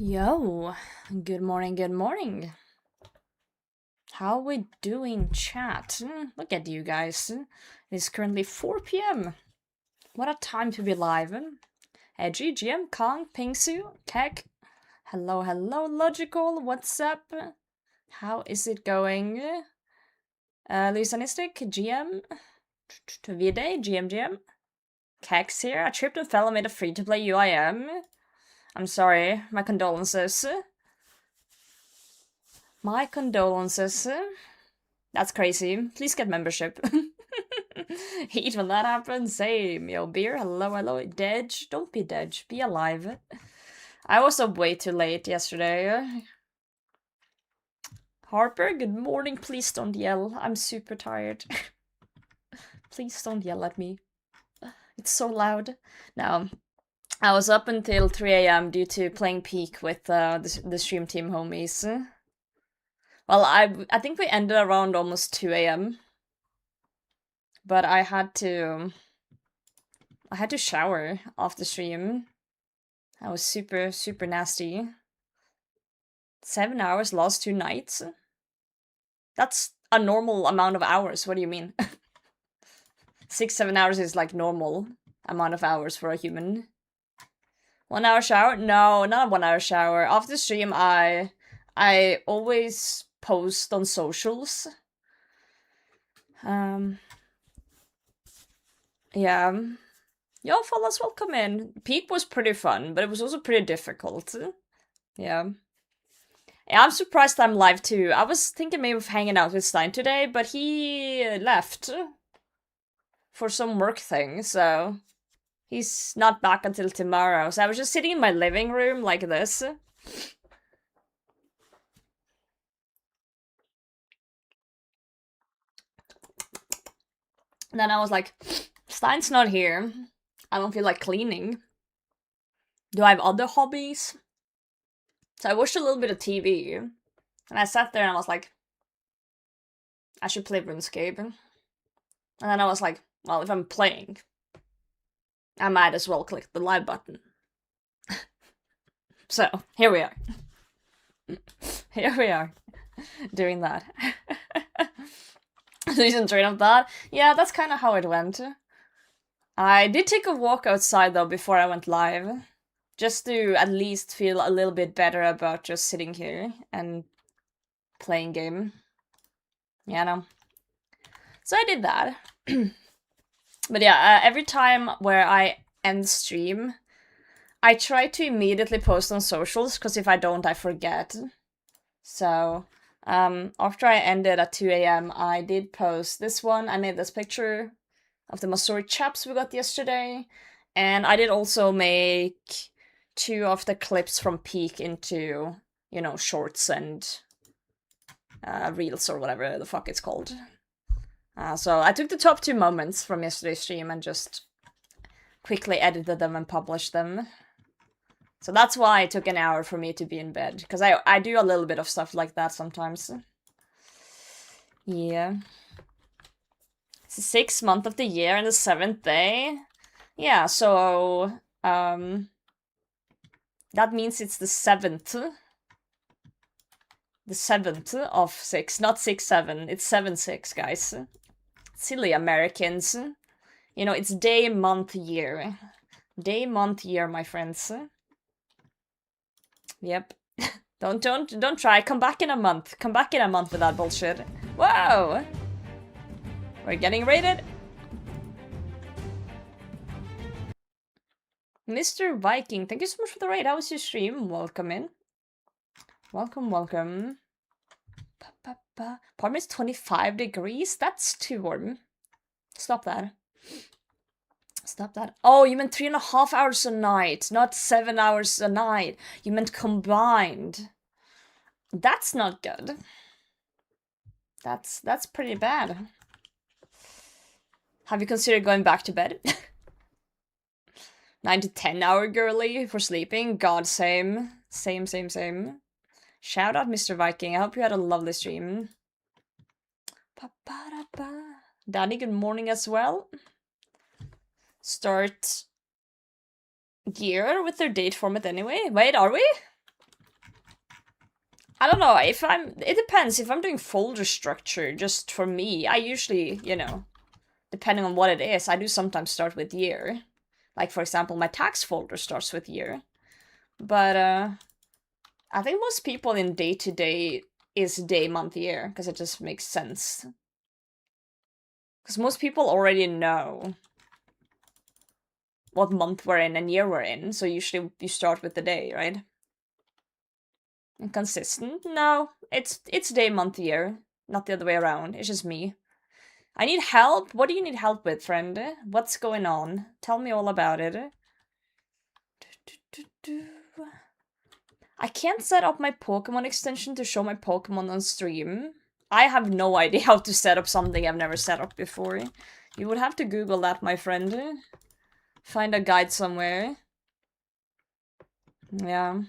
Yo, good morning, good morning. How we doing, chat? Look at you guys. It is currently 4 p.m. What a time to be live. Edgy, GM, Kong, Pingsu, Kek. Hello, hello, Logical, what's up? How is it going? Lusanistic, GM, Vide, GM. Kek's here. I tripped and fell and made a free-to-play UIM. I'm sorry, my condolences. My condolences. That's crazy. Please get membership. Hate when that happens. Same. Yo, Beer, hello, hello. Dedge, don't be Dedge. Be alive. I was up way too late yesterday. Harper, good morning. Please don't yell. I'm super tired. Please don't yell at me. It's so loud. No, I was up until 3 a.m. due to playing Peak with the stream team homies. Well, I think we ended around almost 2 a.m. But I had to shower after stream. That was super, super nasty. 7 hours last 2 nights? That's a normal amount of hours, what do you mean? 6-7 hours is like normal amount of hours for a human. 1 hour shower? No, not a 1 hour shower. After stream, I always post on socials. Yeah. Yo, fellas, welcome in. Peak was pretty fun, but it was also pretty difficult. Yeah. Yeah, I'm surprised I'm live too. I was thinking maybe of hanging out with Stein today, but he left for some work thing, so he's not back until tomorrow. So I was just sitting in my living room like this. And then I was like, Stein's not here. I don't feel like cleaning. Do I have other hobbies? So I watched a little bit of TV. And I sat there and I was like, I should play RuneScape. And then I was like, well, if I'm playing, I might as well click the live button. So, here we are. Here we are. Doing that. Losing train of thought. Yeah, that's kind of how it went. I did take a walk outside though before I went live. Just to at least feel a little bit better about just sitting here and playing game. Yeah, no. So I did that. But yeah, every time where I end stream, I try to immediately post on socials, because if I don't, I forget. So, after I ended at 2 a.m., I did post this one. I made this picture of the Masori chaps we got yesterday. And I did also make 2 of the clips from Peak into, you know, shorts and reels or whatever the fuck it's called. So I took the top 2 moments from yesterday's stream and just quickly edited them and published them. So that's why it took an hour for me to be in bed, because I do a little bit of stuff like that sometimes. Yeah. It's the 6th month of the year and the 7th day. Yeah, so that means it's the 7th. The 7th of 6, not 6-7. It's 7-6, guys. Silly Americans. You know, it's day, month, year. Day, month, year, my friends. Yep. Don't try. Come back in a month. Come back in a month with that bullshit. Whoa! We're getting raided. Mr. Viking, thank you so much for the raid. How was your stream? Welcome in. Welcome, welcome. Apartment's 25 degrees? That's too warm. Stop that. Stop that. Oh, you meant 3.5 hours a night, not 7 hours a night. You meant combined. That's not good. That's pretty bad. Have you considered going back to bed? 9 to 10 hour girly for sleeping? God, same. Same. Shout out, Mr. Viking. I hope you had a lovely stream. Danny, good morning as well. Start gear with their date format anyway. Wait, are we? I don't know, it depends. If I'm doing folder structure just for me, I usually, you know, depending on what it is, I do sometimes start with year. Like, for example, my tax folder starts with year. But, I think most people in day-to-day is day, month, year, because it just makes sense. Because most people already know what month we're in and year we're in, so usually you start with the day, right? Inconsistent? No, it's day, month, year, not the other way around. It's just me. I need help. What do you need help with, friend? What's going on? Tell me all about it. I can't set up my Pokemon extension to show my Pokemon on stream. I have no idea how to set up something I've never set up before. You would have to Google that, my friend. Find a guide somewhere. Yeah.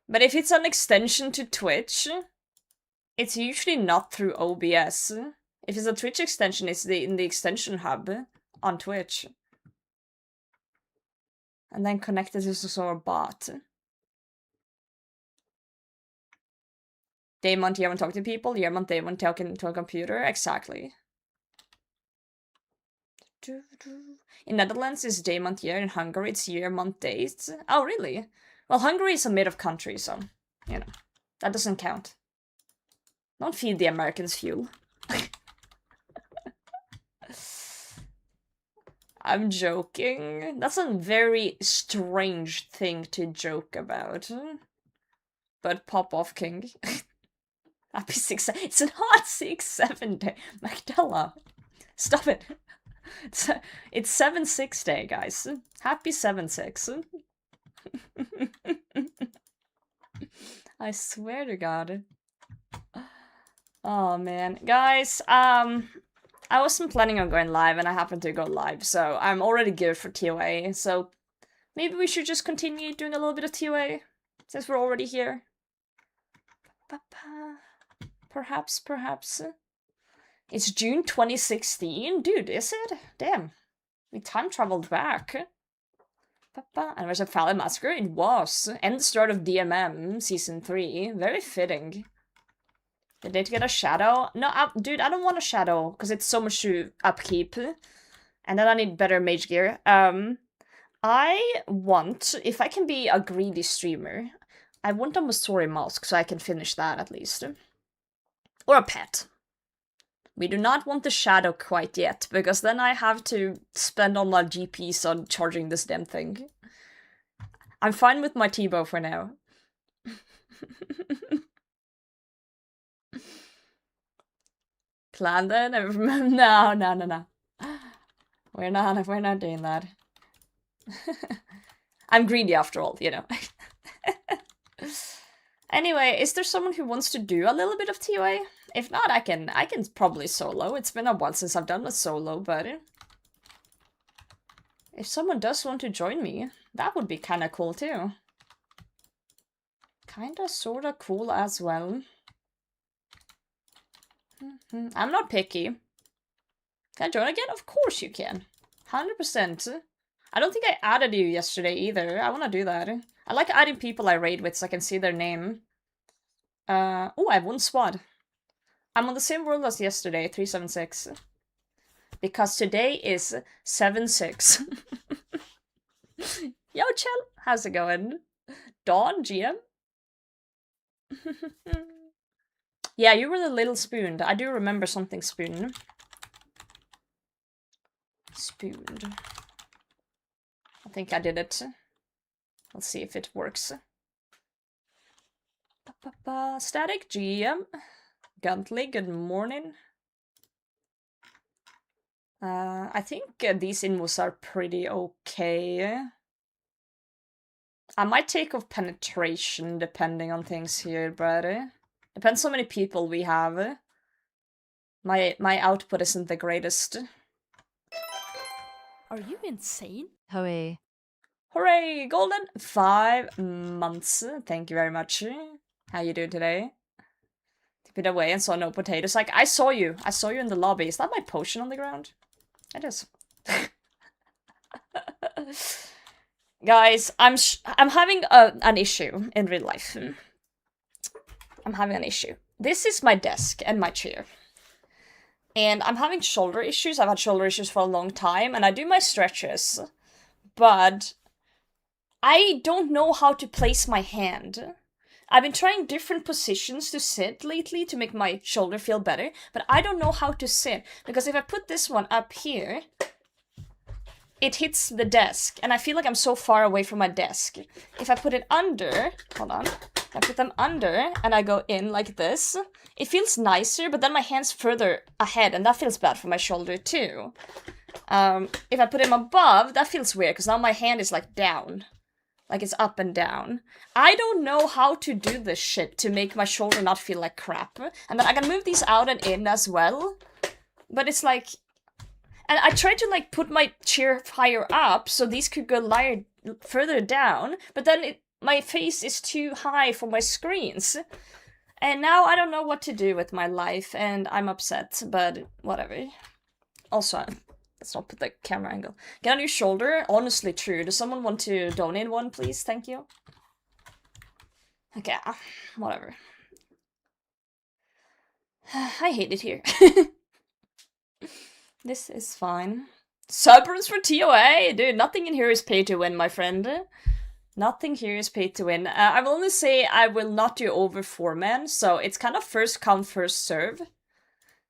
But if it's an extension to Twitch, it's usually not through OBS. If it's a Twitch extension, it's in the extension hub on Twitch. And then connected to some bot. Day, month, year, when talking to people. Year, month, day, when talking to a computer. Exactly. In Netherlands, it's day, month, year. In Hungary, it's year, month, days. Oh, really? Well, Hungary is a made-up country, so, you know, that doesn't count. Don't feed the Americans fuel. I'm joking. That's a very strange thing to joke about. But pop off, King. Happy 6. It's not 6-7 day. Magdala. Stop it. It's 7-6 day, guys. Happy 7-6. I swear to God. Oh man. Guys, I wasn't planning on going live and I happened to go live, so I'm already good for TOA, so maybe we should just continue doing a little bit of TOA, since we're already here. Perhaps. It's June 2016? Dude, is it? Damn. We time traveled back. And there's a Fallen Massacre? It was. And the start of DMM Season 3. Very fitting. Did they get a shadow? No, dude, I don't want a shadow, because it's so much to upkeep. And then I need better mage gear. I want, if I can be a greedy streamer, I want a Masori mask, so I can finish that at least. Or a pet. We do not want the shadow quite yet, because then I have to spend all my GPs on charging this damn thing. I'm fine with my T-bow for now. Plan then? No. We're not doing that. I'm greedy after all, you know. Anyway, is there someone who wants to do a little bit of TOA? If not, I can probably solo. It's been a while since I've done a solo, but if someone does want to join me, that would be kinda cool too. Kinda sorta cool as well. I'm not picky. Can I join again? Of course you can. 100%. I don't think I added you yesterday either. I wanna do that. I like adding people I raid with so I can see their name. Oh, I have one squad. I'm on the same world as yesterday, 376. Because today is 7-6. Yo, Chell, how's it going? Dawn, GM? Yeah, you were the little spooned. I do remember something spooned. Spooned. I think I did it. Let's see if it works. Static GM. Guntley, good morning. I think these invos are pretty okay. I might take off penetration depending on things here, but depends how many people we have. My output isn't the greatest. Are you insane? Hooray. Hooray! Golden 5 months. Thank you very much. How you doing today? Took it away and saw no potatoes. Like, I saw you. I saw you in the lobby. Is that my potion on the ground? It is. Guys, I'm having an issue in real life. I'm having an issue. This is my desk and my chair. And I'm having shoulder issues. I've had shoulder issues for a long time, and I do my stretches. But I don't know how to place my hand. I've been trying different positions to sit lately to make my shoulder feel better, but I don't know how to sit. Because if I put this one up here, it hits the desk, and I feel like I'm so far away from my desk. If I put it under, hold on, I put them under, and I go in like this, it feels nicer, but then my hand's further ahead, and that feels bad for my shoulder too. If I put them above, that feels weird, because now my hand is like down. Like it's up and down. I don't know how to do this shit to make my shoulder not feel like crap. And then I can move these out and in as well. But it's like... And I tried to like put my chair higher up so these could go further down. But then my face is too high for my screens. And now I don't know what to do with my life and I'm upset. But whatever. Also... Let's not put the camera angle. Get on your shoulder? Honestly true. Does someone want to donate one, please? Thank you. Okay, whatever. I hate it here. This is fine. Suburbs for TOA? Dude, nothing in here is pay to win, my friend. Nothing here is pay to win. I will only say I will not do over 4 men, so it's kind of first come, first serve.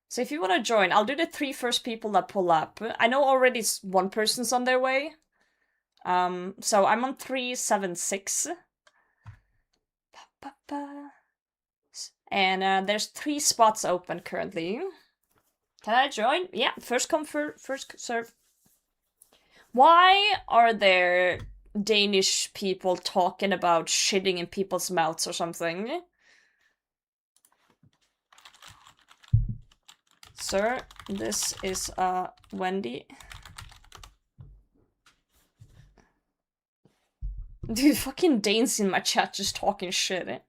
So if you want to join, I'll do the 3 first people that pull up. I know already one person's on their way. So I'm on 376. And there's 3 spots open currently. Can I join? Yeah, first come, first serve. Why are there Danish people talking about shitting in people's mouths or something? Sir, this is Wendy. Dude, fucking Danes in my chat just talking shit.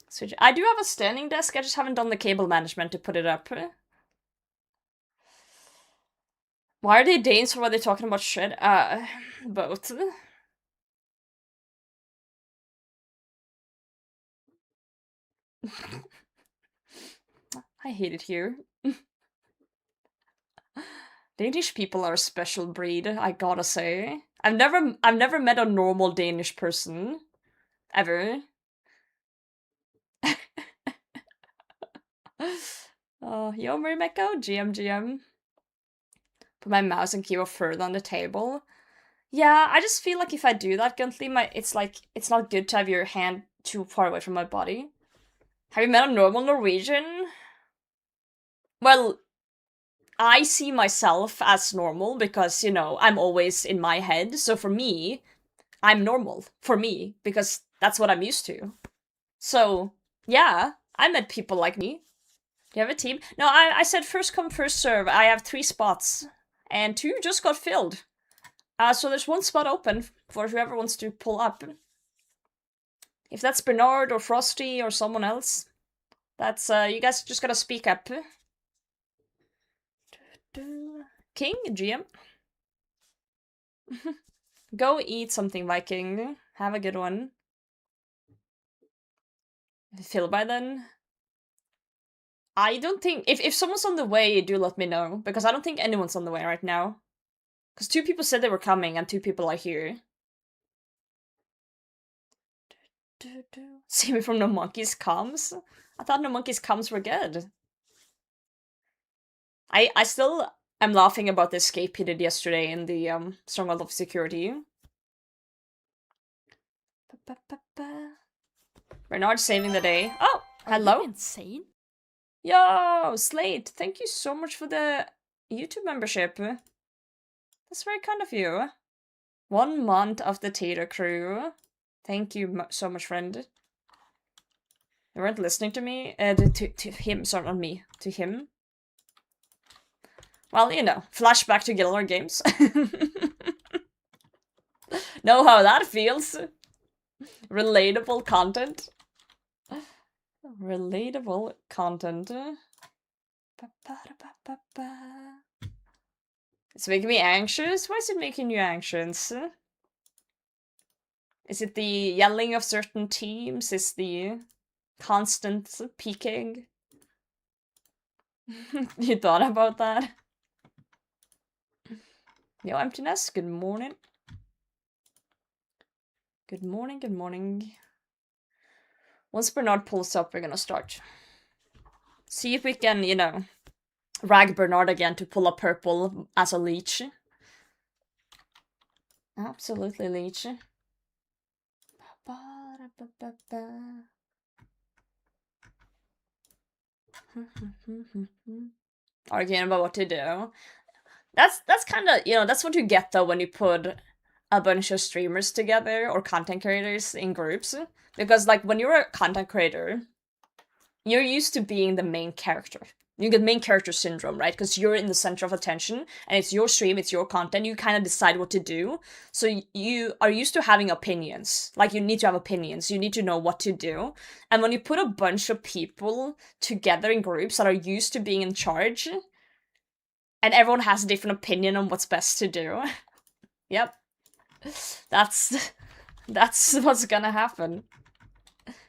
So I do have a standing desk, I just haven't done the cable management to put it up. Why are they Danes or are they talking about shit? Both. I hate it here. Danish people are a special breed, I gotta say. I've never met a normal Danish person. Ever. Oh, yo, Marimeko, GM. Put my mouse and keyboard further on the table. Yeah, I just feel like if I do that, Guntly, it's not good to have your hand too far away from my body. Have you met a normal Norwegian? Well, I see myself as normal because, you know, I'm always in my head. So for me, I'm normal. For me, because that's what I'm used to. So, yeah, I met people like me. Do you have a team? No, I said first come, first serve. I have 3 spots. And 2 just got filled. So there's 1 spot open for whoever wants to pull up. If that's Bernard or Frosty or someone else, that's, you guys just gotta speak up. King, GM. Go eat something, Viking. Have a good one. Fill by then? I don't think... If someone's on the way, do let me know. Because I don't think anyone's on the way right now. Because 2 people said they were coming and 2 people are here. See me from No Monkey's Comms? I thought No Monkey's Comms were good. I still am laughing about the escape he did yesterday in the Stronghold of Security. Bernard saving the day. Oh, hello. Are you insane? Yo, Slate, thank you so much for the YouTube membership. That's very kind of you. 1 month of the Tater Crew. Thank you so much, friend. You weren't listening to me? To him, sorry, not me. To him. Well, you know, flashback to Guild Wars games. Know how that feels. Relatable content. Relatable content. It's making me anxious? Why is it making you anxious? Is it the yelling of certain teams? Is the constant peeking? You thought about that? Yo, emptiness, good morning. Good morning, good morning. Once Bernard pulls up, we're gonna start. See if we can, you know, rag Bernard again to pull up purple as a leech. Absolutely leech. Arguing about what to do. That's kind of, you know, that's what you get though when you put a bunch of streamers together or content creators in groups. Because like when you're a content creator, you're used to being the main character. You get main character syndrome, right? Because you're in the center of attention and it's your stream, it's your content, you kind of decide what to do. So you are used to having opinions. Like you need to have opinions, you need to know what to do. And when you put a bunch of people together in groups that are used to being in charge, and everyone has a different opinion on what's best to do, yep. That's what's gonna happen.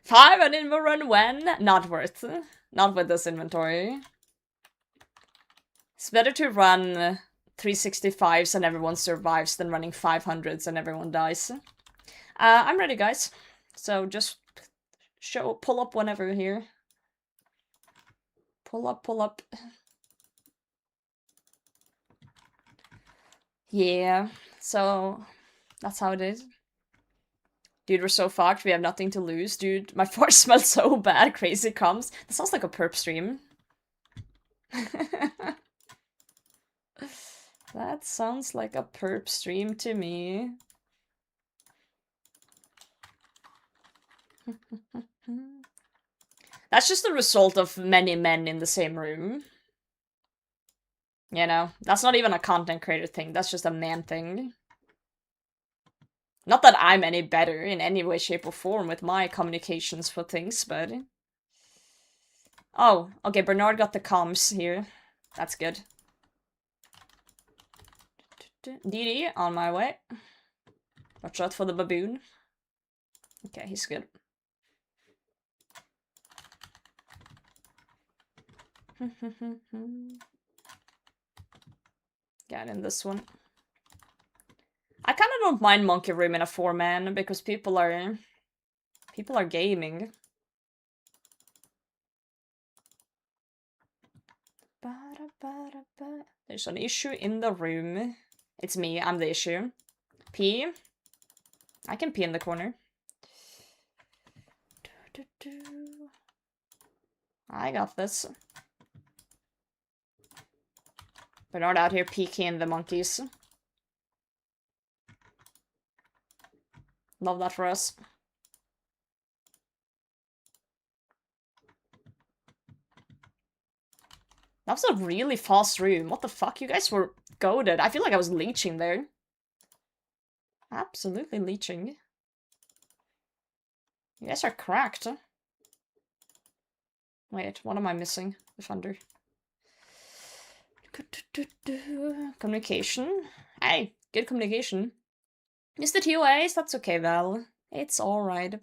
5 and in run when? Not worth. Not with this inventory. It's better to run 365s and everyone survives than running 500s and everyone dies. I'm ready, guys. So just pull up whenever here. Pull up, pull up. Yeah, so that's how it is. Dude, we're so fucked. We have nothing to lose. Dude, my fart smells so bad. Crazy comes. That sounds like a perp stream. That sounds like a perp stream to me. That's just the result of many men in the same room. You know, that's not even a content creator thing. That's just a man thing. Not that I'm any better in any way, shape, or form with my communications for things, but... Oh, okay, Bernard got the comms here. That's good. DD, on my way. Watch out for the baboon. Okay, he's good. Get in this one. I kind of don't mind Monkey Room in a 4-man because people are gaming. There's an issue in the room. It's me, I'm the issue. Pee. I can pee in the corner. I got this. Bernard out here peeking the monkeys. Love that for us. That was a really fast room. What the fuck? You guys were goated. I feel like I was leeching there. Absolutely leeching. You guys are cracked. Wait, what am I missing? The thunder. Communication. Hey, good communication. Mr. TOAs, that's okay, Val. It's alright.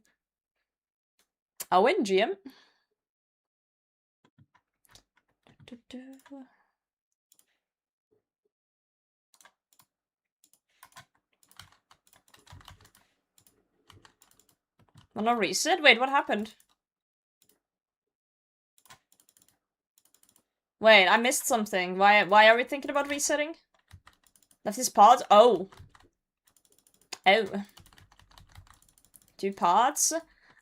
Owen, GM. Wanna reset? Wait, what happened? Wait, I missed something. Why are we thinking about resetting? Left his pods? Oh. Oh. 2 pods?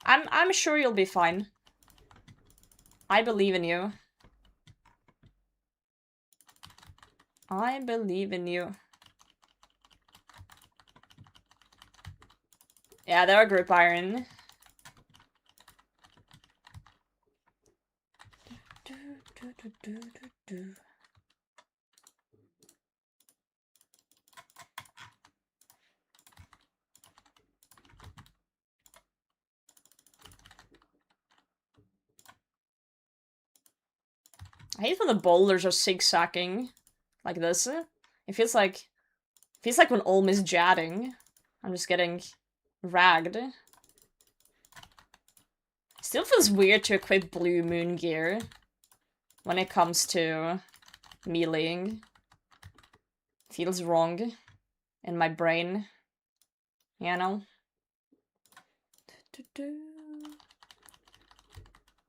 I'm sure you'll be fine. I believe in you. I believe in you. Yeah, they're a group iron. I hate when the boulders are zigzagging like this. It feels like when Olm is jadding. I'm just getting ragged. Still feels weird to equip Blue Moon gear when it comes to meleeing. Feels wrong in my brain, you know?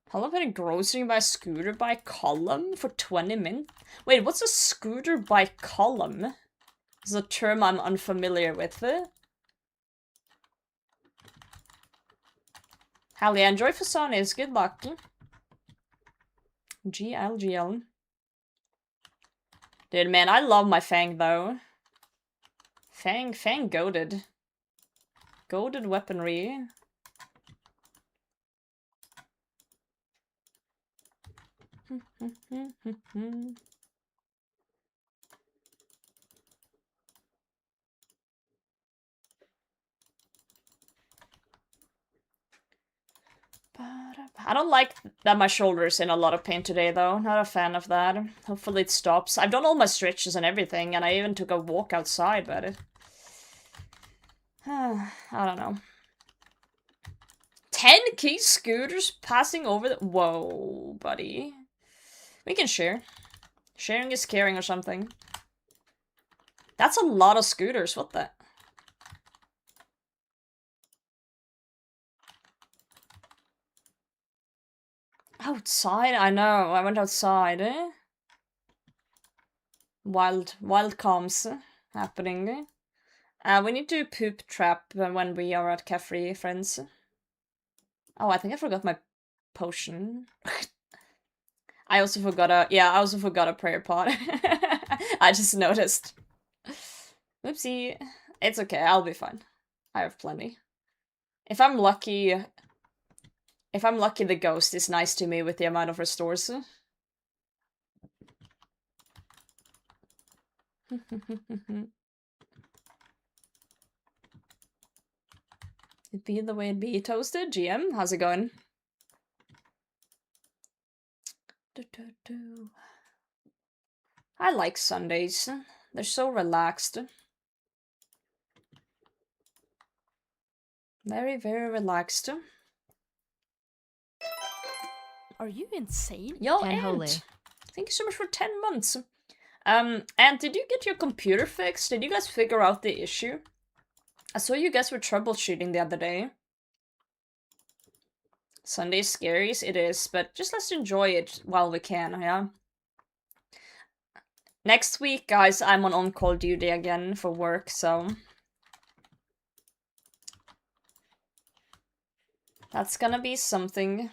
How about a grocery by scooter by column for 20 minutes? Wait, what's a scooter by column? It's a term I'm unfamiliar with. Hell yeah, enjoy Fasanis, good luck. GL. Dude, man, I love my Fang, though. Fang goated. Goated weaponry. I don't like that my shoulder's in a lot of pain today, though. Not a fan of that. Hopefully it stops. I've done all my stretches and everything, and I even took a walk outside, but it... I don't know. 10k scooters passing over the... Whoa, buddy. We can share. Sharing is caring or something. That's a lot of scooters, what the... Outside? I know, I went outside. Wild comms happening. We need to poop trap when we are at Caffrey, friends. Oh, I think I forgot my potion. I also forgot a prayer pot. I just noticed. Oopsie. It's okay, I'll be fine. I have plenty. If I'm lucky, the ghost is nice to me with the amount of restores. It be the way it be. Toasted GM, how's it going? I like Sundays. They're so relaxed. Very, very relaxed. Are you insane? Yo, Ant! Thank you so much for 10 months. Ant, did you get your computer fixed? Did you guys figure out the issue? I saw you guys were troubleshooting the other day. Sunday's scary, it is, but just let's enjoy it while we can, yeah? Next week, guys, I'm on-call duty again for work, so... That's gonna be something.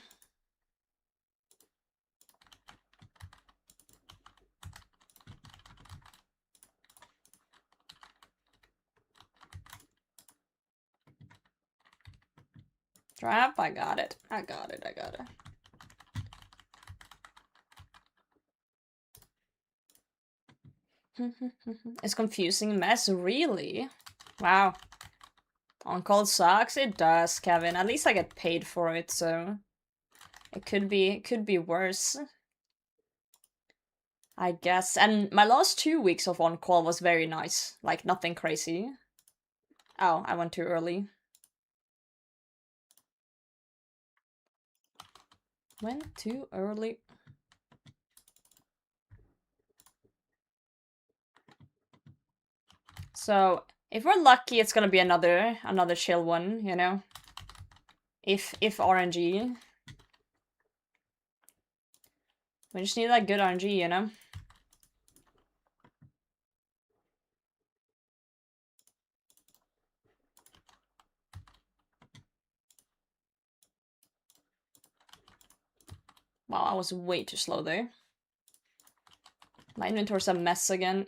Trap, I got it. It's confusing mess, really? Wow. On-call sucks? It does, Kevin. At least I get paid for it, so... It could be worse. I guess. And my last 2 weeks of on-call was very nice. Like, nothing crazy. Oh, I went too early. Went too early. So, if we're lucky, it's gonna be another chill one, you know? If RNG. We just need that good RNG, you know? Wow, I was way too slow there. My inventory's a mess again.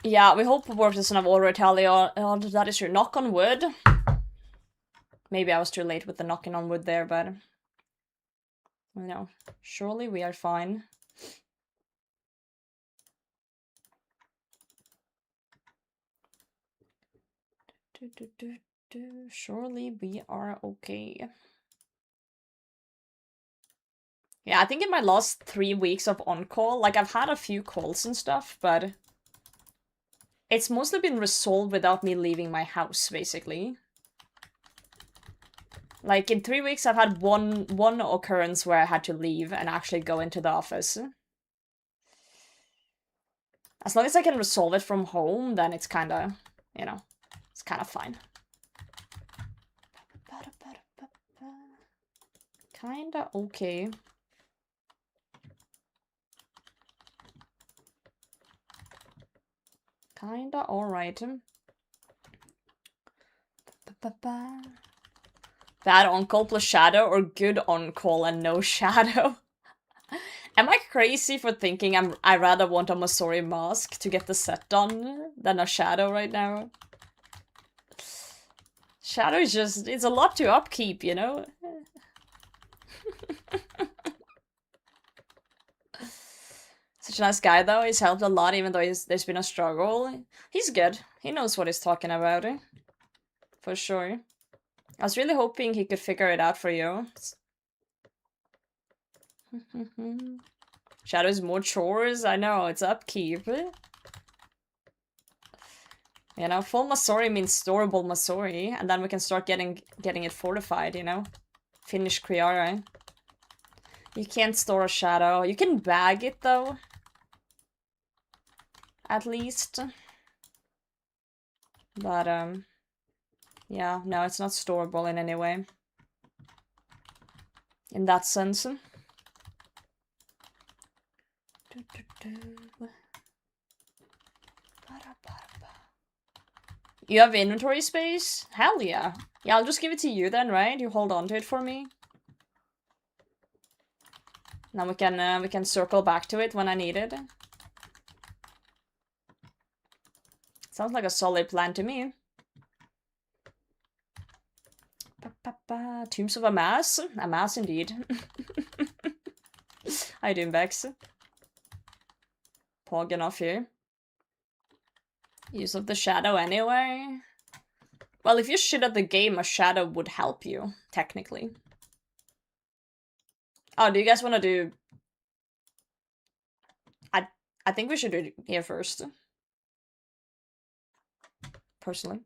Yeah, we hope work doesn't have all retaliated. That is your knock on wood. Maybe I was too late with the knocking on wood there, but... You know, surely we are fine. Surely we are okay. Yeah, I think in my last 3 weeks of on-call, like, I've had a few calls and stuff, but it's mostly been resolved without me leaving my house, basically. Like, in 3 weeks, I've had one occurrence where I had to leave and actually go into the office. As long as I can resolve it from home, then it's kinda, you know, it's kinda fine. Kinda okay. Kinda alright. Bad on-call plus shadow, or good on-call and no shadow? Am I crazy for thinking I rather want a Masori mask to get the set done than a shadow right now? Shadow is just, it's a lot to upkeep, you know? Such a nice guy though, he's helped a lot even though there's been a struggle. He's good, he knows what he's talking about, for sure. I was really hoping he could figure it out for you. Shadow's more chores, I know, it's upkeep. You know, full Masori means storable Masori, and then we can start getting it fortified, you know? Finish Kriara. You can't store a shadow. You can bag it, though. At least. But, yeah, no, it's not storable in any way. In that sense. You have inventory space? Hell yeah. Yeah, I'll just give it to you then, right? You hold on to it for me. Now we can circle back to it when I need it. Sounds like a solid plan to me. Tombs of Amass? Amass indeed. How you doing, Bex? Pog enough here. Use of the shadow anyway. Well, if you shit at the game, a shadow would help you, technically. Oh, do you guys want to do... I think we should do it here first. Personally.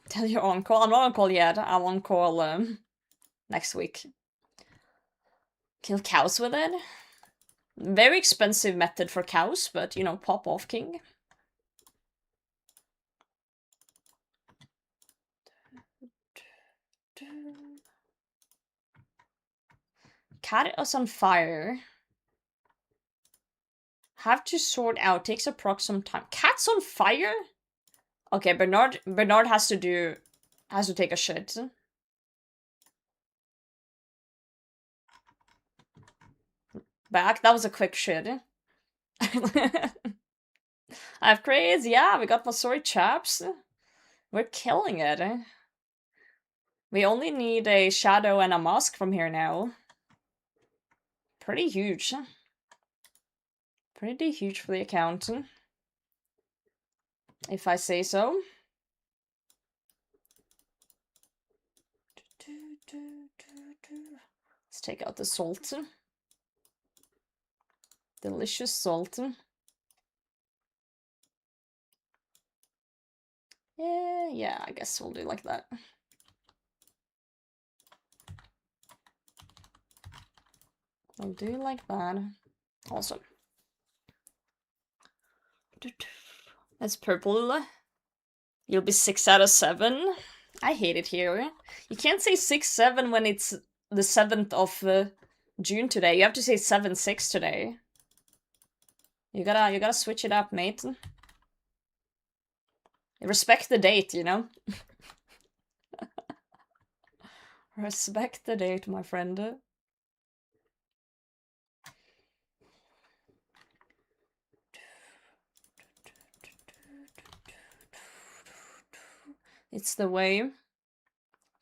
Tell you're on call. I'm not on call yet. I'm on call next week. Kill cows with it? Very expensive method for cows, but, you know, pop off king. Cat is on fire. Have to sort out. Takes approx some time. Cat's on fire? Okay, Bernard has to take a shit. Back. That was a quick shit. I have craze. Yeah, we got Masori chaps. We're killing it. We only need a shadow and a mask from here now. Pretty huge. Pretty huge for the account. If I say so. Let's take out the salt. Delicious salt. Yeah, I guess we'll do like that. We'll do like that. Awesome. That's purple. You'll be 6 out of 7. I hate it here. You can't say 6-7 when it's the 7th of June today. You have to say 7-6 today. You gotta switch it up, mate. Respect the date, you know? Respect the date, my friend. It's the way.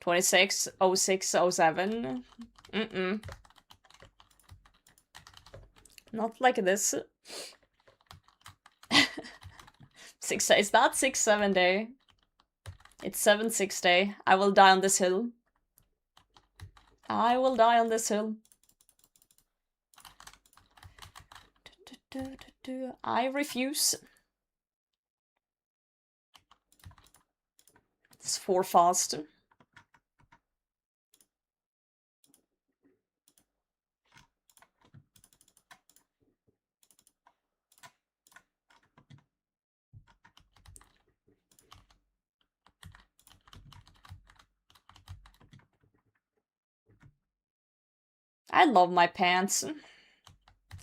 26, 06, 07. Not like this. 6, it's not 6-7 day. It's 760. I will die on this hill. I will die on this hill. I refuse. It's 4 fast. I love my pants.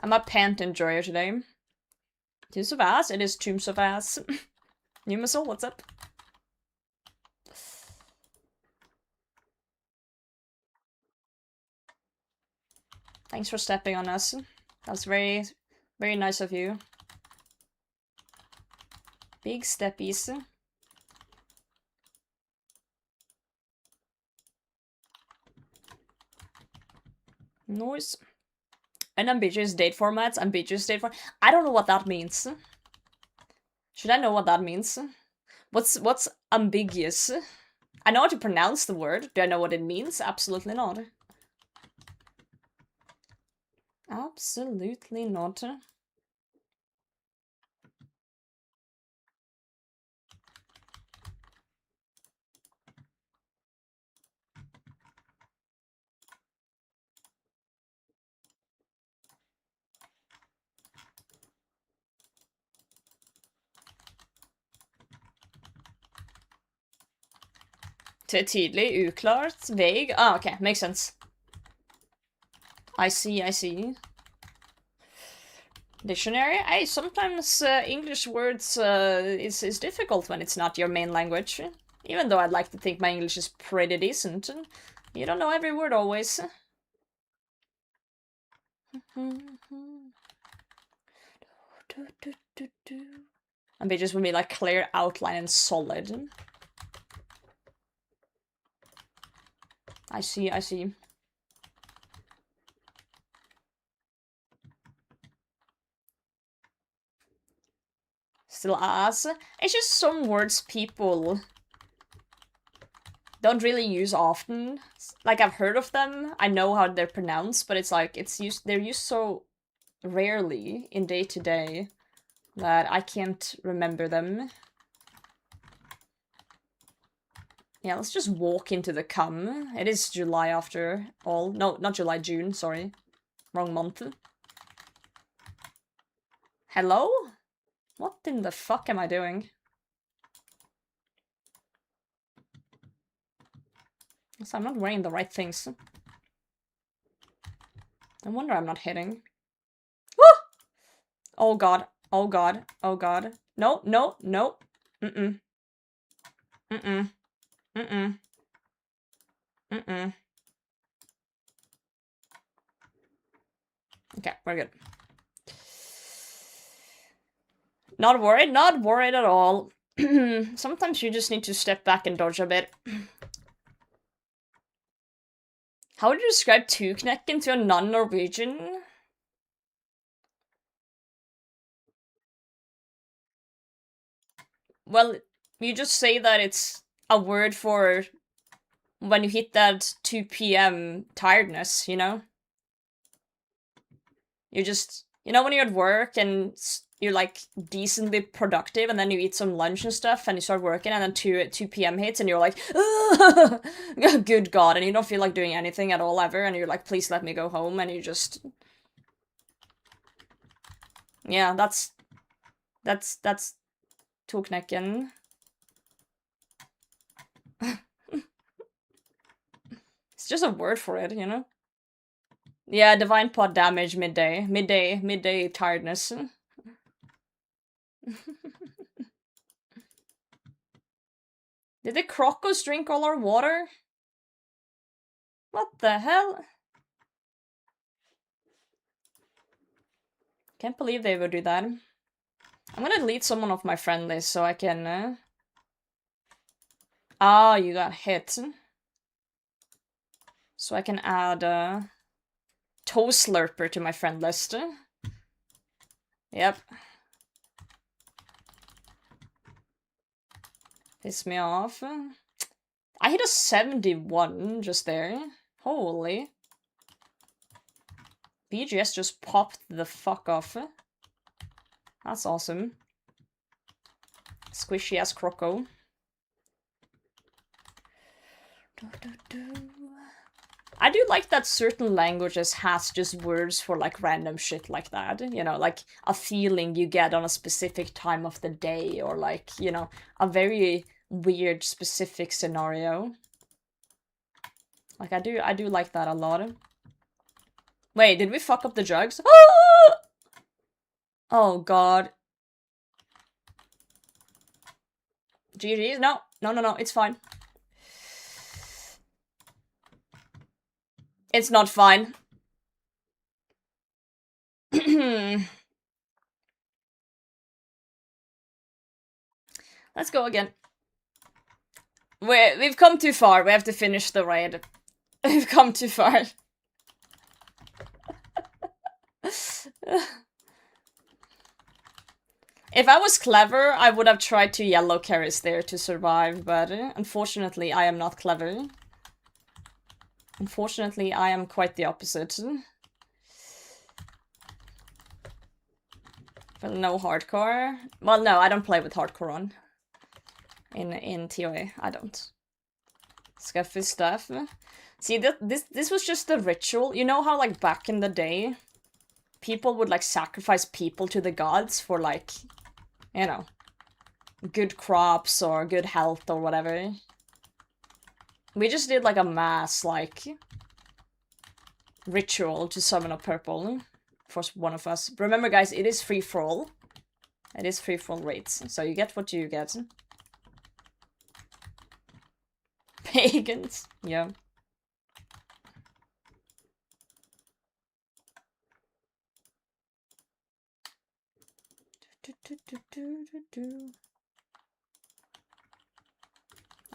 I'm a pant enjoyer today. Tombs of Ass? It is Tombs of Ass. Numasol, what's up? Thanks for stepping on us. That's very, very nice of you. Big steppies. Noise. An ambiguous date format. Ambiguous date format. I don't know what that means. Should I know what that means? What's ambiguous? I know how to pronounce the word. Do I know what it means? Absolutely not. Absolutely not. Tydelig, uklart, vague. Ah, okay, makes sense. I see, I see. Dictionary? Hey, sometimes English words is difficult when it's not your main language. Even though I'd like to think my English is pretty decent. You don't know every word always. And they just would be like clear outline and solid. I see, I see. Still ass. It's just some words people don't really use often. Like, I've heard of them, I know how they're pronounced, but it's like, they're used so rarely in day-to-day that I can't remember them. Yeah, let's just walk into the cum. It is July after all. No, not July, June, sorry. Wrong month. Hello? What in the fuck am I doing? So I'm not wearing the right things. No wonder I'm not hitting. Woo! Oh god. Oh god. Oh god. No, no, no. Mm-mm. Mm-mm. Mm-mm. Mm-mm. Okay, we're good. Not worried at all. Sometimes you just need to step back and dodge a bit. How would you describe Tuknekken to a non-Norwegian? Well, you just say that it's a word for when you hit that 2 p.m. tiredness, you know? You just, you know, when you're at work and you're like decently productive and then you eat some lunch and stuff and you start working and then 2 p.m. hits and you're like, good god, and you don't feel like doing anything at all ever and you're like, please let me go home, and you just... Yeah, that's Tuknekken. It's just a word for it, you know? Yeah, divine pot damage midday. Midday tiredness. Did the crocos drink all our water? What the hell? Can't believe they would do that. I'm gonna delete someone off my friend list so I can... Ah, you got hit. So I can add Toe Slurper to my friend list. Yep. Piss me off. I hit a 71 just there. Holy. BGS just popped the fuck off. That's awesome. Squishy ass croco. I do like that certain languages has just words for like random shit like that, you know, like a feeling you get on a specific time of the day, or like, you know, a very weird specific scenario. Like I do like that a lot. Wait, did we fuck up the jugs? Oh god. GG's? No, it's fine. It's not fine. Let's go again. We've come too far. We have to finish the raid. We've come too far. If I was clever, I would have tried to yellow carries there to survive, but unfortunately I am not clever. Unfortunately, I am quite the opposite. But no hardcore. Well, no, I don't play with hardcore on. In TOA, I don't. Scuffy stuff. See, this was just the ritual. You know how, like, back in the day, people would, like, sacrifice people to the gods for, like, you know, good crops or good health or whatever. We just did, like, a mass, like, ritual to summon a purple for one of us. Remember, guys, it is free-for-all. It is free-for-all rates, so you get what you get. Pagans, yeah.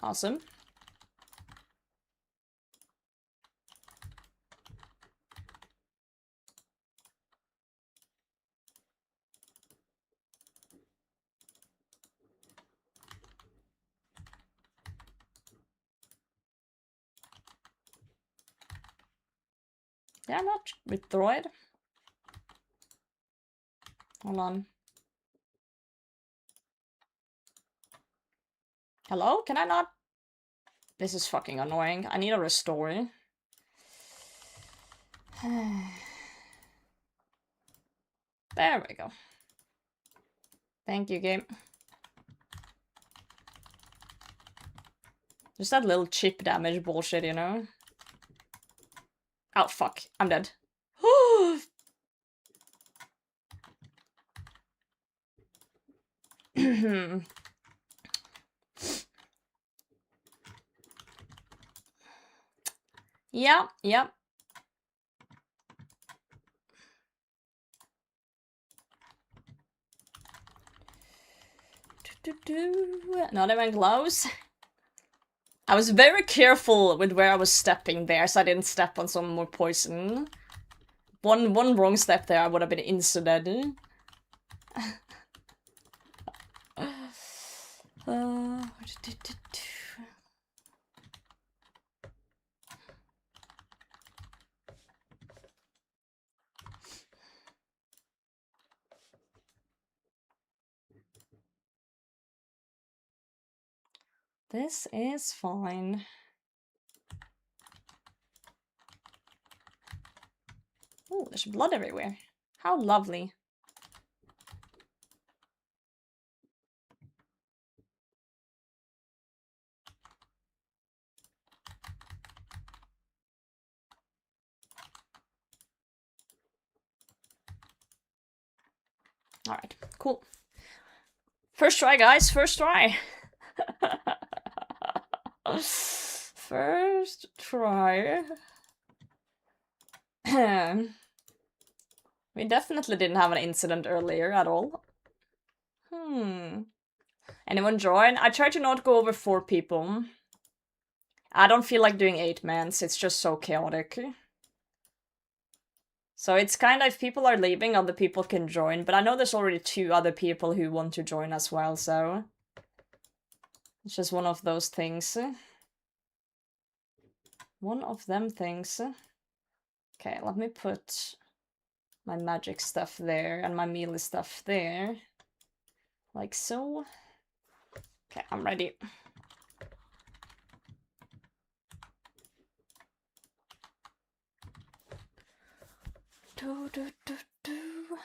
Awesome. Yeah, I'm not with droid. Hold on. Hello? Can I not? This is fucking annoying. I need a restore. There we go. Thank you, game. Just that little chip damage bullshit, you know? Oh, fuck. I'm dead. Yeah, yep. Not even close. I was very careful with where I was stepping there, so I didn't step on some more poison. One wrong step there, I would have been insta-dead. This is fine. Oh, there's blood everywhere. How lovely. Alright, cool. First try, guys, first try. First try. We definitely didn't have an incident earlier at all. Anyone join? I try to not go over 4 people. I don't feel like doing 8-mans, it's just so chaotic. So it's kind of, if people are leaving, other people can join, but I know there's already 2 other people who want to join as well, so... It's just one of those things. One of them things. Okay, let me put my magic stuff there and my melee stuff there. Like so. Okay, I'm ready.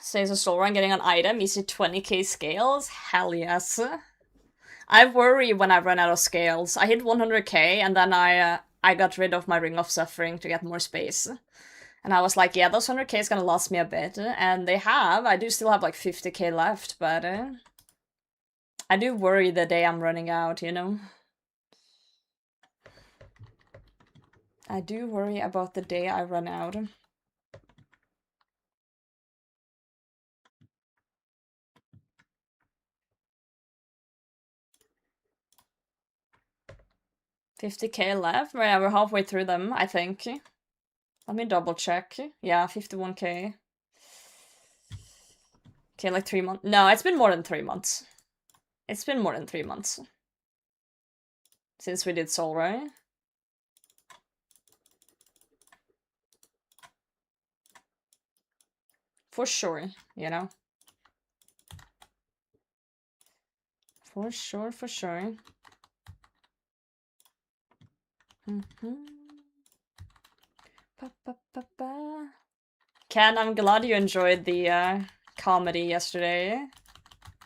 Says a soul run getting an item. Is it 20k scales? Hell yes. I worry when I run out of scales. I hit 100k and then I got rid of my Ring of Suffering to get more space. And I was like, yeah, those 100k is gonna last me a bit. And they have. I do still have like 50k left, but I do worry the day I'm running out, you know? I do worry about the day I run out. $50k left? Yeah, we're halfway through them, I think. Let me double check. Yeah, 51k. Okay, like 3 months. No, it's been more than 3 months. It's been more than 3 months. Since we did Soul, right? For sure, you know? For sure, for sure. Ken, I'm glad you enjoyed the comedy yesterday.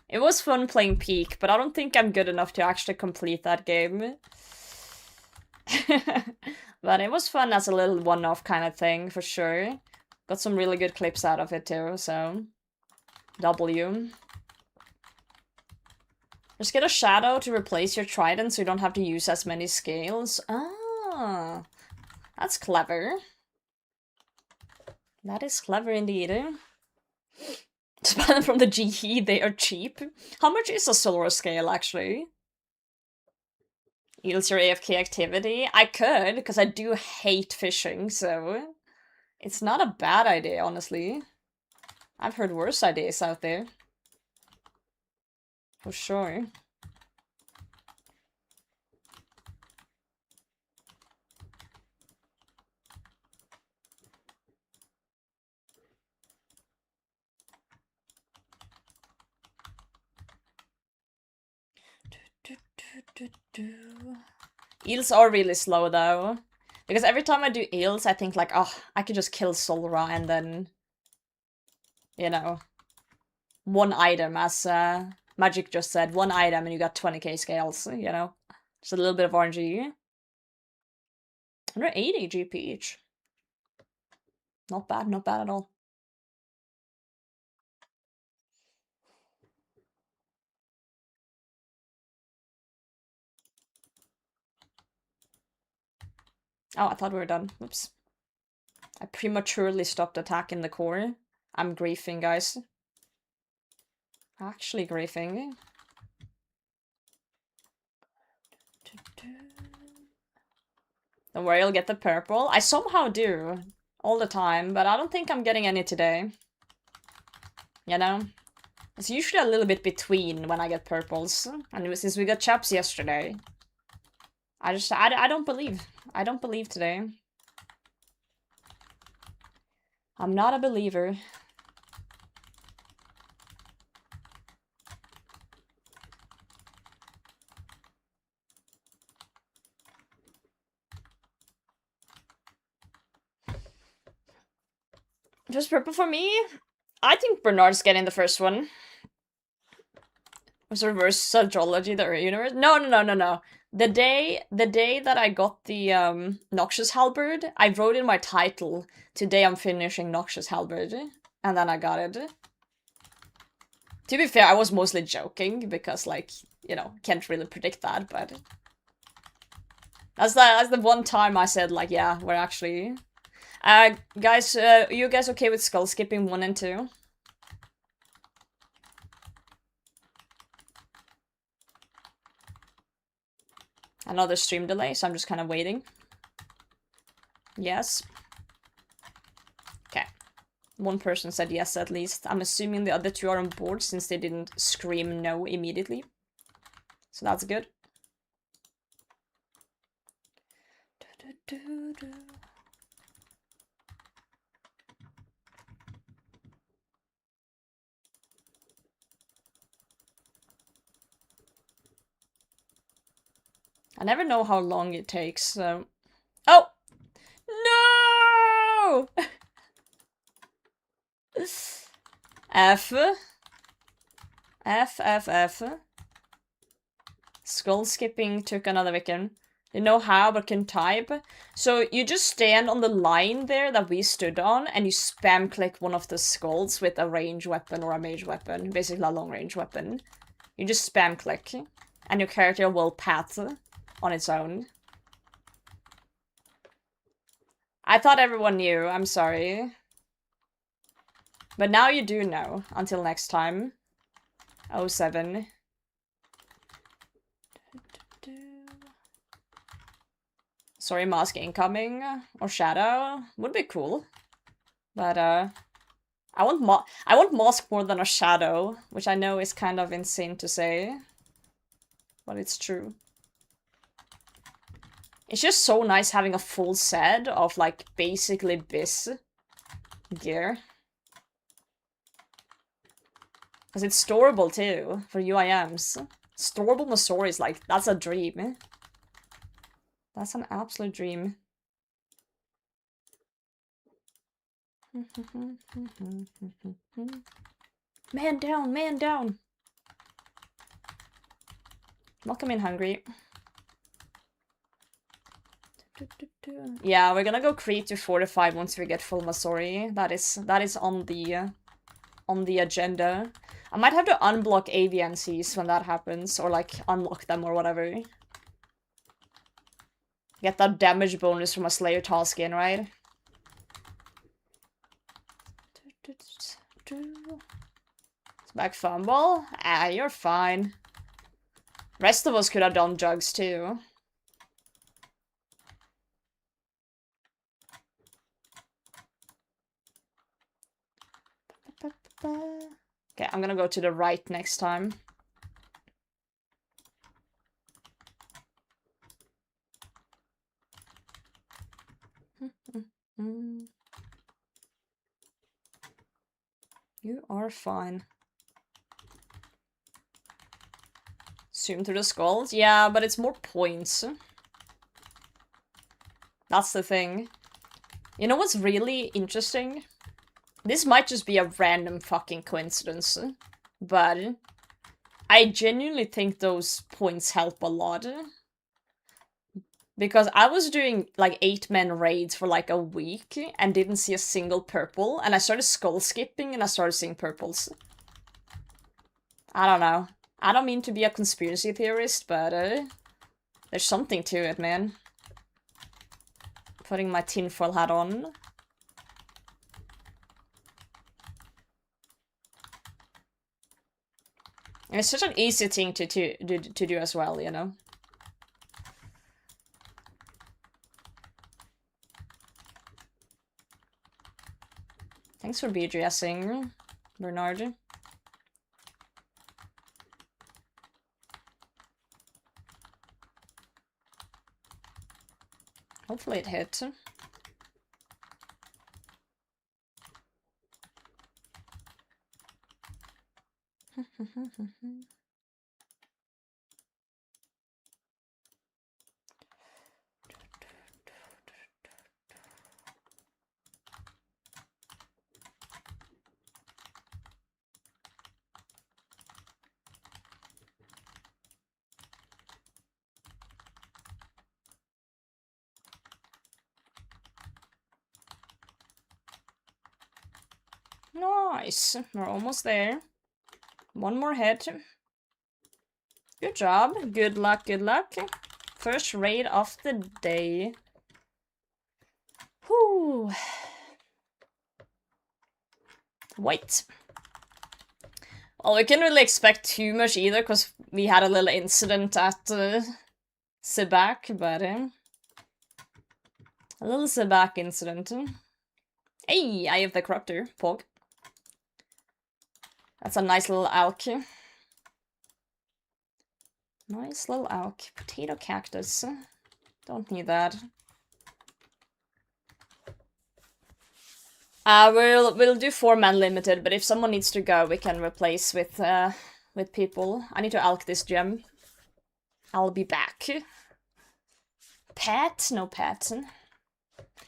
It was fun playing Peak, but I don't think I'm good enough to actually complete that game. But it was fun as a little one-off kind of thing, for sure. Got some really good clips out of it too, so... W. Just get a shadow to replace your trident so you don't have to use as many scales. Ah, that's clever. That is clever indeed. Spend from the GE, they are cheap. How much is a solar scale, actually? Yields your AFK activity? I could, because I do hate fishing, so... It's not a bad idea, honestly. I've heard worse ideas out there. For sure. Eels are really slow, though. Because every time I do eels, I think like, oh, I could just kill Solra and then... You know... One item, as Magic just said. One item and you got 20k scales, you know? Just a little bit of RNG. 180 GP each. Not bad at all. Oh, I thought we were done. Oops. I prematurely stopped attacking the core. I'm griefing, guys. Actually griefing. Don't worry, I'll get the purple. I somehow do. All the time, but I don't think I'm getting any today. You know? It's usually a little bit between when I get purples. And since we got chaps yesterday, I don't believe. I don't believe today. I'm not a believer. Just purple for me? I think Bernard's getting the first one. Was reverse psychology the universe? No. The day that I got the Noxious Halberd, I wrote in my title, today I'm finishing Noxious Halberd, and then I got it. To be fair, I was mostly joking, because, like, you know, can't really predict that, but... That's the one time I said, like, yeah, we're actually... guys, you guys okay with skull skipping 1 and 2? Another stream delay, so I'm just kind of waiting. Yes. Okay. One person said yes, at least. I'm assuming the other 2 are on board, since they didn't scream no immediately. So that's good. I never know how long it takes, so... Oh! No! F. F, F, F. Skull skipping took another victim. You know how, but can type. So you just stand on the line there that we stood on, and you spam click one of the skulls with a range weapon or a mage weapon. Basically a long range weapon. You just spam click, and your character will path on its own. I thought everyone knew, I'm sorry. But now you do know. Until next time. 07. Sorry, mask incoming. Or shadow. Would be cool. But, I want mask more than a shadow. Which I know is kind of insane to say. But it's true. It's just so nice having a full set of, like, basically this gear. Because it's storable too, for UIMs. Storable Masori is like, that's a dream. That's an absolute dream. Man down, man down! Not come in hungry. Yeah, we're gonna go creep to 45 once we get full Masori. That is on the agenda. I might have to unblock AVNCs when that happens, or like unlock them or whatever. Get that damage bonus from a Slayer task in, right? Back fumble? Ah, you're fine. Rest of us could have done jugs too. Okay, I'm gonna go to the right next time. You are fine. Zoom through the skulls? Yeah, but it's more points. That's the thing. You know what's really interesting? This might just be a random fucking coincidence, but I genuinely think those points help a lot. Because I was doing like 8-man raids for like a week and didn't see a single purple, and I started skull skipping and I started seeing purples. I don't know. I don't mean to be a conspiracy theorist, but there's something to it, man. Putting my tinfoil hat on. And it's such an easy thing to do as well, you know? Thanks for BGSing, Bernard. Hopefully it hit. Nice. We're almost there. One more hit. Good job. Good luck, good luck. First raid of the day. Whew. Wait. Well, we can't really expect too much either, because we had a little incident at Sebak, but a little Sebak incident. Hey, I have the corruptor. Pog. That's a nice little alk. Nice little alk. Potato cactus. Don't need that. We'll do 4-man limited, but if someone needs to go, we can replace with people. I need to alch this gem. I'll be back. Pet? No pet.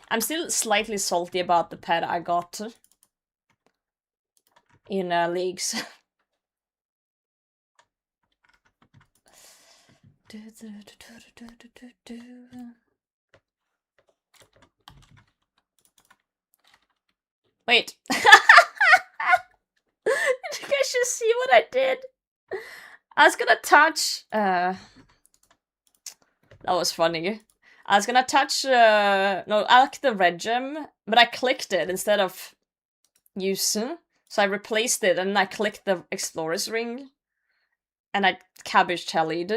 I'm still slightly salty about the pet I got in leagues. Wait. Did you guys just see what I did? I was gonna touch... that was funny. I was gonna touch... no, alch the red gem, but I clicked it instead of using. So I replaced it, and I clicked the Explorer's Ring. And I cabbage tallied.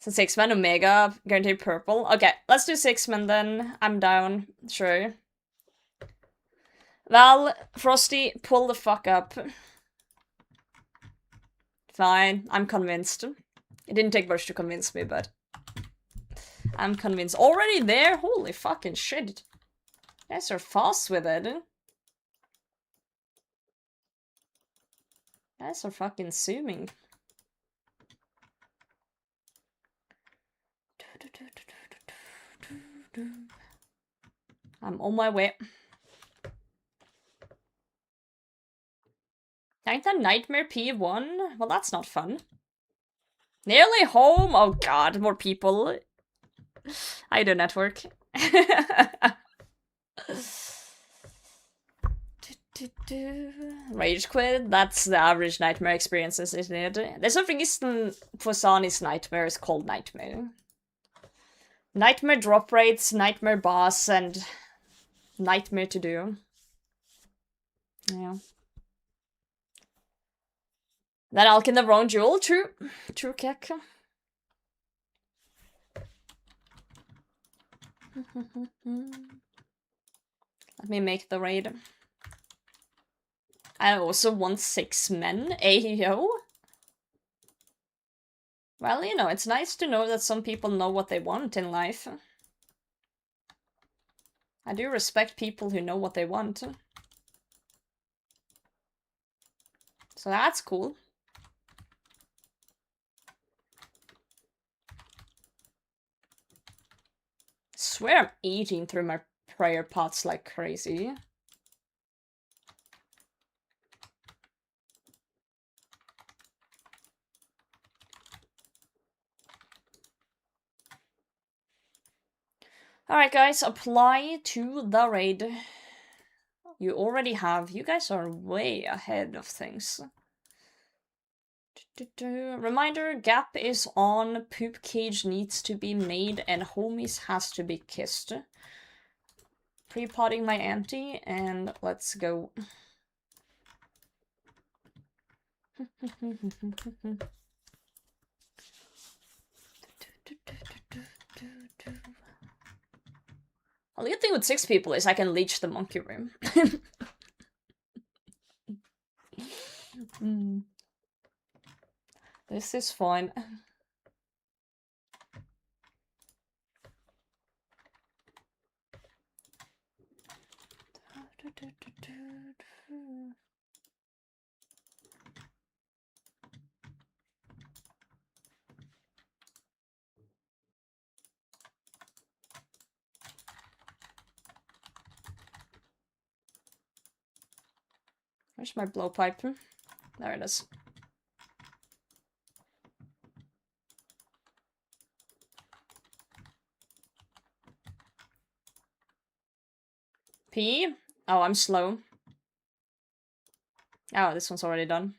So 6-man Omega, guaranteed purple. Okay, let's do 6-man then. I'm down, sure. Well, Frosty, pull the fuck up. Fine, I'm convinced. It didn't take much to convince me, but... I'm convinced. Already there? Holy fucking shit. You guys are fast with it. You guys are fucking zooming. I'm on my way. Ain't that Nightmare P1? Well, that's not fun. Nearly home? Oh god, more people. I do network. Rage quit? That's the average nightmare experiences, isn't it? There's a reason for Sani's nightmare is called nightmare. Nightmare drop rates, nightmare boss, and nightmare to do. Yeah. Then Alk in the wrong jewel, true. True kick. Let me make the raid. I also want 6 men. Ayo. Well, you know, it's nice to know that some people know what they want in life. I do respect people who know what they want. So that's cool. Swear I'm eating through my prayer pots like crazy. Alright guys, apply to the raid. You already have. You guys are way ahead of things. Reminder, gap is on, poop cage needs to be made, and homies has to be kissed. Pre-potting my auntie, and let's go. Well, the good thing with 6 people is I can leech the monkey room. This is fine. Where's my blowpipe? There it is. P? Oh, I'm slow. Oh, this one's already done.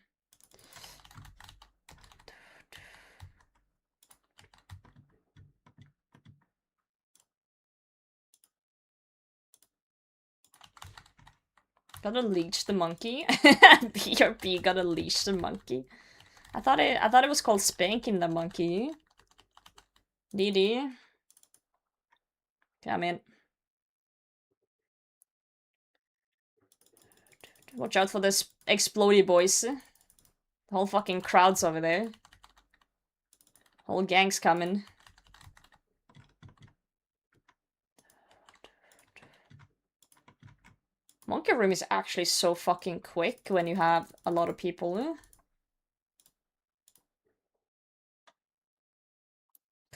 Gotta leech the monkey. BRB gotta leash the monkey. I thought it was called spanking the monkey. DD. Come in. Watch out for this explodey boys. The whole fucking crowd's over there. Whole gang's coming. Monkey Room is actually so fucking quick when you have a lot of people.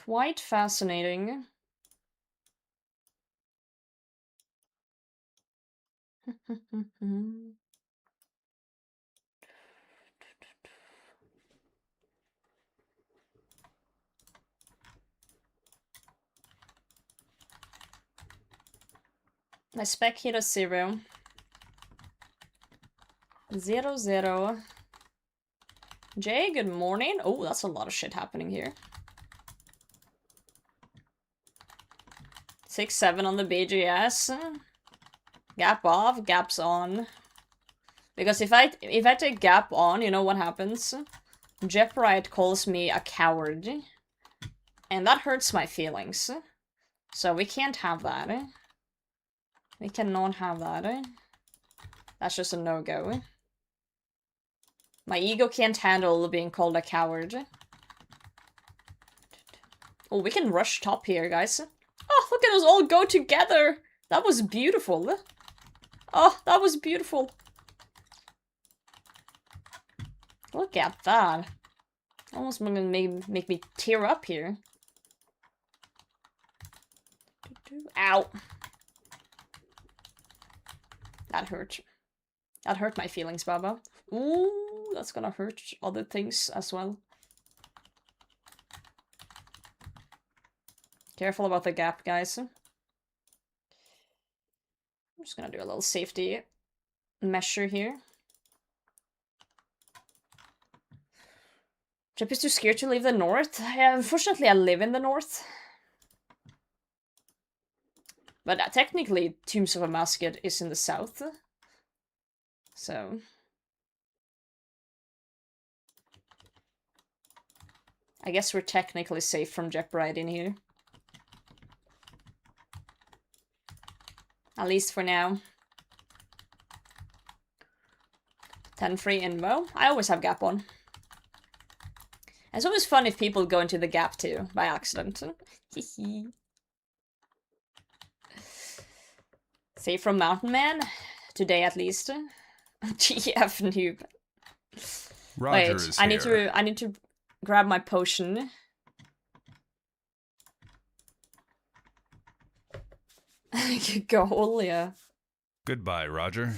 Quite fascinating. My spec hit is 0. 0, 0. Jay, good morning. Oh, that's a lot of shit happening here. 6, 7 on the BGS. Gap off, gaps on. Because if I take gap on, you know what happens? Jeprite calls me a coward. And that hurts my feelings. So we can't have that. We cannot have that. That's just a no-go. My ego can't handle being called a coward. Oh, we can rush top here, guys. Oh, look at us all go together! That was beautiful. Oh, that was beautiful. Look at that. Almost gonna make me tear up here. Ow. That hurt. That hurt my feelings, Baba. Ooh, that's gonna hurt other things as well. Careful about the gap, guys. I'm just gonna do a little safety measure here. Chip is too scared to leave the north. Unfortunately, I live in the north. But technically, Tombs of a Musket is in the south. So... I guess we're technically safe from Jeprite in here. At least for now. 10 free invo. I always have gap on. It's always fun if people go into the gap too, by accident. Safe from Mountain Man? Today at least. GF noob. Roger Wait, is I here. need to grab my potion. Goal, yeah. Goodbye, Roger.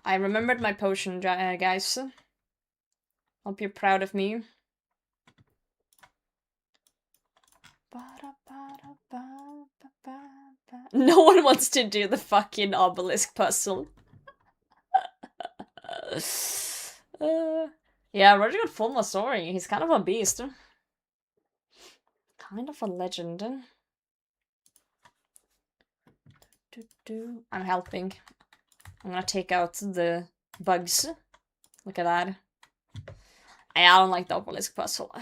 I remembered my potion, guys. Hope you're proud of me. No one wants to do the fucking obelisk puzzle. Yeah, Roger got full Masori. He's kind of a beast. Kind of a legend. I'm helping. I'm gonna take out the bugs. Look at that. I don't like the obelisk puzzle.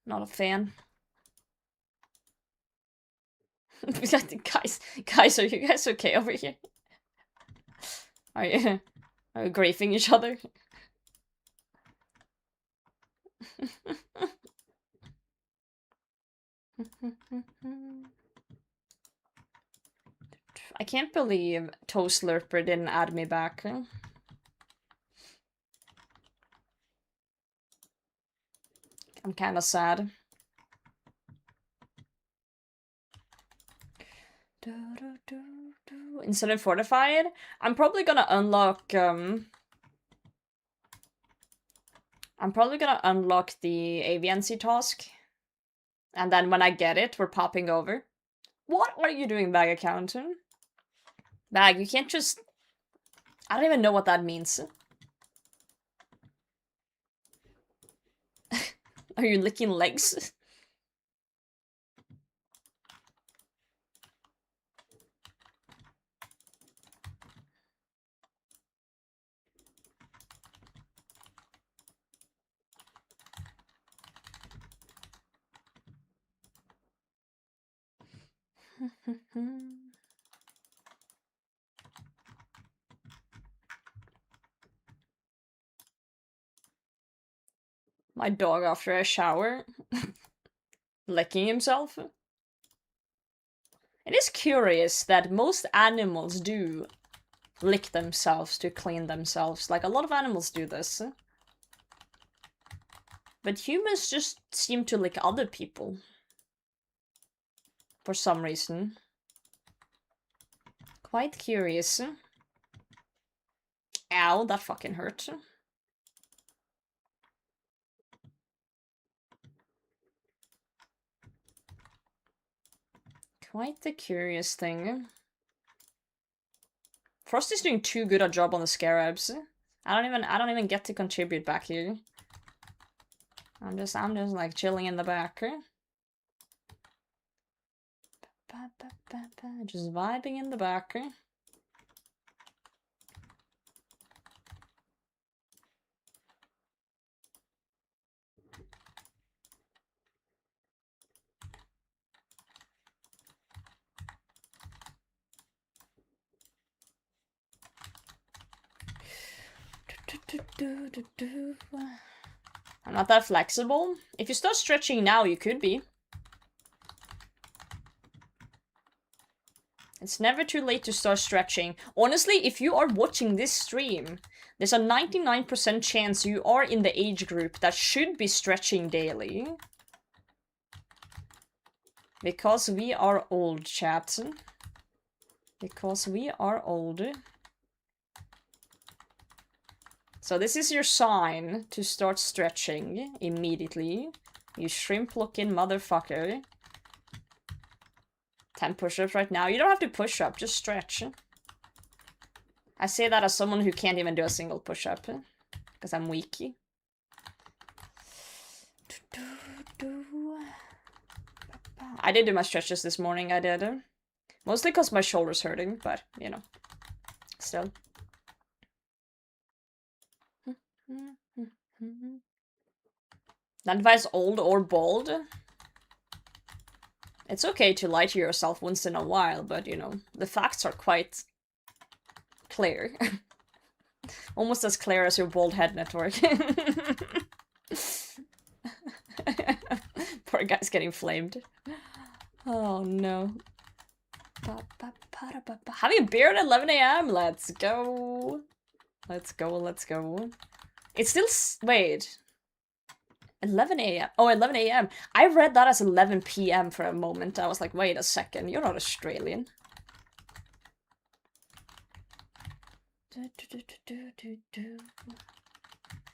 Not a fan. Guys, are you guys okay over here? Are you griefing each other? I can't believe Toast Slurper didn't add me back. I'm kinda sad. Instead of fortified, I'm probably gonna unlock the aviancy task. And then when I get it, we're popping over. What are you doing, Bag account? Bag, you can't just... I don't even know what that means. Are you licking legs? My dog after a shower. Licking himself. It is curious that most animals do lick themselves to clean themselves. Like, a lot of animals do this. But humans just seem to lick other people. For some reason. Quite curious. Ow, that fucking hurt. Quite the curious thing. Frosty's doing too good a job on the scarabs. I don't even get to contribute back here. I'm just like chilling in the back. Just vibing in the back. I'm not that flexible. If you start stretching now, you could be. It's never too late to start stretching. Honestly, if you are watching this stream, there's a 99% chance you are in the age group that should be stretching daily. Because we are old, chaps. Because we are old. So this is your sign to start stretching immediately. You shrimp-looking motherfucker. 10 push-ups right now. You don't have to push up, just stretch. I say that as someone who can't even do a single push-up. Because I'm weak. I did do my stretches this morning, I did. Mostly because my shoulder's hurting, but, you know. Still. That advice old or bald? It's okay to lie to yourself once in a while, but, you know, the facts are quite clear. Almost as clear as your bald head network. Poor guy's getting flamed. Oh no. Having a beer at 11 AM? Let's go. Let's go, let's go. It's still wait. 11 AM. Oh, 11 AM. I read that as 11 PM for a moment. I was like, wait a second, you're not Australian.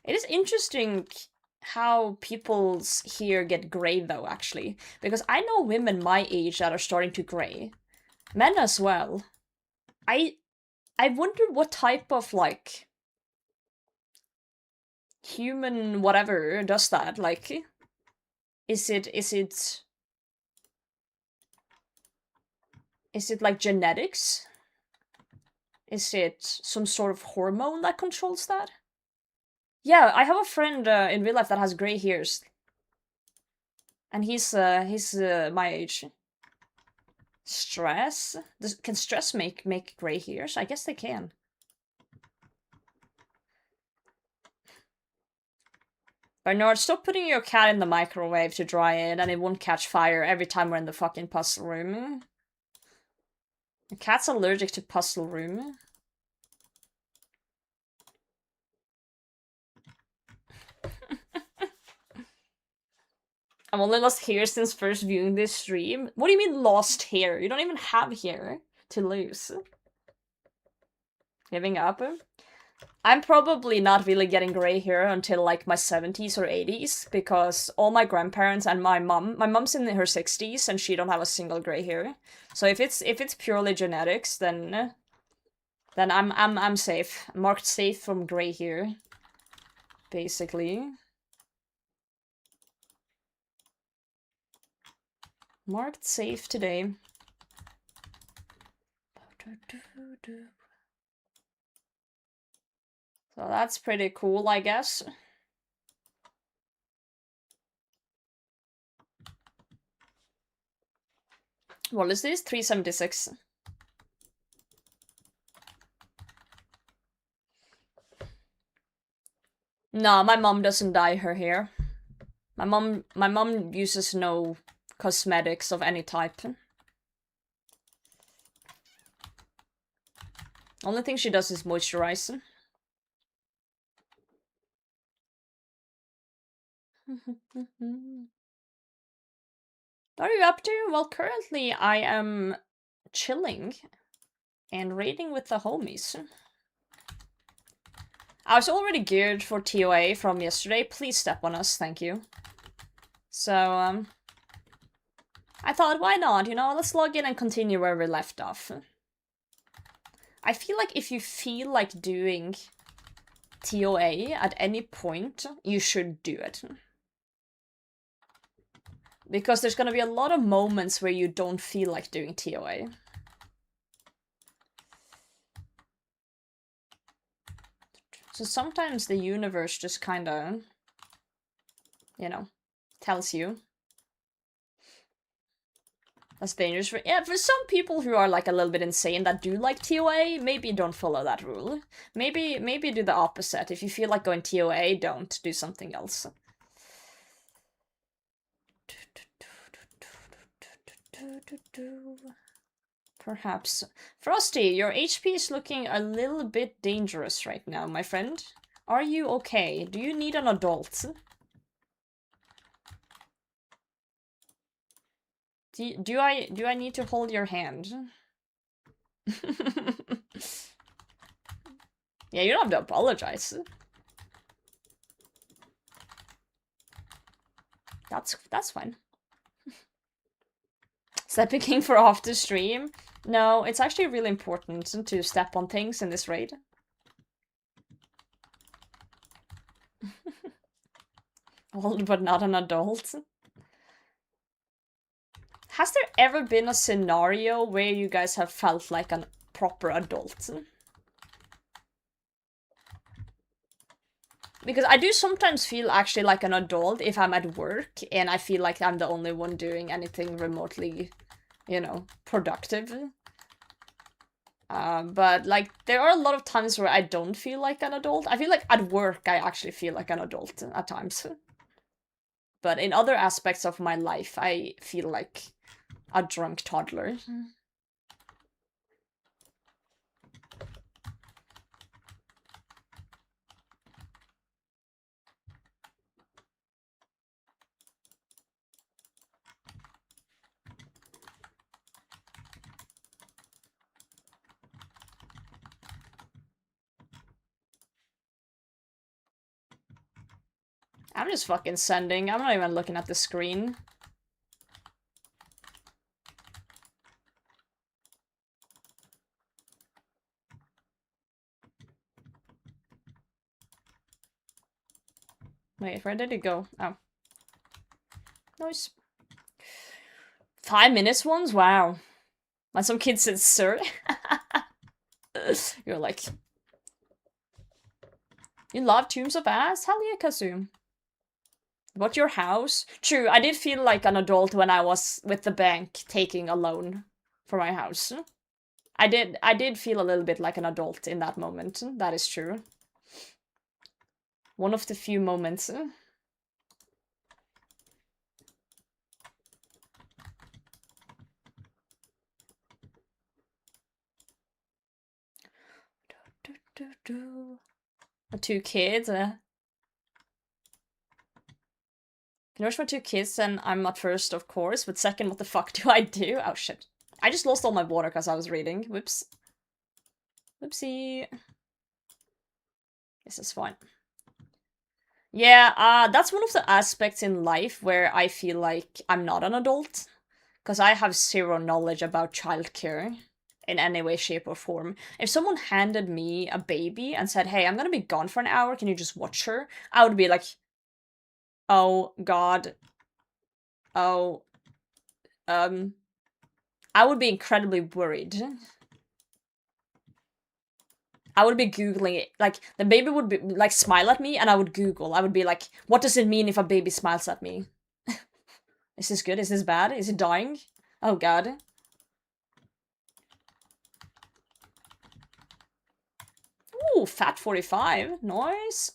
It is interesting how people's hair get grey though, actually. Because I know women my age that are starting to grey. Men as well. I wonder what type of, like, human whatever does that. Like, is it like genetics? Is it some sort of hormone that controls that? Yeah, I have a friend in real life that has grey hairs. And he's my age. Stress? Can stress make grey hairs? I guess they can. Bernard, stop putting your cat in the microwave to dry it and it won't catch fire every time we're in the fucking puzzle room. The cat's allergic to puzzle room. I've only lost hair since first viewing this stream. What do you mean lost hair? You don't even have hair to lose. Giving up? I'm probably not really getting grey hair until like my 70s or 80s because all my grandparents and my mom's in her 60s and she don't have a single grey hair. So if it's purely genetics, then I'm safe. I'm marked safe from grey hair, basically. Marked safe today. So that's pretty cool, I guess. What is this? 376. No, my mom doesn't dye her hair. My mom uses no cosmetics of any type. Only thing she does is moisturize. What are you up to? Well, currently I am chilling and raiding with the homies. I was already geared for TOA from yesterday. Please step on us, thank you. So, I thought, why not? You know, let's log in and continue where we left off. I feel like if you feel like doing TOA at any point, you should do it. Because there's gonna be a lot of moments where you don't feel like doing TOA. So sometimes the universe just kinda, you know, tells you. That's dangerous for— yeah, for some people who are like a little bit insane that do like TOA, maybe don't follow that rule. Maybe do the opposite. If you feel like going TOA, don't do something else. Perhaps. Frosty, your HP is looking a little bit dangerous right now, my friend. Are you okay? Do you need an adult? Do I need to hold your hand? Yeah, you don't have to apologize. That's fine. Stepping king for off the stream? No, it's actually really important to step on things in this raid. Old but not an adult. Has there ever been a scenario where you guys have felt like a proper adult? Because I do sometimes feel actually like an adult if I'm at work and I feel like I'm the only one doing anything remotely, you know, productive. But like, there are a lot of times where I don't feel like an adult. I feel like at work I actually feel like an adult at times. But in other aspects of my life, I feel like a drunk toddler. I'm just fucking sending. I'm not even looking at the screen. Wait, where did it go? Oh. Nice. 5 minutes ones? Wow. Like some kid said, sir. You're like... You love tombs of ass? Hell yeah, Kazu. What, your house? True, I did feel like an adult when I was with the bank taking a loan for my house. I did feel a little bit like an adult in that moment. That is true. One of the few moments. The 2 kids. Finish my 2 kids and I'm at first, of course, but second, what the fuck do I do? Oh shit. I just lost all my water because I was reading. Whoops. Whoopsie. This is fine. Yeah, that's one of the aspects in life where I feel like I'm not an adult. Because I have zero knowledge about childcare in any way, shape, or form. If someone handed me a baby and said, hey, I'm gonna be gone for an hour, can you just watch her? I would be like, oh god. Oh. I would be incredibly worried. I would be Googling it. Like, the baby would be, like, smile at me, and I would Google. I would be like, what does it mean if a baby smiles at me? Is this good? Is this bad? Is it dying? Oh god. Ooh, fat 45. Nice.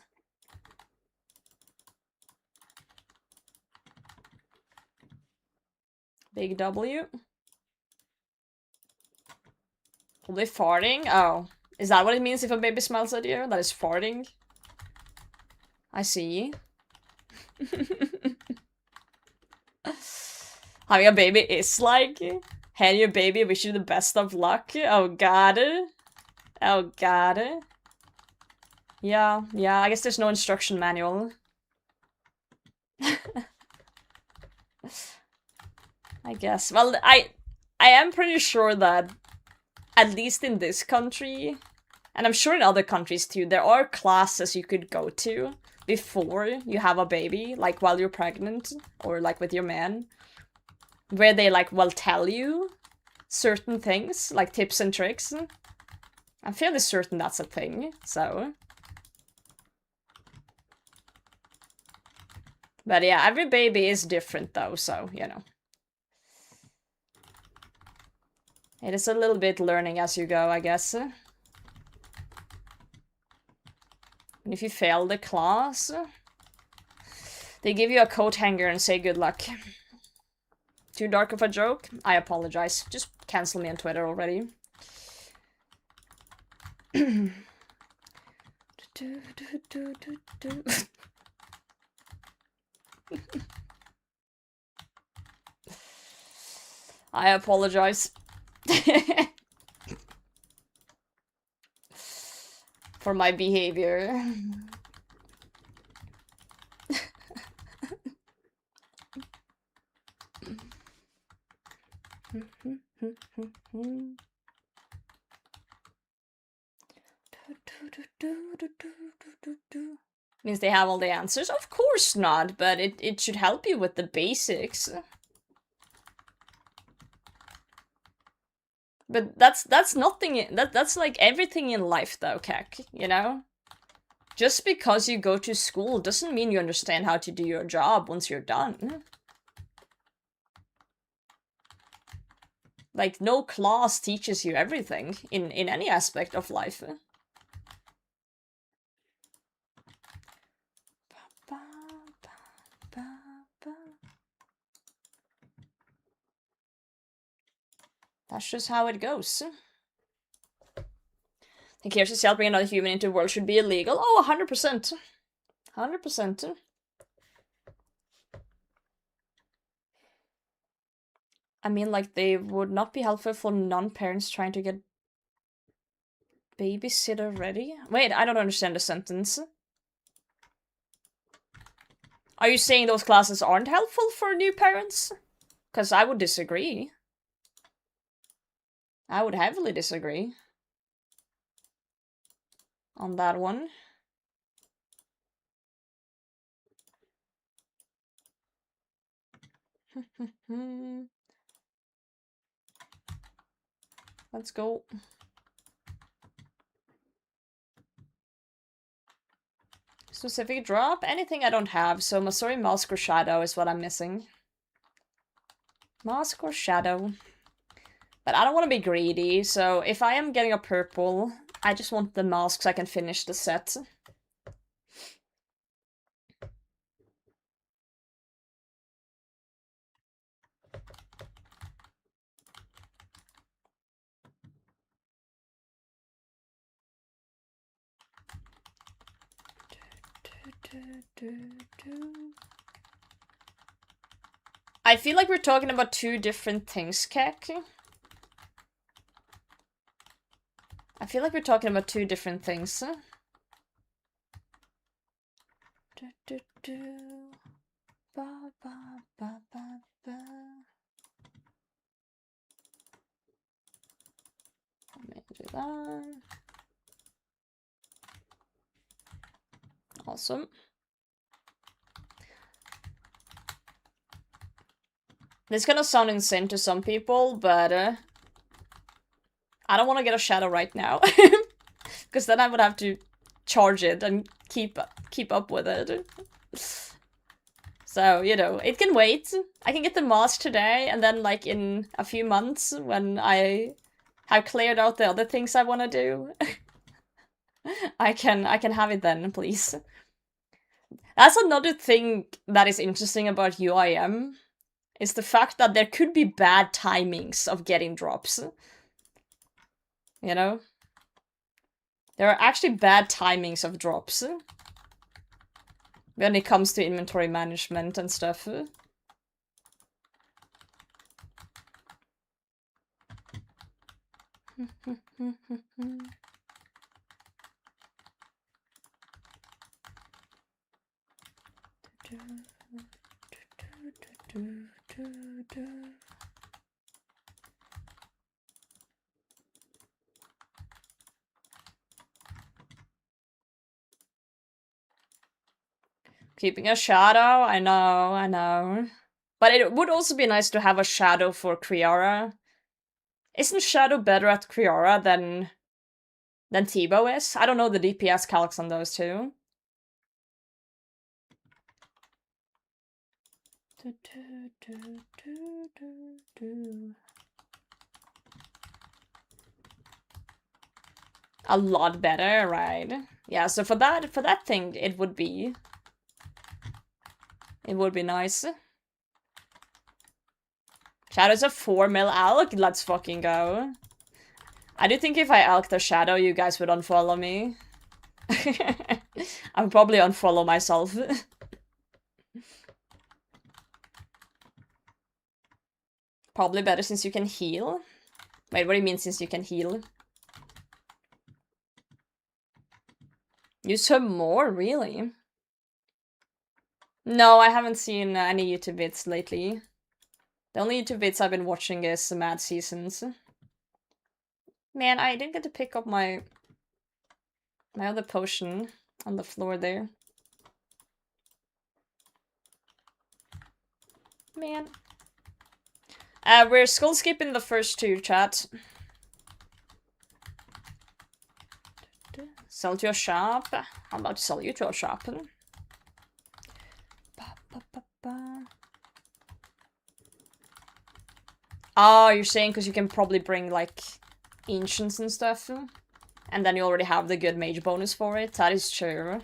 Big W. Probably farting. Oh. Is that what it means if a baby smells at you? That is farting? I see. Having a baby is like... Hand your baby, wish you the best of luck. Oh god. Oh god. Yeah, I guess there's no instruction manual. I guess. Well, I am pretty sure that, at least in this country, and I'm sure in other countries too, there are classes you could go to before you have a baby, like while you're pregnant, or like with your man, where they like will tell you certain things, like tips and tricks. I'm fairly certain that's a thing, so... But yeah, every baby is different though, so, you know. It is a little bit learning as you go, I guess. And if you fail the class, they give you a coat hanger and say good luck. Too dark of a joke? I apologize. Just cancel me on Twitter already. I apologize. For my behavior. Means they have all the answers? Of course not, but it should help you with the basics. But that's nothing, that's like everything in life though, Kek, you know? Just because you go to school doesn't mean you understand how to do your job once you're done. Like, no class teaches you everything in any aspect of life. That's just how it goes. Think here's bringing another human into the world should be illegal? Oh, 100%. 100%. I mean, like, they would not be helpful for non-parents trying to get babysitter ready? Wait, I don't understand the sentence. Are you saying those classes aren't helpful for new parents? Because I would disagree. I would heavily disagree on that one. Let's go. Specific drop? Anything I don't have, so Masori Mask or Shadow is what I'm missing. Mask or Shadow. But I don't want to be greedy, so if I am getting a purple, I just want the mask so I can finish the set. I feel like we're talking about two different things, Kek. I feel like we're talking about two different things. Ba, ba, ba, ba, ba. Let me do that. Awesome. This is gonna sound insane to some people, but I don't want to get a shadow right now. Because then I would have to charge it and keep up with it. So, you know, it can wait. I can get the mask today, and then, like, in a few months, when I have cleared out the other things I want to do, I can have it then, please. That's another thing that is interesting about UIM, is the fact that there could be bad timings of getting drops. You know? There are actually bad timings of drops when it comes to inventory management and stuff. Keeping a shadow, I know. But it would also be nice to have a shadow for Kriara. Isn't Shadow better at Kriara than Tebow is? I don't know the DPS calcs on those two. A lot better, right? Yeah, so for that thing, it would be nice. Shadow's a 4 mil alk? Let's fucking go. I do think if I alked a shadow, you guys would unfollow me. I would probably unfollow myself. Probably better since you can heal. Wait, what do you mean since you can heal? Use her more, really? No, I haven't seen any YouTube vids lately. The only YouTube vids I've been watching is Mad Seasons. Man, I didn't get to pick up my other potion on the floor there. Man. We're skull skipping the first two, chat. Sell to a shop. I'm about to sell you to a shop. Oh, you're saying because you can probably bring, like, ancients and stuff. And then you already have the good mage bonus for it. That is true.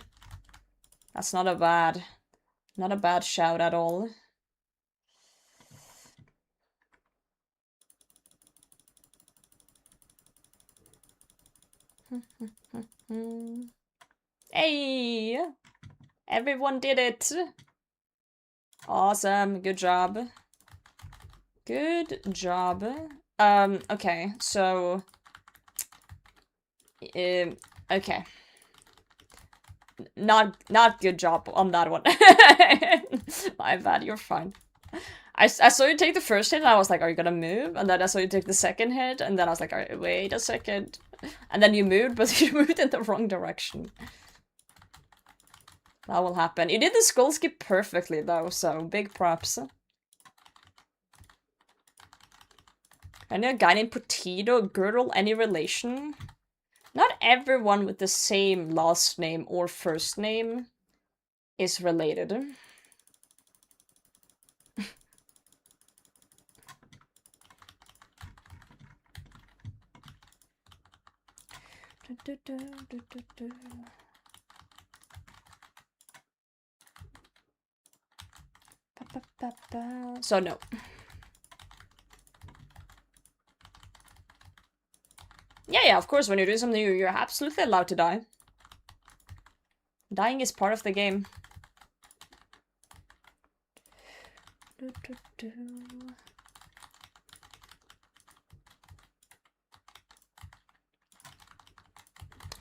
That's not a bad shout at all. Hey! Everyone did it! Awesome, good job. Good job. Okay, so... okay. Not good job on that one. My bad, you're fine. I saw you take the first hit and I was like, are you gonna move? And then I saw you take the second hit and then I was like, alright, wait a second. And then you moved, but you moved in the wrong direction. That will happen. You did the skull skip perfectly though, so big props. I know a guy named Potato, Girdle, any relation? Not everyone with the same last name or first name is related. So no. Yeah, of course, when you're doing something new, you're absolutely allowed to die. Dying is part of the game.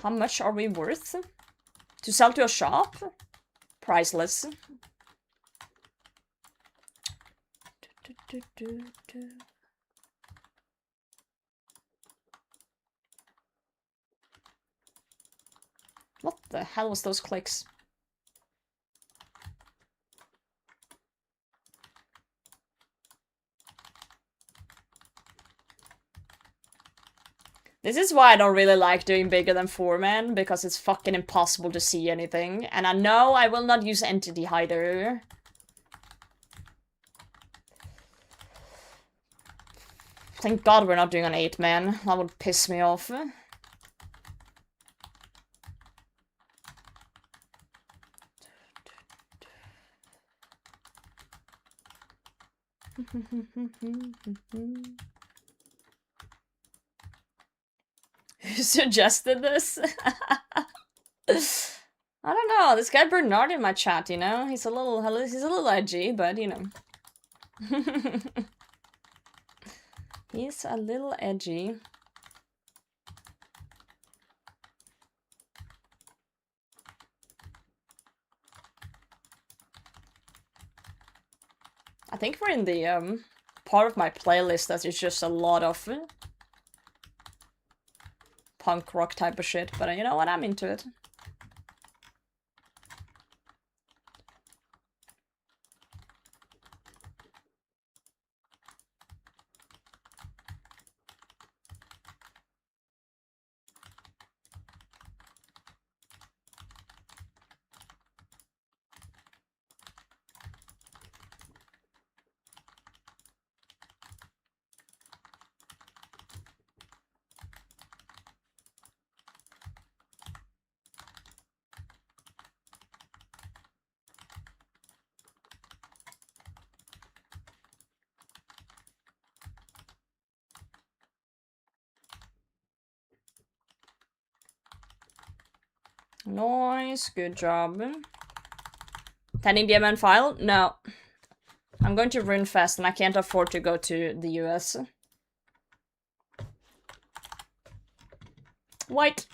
How much are we worth? To sell to a shop? Priceless. What the hell was those clicks? This is why I don't really like doing bigger than 4-man, because it's fucking impossible to see anything. And I know I will not use Entity Hider. Thank God we're not doing an 8-man. That would piss me off. suggested this? I don't know. This guy Bernard in my chat, you know, he's a little edgy, but you know, he's a little edgy. I think we're in the part of my playlist that is just a lot of punk rock type of shit, but you know what? I'm into it. Nice, good job. Pending DMN file? No. I'm going to RuneFest and I can't afford to go to the US. White.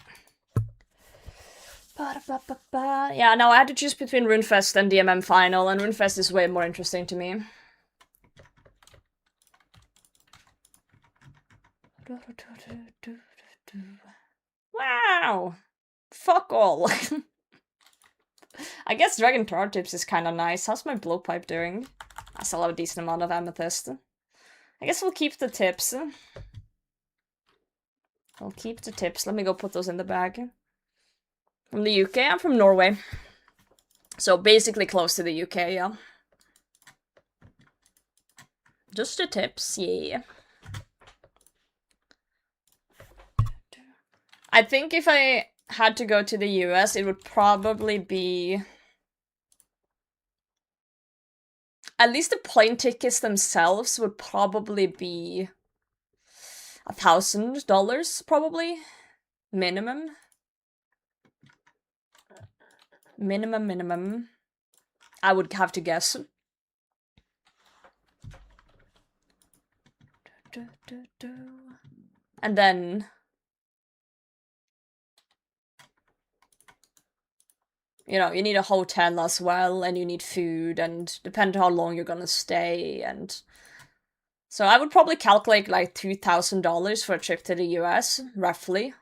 Yeah, no, I had to choose between RuneFest and DMM final, and RuneFest is way more interesting to me. Wow! Fuck all. I guess Dragon Tar Tips is kinda nice. How's my blowpipe doing? I still have a decent amount of amethyst. I guess we'll keep the tips. I'll keep the tips. Let me go put those in the bag. From the UK? I'm from Norway. So basically close to the UK, yeah. Just the tips, yeah. I think if I had to go to the US, it would probably be... At least the plane tickets themselves would probably be $1,000, probably. Minimum. Minimum. I would have to guess. And then... You know, you need a hotel as well, and you need food, and depending on how long you're gonna stay, and... So I would probably calculate like $2,000 for a trip to the US, roughly.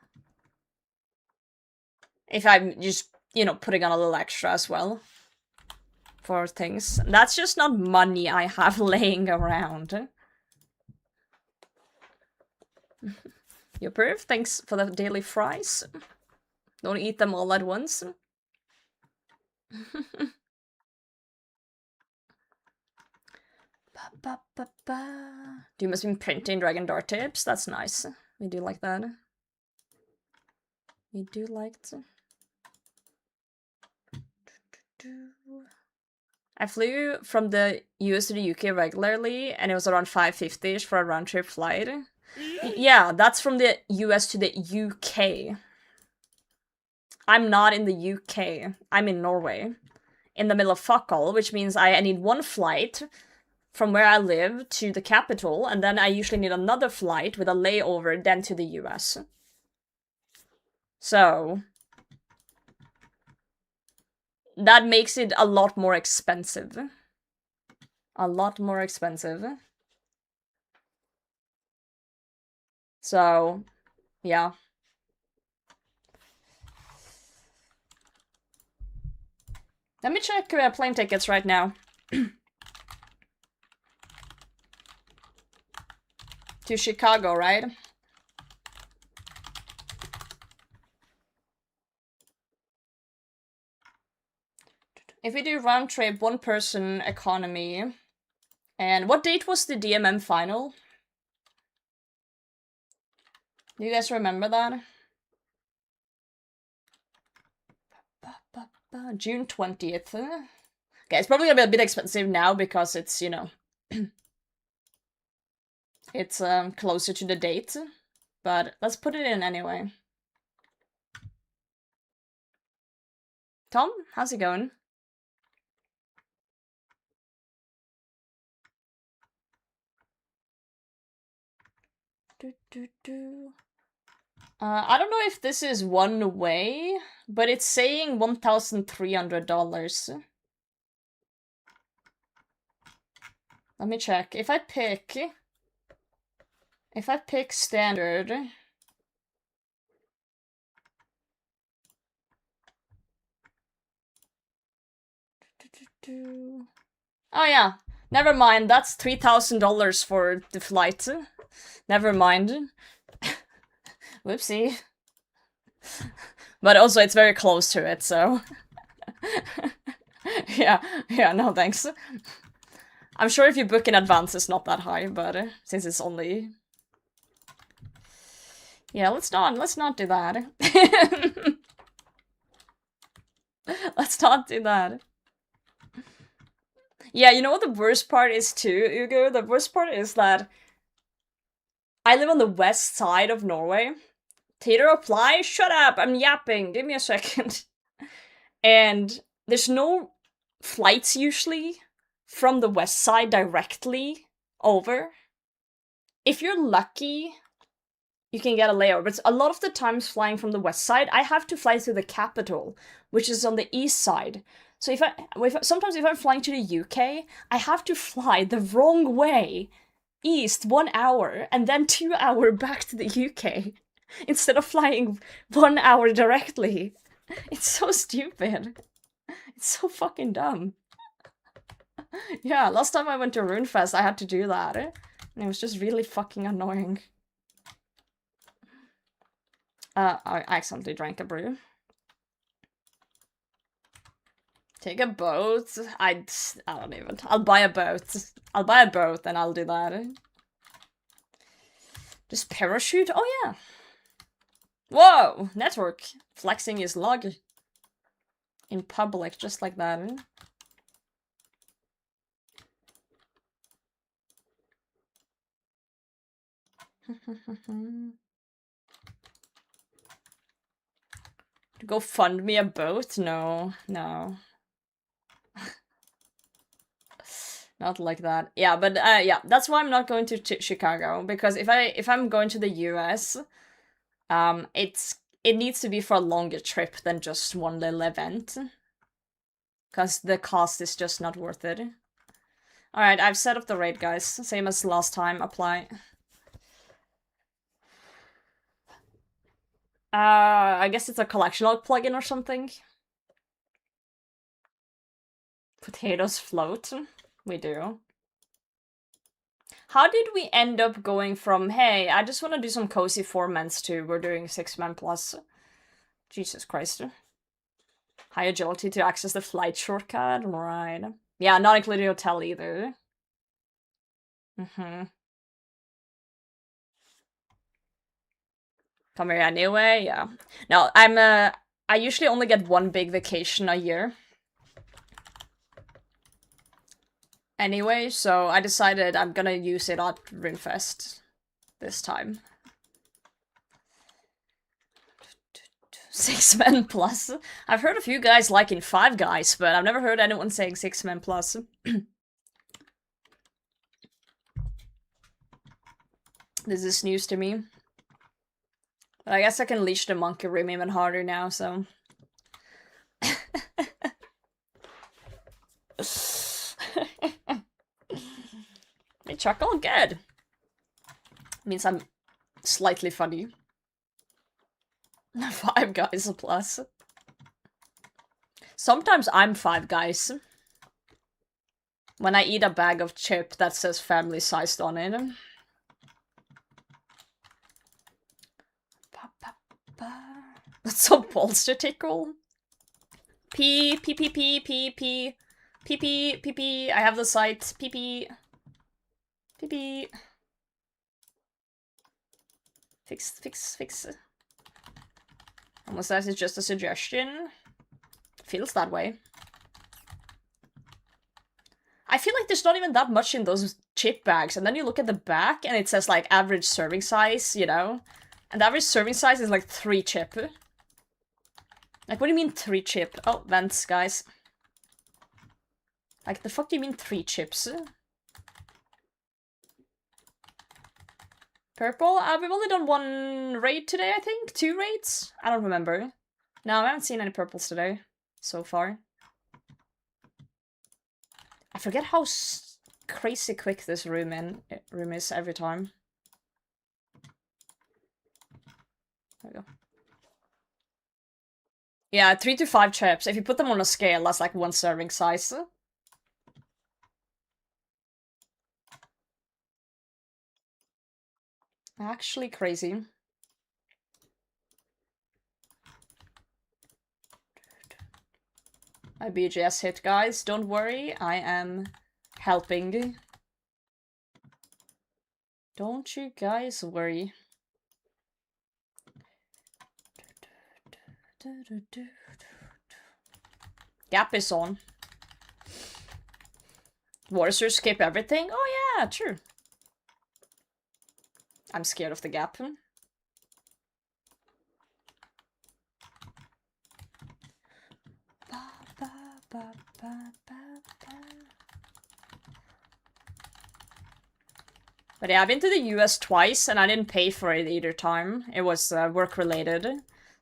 If I'm just, you know, putting on a little extra as well. For things. That's just not money I have laying around. You approve? Thanks for the daily fries. Don't eat them all at once. You must be printing Dragon Dart tips. That's nice. We do like that. We do like to. I flew from the US to the UK regularly, and it was around 550-ish for a round-trip flight. Yeah, that's from the US to the UK. I'm not in the UK. I'm in Norway. In the middle of fuck all, which means I need one flight from where I live to the capital, and then I usually need another flight with a layover then to the US. So... that makes it a lot more expensive. A lot more expensive. So, yeah. Let me check plane tickets right now. To Chicago, right? If we do round trip, one person economy. And what date was the DMM final? Do you guys remember that? June 20th. Okay, it's probably gonna be a bit expensive now because it's, you know, it's closer to the date. But let's put it in anyway. Tom, how's it going? I don't know if this is one way, but it's saying $1,300. Let me check. If I pick standard. Oh yeah, never mind. That's $3,000 for the flight. Never mind. Whoopsie. But also, it's very close to it, so. yeah, no thanks. I'm sure if you book in advance, it's not that high, but since it's only. Yeah, let's not do that. Let's not do that. Yeah, you know what the worst part is too, Ugo? The worst part is that I live on the west side of Norway. Tater apply? Shut up, I'm yapping. Give me a second. And there's no flights usually from the west side directly over. If you're lucky, you can get a layover, but a lot of the times flying from the west side, I have to fly to the capital, which is on the east side. So sometimes if I'm flying to the UK, I have to fly the wrong way, east 1 hour, and then 2 hours back to the UK, instead of flying 1 hour directly. It's so stupid. It's so fucking dumb. Yeah, last time I went to RuneFest, I had to do that, and it was just really fucking annoying. I accidentally drank a brew. Take a boat? I don't even. I'll buy a boat. I'll buy a boat and I'll do that. Just parachute? Oh yeah. Whoa! Network. Flexing his log. In public, just like that. To go fund me a boat? No. Not like that. Yeah, but yeah, that's why I'm not going to Chicago, because if I'm going to the US, it needs to be for a longer trip than just one little event, because the cost is just not worth it. All right, I've set up the raid, guys. Same as last time. Apply. I guess it's a collection log plugin or something. Potatoes float. We do. How did we end up going from, hey, I just want to do some cozy 4-mans to we're doing 6-man plus? Jesus Christ. High agility to access the flight shortcut, right. Yeah, not including hotel either. Come here anyway, yeah. No, I usually only get one big vacation a year. Anyway, so I decided I'm gonna use it at RuneFest this time. 6 men plus. I've heard a few guys liking 5 guys, but I've never heard anyone saying 6 men plus. This is news to me. But I guess I can leash the monkey room even harder now, so. They chuckle? Good. Means I'm slightly funny. 5 guys a plus. Sometimes I'm 5 guys. When I eat a bag of chip that says family sized on it. That's so bolster tickle. P. I have the site. P. Fix. Almost says it's just a suggestion. Feels that way. I feel like there's not even that much in those chip bags, and then you look at the back and it says like average serving size, you know? And the average serving size is like 3 chip. Like, what do you mean 3 chip? Oh, vents, guys. Like, the fuck do you mean 3 chips? Purple? We've only done 1 raid today, I think? 2 raids? I don't remember. No, I haven't seen any purples today, so far. I forget how crazy quick this room is every time. There we go. Yeah, 3 to 5 chips. If you put them on a scale, that's like 1 serving size. Actually crazy. My BGS hit, guys. Don't worry, I am helping. Don't you guys worry. Gap is on. Warriors skip everything? Oh yeah, true. I'm scared of the gap. But yeah, I've been to the US twice, and I didn't pay for it either time. It was work-related,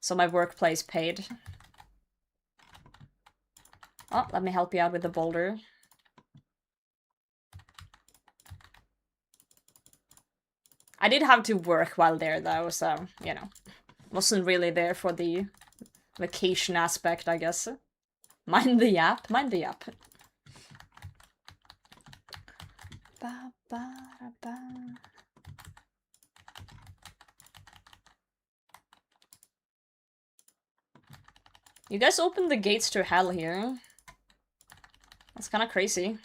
so my workplace paid. Oh, let me help you out with the boulder. I did have to work while there, though, so, you know. Wasn't really there for the vacation aspect, I guess. Mind the app, mind the app. Ba, ba, ba. You guys opened the gates to hell here. That's kind of crazy.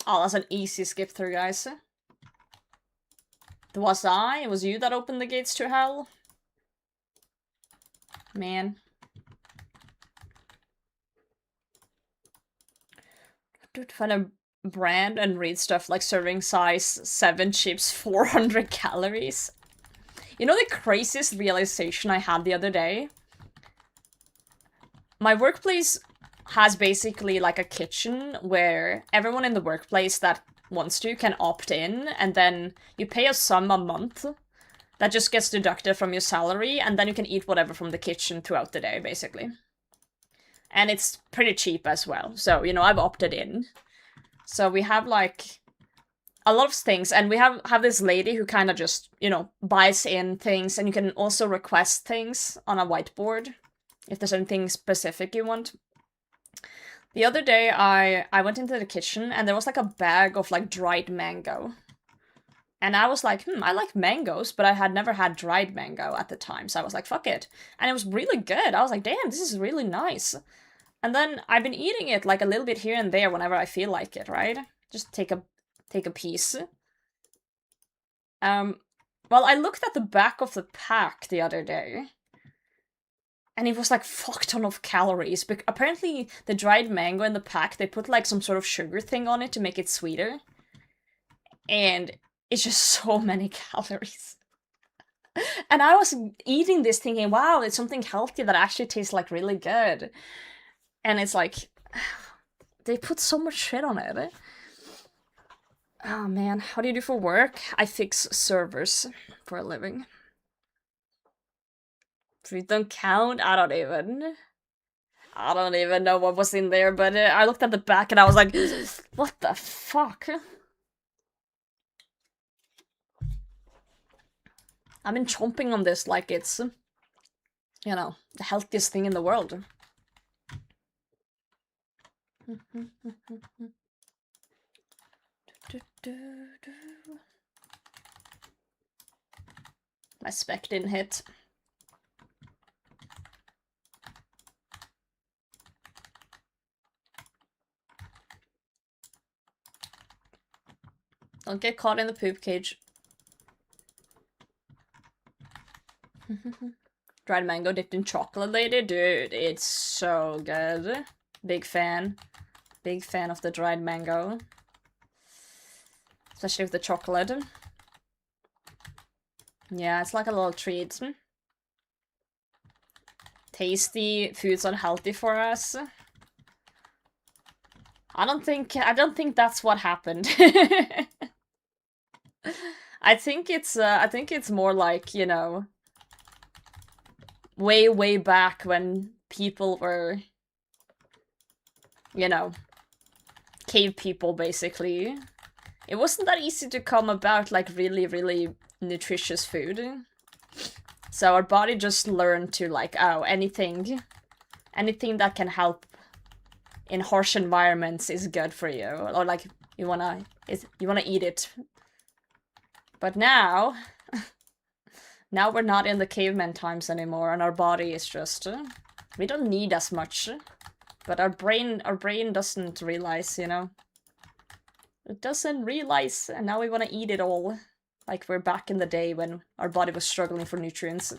Oh, that's an easy skip through, guys. It was I? It was you that opened the gates to hell? Man. Dude, find a brand and read stuff like serving size 7 chips, 400 calories. You know the craziest realization I had the other day? My workplace has basically like a kitchen where everyone in the workplace that wants to can opt in, and then you pay a sum a month that just gets deducted from your salary, and then you can eat whatever from the kitchen throughout the day, basically. And it's pretty cheap as well, so, you know, I've opted in. So we have, like, a lot of things, and we have this lady who kind of just, you know, buys in things, and you can also request things on a whiteboard if there's anything specific you want. The other day, I went into the kitchen, and there was, like, a bag of, like, dried mango. And I was like, I like mangoes, but I had never had dried mango at the time, so I was like, fuck it. And it was really good. I was like, damn, this is really nice. And then I've been eating it, like, a little bit here and there whenever I feel like it, right? Just take a piece. Well, I looked at the back of the pack the other day, and it was like fuck ton of calories. But apparently the dried mango in the pack, they put like some sort of sugar thing on it to make it sweeter. And it's just so many calories. And I was eating this thinking, wow, it's something healthy that actually tastes like really good. And it's like, they put so much shit on it. Oh man, what do you do for work? I fix servers for a living. Fruit don't count? I don't even know what was in there, but I looked at the back and I was like, what the fuck? I've been chomping on this like it's, you know, the healthiest thing in the world. My spec didn't hit. Don't get caught in the poop cage. Dried mango dipped in chocolate, lady? Dude, it's so good. Big fan. Big fan of the dried mango. Especially with the chocolate. Yeah, it's like a little treat. Tasty, food's unhealthy for us. I don't think that's what happened. I think it's more like, you know, way back when people were, you know, cave people basically. It wasn't that easy to come about like really nutritious food. So our body just learned to like, oh, anything that can help in harsh environments is good for you, or like you wanna eat it. But now, now we're not in the caveman times anymore, and our body is just we don't need as much, but our brain doesn't realize, you know. It doesn't realize, and now we want to eat it all. Like we're back in the day when our body was struggling for nutrients.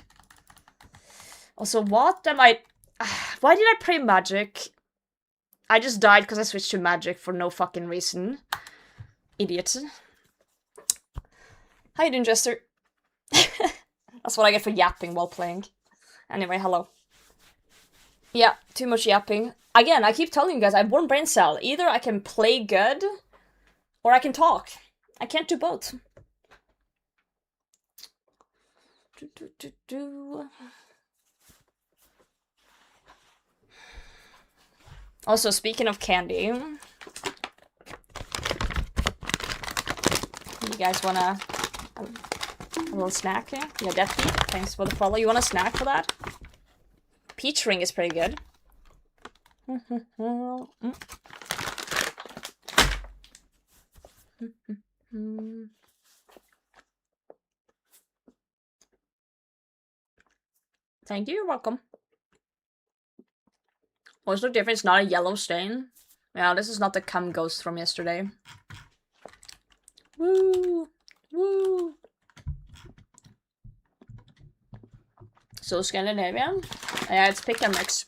Also, what am I... Why did I pray magic? I just died because I switched to magic for no fucking reason. Idiot. How you doing, Jester? That's what I get for yapping while playing. Anyway, hello. Yeah, too much yapping. Again, I keep telling you guys, I have one brain cell. Either I can play good, or I can talk. I can't do both. Also, speaking of candy, you guys wanna a little snack here? Yeah, definitely. Thanks for the follow. You want a snack for that? Peach ring is pretty good. Thank you, you're welcome. What's the difference? Not a yellow stain. Yeah, this is not the cum ghost from yesterday. Woo! Woo! So Scandinavian? Yeah, it's pick and mix.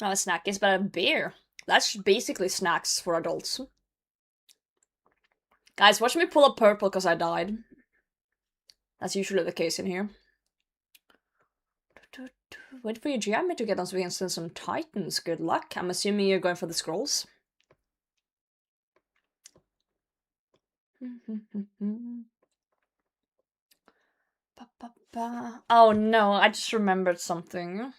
Not a snack is, but a beer. That's basically snacks for adults. Guys, watch me pull up purple because I died. That's usually the case in here. Wait for your GM to get on so we can send some titans. Good luck. I'm assuming you're going for the scrolls. Oh no, I just remembered something.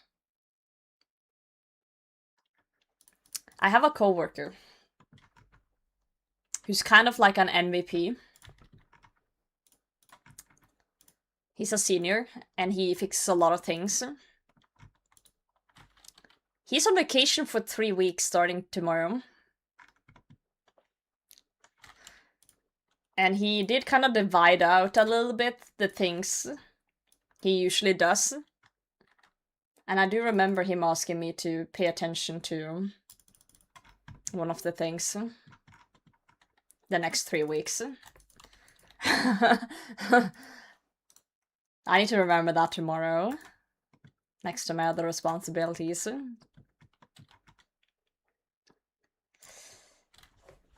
I have a coworker who's kind of like an MVP. He's a senior, and he fixes a lot of things. He's on vacation for 3 weeks starting tomorrow. And he did kind of divide out a little bit the things he usually does. And I do remember him asking me to pay attention to one of the things the next 3 weeks. I need to remember that tomorrow, next to my other responsibilities.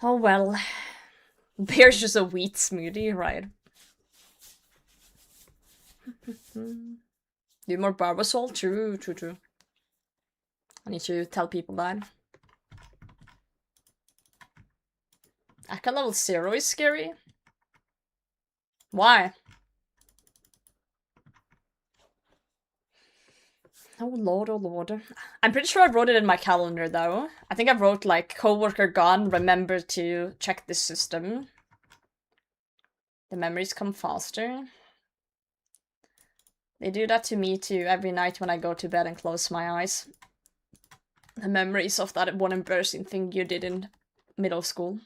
Oh well. Beer's just a wheat smoothie, right? Do more barbasol? True. I need to tell people that. Akka level 0 is scary? Why? Oh lord. I'm pretty sure I wrote it in my calendar though. I think I wrote like, coworker gone, remember to check this system. The memories come faster. They do that to me too every night when I go to bed and close my eyes. The memories of that one embarrassing thing you did in middle school.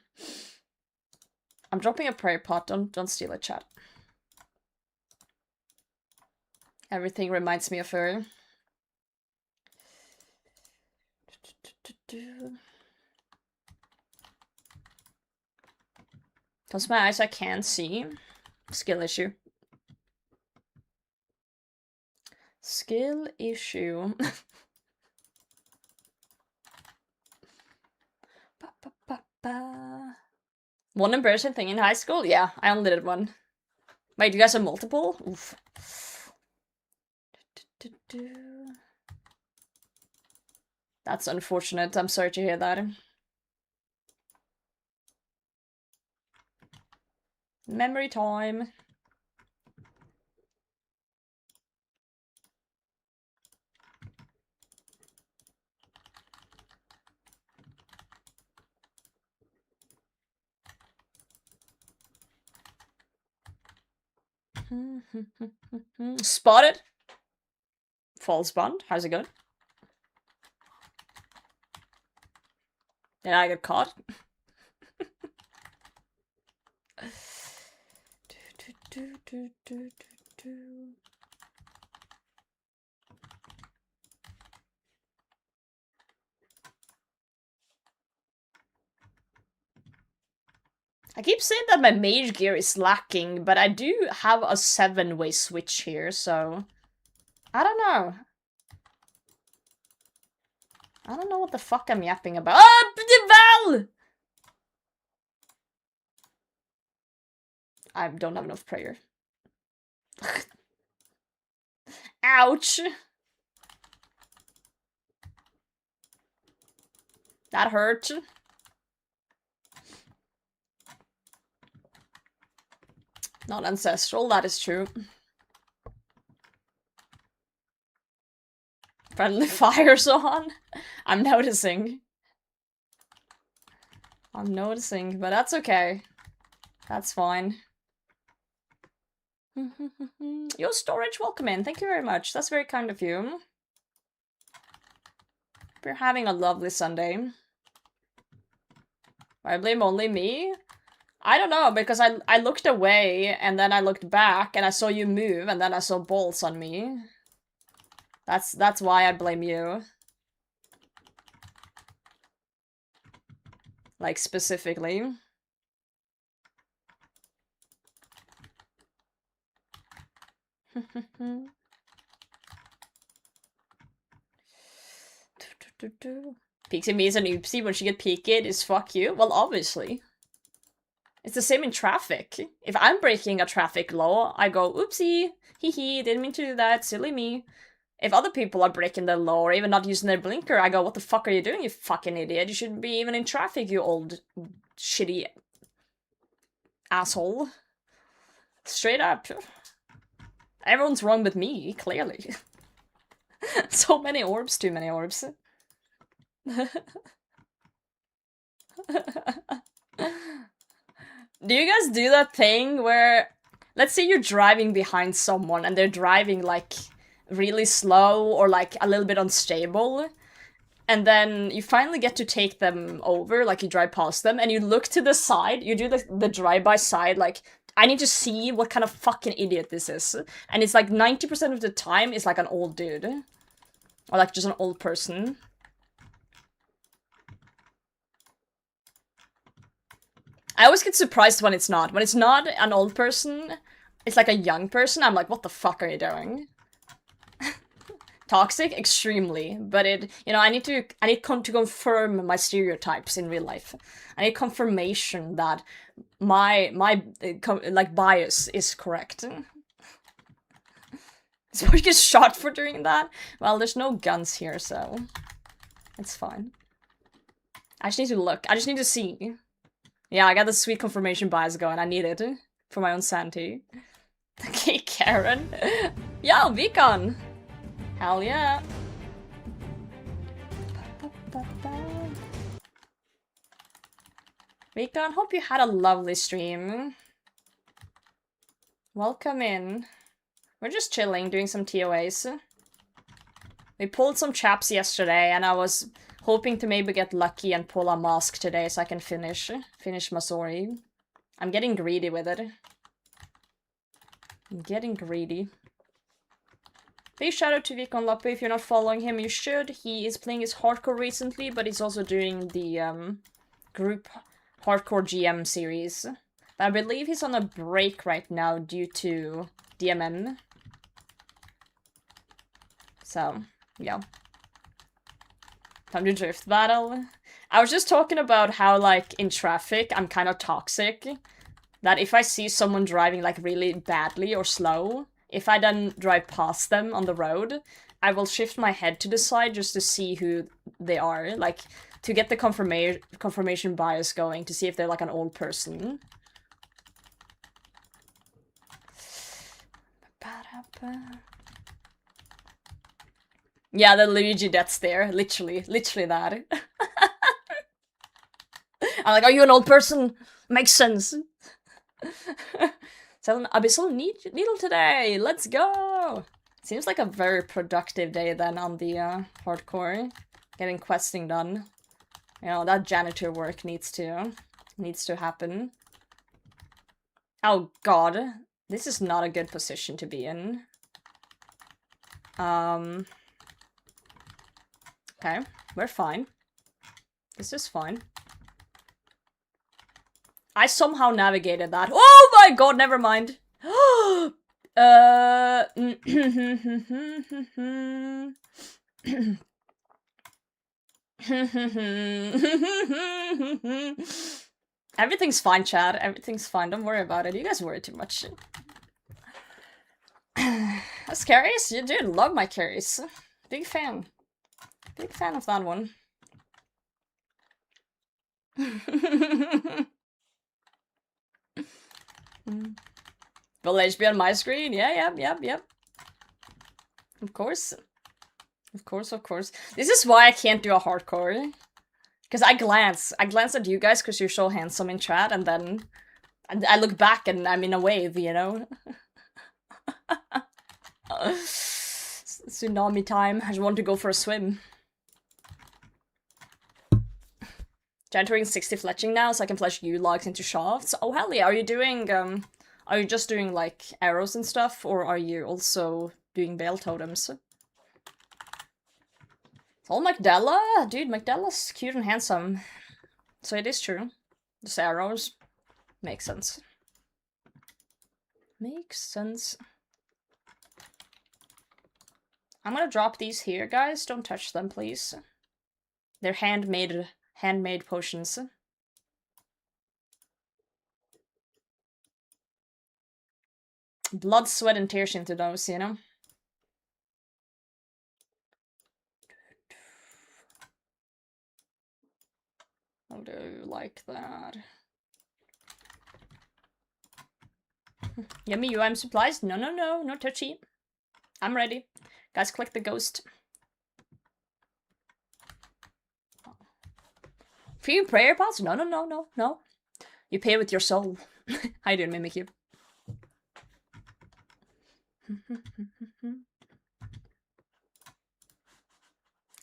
I'm dropping a prayer pot, don't steal it, chat. Everything reminds me of her. Close my eyes, I can't see. Skill issue. Skill issue. One embarrassing thing in high school? Yeah, I only did one. Wait, you guys have multiple? Oof. That's unfortunate. I'm sorry to hear that. Memory time. Spotted. False bond. How's it going? Did I get caught? I keep saying that my mage gear is lacking, but I do have a 7-way switch here, so... I don't know. I don't know what the fuck I'm yapping about. Ah, Val! I don't have enough prayer. Ouch! That hurt. Not ancestral, that is true. Friendly fire's on. I'm noticing. I'm noticing, but that's okay. That's fine. Your storage, welcome in. Thank you very much. That's very kind of you. We're having a lovely Sunday. I blame only me? I don't know, because I looked away, and then I looked back, and I saw you move, and then I saw balls on me. That's why I blame you. Like, specifically. Pixie me is an oopsie when she get peeked is fuck you? Well, obviously. It's the same in traffic. If I'm breaking a traffic law, I go, oopsie, hee hee, didn't mean to do that, silly me. If other people are breaking the law or even not using their blinker, I go, what the fuck are you doing, you fucking idiot? You shouldn't be even in traffic, you old shitty asshole. Straight up. Everyone's wrong with me, clearly. So many orbs, too many orbs. Do you guys do that thing where, let's say you're driving behind someone and they're driving like really slow or like a little bit unstable, and then you finally get to take them over, like you drive past them, and you look to the side, you do the drive-by side, like, I need to see what kind of fucking idiot this is. And it's like 90% of the time it's like an old dude. Or like just an old person. I always get surprised when it's not. When it's not an old person, it's like a young person, I'm like, what the fuck are you doing? Toxic? Extremely. But it, you know, I need to confirm my stereotypes in real life. I need confirmation that my like bias is correct. So you get shot for doing that? Well, there's no guns here, so it's fine. I just need to look. I just need to see. Yeah, I got the sweet confirmation bias going. I need it for my own sanity. Okay, Karen. Yo, Beacon! Hell yeah. Beacon, hope you had a lovely stream. Welcome in. We're just chilling, doing some TOAs. We pulled some chaps yesterday, and I was hoping to maybe get lucky and pull a mask today so I can finish Masori. I'm getting greedy with it. I'm getting greedy. Big shout out to Vikon Lappe. If you're not following him, you should. He is playing his hardcore recently, but he's also doing the group hardcore GM series. I believe he's on a break right now due to DMM. So, yeah. Time to drift battle. I was just talking about how, like, in traffic, I'm kind of toxic. That if I see someone driving, like, really badly or slow, if I then drive past them on the road, I will shift my head to the side just to see who they are. Like, to get the confirmation bias going, to see if they're, like, an old person. Yeah, the Luigi that's there. Literally that. I'm like, are you an old person? Makes sense. Sell an abyssal needle today. Let's go. Seems like a very productive day then on the hardcore. Getting questing done. You know, that janitor work needs to happen. Oh god. This is not a good position to be in. Okay, we're fine. This is fine. I somehow navigated that. Oh my god, never mind. Everything's fine, Chad. Everything's fine. Don't worry about it. You guys worry too much. That's carries? You dude, love my carries. Big fan. Big fan of that one. Will H be on my screen? Yeah, yep. Of course. Of course. This is why I can't do a hardcore. Because I glance at you guys because you're so handsome in chat, and then I look back and I'm in a wave, you know? Tsunami time. I just want to go for a swim. Entering 60 fletching now, so I can fletch U-logs into shafts. Oh hell yeah, are you just doing like arrows and stuff, or are you also doing bale totems? It's all Magdala? Dude, Magdalla's cute and handsome. So it is true. Just arrows. Makes sense. Makes sense. I'm gonna drop these here, guys. Don't touch them, please. They're handmade potions. Blood, sweat, and tears into those, you know? I'll do like that. Yummy UM supplies? No touchy. I'm ready. Guys, click the ghost. Free prayer pots? No. You pay with your soul. How you doing, Mimikyu?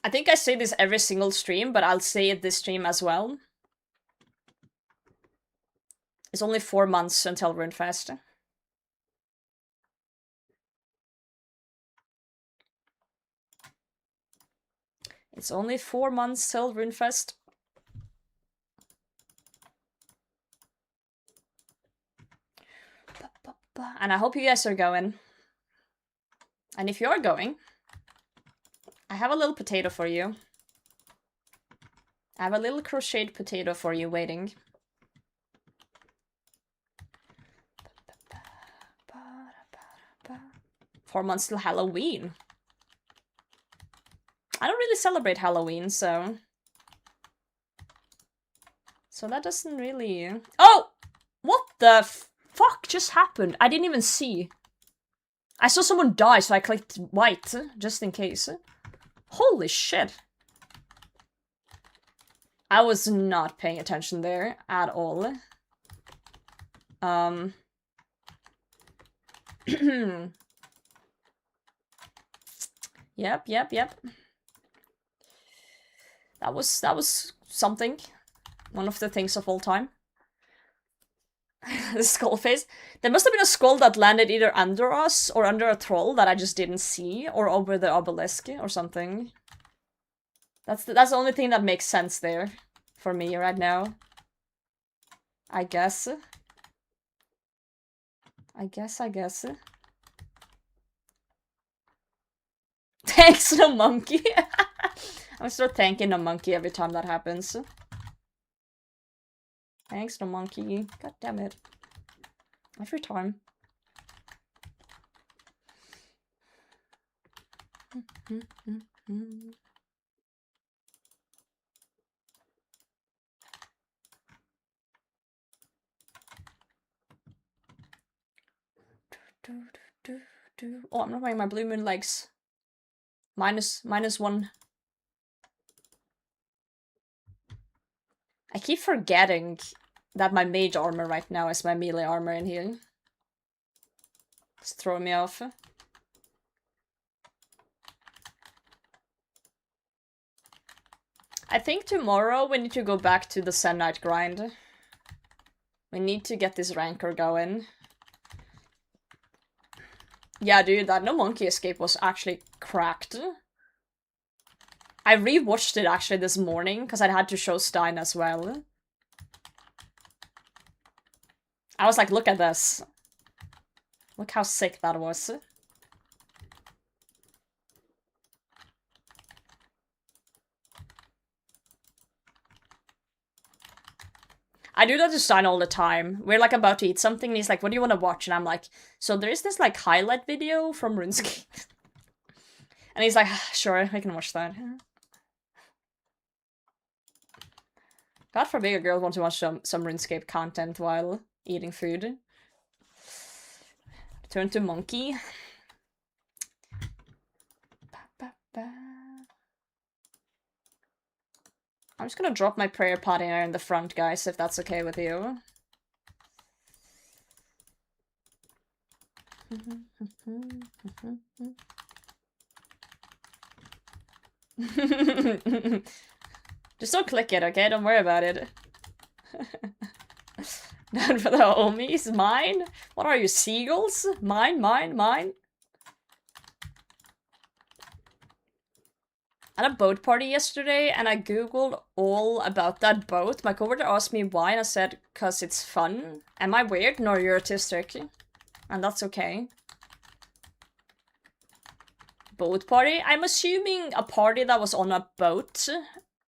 I think I say this every single stream, but I'll say it this stream as well. It's only 4 months until Runefest. It's only 4 months till Runefest. And I hope you guys are going. And if you're going, I have a little potato for you. I have a little crocheted potato for you waiting. 4 months till Halloween. I don't really celebrate Halloween, so that doesn't really... Oh! What the fuck just happened? I didn't even see. I saw someone die, so I clicked white, just in case. Holy shit. I was not paying attention there at all. Yep. That was something. One of the things of all time. The skull face. There must have been a skull that landed either under us or under a troll that I just didn't see, or over the obelisk or something. That's the only thing that makes sense there for me right now. I guess. Thanks, no monkey. I'm still thanking the monkey every time that happens. Thanks, no monkey. God damn it. Every time. Oh, I'm not wearing my blue moon legs. -1. I keep forgetting that my mage armor right now is my melee armor in here. It's throwing me off. I think tomorrow we need to go back to the Zenite grind. We need to get this rancor going. Yeah, dude, that no monkey escape was actually cracked. I rewatched it actually this morning, because I had to show Stein as well. I was like, look at this. Look how sick that was. I do that to Stein all the time. We're like about to eat something and he's like, what do you want to watch? And I'm like, so there's this like highlight video from RuneScape. And he's like, sure, I can watch that. God forbid a girl wants to watch some RuneScape content while eating food. Turn to monkey. I'm just gonna drop my prayer pot in there in the front, guys, if that's okay with you. Just don't click it, okay? Don't worry about it. Not for the homies. Mine? What are you, seagulls? Mine, mine, mine. I had a boat party yesterday, and I googled all about that boat. My coworker asked me why, and I said, cause it's fun. Am I weird? No, you're autistic. And that's okay. Boat party? I'm assuming a party that was on a boat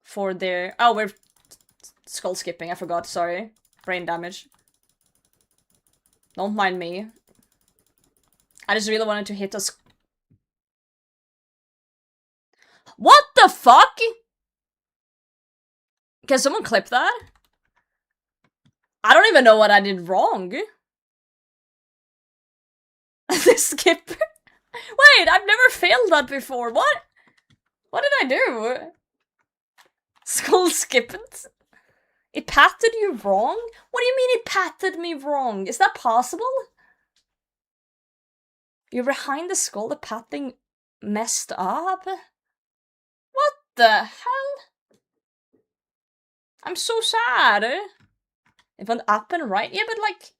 for their... Oh, we're skull skipping, I forgot, sorry. Brain damage. Don't mind me. I just really wanted to hit us. What the fuck? Can someone clip that? I don't even know what I did wrong. The skipper? Wait, I've never failed that before. What? What did I do? Skull skipped? It patted you wrong? What do you mean it patted me wrong? Is that possible? You're behind the skull, the patting messed up? What the hell? I'm so sad. It went up and right. Yeah, but like...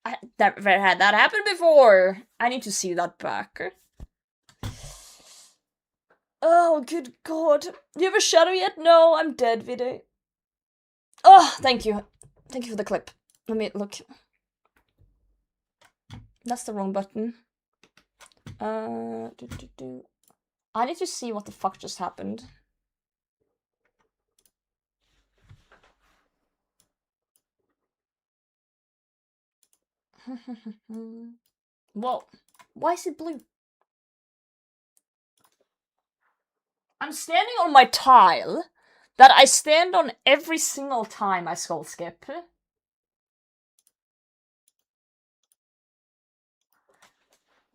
I never had that happen before. I need to see that back. Oh, good god. Do you have a shadow yet? No, I'm dead, Vide. Oh, thank you. Thank you for the clip. Let me look. That's the wrong button. I need to see what the fuck just happened. Whoa. Why is it blue? I'm standing on my tile that I stand on every single time I skull skip.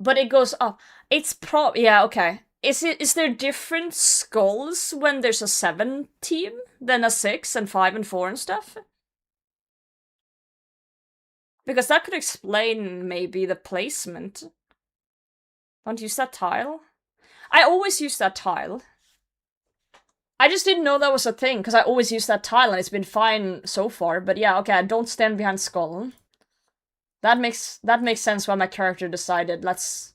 But it goes up. It's yeah, okay. Is there different skulls when there's a 7 team than a 6 and 5 and 4 and stuff? Because that could explain maybe the placement. Don't use that tile. I always use that tile. I just didn't know that was a thing, because I always use that tile and it's been fine so far. But yeah, okay, I don't stand behind skull. That makes sense why my character decided let's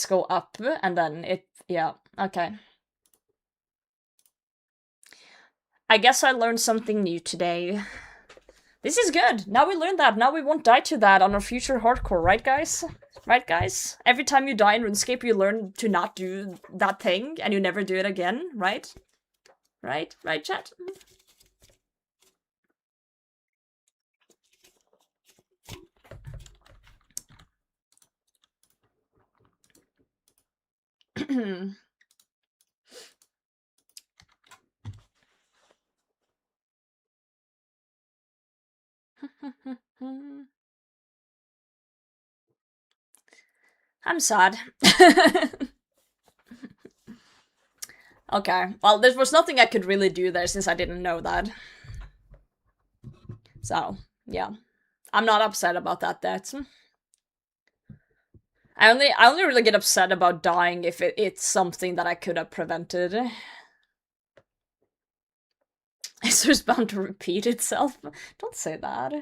go up, and then it, yeah, okay. I guess I learned something new today. This is good. Now we learned that. Now we won't die to that on our future hardcore, right, guys? Right, guys? Every time you die in RuneScape, you learn to not do that thing, and you never do it again, right? Right? Right, chat? I'm sad. Okay, well, there was nothing I could really do there since I didn't know that. So, yeah. I'm not upset about that, I only really get upset about dying if it's something that I could have prevented. It's just bound to repeat itself. Don't say that.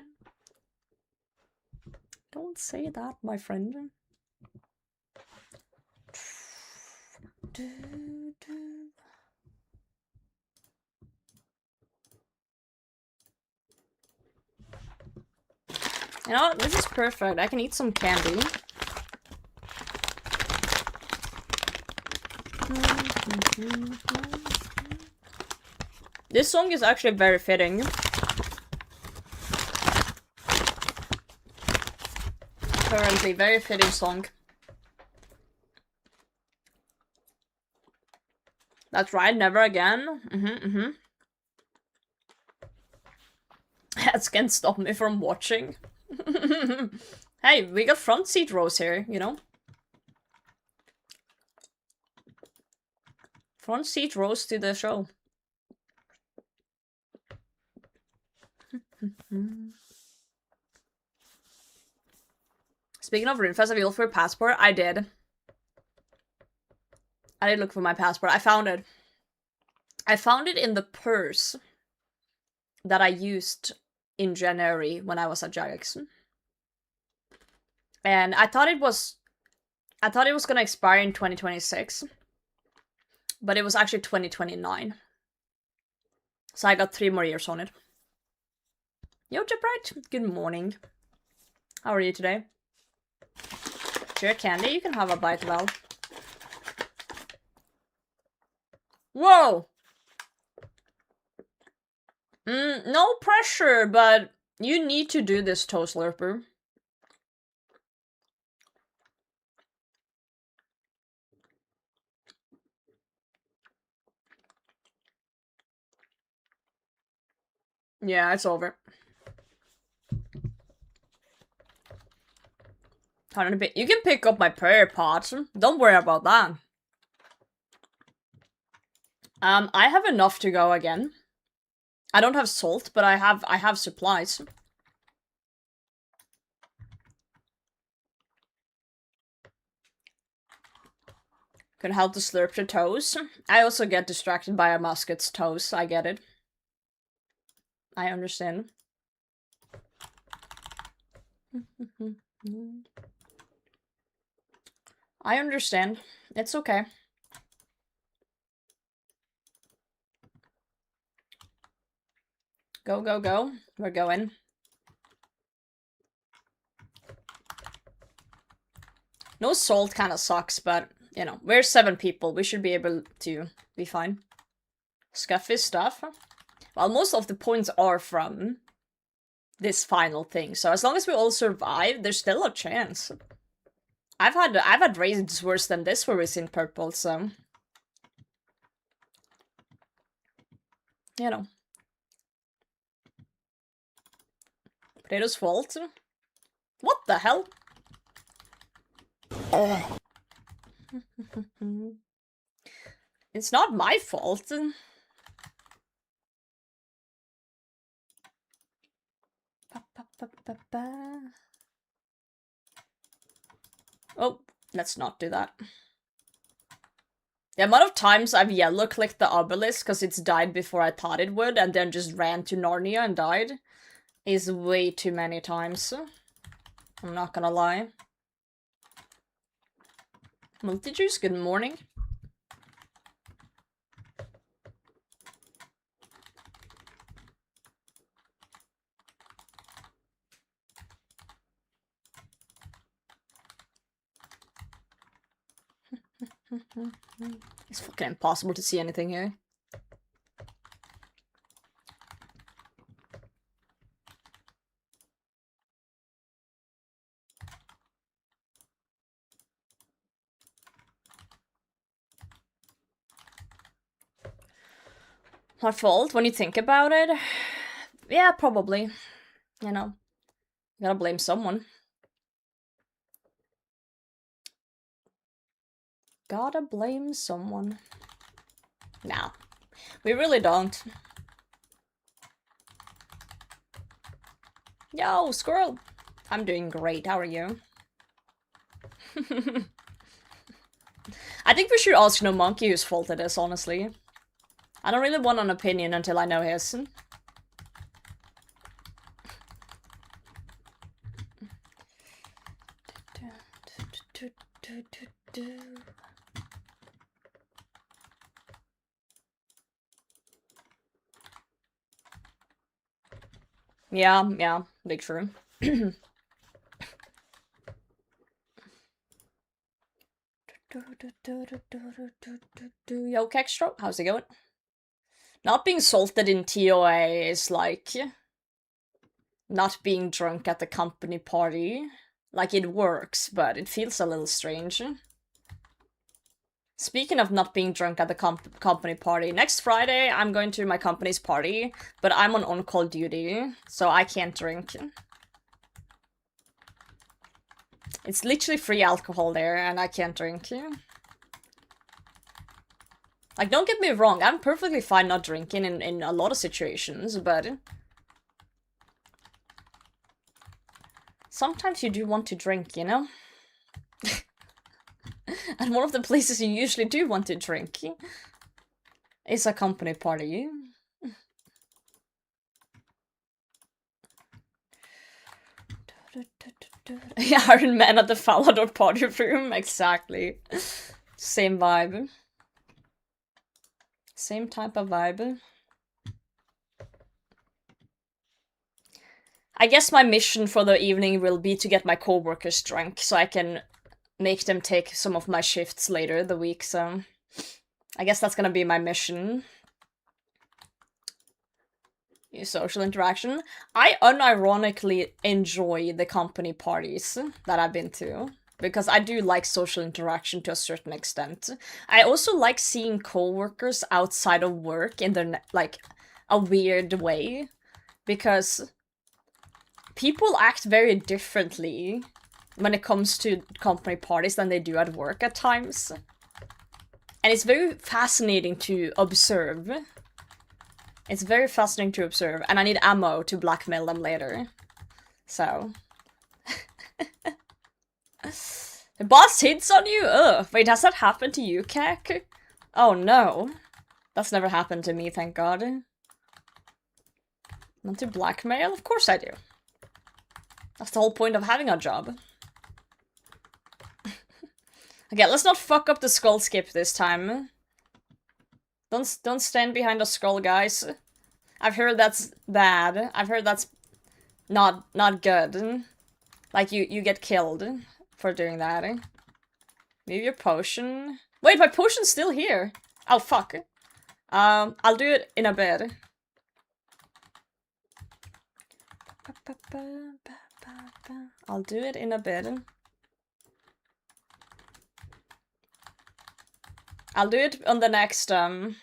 Don't say that, my friend. You know what? This is perfect. I can eat some candy. This song is actually very fitting. Currently, very fitting song. That's right, never again. That can't stop me from watching. Hey, we got front seat rows here, you know? Front seat rows to the show. Speaking of RuneFest, have you looked for a passport? I did. I did look for my passport. I found it. I found it in the purse that I used in January when I was at Jagex. And I thought it was gonna expire in 2026. But it was actually 2029. So I got 3 more years on it. Yo, Jeprite, good morning. How are you today? Sure, candy, you can have a bite, Val. Whoa! No pressure, but you need to do this, Toe Slurper. Yeah, it's over. You can pick up my prayer pots. Don't worry about that. I have enough to go again. I don't have salt, but I have supplies. Can help to slurp the toes. I also get distracted by a musket's toes. I get it. I understand. I understand. It's okay. Go, go, go. We're going. No salt kind of sucks, but, you know, we're 7 people. We should be able to be fine. Scuffy stuff. Well, most of the points are from this final thing, so as long as we all survive, there's still a chance. I've had raids worse than this where it's in purple, so... You know. Potato's fault? What the hell? It's not my fault. Oh, let's not do that. The amount of times I've yellow clicked the obelisk because it's died before I thought it would and then just ran to Narnia and died is way too many times. I'm not gonna lie. Multijuice, good morning. It's fucking impossible to see anything here. My fault when you think about it? Yeah, probably. You know, you gotta blame someone. Gotta blame someone. No, we really don't. Yo, squirrel! I'm doing great, how are you? I think we should ask No Monkey whose fault it is, honestly. I don't really want an opinion until I know his. Yeah, big true. Yo, Kextro, how's it going? Not being salted in TOA is like not being drunk at the company party. Like, it works, but it feels a little strange. Speaking of not being drunk at the company party, next Friday I'm going to my company's party, but I'm on call duty, so I can't drink. It's literally free alcohol there, and I can't drink. Like, don't get me wrong, I'm perfectly fine not drinking in a lot of situations, but sometimes you do want to drink, you know? And one of the places you usually do want to drink is a company party. Yeah, Iron Man at the Falador party room, exactly. Same vibe. Same type of vibe. I guess my mission for the evening will be to get my co-workers drunk, so I can make them take some of my shifts later the week, so I guess that's gonna be my mission. Social interaction. I unironically enjoy the company parties that I've been to, because I do like social interaction to a certain extent. I also like seeing co-workers outside of work in their, like, a weird way, because people act very differently when it comes to company parties than they do at work at times. And it's very fascinating to observe. It's very fascinating to observe, and I need ammo to blackmail them later. So. The boss hits on you? Ugh. Wait, has that happened to you, Kek? Oh no. That's never happened to me, thank god. Want to blackmail? Of course I do. That's the whole point of having a job. Okay, let's not fuck up the skull skip this time. Don't stand behind a skull, guys. I've heard that's bad. I've heard that's not good. Like, you get killed for doing that. Maybe your potion. Wait, my potion's still here. Oh, fuck. I'll do it in a bit. I'll do it in a bit. I'll do it on the next skull.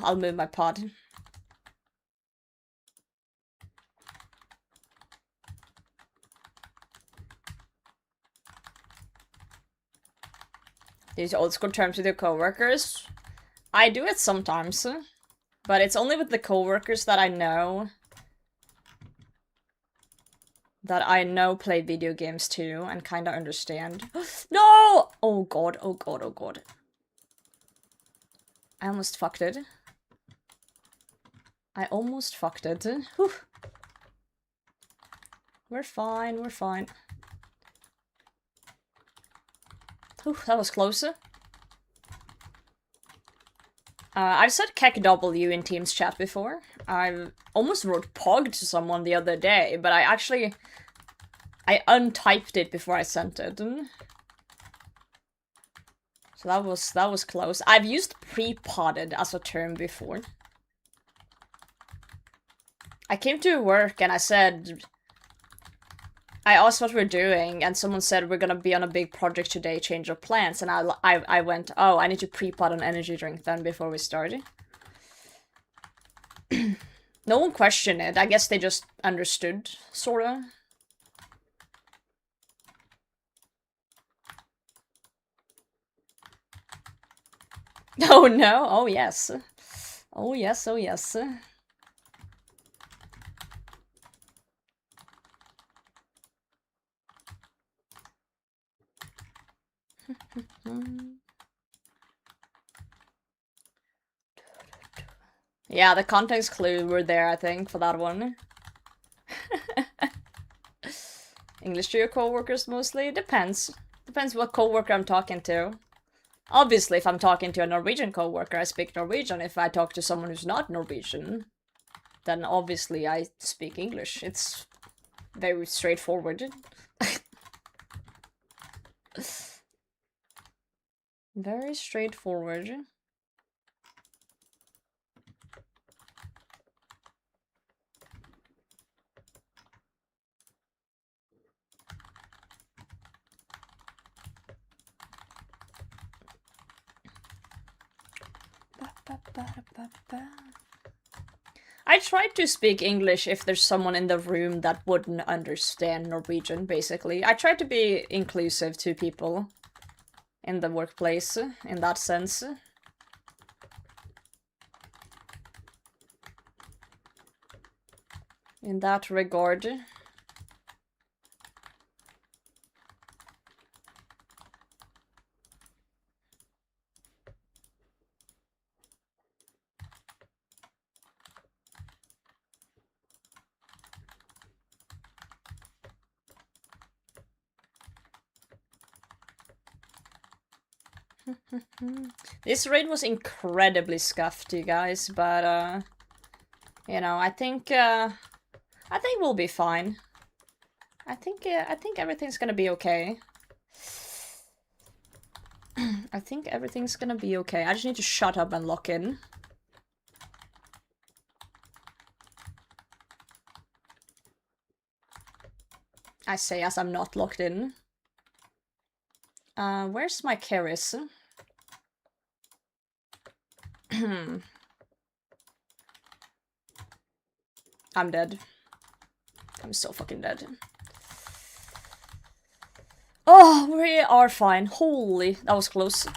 I'll move my pod. Use old school terms with your coworkers. I do it sometimes, but it's only with the coworkers that I know play video games too and kind of understand. No! Oh god, oh god, oh god. I almost fucked it. I almost fucked it. Whew. We're fine, we're fine. Whew, that was closer. I've said KEKW in Teams chat before. I almost wrote POG to someone the other day, but I untyped it before I sent it. So that was close. I've used pre-potted as a term before. I came to work and I asked what we're doing, and someone said we're gonna be on a big project today, change of plans, and I went, oh, I need to pre-pot an energy drink then before we start. No one questioned it. I guess they just understood, sorta. Oh no, oh yes. Oh yes, oh yes. Yeah, the context clue were there, I think, for that one. English to your co-workers mostly? Depends. Depends what co-worker I'm talking to. Obviously, if I'm talking to a Norwegian co-worker, I speak Norwegian. If I talk to someone who's not Norwegian, then obviously I speak English. It's very straightforward. Very straightforward. I tried to speak English if there's someone in the room that wouldn't understand Norwegian, basically. I tried to be inclusive to people in the workplace, in that sense. In that regard. This raid was incredibly scuffed, you guys, but you know, I think we'll be fine. I think everything's gonna be okay. I think everything's gonna be okay. I just need to shut up and lock in. I say as I'm not locked in. Where's my Keris? I'm dead. I'm so fucking dead. Oh, we are fine. Holy, that was close.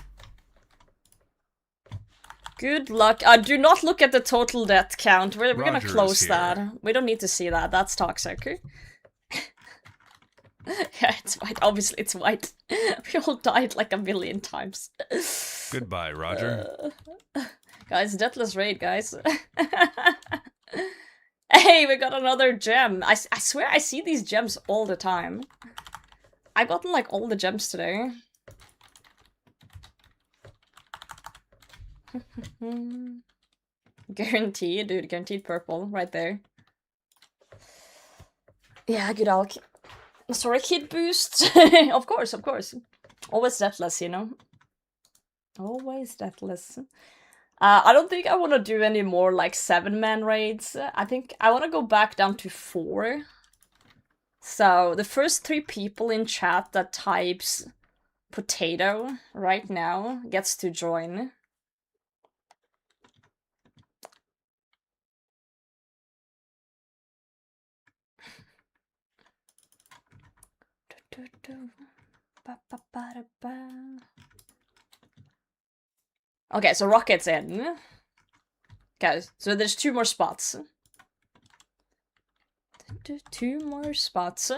Good luck. Do not look at the total death count. We're gonna close that. We don't need to see that. That's toxic. Yeah, it's white. Obviously, it's white. We all died like a million times. Goodbye, Roger. Guys, deathless raid, guys. Hey, we got another gem. I swear I see these gems all the time. I've gotten like all the gems today. Guaranteed, dude. Guaranteed purple. Right there. Yeah, good alk. Sorry, kid boost. Of course, of course. Always deathless, you know? Always deathless. I don't think I want to do any more, like, 7-man raids. I think I want to go back down to 4. So, the first 3 people in chat that types potato right now gets to join. Okay, so Rocket's in. Okay, so there's 2 more spots. 2 more spots.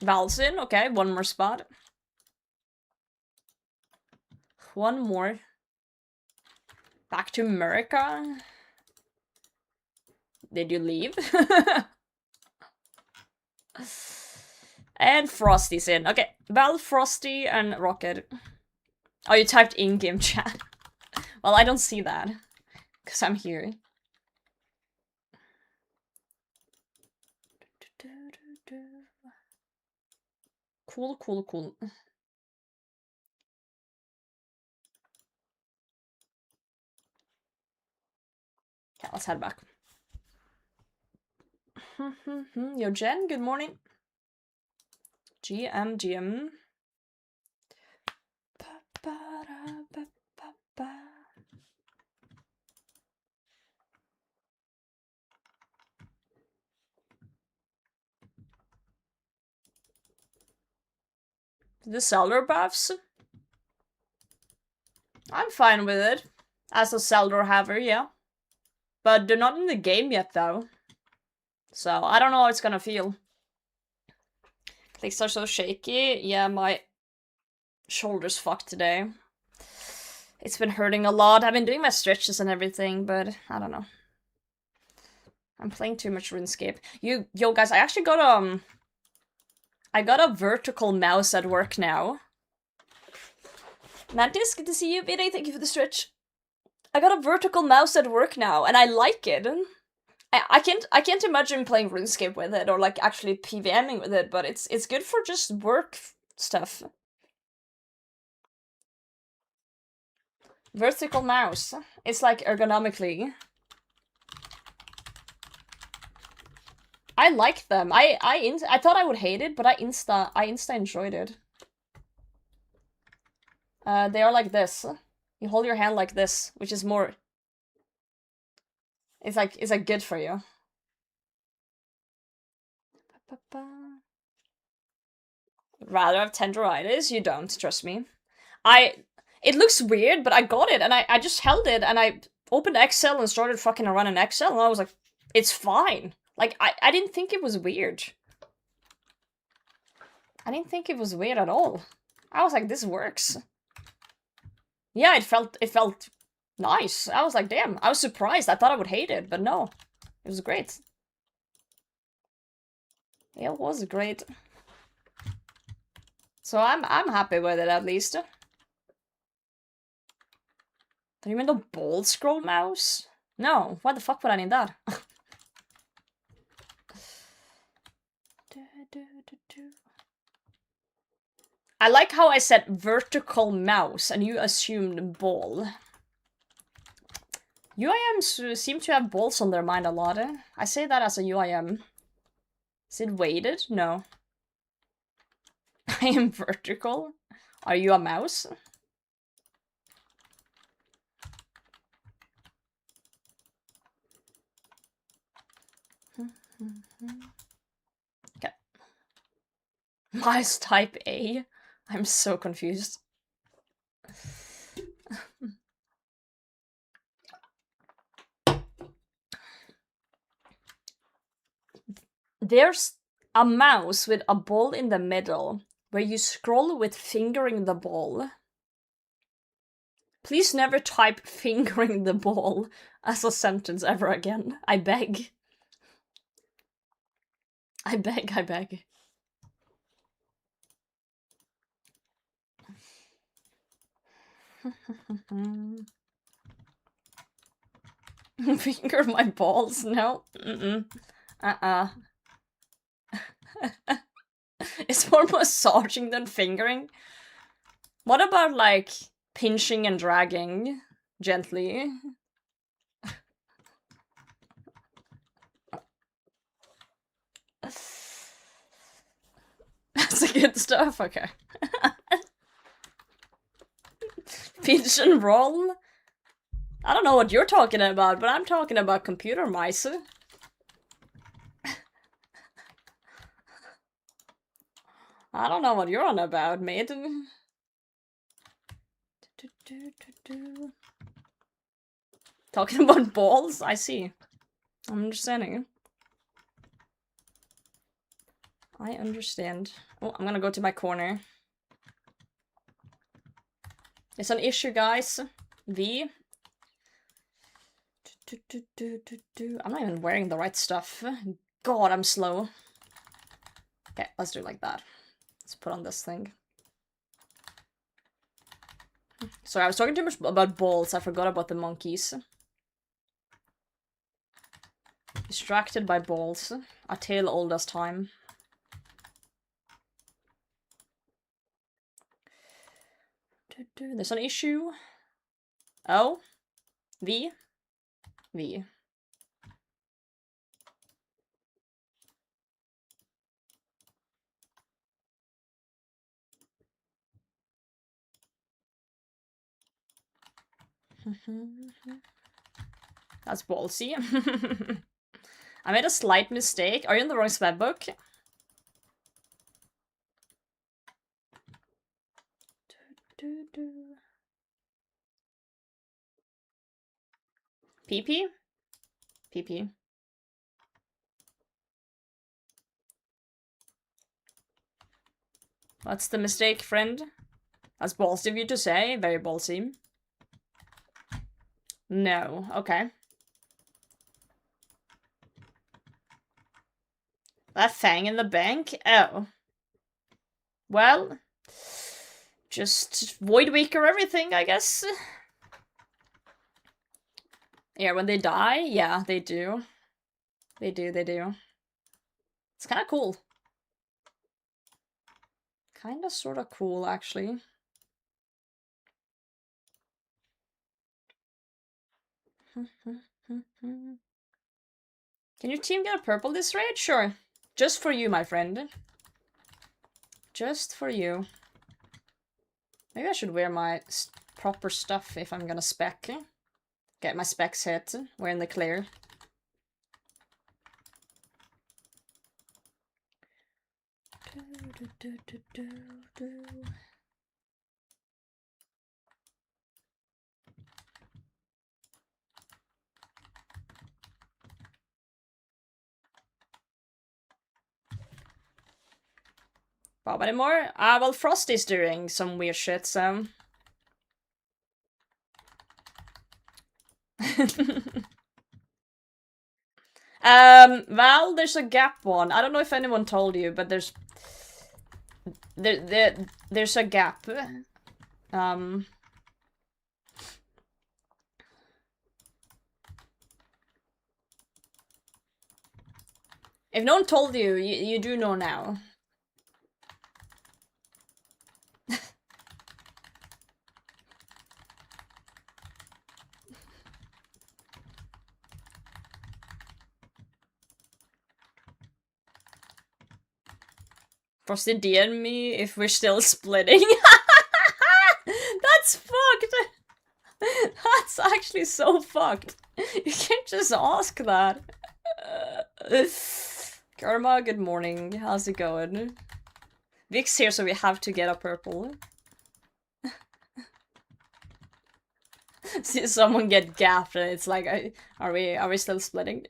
Val's in, okay, 1 more spot. 1 more. Back to America. Did you leave? And Frosty's in. Okay, Val, Frosty, and Rocket. Oh, you typed in-game chat. Well, I don't see that. Because I'm here. Cool, cool, cool. Okay, let's head back. Yo, Jen, good morning. GM. The Zelda buffs? I'm fine with it. As a Zelda haver, yeah. But they're not in the game yet, though. So, I don't know how it's gonna feel. Clicks are so shaky. Yeah, my shoulder's fucked today. It's been hurting a lot. I've been doing my stretches and everything, but I don't know. I'm playing too much RuneScape. Yo guys, I actually got I got a vertical mouse at work now. Mantis, good to see you. Biddy, thank you for the stretch. I got a vertical mouse at work now, and I like it. I can't imagine playing RuneScape with it or like actually PVMing with it, but it's good for just work stuff. Vertical mouse. It's like ergonomically. I like them. I thought I would hate it, but I insta enjoyed it. They are like this. You hold your hand like this, which is more. It's like good for you. Rather have tenderitis? You don't, trust me. It looks weird, but I got it, and I just held it, and I opened Excel and started fucking around in Excel, and I was like, it's fine. Like, I didn't think it was weird. I didn't think it was weird at all. I was like, this works. Yeah, it felt nice. I was like, damn, I was surprised. I thought I would hate it, but no. It was great. It was great. So I'm happy with it, at least. Do you mean the ball scroll mouse? No, why the fuck would I need that? I like how I said vertical mouse and you assumed ball. UIMs seem to have balls on their mind a lot. I say that as a UIM. Is it weighted? No. I am vertical. Are you a mouse? Okay. Mouse type A? I'm so confused. There's a mouse with a ball in the middle, where you scroll with fingering the ball. Please never type fingering the ball as a sentence ever again. I beg. I beg, I beg. Finger my balls? No. It's more massaging than fingering. What about, like, pinching and dragging gently? That's the good stuff, okay. Pinch and roll? I don't know what you're talking about, but I'm talking about computer mice. I don't know what you're on about, mate. Talking about balls? I see. I'm understanding. I understand. Oh, I'm gonna go to my corner. It's an issue, guys. V. I'm not even wearing the right stuff. God, I'm slow. Okay, let's do it like that. Let's put on this thing. Sorry, I was talking too much about balls. I forgot about the monkeys. Distracted by balls. A tale old as time. There's an issue. Oh. V. V. That's ballsy. I made a slight mistake. Are you in the wrong spell book? PP? PP. What's the mistake, friend? That's ballsy of you to say. Very ballsy. No. Okay. That thing in the bank? Oh. Well. Just Void Weaker everything, I guess. Yeah, when they die? Yeah, they do. They do. It's kinda cool. Kinda sorta cool, actually. Can your team get a purple this raid? Sure. Just for you, my friend. Just for you. Maybe I should wear my proper stuff if I'm gonna spec. Get my specs hit. We're in the clear. Bob anymore? Well, Frosty's doing some weird shit, so... Well, there's a gap one. I don't know if anyone told you, but there's a gap. If no one told you, you do know now. Frosty DM me if we're still splitting. That's fucked! That's actually so fucked. You can't just ask that. Karma, good morning. How's it going? Vic's here, so we have to get a purple. See someone get gapped and it's like, are we still splitting?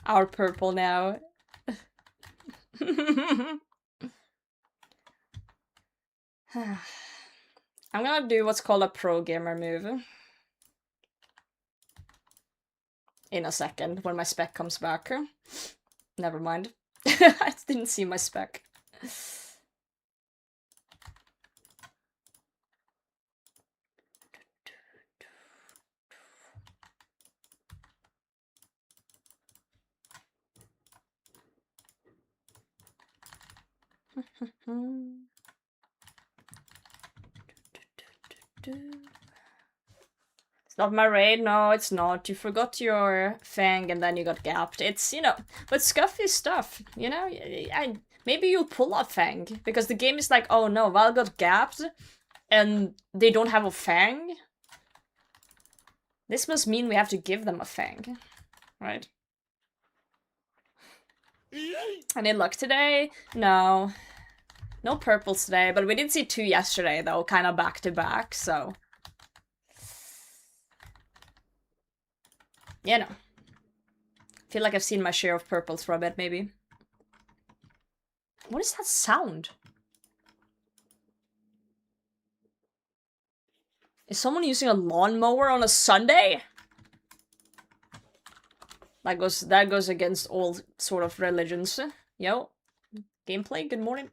Our purple now. I'm gonna do what's called a pro gamer move. In a second, when my spec comes back. Never mind. I didn't see my spec. It's not my raid, no, it's not. You forgot your Fang and then you got gapped. It's, you know, but scuffy stuff, you know? Maybe you'll pull a Fang, because the game is like, oh no, Val got gapped, and they don't have a Fang. This must mean we have to give them a Fang, right? Any luck today? No. No purples today, but we did see 2 yesterday, though, kind of back to back, so... Yeah, no. Feel like I've seen my share of purples for a bit, maybe. What is that sound? Is someone using a lawnmower on a Sunday? That goes against all sort of religions. Yo. Gameplay, good morning.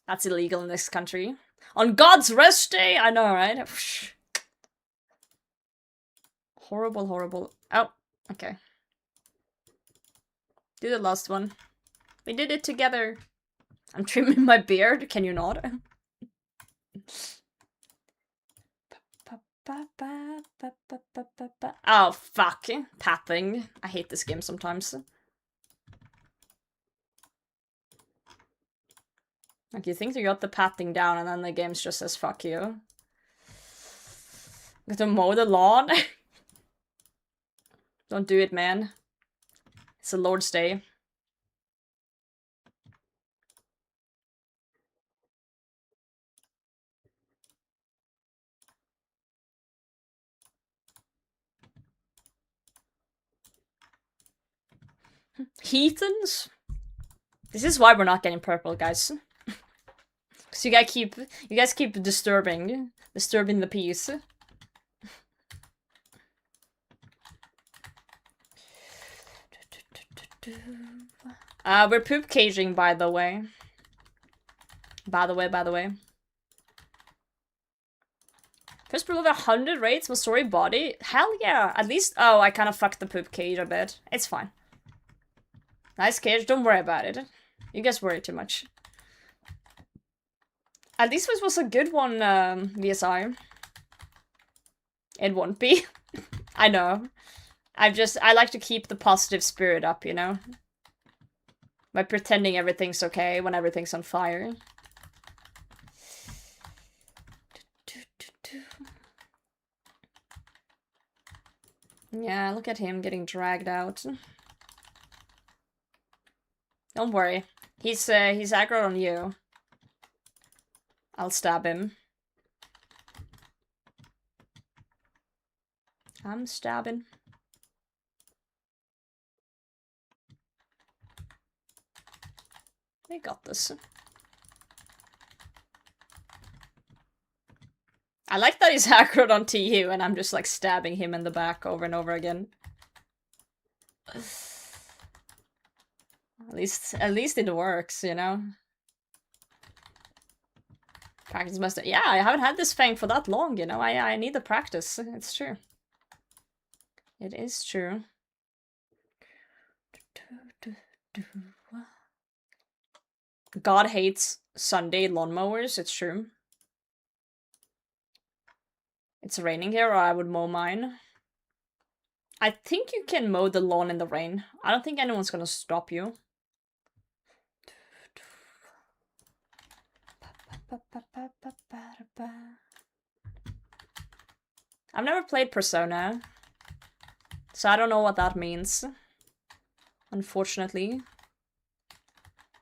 That's illegal in this country. On God's rest day! I know, right? Horrible, horrible. Oh, okay. Do the last one. We did it together. I'm trimming my beard. Can you not? Oh, fuck. Pathing. I hate this game sometimes. Like, you think you got the pathing down and then the game's just says fuck you. Got to mow the lawn? Don't do it, man. It's a Lord's Day. Heathens? This is why we're not getting purple, guys. Cause you guys keep disturbing the peace. We're poop caging, by the way. By the way. First proof of 100 rates, Masori body? Hell yeah! At least- oh, I kind of fucked the poop cage a bit. It's fine. Nice cage, don't worry about it. You guys worry too much. At least this was a good one, VSI. It won't be. I know. I like to keep the positive spirit up, you know? By pretending everything's okay when everything's on fire. Yeah, look at him getting dragged out. Don't worry. He's aggro on you. I'll stab him. I'm stabbing. We got this. I like that he's aggroed on TU and I'm just like stabbing him in the back over and over again. At least it works, you know? Practice must- yeah, I haven't had this fang for that long, you know? I need the practice, it's true. It is true. God hates Sunday lawnmowers, it's true. It's raining here, or I would mow mine. I think you can mow the lawn in the rain. I don't think anyone's gonna stop you. I've never played Persona, so I don't know what that means. Unfortunately.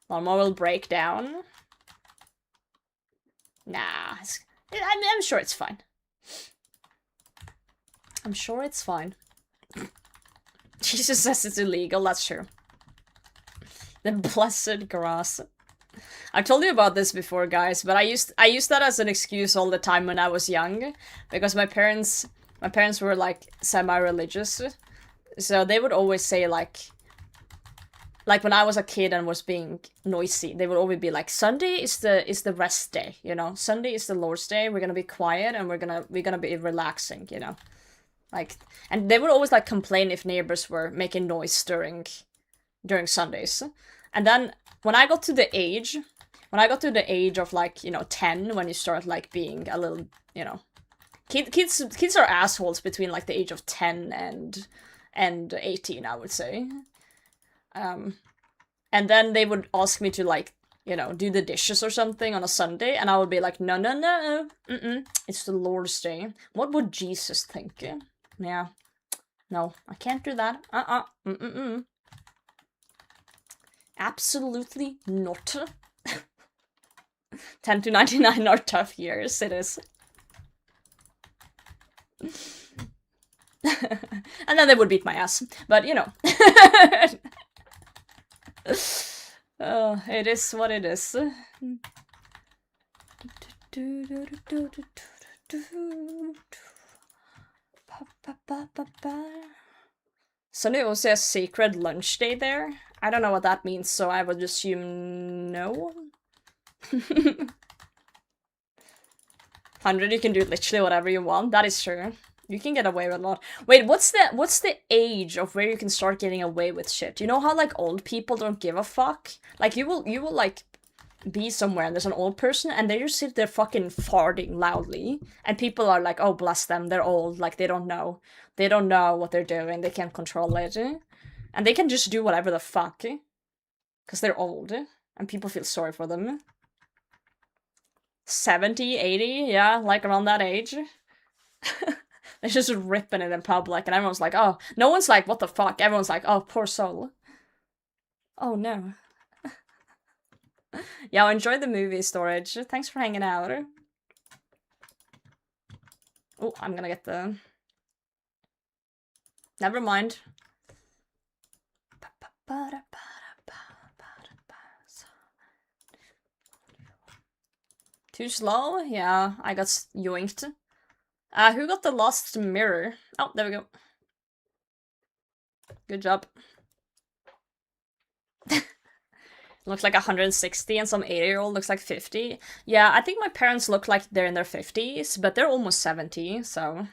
Lawnmower will break down. Nah, I'm sure it's fine. I'm sure it's fine. Jesus says it's illegal, that's true. The blessed grass. I told you about this before, guys, but I used that as an excuse all the time when I was young, because my parents were like semi-religious, so they would always say like when I was a kid and was being noisy, they would always be like, Sunday is the rest day, you know? Sunday is the Lord's Day, we're gonna be quiet and we're gonna be relaxing, you know? Like, and they would always like complain if neighbors were making noise during Sundays. And then when I got to the age of like, you know, 10, when you start like being a little, you know, kids are assholes between like the age of 10 and 18, I would say. And then they would ask me to like, you know, do the dishes or something on a Sunday, and I would be like, no, it's the Lord's Day. What would Jesus think? Yeah, no, I can't do that. Absolutely not. 10 to 99 are tough years, it is. And then they would beat my ass, but you know. It is what it is. Sunday also has sacred lunch day there. I don't know what that means, so I would assume no. 100, you can do literally whatever you want. That is true. You can get away with a lot. Wait, what's the age of where you can start getting away with shit? You know how like old people don't give a fuck? Like you will like be somewhere and there's an old person and they just sit there fucking farting loudly, and people are like, oh, bless them, they're old, like they don't know what they're doing, they can't control it, and they can just do whatever the fuck because they're old, and people feel sorry for them. 70, 80, yeah, like around that age. They're just ripping it in public and everyone's like, oh, no one's like, what the fuck, everyone's like, oh, poor soul. Oh no. Yeah, enjoy the movie, Storage. Thanks for hanging out. Oh, I'm gonna get the... Never mind. Too slow? Yeah, I got yoinked. Who got the lost mirror? Oh, there we go. Good job. Looks like 160 and some 80-year-old looks like 50. Yeah, I think my parents look like they're in their 50s, but they're almost 70, so...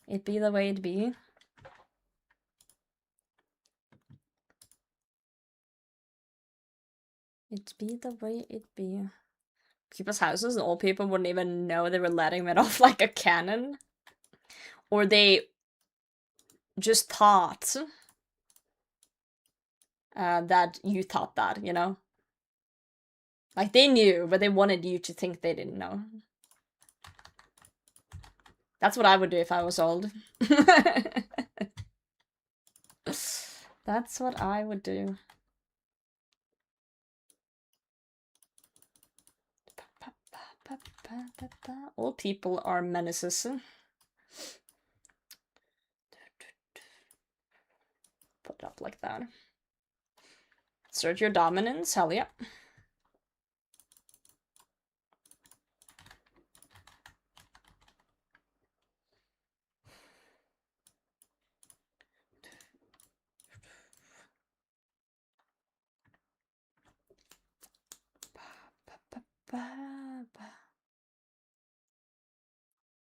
It be the way it be. It be the way it be. People's houses and old people wouldn't even know they were letting it off like a cannon. Or they just thought that you thought that, you know? Like, they knew, but they wanted you to think they didn't know. That's what I would do if I was old. That's what I would do. Old people are menaces. Put it up like that. Assert your dominance, hell yeah.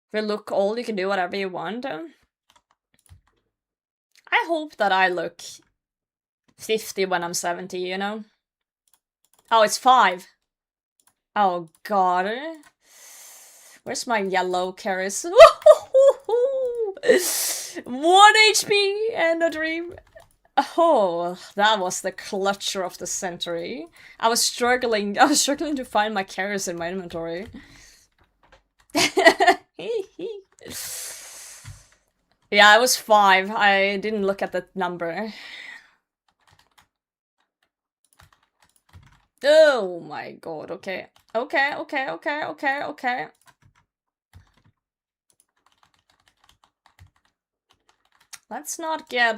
If you look old, you can do whatever you want. I hope that I look 50 when I'm 70, you know? Oh, it's 5. Oh god. Where's my yellow carrots? 1 HP and a dream. Oh, that was the clutcher of the century. I was struggling to find my carrots in my inventory. Yeah, it was 5. I didn't look at the number. Oh my god, okay. Okay. Let's not get,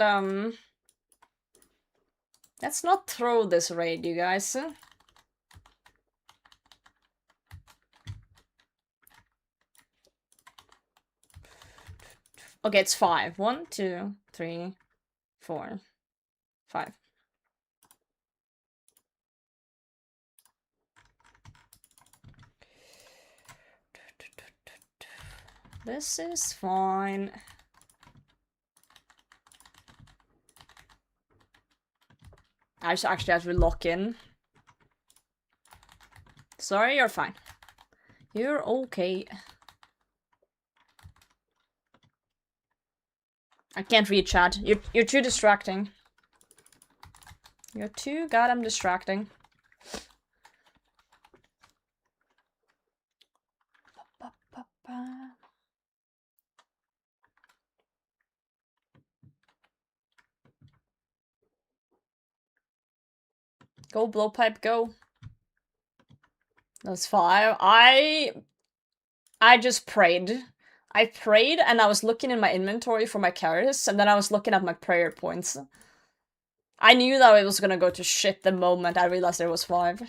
let's not throw this raid, you guys. Okay, it's 5. 1, 2, 3, 4, 5. This is fine. I just actually have to lock in. Sorry, you're fine. You're okay. I can't read chat. You're too distracting. You're too goddamn distracting. Go, blowpipe, go. That's 5. I just prayed. I prayed and I was looking in my inventory for my carrots, and then I was looking at my prayer points. I knew that it was gonna go to shit the moment I realized there was 5.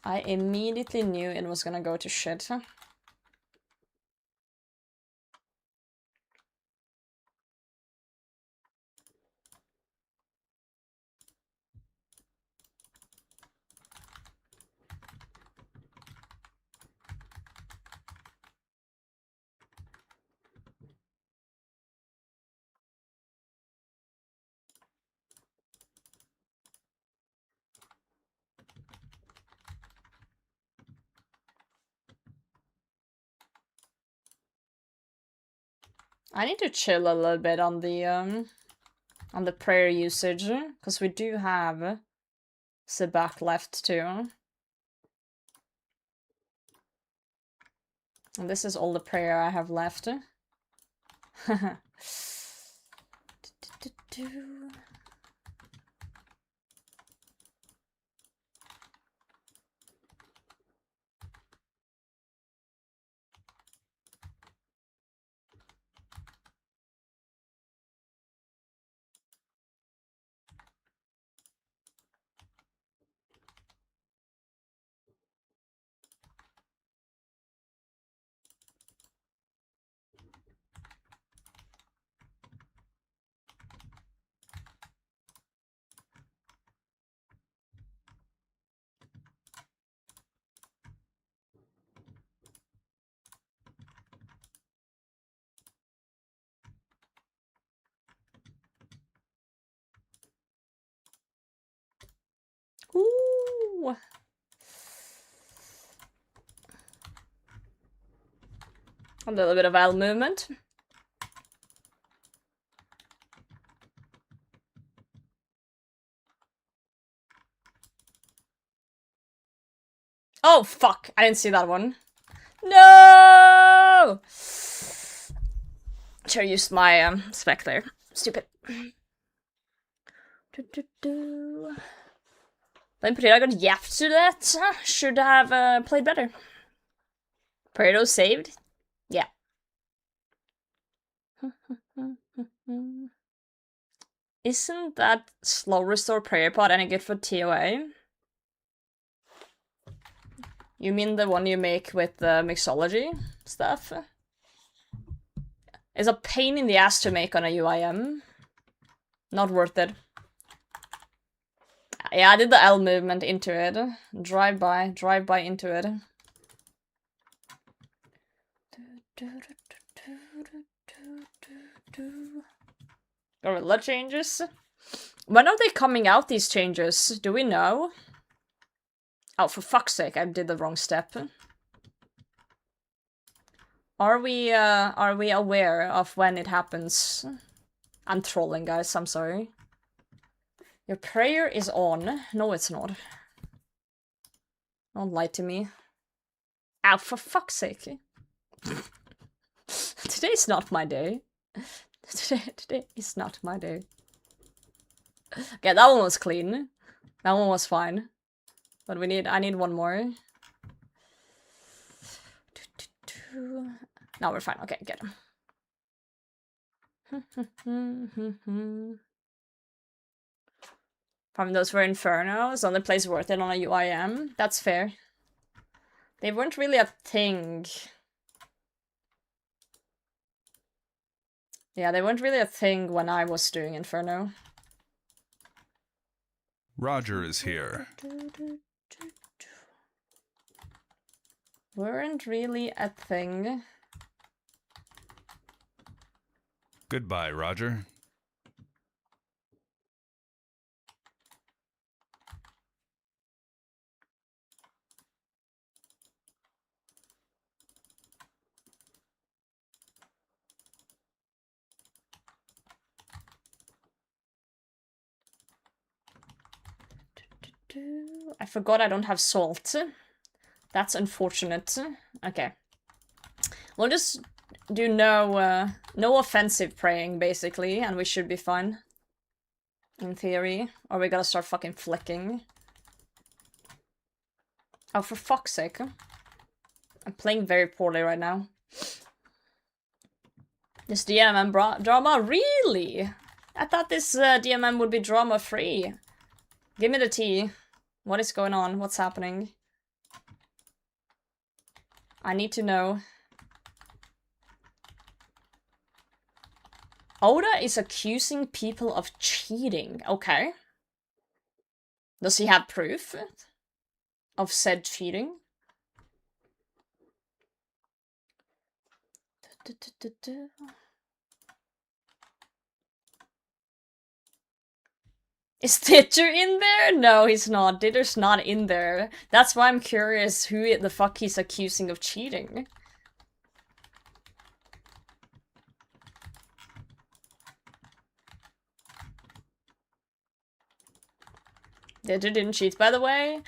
I immediately knew it was gonna go to shit. I need to chill a little bit on the prayer usage, because we do have Sebak left too. And this is all the prayer I have left. Ooh. A little bit of L movement. Oh, fuck. I didn't see that one. No! Should have used my spec there. Stupid. Then Pereira got yapped to that. Should have played better. Pereira saved? Yeah. Isn't that slow restore prayer pod any good for TOA? You mean the one you make with the mixology stuff? It's a pain in the ass to make on a UIM. Not worth it. Yeah, I did the L movement into it. Drive by into it. Gorilla changes? When are they coming out, these changes? Do we know? Oh, for fuck's sake, I did the wrong step. Are we aware of when it happens? I'm trolling, guys, I'm sorry. Your prayer is on. No, it's not. Don't lie to me. Ow, for fuck's sake. Today's not my day. Today is not my day. Okay, that one was clean. That one was fine. But I need one more. No, we're fine. Okay, good. Probably those were Infernos. Only place worth it on a UIM. That's fair. They weren't really a thing. Yeah, they weren't really a thing when I was doing Inferno. Roger is here. Weren't really a thing. Goodbye, Roger. I forgot I don't have salt. That's unfortunate. Okay. We'll just do no offensive praying, basically, and we should be fine. In theory. Or we gotta start fucking flicking. Oh, for fuck's sake. I'm playing very poorly right now. This DMM drama? Really? I thought this DMM would be drama-free. Give me the tea. What is going on? What's happening? I need to know. Oda is accusing people of cheating. Okay. Does he have proof of said cheating? Is Ditter in there? No, he's not. Ditter's not in there. That's why I'm curious who the fuck he's accusing of cheating. didn't cheat, by the way.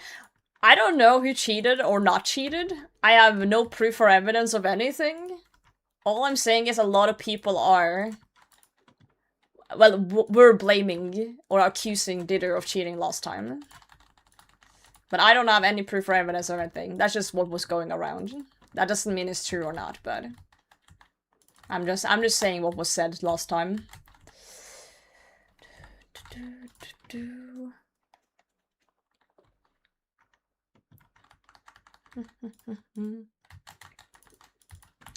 I don't know who cheated or not cheated. I have no proof or evidence of anything. All I'm saying is a lot of people are... Well, were blaming or accusing Ditter of cheating last time. But I don't have any proof or evidence or anything. That's just what was going around. That doesn't mean it's true or not, but... I'm just saying what was said last time.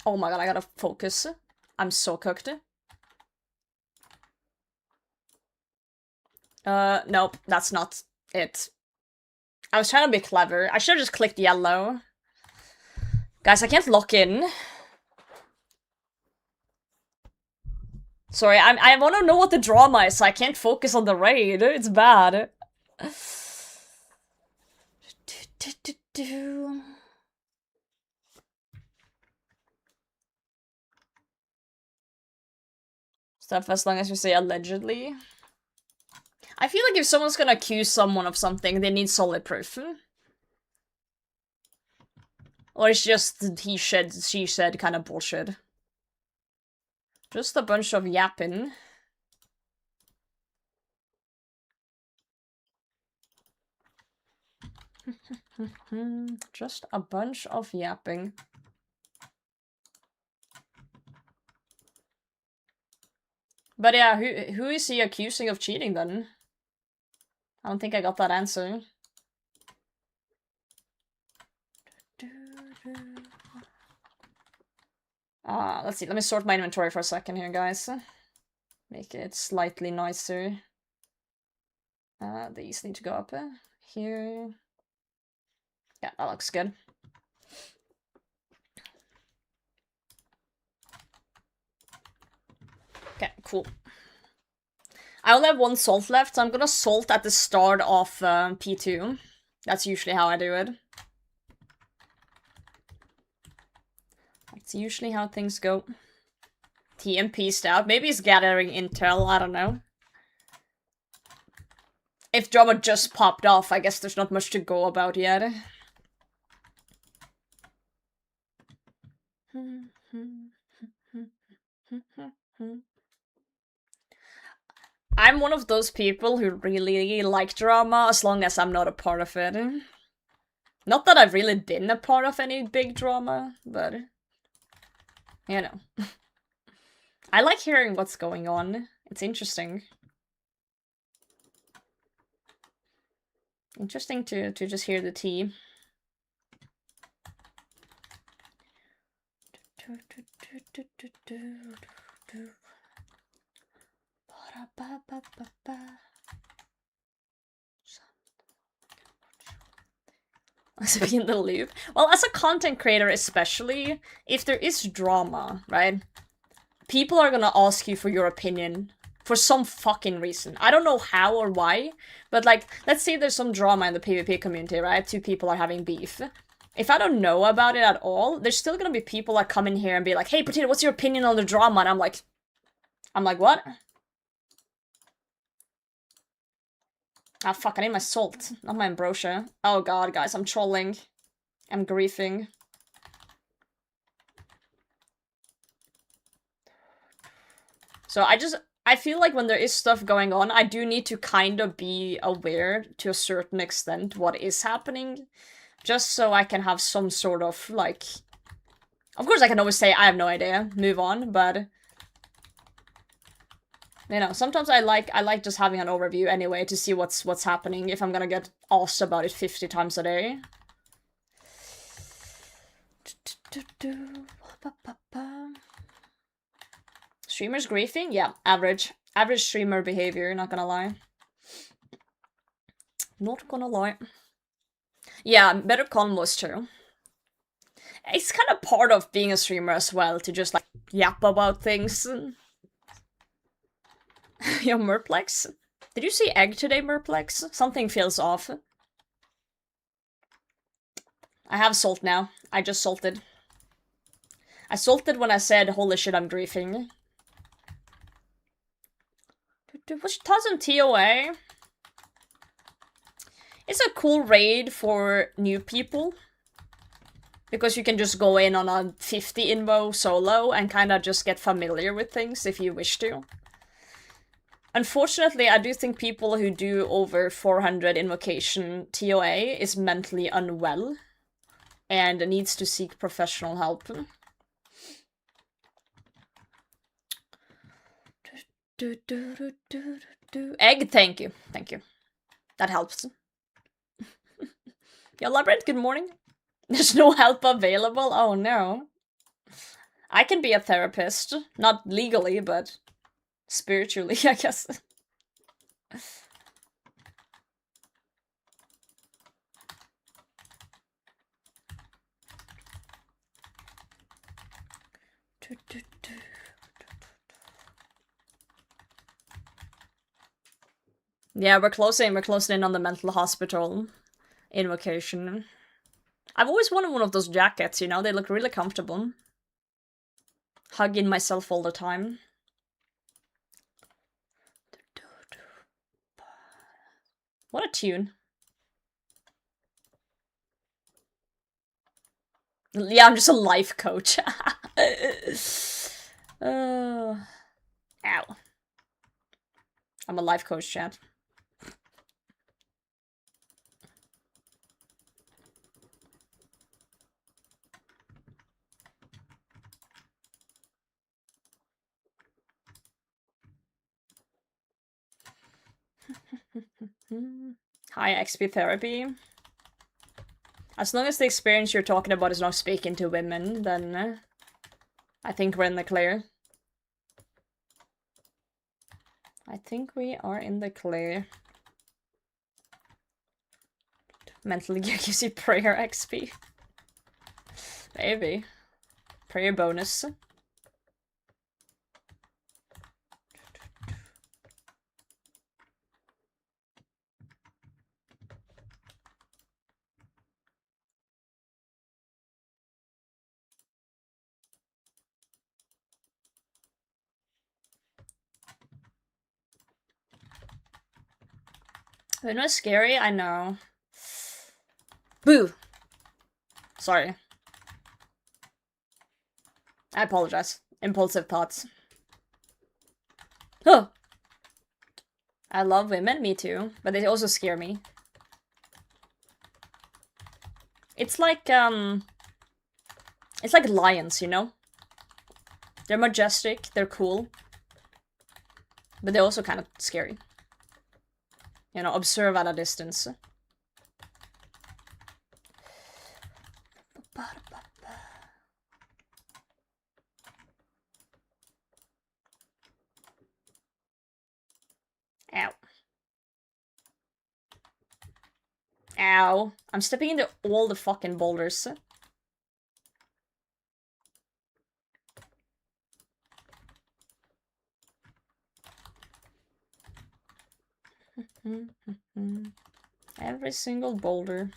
Oh my god, I gotta focus. I'm so cooked. Nope, that's not it. I was trying to be clever. I should've just clicked yellow. Guys, I can't lock in. Sorry, I wanna know what the drama is, so I can't focus on the raid. It's bad. Stuff as long as you say allegedly. I feel like if someone's gonna accuse someone of something, they need solid proof. Or it's just he said, she said kind of bullshit. Just a bunch of yapping. Just a bunch of yapping. But yeah, who is he accusing of cheating then? I don't think I got that answer. Let's see, let me sort my inventory for a second here, guys. Make it slightly nicer. These need to go up here. Yeah, that looks good. Okay, cool. I only have one salt left, so I'm gonna salt at the start of P2. That's usually how I do it. That's usually how things go. TMP'd out. Maybe he's gathering intel, I don't know. If drama just popped off, I guess there's not much to go about yet. I'm one of those people who really like drama as long as I'm not a part of it. Not that I've really been a part of any big drama, but... You know. I like hearing what's going on. It's interesting. Interesting to just hear the tea. To be in the loop. Well, as a content creator especially, if there is drama, right? People are gonna ask you for your opinion for some fucking reason. I don't know how or why, but like, let's say there's some drama in the PvP community, right? Two people are having beef. If I don't know about it at all, there's still gonna be people that come in here and be like, hey, Potato, what's your opinion on the drama? And I'm like, what? Ah, fuck, I need my salt, not my ambrosia. Oh god, guys, I'm trolling. I'm griefing. So I feel like when there is stuff going on, I do need to kind of be aware to a certain extent what is happening. Just so I can have some sort of, like... Of course I can always say, I have no idea, move on, but... You know, sometimes I like just having an overview anyway to see what's happening if I'm gonna get asked about it 50 times a day. Streamers griefing? Yeah, average. Average streamer behavior, not gonna lie. Not gonna lie. Yeah, better convos too. It's kind of part of being a streamer as well, to just like yap about things. Yo, Merplex? Did you see egg today, Merplex? Something feels off. I have salt now. I just salted. I salted when I said, holy shit, I'm griefing. Toss some TOA. It's a cool raid for new people. Because you can just go in on a 50 invo solo and kind of just get familiar with things if you wish to. Unfortunately, I do think people who do over 400 invocation TOA is mentally unwell and needs to seek professional help. Egg, thank you. Thank you. That helps. Yo, Labyrinth, good morning. There's no help available? Oh no. I can be a therapist. Not legally, but spiritually, I guess. Yeah, we're closing in on the mental hospital invocation. I've always wanted one of those jackets, you know, they look really comfortable. Hugging myself all the time. What a tune. Yeah, I'm just a life coach. Ow. I'm a life coach, chat. Hi, XP therapy. As long as the experience you're talking about is not speaking to women, then I think we're in the clear. I think we are in the clear. Mentally gives you prayer XP. Maybe. Prayer bonus. It was scary, I know. Boo! Sorry. I apologize. Impulsive thoughts. Huh! I love women, me too, but they also scare me. It's like lions, you know? They're majestic, they're cool, but they're also kind of scary. You know, observe at a distance. Ow. Ow. I'm stepping into all the fucking boulders. Every single boulder.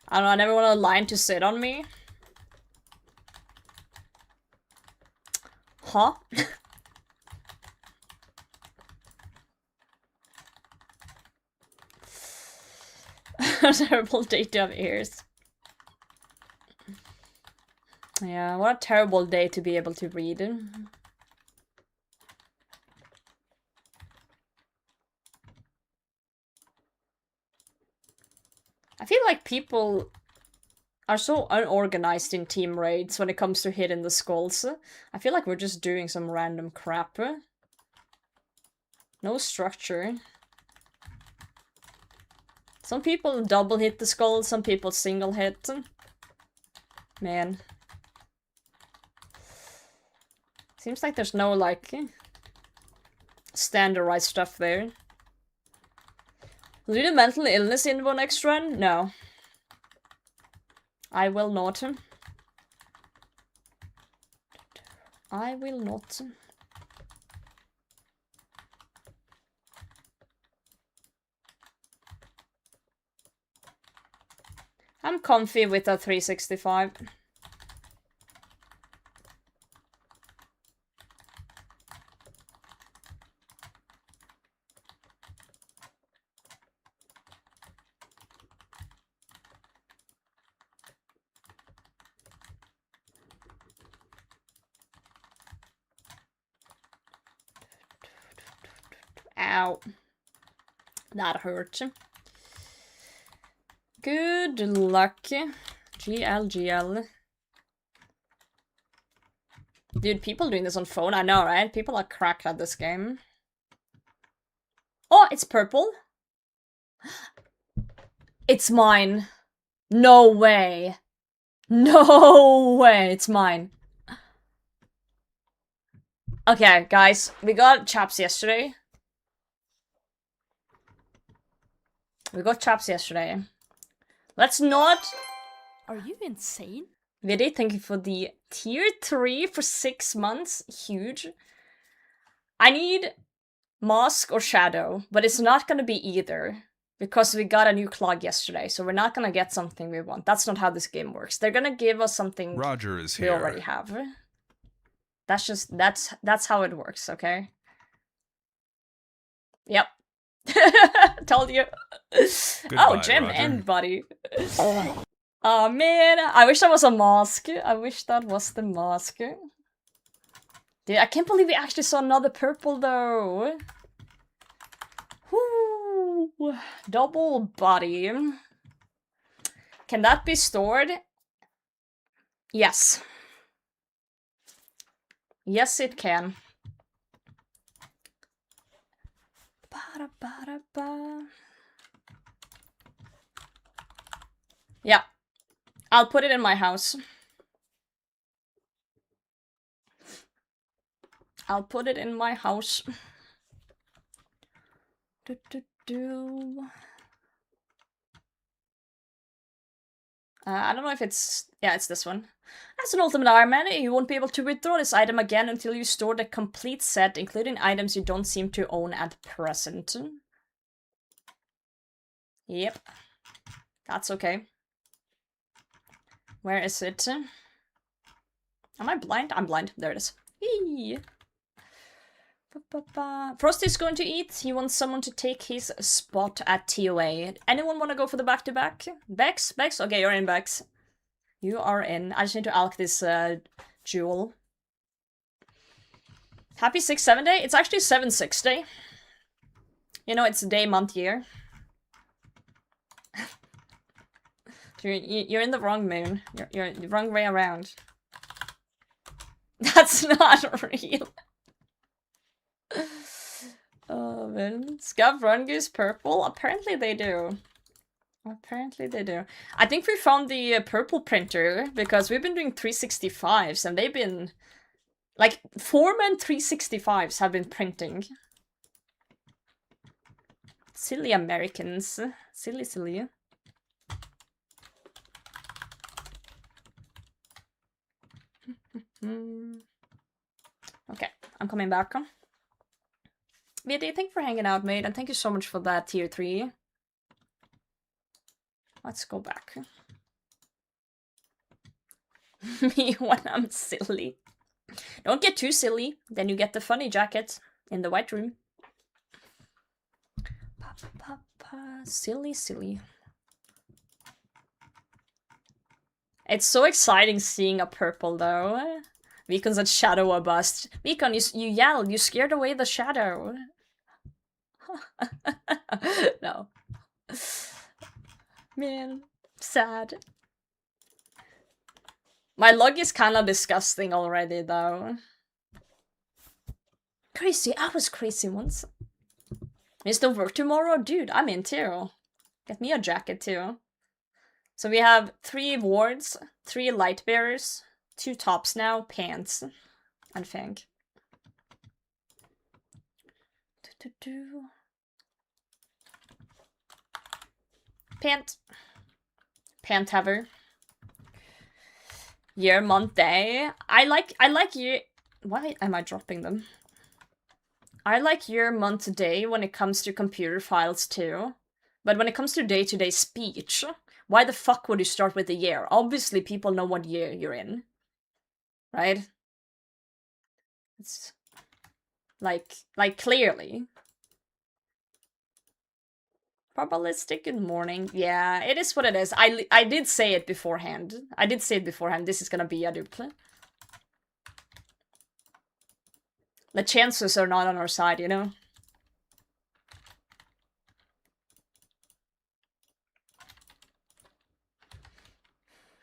I don't know, I never want a lion to sit on me. Huh? Terrible day to have ears. Yeah, what a terrible day to be able to read. I feel like people are so unorganized in team raids when it comes to hitting the skulls. I feel like we're just doing some random crap. No structure. Some people double hit the skull, some people single hit. Man. Seems like there's no, like, standardized stuff there. Will you do mental illness info next run? No. I will not. I will not. I'm comfy with a 365. Ow. That hurt. Good luck. GL. Dude, people doing this on phone, I know, right? People are cracked at this game. Oh, it's purple. It's mine. No way. No way, it's mine. Okay, guys, we got chaps yesterday. Let's not... Are you insane? Vidi, thank you for the tier 3 for 6 months. Huge. I need mask or shadow, but it's not gonna be either. Because we got a new clog yesterday, so we're not gonna get something we want. That's not how this game works. They're gonna give us something Roger is we here. already have. That's just, that's how it works, okay? Yep. Told you. Goodbye, Gem Roger. and buddy. Oh man, I wish that was a mask. I wish that was the mask. Dude, I can't believe we actually saw another purple though. Whoo. Double body. Can that be stored? Yes. Yes, it can. Ba-da-ba-da-ba. Yeah. I'll put it in my house. I'll put it in my house. I don't know if it's... Yeah, it's this one. As an Ultimate Iron Man, you won't be able to withdraw this item again until you store the complete set, including items you don't seem to own at present. Yep. That's okay. Where is it? Am I blind? I'm blind. There it is. Eee. Frosty's going to eat. He wants someone to take his spot at TOA. Anyone want to go for the back-to-back? Bex? Bex? Okay, you're in, Bex. You are in. I just need to alch this jewel. Happy 6-7 day? It's actually 7-6 day. You know, it's day, month, year. You're in the wrong moon. You're the wrong way around. That's not real. Oh man. Scav Run Goose purple? Apparently they do. Apparently they do. I think we found the purple printer because we've been doing 365s and they've been... Like, Foreman 365s have been printing. Silly Americans. Silly. Okay, I'm coming back. Vidi, thank you for hanging out, mate, and thank you so much for that tier 3. Let's go back. Me when I'm silly. Don't get too silly, then you get the funny jacket in the white room. Silly. It's so exciting seeing a purple though. Vikon said shadow or bust. Vikon, you yelled, you scared away the shadow. No. Man, sad. My log is kind of disgusting already though. Crazy, I was crazy once. Mr. Work tomorrow? Dude, I'm in too. Get me a jacket too. So we have 3 wards, 3 light bearers, 2 tops now, pants, and Fang. Pant haver. Year, month, day. I like year. Why am I dropping them? I like year, month, day when it comes to computer files too. But when it comes to day-to-day speech, why the fuck would you start with the year? Obviously people know what year you're in. Right? It's like clearly. Probabilistic, good morning. Yeah, it is what it is. I did say it beforehand. This is gonna be a duplicate. The chances are not on our side, you know?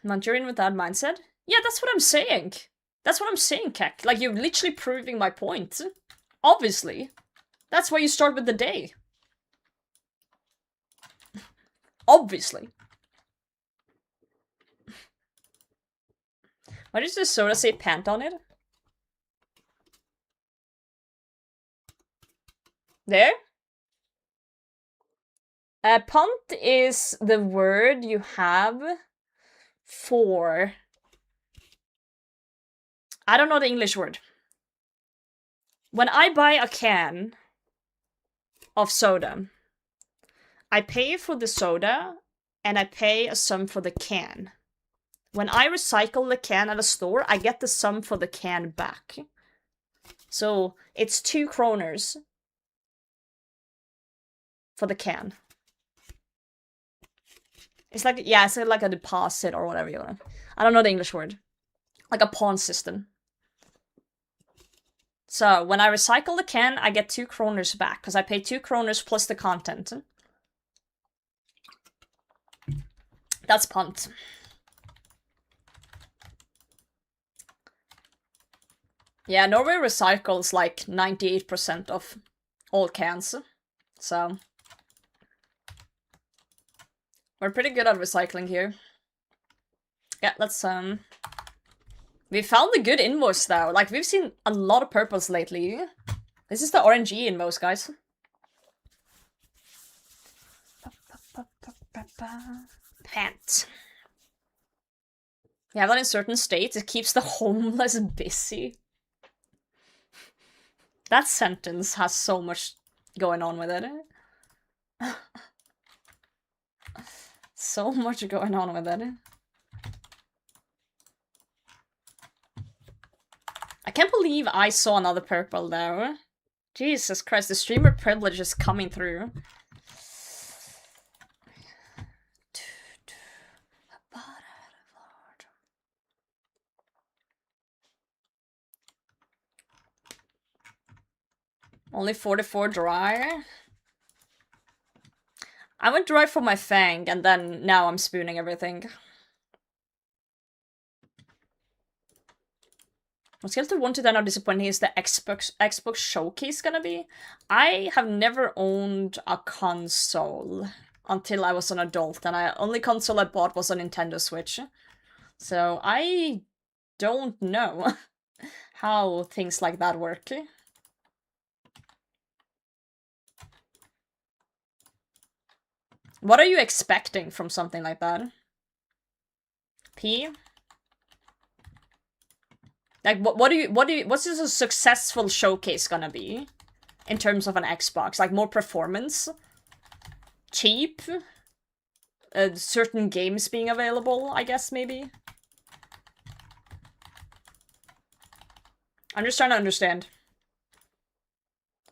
Manchurian with that mindset? Yeah, that's what I'm saying. That's what I'm saying, Kek. Like, you're literally proving my point. Obviously. That's why you start with the day. Obviously. Why does the soda say pant on it? There? Punt is the word you have for... I don't know the English word. When I buy a can of soda, I pay for the soda and I pay a sum for the can. When I recycle the can at a store, I get the sum for the can back. So it's 2 kroners for the can. It's like, yeah, it's like a deposit or whatever you want. I don't know the English word. Like a pawn system. So when I recycle the can, I get 2 kroners back, because I pay 2 kroners plus the content. That's punt. Yeah, Norway recycles like 98% of all cans. So we're pretty good at recycling here. Yeah, let's we found a good invoice though. Like, we've seen a lot of purples lately. This is the RNG invoice, guys. Pant. You have that in certain states. It keeps the homeless busy. That sentence has so much going on with it. So much going on with it. I can't believe I saw another purple though. Jesus Christ, the streamer privilege is coming through. Only 44 dry. I went dry for my fang, and then now I'm spooning everything. What's scale to 1 to 10 how disappointing is the Xbox Showcase gonna be? I have never owned a console until I was an adult, and the only console I bought was a Nintendo Switch. So I don't know how things like that work. What are you expecting from something like that? P? Like, what's this a successful showcase gonna be? In terms of an Xbox? Like, more performance? Cheap? Certain games being available, I guess, maybe? I'm just trying to understand.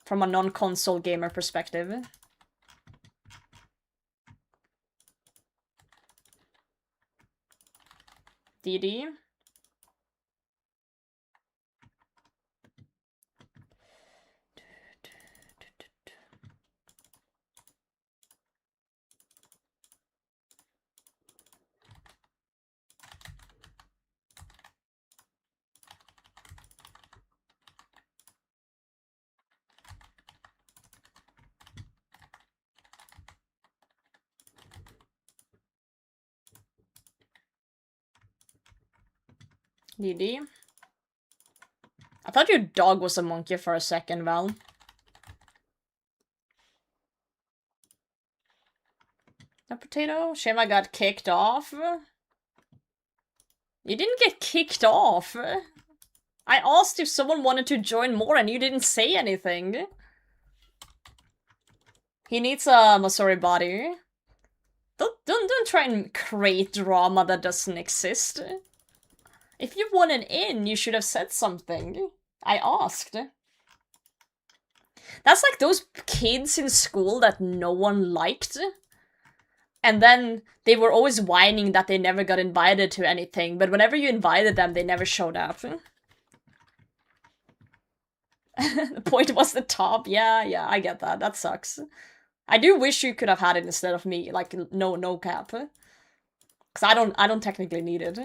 From a non-console gamer perspective. DD? DD? I thought your dog was a monkey for a second, Val. A potato? Shame I got kicked off. You didn't get kicked off. I asked if someone wanted to join more and you didn't say anything. He needs a Masori body. Don't try and create drama that doesn't exist. If you wanted in, you should have said something. I asked. That's like those kids in school that no one liked. And then they were always whining that they never got invited to anything, but whenever you invited them, they never showed up. The point was the top. Yeah, I get that. That sucks. I do wish you could have had it instead of me, like, no cap. Because Because I don't technically need it.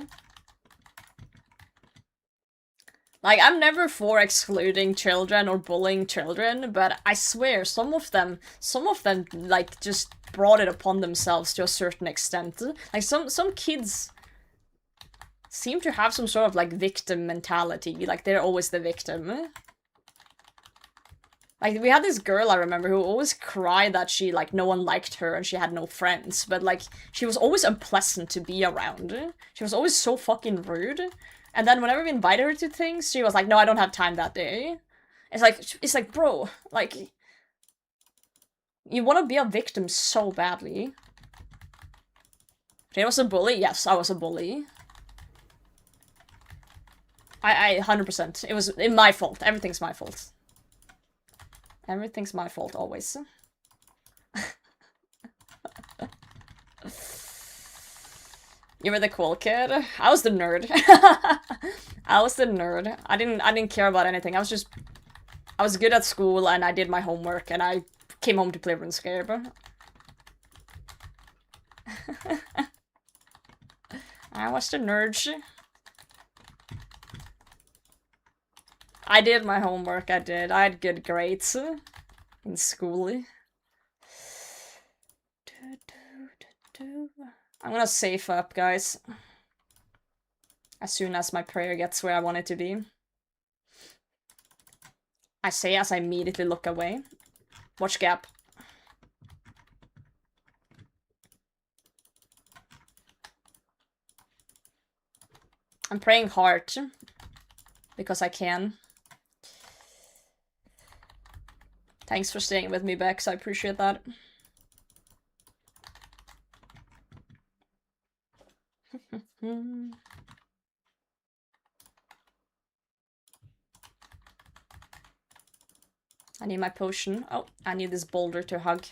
Like, I'm never for excluding children or bullying children, but I swear, some of them, like, just brought it upon themselves to a certain extent. Like, some kids seem to have some sort of, like, victim mentality. Like, they're always the victim. Like, we had this girl, I remember, who always cried that she, like, no one liked her and she had no friends. But, like, she was always unpleasant to be around. She was always so fucking rude. And then whenever we invited her to things, she was like, no, I don't have time that day. It's like, bro, like, you want to be a victim so badly. Jane was a bully? Yes, I was a bully. I 100%. It was my fault. Everything's my fault. Everything's my fault, always. You were the cool kid. I was the nerd. I was the nerd. I didn't care about anything. I was good at school and I did my homework and I came home to play RuneScape. I was the nerd. I did my homework, I did. I had good grades in school. I'm gonna save up, guys. As soon as my prayer gets where I want it to be. I say as I immediately look away. Watch gap. I'm praying hard. Because I can. Thanks for staying with me, Bex. I appreciate that. I need my potion. Oh, I need this boulder to hug.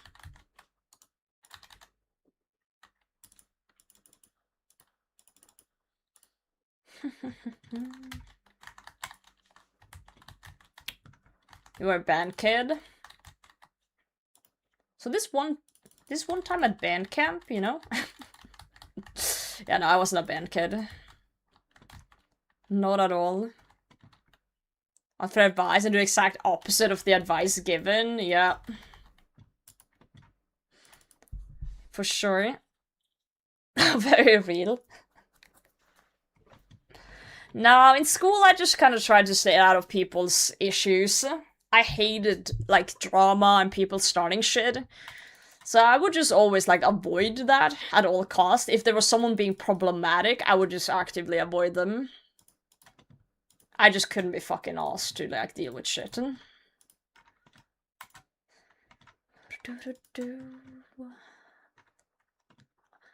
You were a band kid. So this one time at band camp, you know? Yeah, no, I wasn't a band kid. Not at all. After advice and do exact opposite of the advice given, yeah. For sure. Very real. No, in school I just kind of tried to stay out of people's issues. I hated, like, drama and people starting shit. So I would just always, like, avoid that at all costs. If there was someone being problematic, I would just actively avoid them. I just couldn't be fucking asked to, like, deal with shit.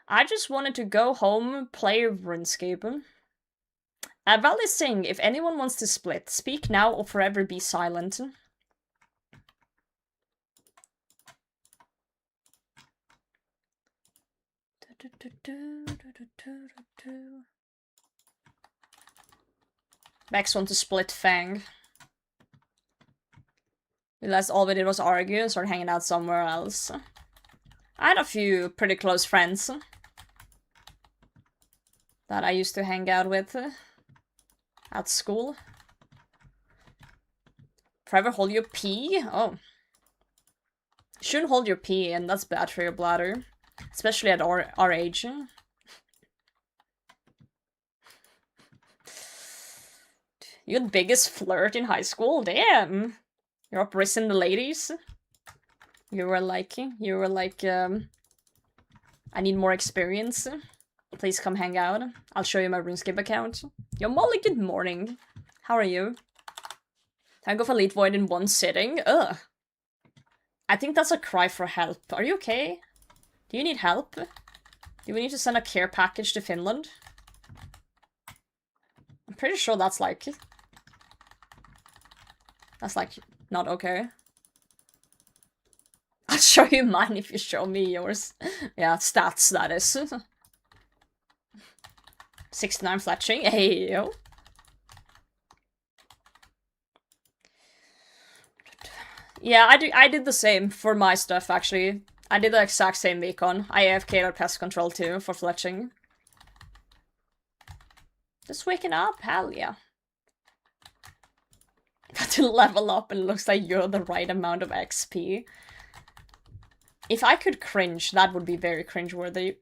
I just wanted to go home, play RuneScape. Val is saying, if anyone wants to split, speak now or forever be silent. Bex want to split Fang. Realized all we did was argue and start hanging out somewhere else. I had a few pretty close friends that I used to hang out with at school. Forever hold your pee? Oh. Shouldn't hold your pee, and that's bad for your bladder. Especially at our age. You're the biggest flirt in high school? Damn! You're uprisen the ladies? You were like, I need more experience. Please come hang out. I'll show you my RuneScape account. Yo, Molly, good morning. How are you? Can I go for Elite Void in one sitting? Ugh. I think that's a cry for help. Are you okay? Do you need help? Do we need to send a care package to Finland? I'm pretty sure that's like... That's like, not okay. I'll show you mine if you show me yours. Yeah, stats, that is. 69 fletching. Hey, yo. Yeah, I did the same for my stuff, actually. I did the exact same recon. I AFK'd our pest control too, for fletching. Just waking up? Hell yeah. Got to level up and it looks like you're the right amount of XP. If I could cringe, that would be very cringeworthy.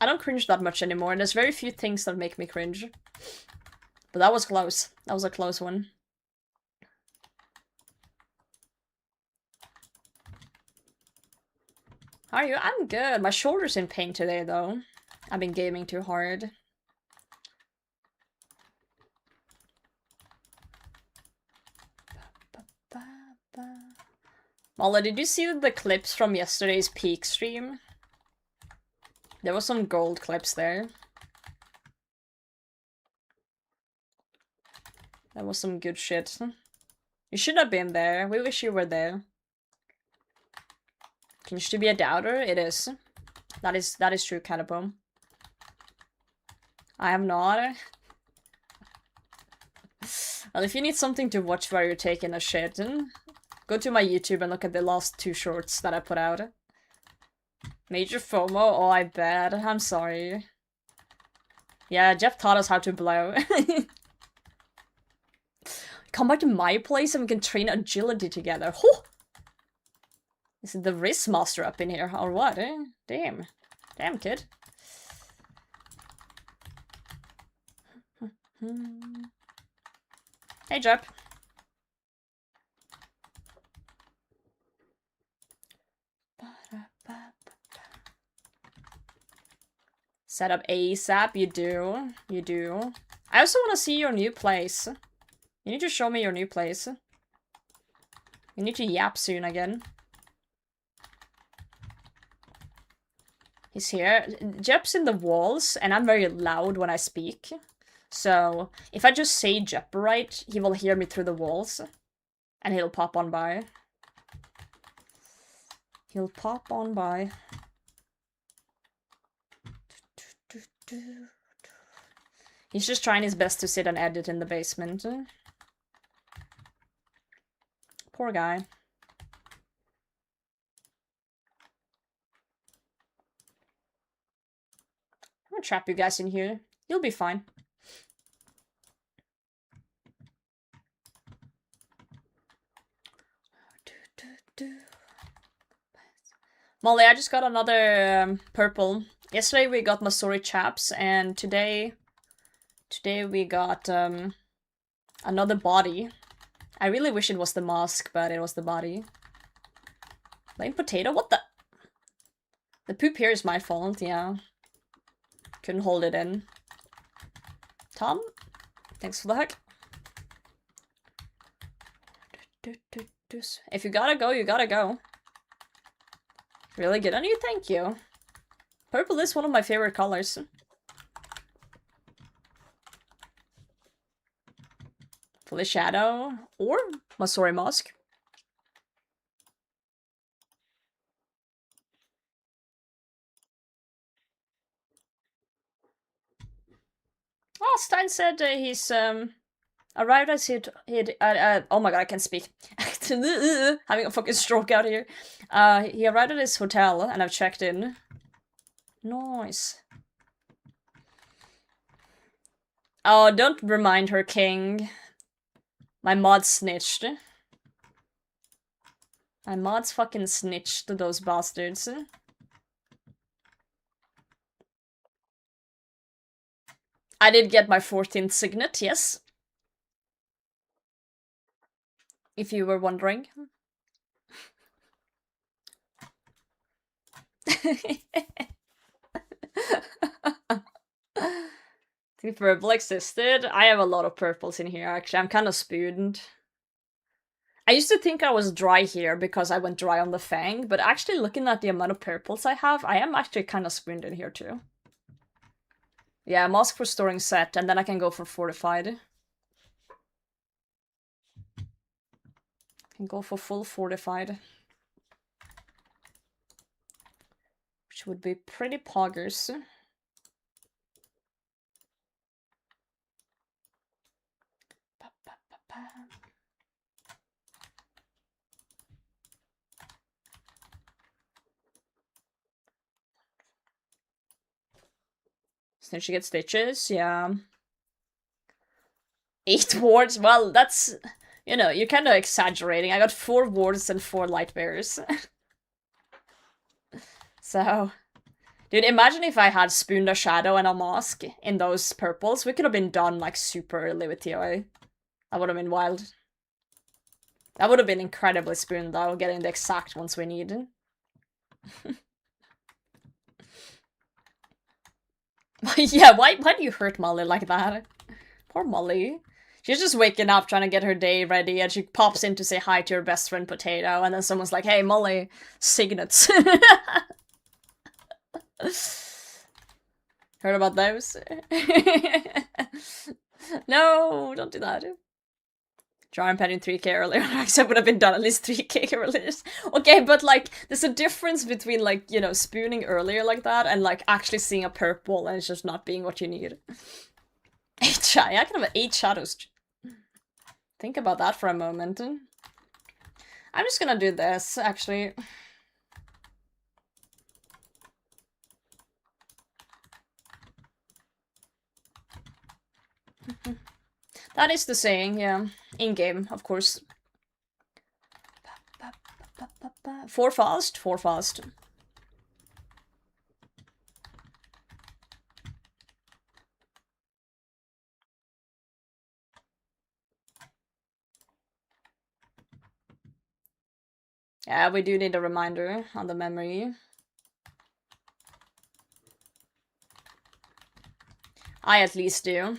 I don't cringe that much anymore, and there's very few things that make me cringe. But that was close. That was a close one. How are you? I'm good. My shoulder's in pain today, though. I've been gaming too hard. Mala, did you see the clips from yesterday's peak stream? There was some gold clips there. That was some good shit. You should have been there. We wish you were there. Continues to be a doubter? It is. That is true, Catapum. I am not. Well, if you need something to watch while you're taking a shit, go to my YouTube and look at the last 2 shorts that I put out. Major FOMO? Oh, I bet. I'm sorry. Yeah, Jeff taught us how to blow. Come back to my place and we can train agility together. Oh! Is it the wrist master up in here, or what? Damn. Damn, kid. Hey, Jeff. Set up ASAP, you do. You do. I also want to see your new place. You need to show me your new place. You need to yap soon again. He's here. Jep's in the walls, and I'm very loud when I speak. So, if I just say Jep right, he will hear me through the walls. And he'll pop on by. He'll pop on by. He's just trying his best to sit and edit in the basement. Poor guy. I'm gonna trap you guys in here. You'll be fine. Molly, I just got another purple. Yesterday we got Masori chaps, and today we got another body. I really wish it was the mask, but it was the body. Plain potato? What the? The poop here is my fault, yeah. Couldn't hold it in. Tom? Thanks for the hug. If you gotta go, you gotta go. Really good on you, thank you. Purple is one of my favorite colors. Fully Shadow or Masori Mask. Oh, Stein said he's arrived as he'd oh my god, I can't speak. Having a fucking stroke out here. He arrived at his hotel and I've checked in. Nice. Oh, don't remind her, King. My mod snitched. My mods fucking snitched to those bastards. I did get my 14th signet, yes. If you were wondering. If purple existed, I have a lot of purples in here actually. I'm kind of spooned. I used to think I was dry here because I went dry on the Fang, but actually looking at the amount of purples I have, I am actually kind of spooned in here too. Yeah, mask for storing set, and then I can go for fortified. Can go for full fortified. Which would be pretty poggers. Then she gets stitches, yeah. 8 wards? Well, that's... You know, you're kind of exaggerating. I got 4 wards and 4 light bearers. So... Dude, imagine if I had Spoon the Shadow and a Mask in those purples. We could have been done, like, super early with TOA. That would have been wild. That would have been incredibly Spoon, though, getting the exact ones we need. Yeah, why do you hurt Molly like that? Poor Molly. She's just waking up, trying to get her day ready, and she pops in to say hi to her best friend Potato, and then someone's like, hey, Molly, signets. Heard about those? No, don't do that. Giant Penny 3k earlier, except would have been done at least 3k earlier. Okay, but like, there's a difference between like, you know, spooning earlier like that and like actually seeing a purple and it's just not being what you need. 8 shadows. I can have 8 shadows. Think about that for a moment. I'm just gonna do this, actually. That is the saying, yeah. In-game, of course. 4 fast, 4 fast. Yeah, we do need a reminder on the memory. I at least do.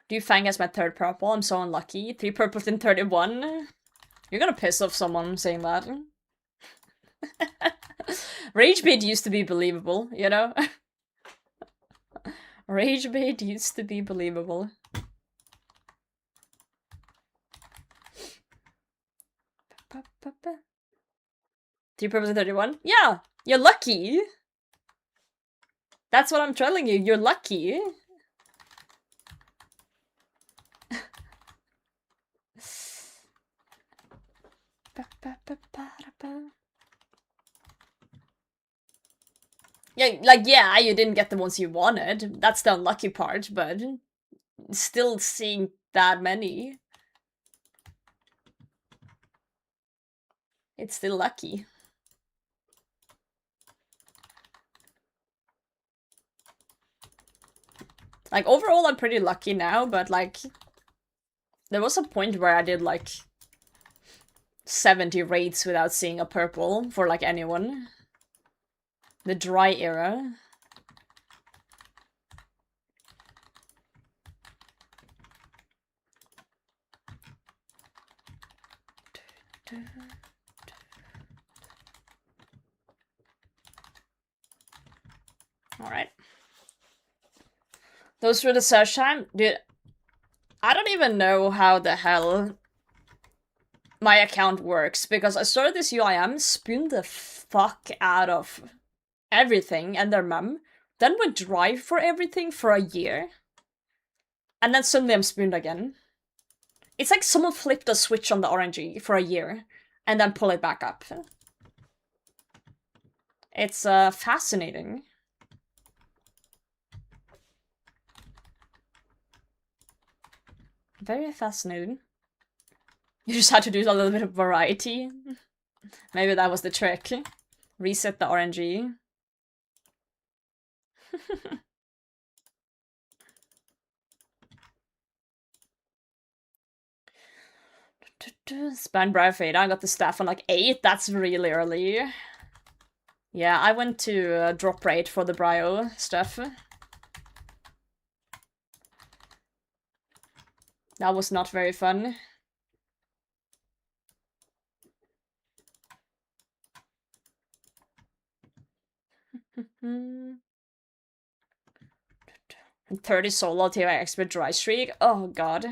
Do you Fang as my 3rd purple? I'm so unlucky. 3 purples in 31? You're gonna piss off someone saying that. Rage bait used to be believable, you know? Rage bait used to be believable. Three purples in 31? Yeah! You're lucky! That's what I'm telling you, you're lucky. Yeah, like, yeah, you didn't get the ones you wanted. That's the unlucky part, but still seeing that many. It's still lucky. Like, overall, I'm pretty lucky now, but, like, there was a point where I did, like, 70 raids without seeing a purple for, like, anyone. The dry era. Alright. Those were the search time. Dude, I don't even know how the hell my account works, because I started this UIM, spooned the fuck out of everything and their mum, then went dry for everything for a year, and then suddenly I'm spooned again. It's like someone flipped a switch on the RNG for a year, and then pull it back up. It's fascinating. Very fascinating. You just had to do a little bit of variety. Maybe that was the trick. Reset the RNG. Span Briar Fade. I got the staff on like 8. That's really early. Yeah, I went to drop rate for the Brio stuff. That was not very fun. And 30 solo TI expert dry streak. Oh god.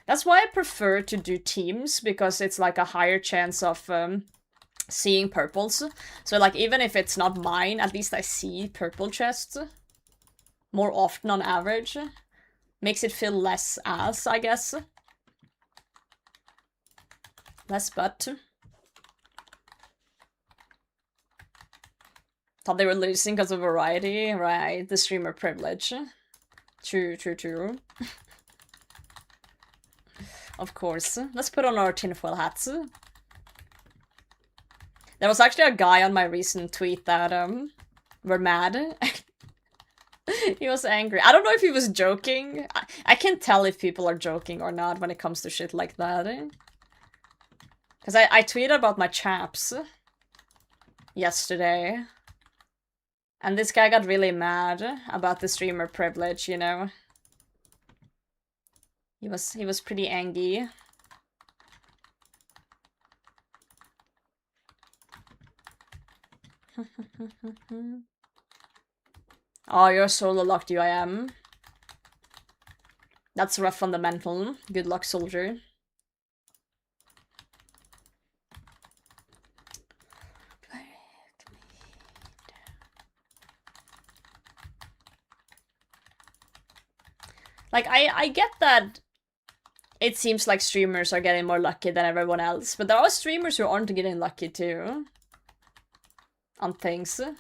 That's why I prefer to do teams, because it's like a higher chance of seeing purples. So like even if it's not mine, at least I see purple chests more often on average. Makes it feel less ass, I guess. Less butt. Thought they were losing because of variety, right? The streamer privilege. True, true, true. Of course. Let's put on our tinfoil hats. There was actually a guy on my recent tweet that were mad. He was angry. I don't know if he was joking. I can't tell if people are joking or not when it comes to shit like that. Because I tweeted about my chaps yesterday. And this guy got really mad about the streamer privilege, you know. He was pretty angry. Oh, you're solo locked, I am. That's rough fundamental. Good luck, soldier. Like, I get that it seems like streamers are getting more lucky than everyone else, but there are streamers who aren't getting lucky too. On things. And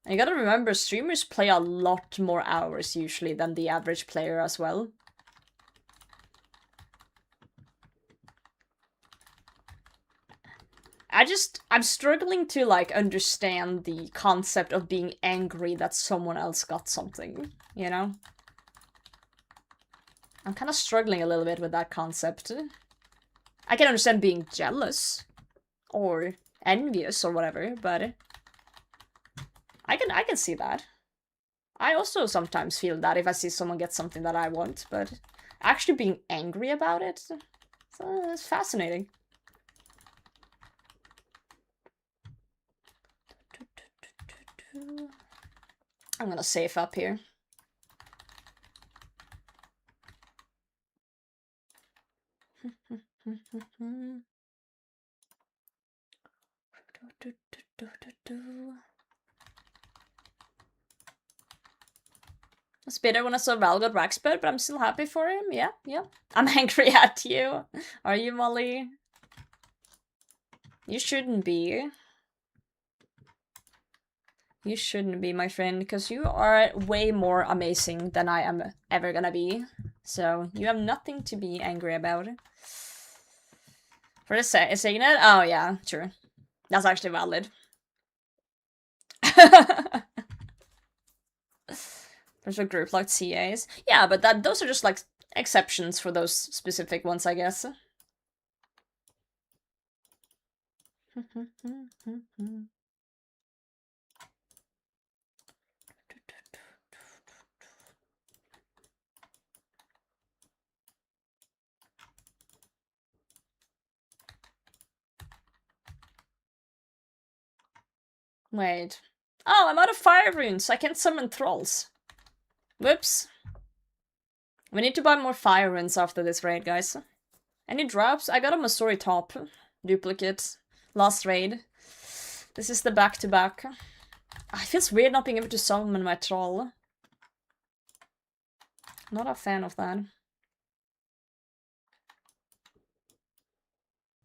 you gotta remember, streamers play a lot more hours usually than the average player as well. I'm struggling to, like, understand the concept of being angry that someone else got something, you know? I'm kind of struggling a little bit with that concept. I can understand being jealous or envious or whatever, but I can see that. I also sometimes feel that if I see someone get something that I want, but actually being angry about it, it's fascinating. I'm gonna save up here. It's bitter when I saw Val got Raxbird, but I'm still happy for him. Yeah, yeah. I'm angry at you. Are you, Molly? You shouldn't be. You shouldn't be, my friend, because you are way more amazing than I am ever gonna be. So, you have nothing to be angry about. For the saying it? Oh, yeah, true. That's actually valid. There's a group like CAs. Yeah, but those are just like exceptions for those specific ones, I guess. Wait. Oh, I'm out of fire runes. I can't summon trolls. Whoops. We need to buy more fire runes after this raid, guys. Any drops? I got a Masori top. Duplicate. Last raid. This is the back-to-back. It feels weird not being able to summon my troll. Not a fan of that.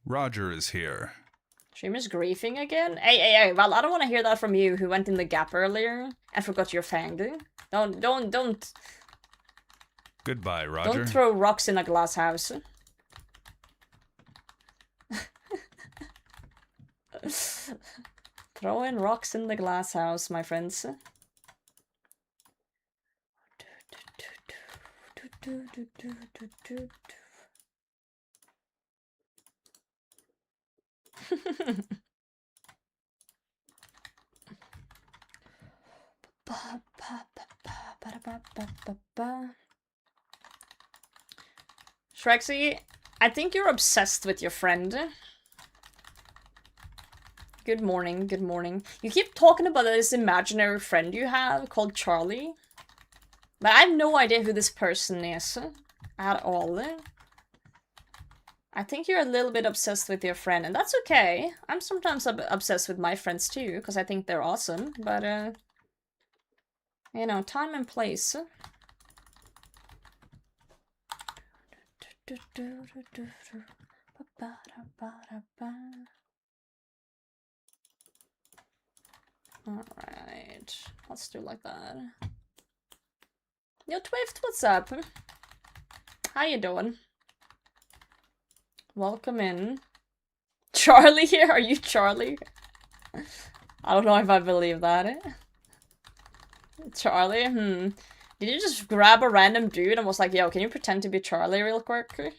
Roger is here. Streamer's griefing again? Hey, well, I don't want to hear that from you who went in the gap earlier and forgot your fang, dude. Don't... Goodbye, Roger. Don't throw rocks in a glass house. Throwing rocks in the glass house, my friends. Shrexy, I think you're obsessed with your friend. Good morning, good morning. You keep talking about this imaginary friend you have called Charlie. But I have no idea who this person is at all. I think you're a little bit obsessed with your friend, and that's okay. I'm sometimes obsessed with my friends too, because I think they're awesome, but, you know, time and place. Alright, let's do like that. Yo, Twift, what's up? How you doing? Welcome in. Charlie here? Are you Charlie? I don't know if I believe that. Charlie? Did you just grab a random dude and was like, yo, can you pretend to be Charlie real quick?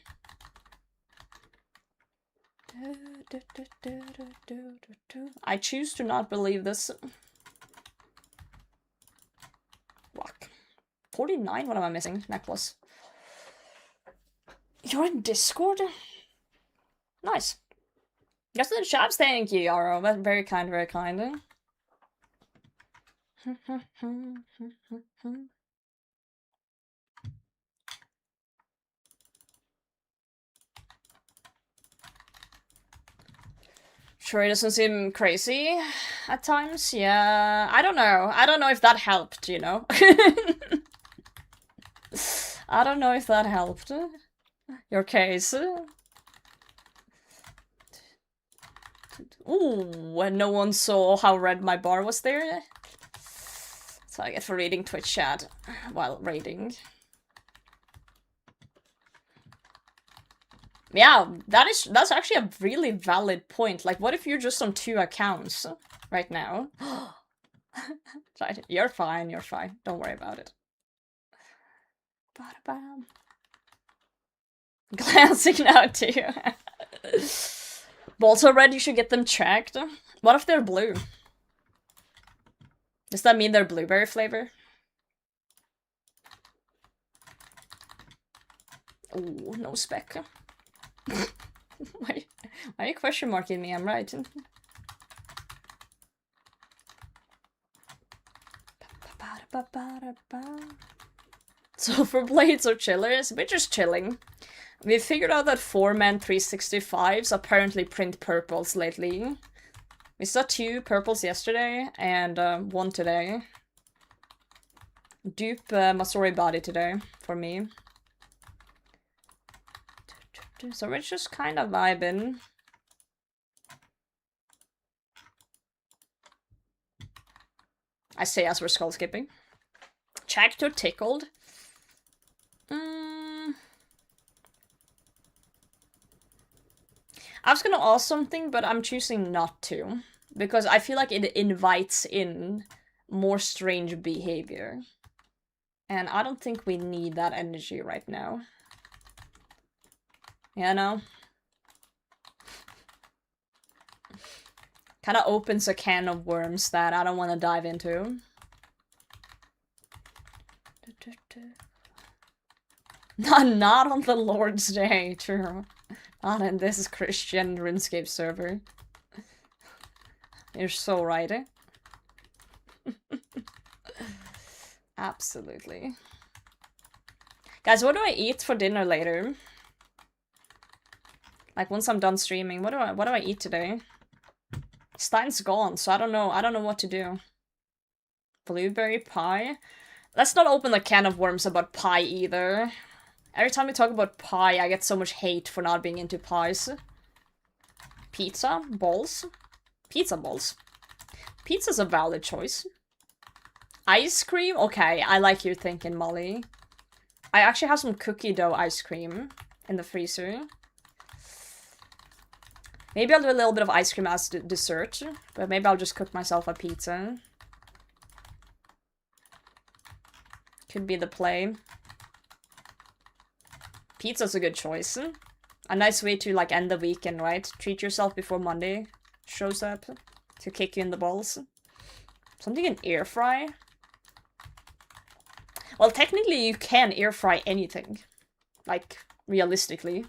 I choose to not believe this. Fuck. 49? What am I missing? Necklace. You're in Discord? Nice. Yes, the chaps, thank you, Yaro. That's very kind, very kind. Sure, it doesn't seem crazy at times. Yeah, I don't know. I don't know if that helped, you know? I don't know if that helped. Your case. Ooh, and no one saw how red my bar was there. So I get for reading Twitch chat while raiding. Yeah, that's actually a really valid point. Like, what if you're just on 2 accounts right now? Right, you're fine, you're fine. Don't worry about it. Ba-da-bam. Glancing now too. Balls are red, you should get them checked. What if they're blue? Does that mean they're blueberry flavor? Oh, no spec. Why are you question marking me? I'm right. Sulfur blades or chillers? We're just chilling. We figured out that 4-man 365s apparently print purples lately. We saw 2 purples yesterday and 1 today. Dupe Masori body today for me. So we're just kind of vibing. I say as we're skull skipping. Checked or tickled? I was gonna ask something, but I'm choosing not to. Because I feel like it invites in more strange behavior. And I don't think we need that energy right now. You know? Kinda opens a can of worms that I don't want to dive into. Not on the Lord's Day, true. Not in this Christian RuneScape server. You're so right, eh? Absolutely. Guys, what do I eat for dinner later? Like once I'm done streaming, what do I eat today? Stein's gone, so I don't know what to do. Blueberry pie? Let's not open a can of worms about pie either. Every time we talk about pie, I get so much hate for not being into pies. Pizza? Balls? Pizza balls. Pizza's a valid choice. Ice cream? Okay, I like your thinking, Molly. I actually have some cookie dough ice cream in the freezer. Maybe I'll do a little bit of ice cream as dessert, but maybe I'll just cook myself a pizza. Could be the play. Pizza's a good choice. A nice way to, like, end the weekend, right? Treat yourself before Monday shows up to kick you in the balls. Something in air fry? Well, technically you can air fry anything. Like, realistically.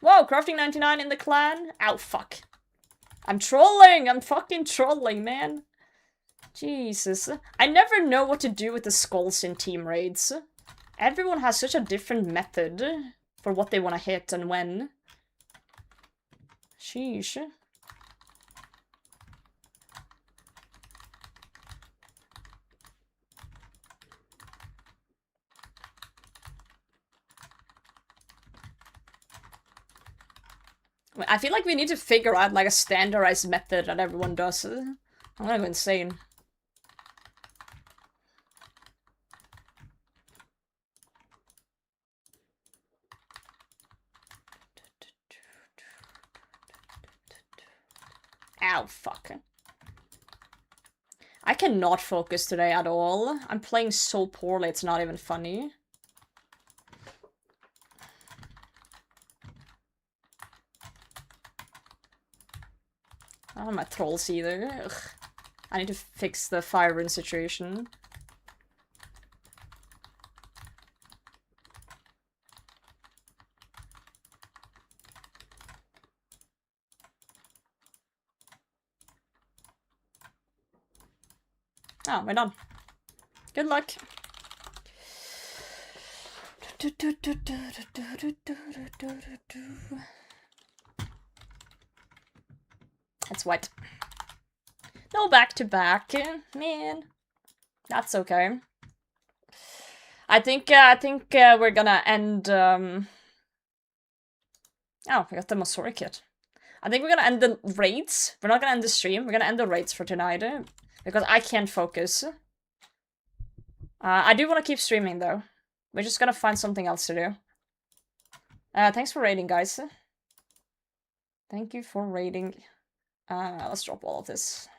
Whoa, crafting 99 in the clan? Ow, fuck. I'm trolling! I'm fucking trolling, man. Jesus. I never know what to do with the skulls in team raids. Everyone has such a different method for what they want to hit and when. Sheesh. I feel like we need to figure out like a standardized method that everyone does. I'm gonna go insane. Ow, fuck. I cannot focus today at all. I'm playing so poorly, it's not even funny. I don't have my trolls either. Ugh. I need to fix the fire rune situation. Oh, we're done. Good luck. It's white. No back-to-back, man. That's okay. I think we're gonna end, Oh, we got the Masori kit. I think we're gonna end the raids. We're not gonna end the stream. We're gonna end the raids for tonight. Because I can't focus. I do want to keep streaming, though. We're just gonna find something else to do. Thanks for raiding, guys. Thank you for raiding. Let's drop all of this.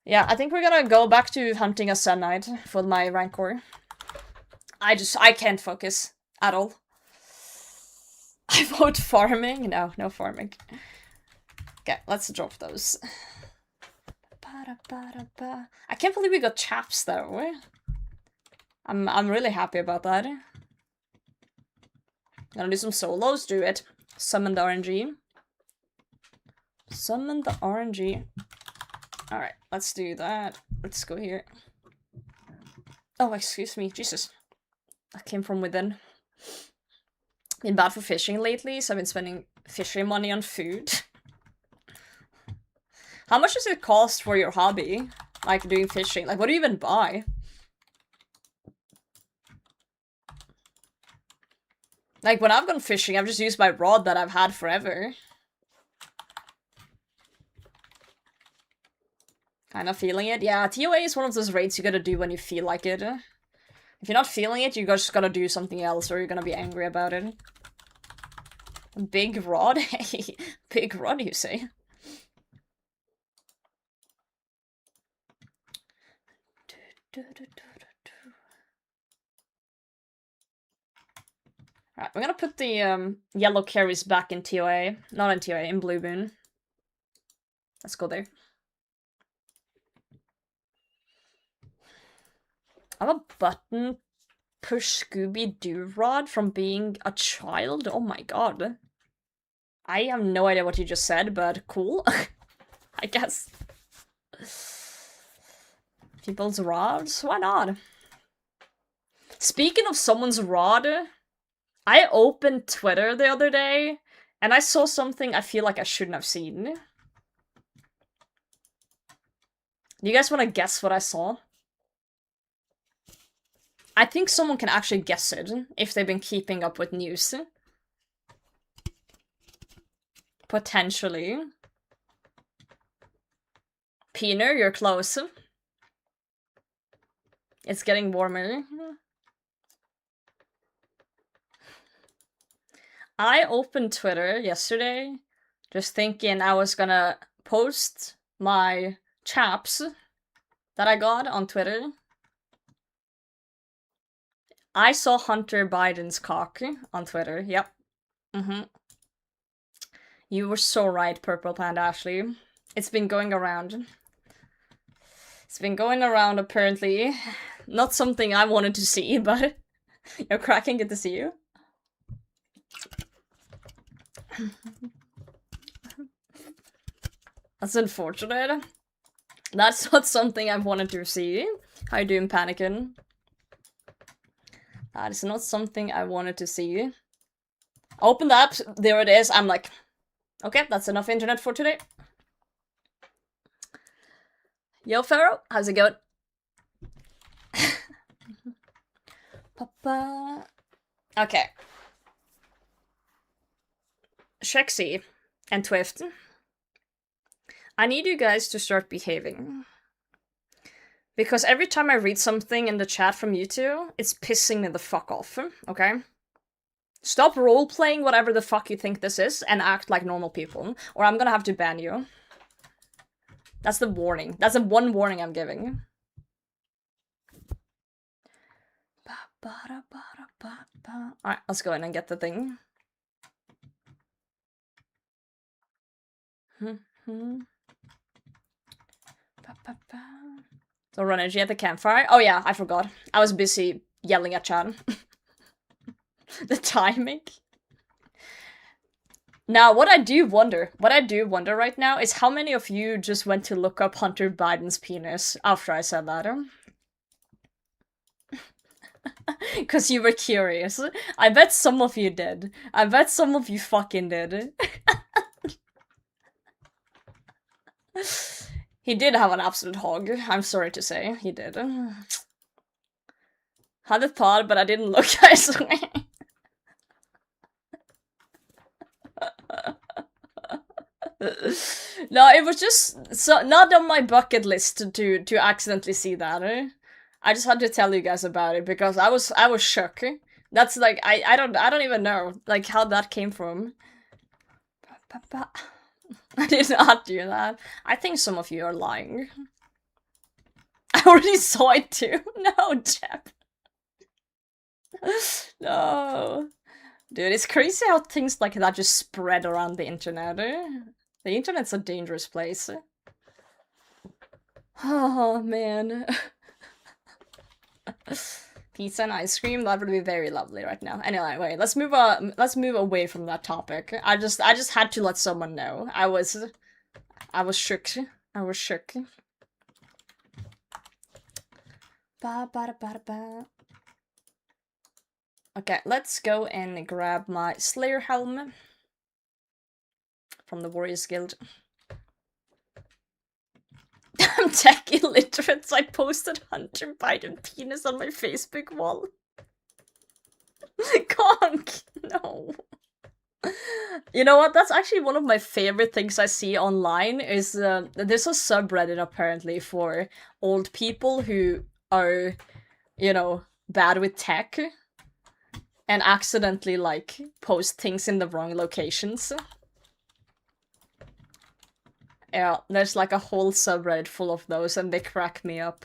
Yeah, I think we're gonna go back to hunting a Sun Knight for my Rancor. I can't focus at all. I vote farming? No, no farming. Okay, let's drop those. I can't believe we got chaps though. I'm really happy about that. Gonna do some solos, do it. Summon the RNG. Summon the RNG. Alright, let's do that. Let's go here. Oh, excuse me, Jesus. That came from within. Been bad for fishing lately, so I've been spending fishing money on food. How much does it cost for your hobby? Like, doing fishing? Like, what do you even buy? Like, when I've gone fishing, I've just used my rod that I've had forever. Kind of feeling it? Yeah, TOA is one of those raids you gotta do when you feel like it. If you're not feeling it, you just gotta do something else, or you're gonna be angry about it. Big rod? Hey, big rod, you say? Alright, we're gonna put the yellow carries back in TOA. Not in TOA, in Blue Moon. Let's go there. I have a button push Scooby-Doo rod from being a child? Oh my god. I have no idea what you just said, but cool. I guess. People's rods? Why not? Speaking of someone's rod, I opened Twitter the other day, and I saw something I feel like I shouldn't have seen. Do you guys want to guess what I saw? I think someone can actually guess it, if they've been keeping up with news. Potentially. Peener, you're close. It's getting warmer. I opened Twitter yesterday, just thinking I was gonna post my chaps that I got on Twitter. I saw Hunter Biden's cock on Twitter. Yep. You were so right, Purple Panda Ashley. It's been going around. It's been going around, apparently. Not something I wanted to see, but... You're cracking, good to see you. That's unfortunate. That's not something I wanted to see. How you doing, Panicking? That is not something I wanted to see. Open the app, there it is. I'm like, okay, that's enough internet for today. Yo, Pharaoh, how's it going? Papa. Okay. Shexy and Twift. I need you guys to start behaving. Because every time I read something in the chat from you two, it's pissing me the fuck off, okay? Stop role-playing whatever the fuck you think this is and act like normal people, or I'm gonna have to ban you. That's the warning. That's the one warning I'm giving. Alright, let's go in and get the thing. So run energy at the campfire. Oh yeah, I forgot. I was busy yelling at Chan. The timing. Now, what I do wonder right now is how many of you just went to look up Hunter Biden's penis after I said that. Because you were curious. I bet some of you did. I bet some of you fucking did. He did have an absolute hog, I'm sorry to say. He did. Had a thought, but I didn't look, I swear. No, it was just not on my bucket list to accidentally see that. I just had to tell you guys about it because I was shook. That's like I don't even know like how that came from. I did not do that. I think some of you are lying. I already saw it too. No, Jep. No. Dude, it's crazy how things like that just spread around the internet. The internet's a dangerous place. Oh, man. Pizza and ice cream, that would be very lovely right now. Anyway, wait, let's move away from that topic. I just had to let someone know. I was shook. I was shook. Ba ba ba ba. Okay, let's go and grab my Slayer helm from the Warriors Guild. I'm tech illiterate, so I posted Hunter Biden penis on my Facebook wall. Conk! No. You know what? That's actually one of my favorite things I see online is there's a subreddit apparently for old people who are, you know, bad with tech and accidentally like post things in the wrong locations. Yeah, there's like a whole subreddit full of those and they crack me up.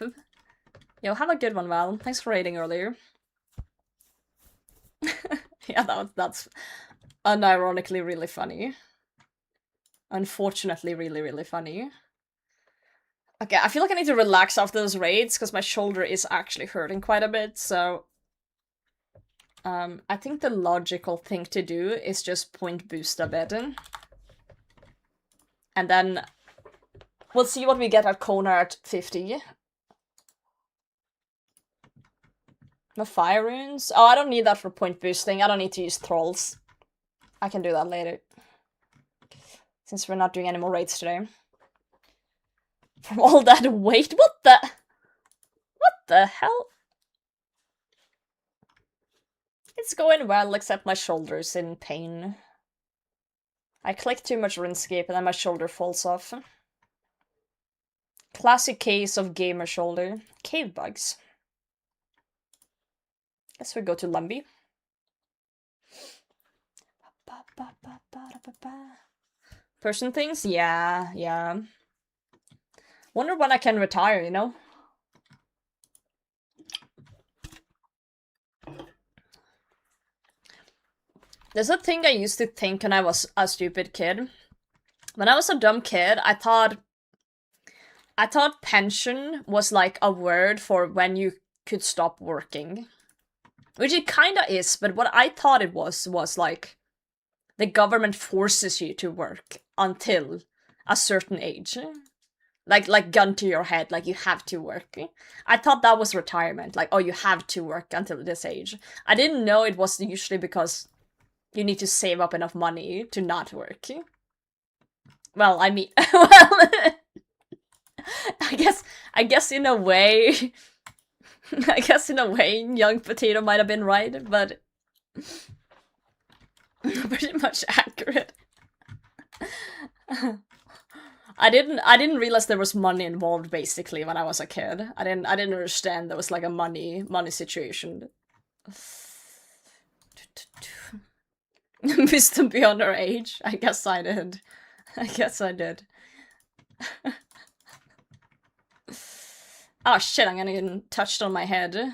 Yo, have a good one, Val. Thanks for raiding earlier. Yeah, that's unironically really funny. Unfortunately, really, really funny. Okay, I feel like I need to relax after those raids because my shoulder is actually hurting quite a bit, so... I think the logical thing to do is just point boost a bit. And then we'll see what we get at Kona at 50. The fire runes? Oh, I don't need that for point boosting. I don't need to use thralls. I can do that later. Since we're not doing any more raids today. From all that weight? What the hell? It's going well, except my shoulder's in pain. I click too much RuneScape and then my shoulder falls off. Classic case of gamer shoulder. Cave bugs. Guess we go to Lumby. Person things? Yeah. Wonder when I can retire, you know? There's a thing I used to think when I was a stupid kid. When I was a dumb kid, I thought pension was like a word for when you could stop working. Which it kinda is, but what I thought it was like the government forces you to work until a certain age. Like gun to your head, like you have to work. I thought that was retirement, like, oh, you have to work until this age. I didn't know it was usually because you need to save up enough money to not work. Well, I mean, well, I guess in a way, I guess in a way, Young Potato might have been right, but pretty much accurate. I didn't realize there was money involved basically when I was a kid. I didn't understand there was like a money situation. Wisdom beyond our age. I guess I did. Oh shit, I'm getting touched on my head.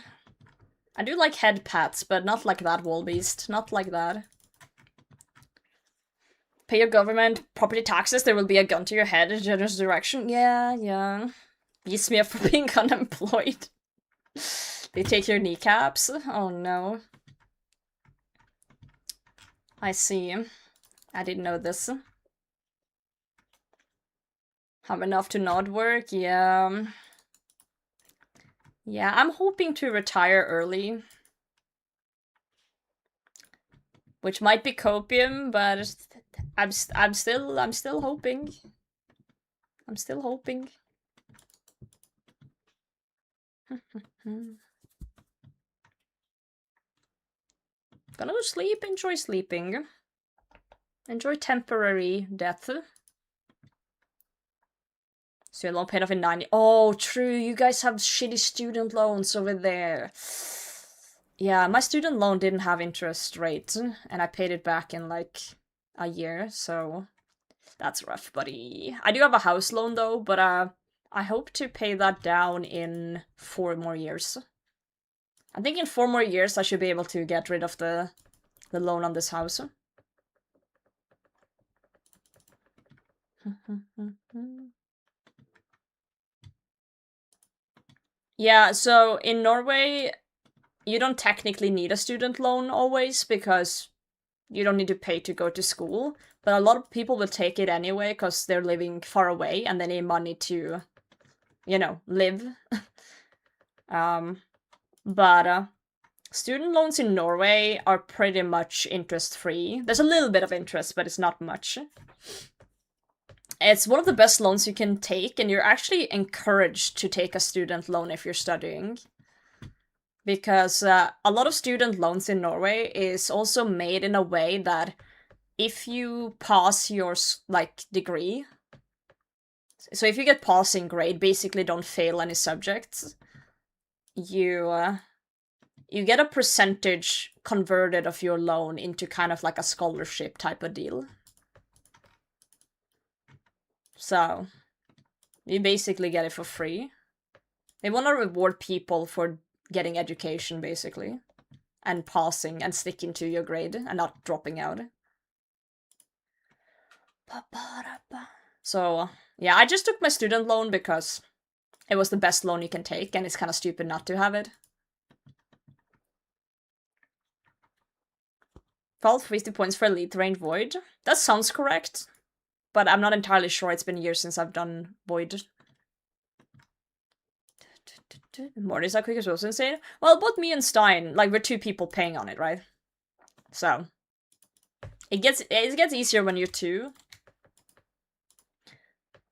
I do like head pats, but not like that, Wallbeast. Not like that. Pay your government property taxes, there will be a gun to your head in generous direction. Yeah. Beats me up for being unemployed. They take your kneecaps? Oh no. I see. I didn't know this. Have enough to not work? Yeah. Yeah, I'm hoping to retire early. Which might be copium, but I'm still hoping. I'm still hoping. Gonna go sleep, enjoy sleeping. Enjoy temporary death. Student loan paid off in 90. Oh, true, you guys have shitty student loans over there. Yeah, my student loan didn't have interest rate, and I paid it back in like a year, so that's rough, buddy. I do have a house loan though, but I hope to pay that down in 4 more years. I think in 4 more years I should be able to get rid of the loan on this house. Yeah, so in Norway, you don't technically need a student loan always because you don't need to pay to go to school, but a lot of people will take it anyway because they're living far away and they need money to, you know, live. But student loans in Norway are pretty much interest-free. There's a little bit of interest, but it's not much. It's one of the best loans you can take, and you're actually encouraged to take a student loan if you're studying. Because a lot of student loans in Norway is also made in a way that if you pass your, like, degree, so if you get passing grade, basically don't fail any subjects, you get a percentage converted of your loan into kind of like a scholarship type of deal. So, you basically get it for free. They want to reward people for getting education, basically. And passing and sticking to your grade and not dropping out. So, yeah, I just took my student loan because it was the best loan you can take, and it's kind of stupid not to have it. 50 points for Elite Range Void. That sounds correct, but I'm not entirely sure. It's been years since I've done Void. Morty's that quick as well, insane. Well, both me and Stein, like, we're 2 people paying on it, right? So, it gets easier when you're 2.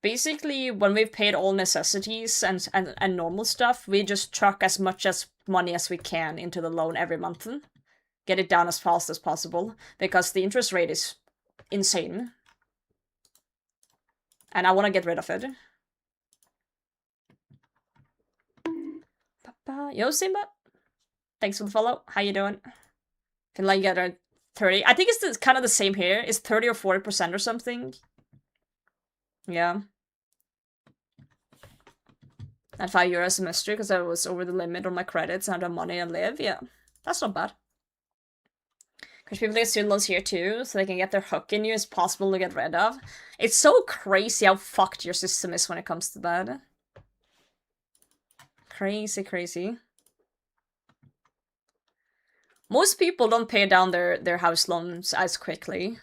Basically, when we've paid all necessities and normal stuff, we just chuck as much as money as we can into the loan every month. Get it down as fast as possible, because the interest rate is insane. And I want to get rid of it. Yo, Simba! Thanks for the follow. How you doing? Feel like you get a 30. I think it's kind of the same here. It's 30 or 40% or something. Yeah. At €5 a semester because I was over the limit on my credits and I had money and live. Yeah, that's not bad. Which people get student loans here too, so they can get their hook in you as possible to get rid of. It's so crazy how fucked your system is when it comes to that. Crazy, crazy. Most people don't pay down their house loans as quickly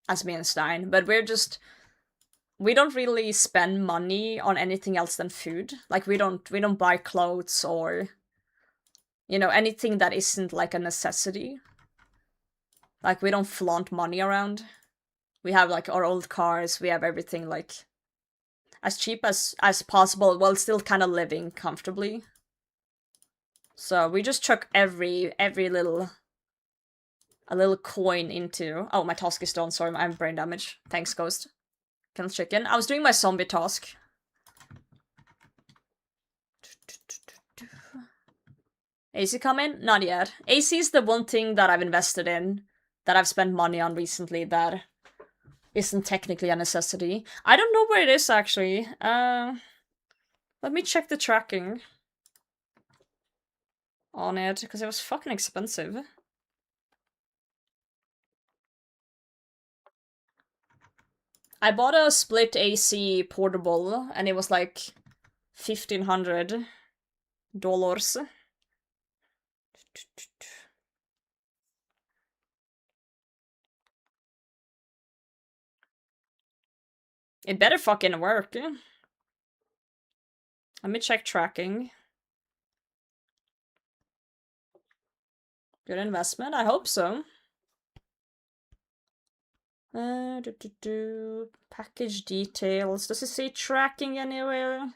as me and Stein, but we don't really spend money on anything else than food. Like we don't buy clothes or, you know, anything that isn't like a necessity. Like we don't flaunt money around. We have like our old cars, we have everything like as cheap as possible while still kind of living comfortably. So we just chuck every little coin into... Oh, my task is done. Sorry, I have brain damage. Thanks, Ghost. Kill chicken. I was doing my zombie task. AC come in? Not yet. AC is the one thing that I've invested in, that I've spent money on recently that isn't technically a necessity. I don't know where it is, actually. Let me check the tracking on it, because it was fucking expensive. I bought a split AC portable, and it was like $1,500. It better fucking work. Let me check tracking. Good investment? I hope so. Package details. Does it say tracking anywhere?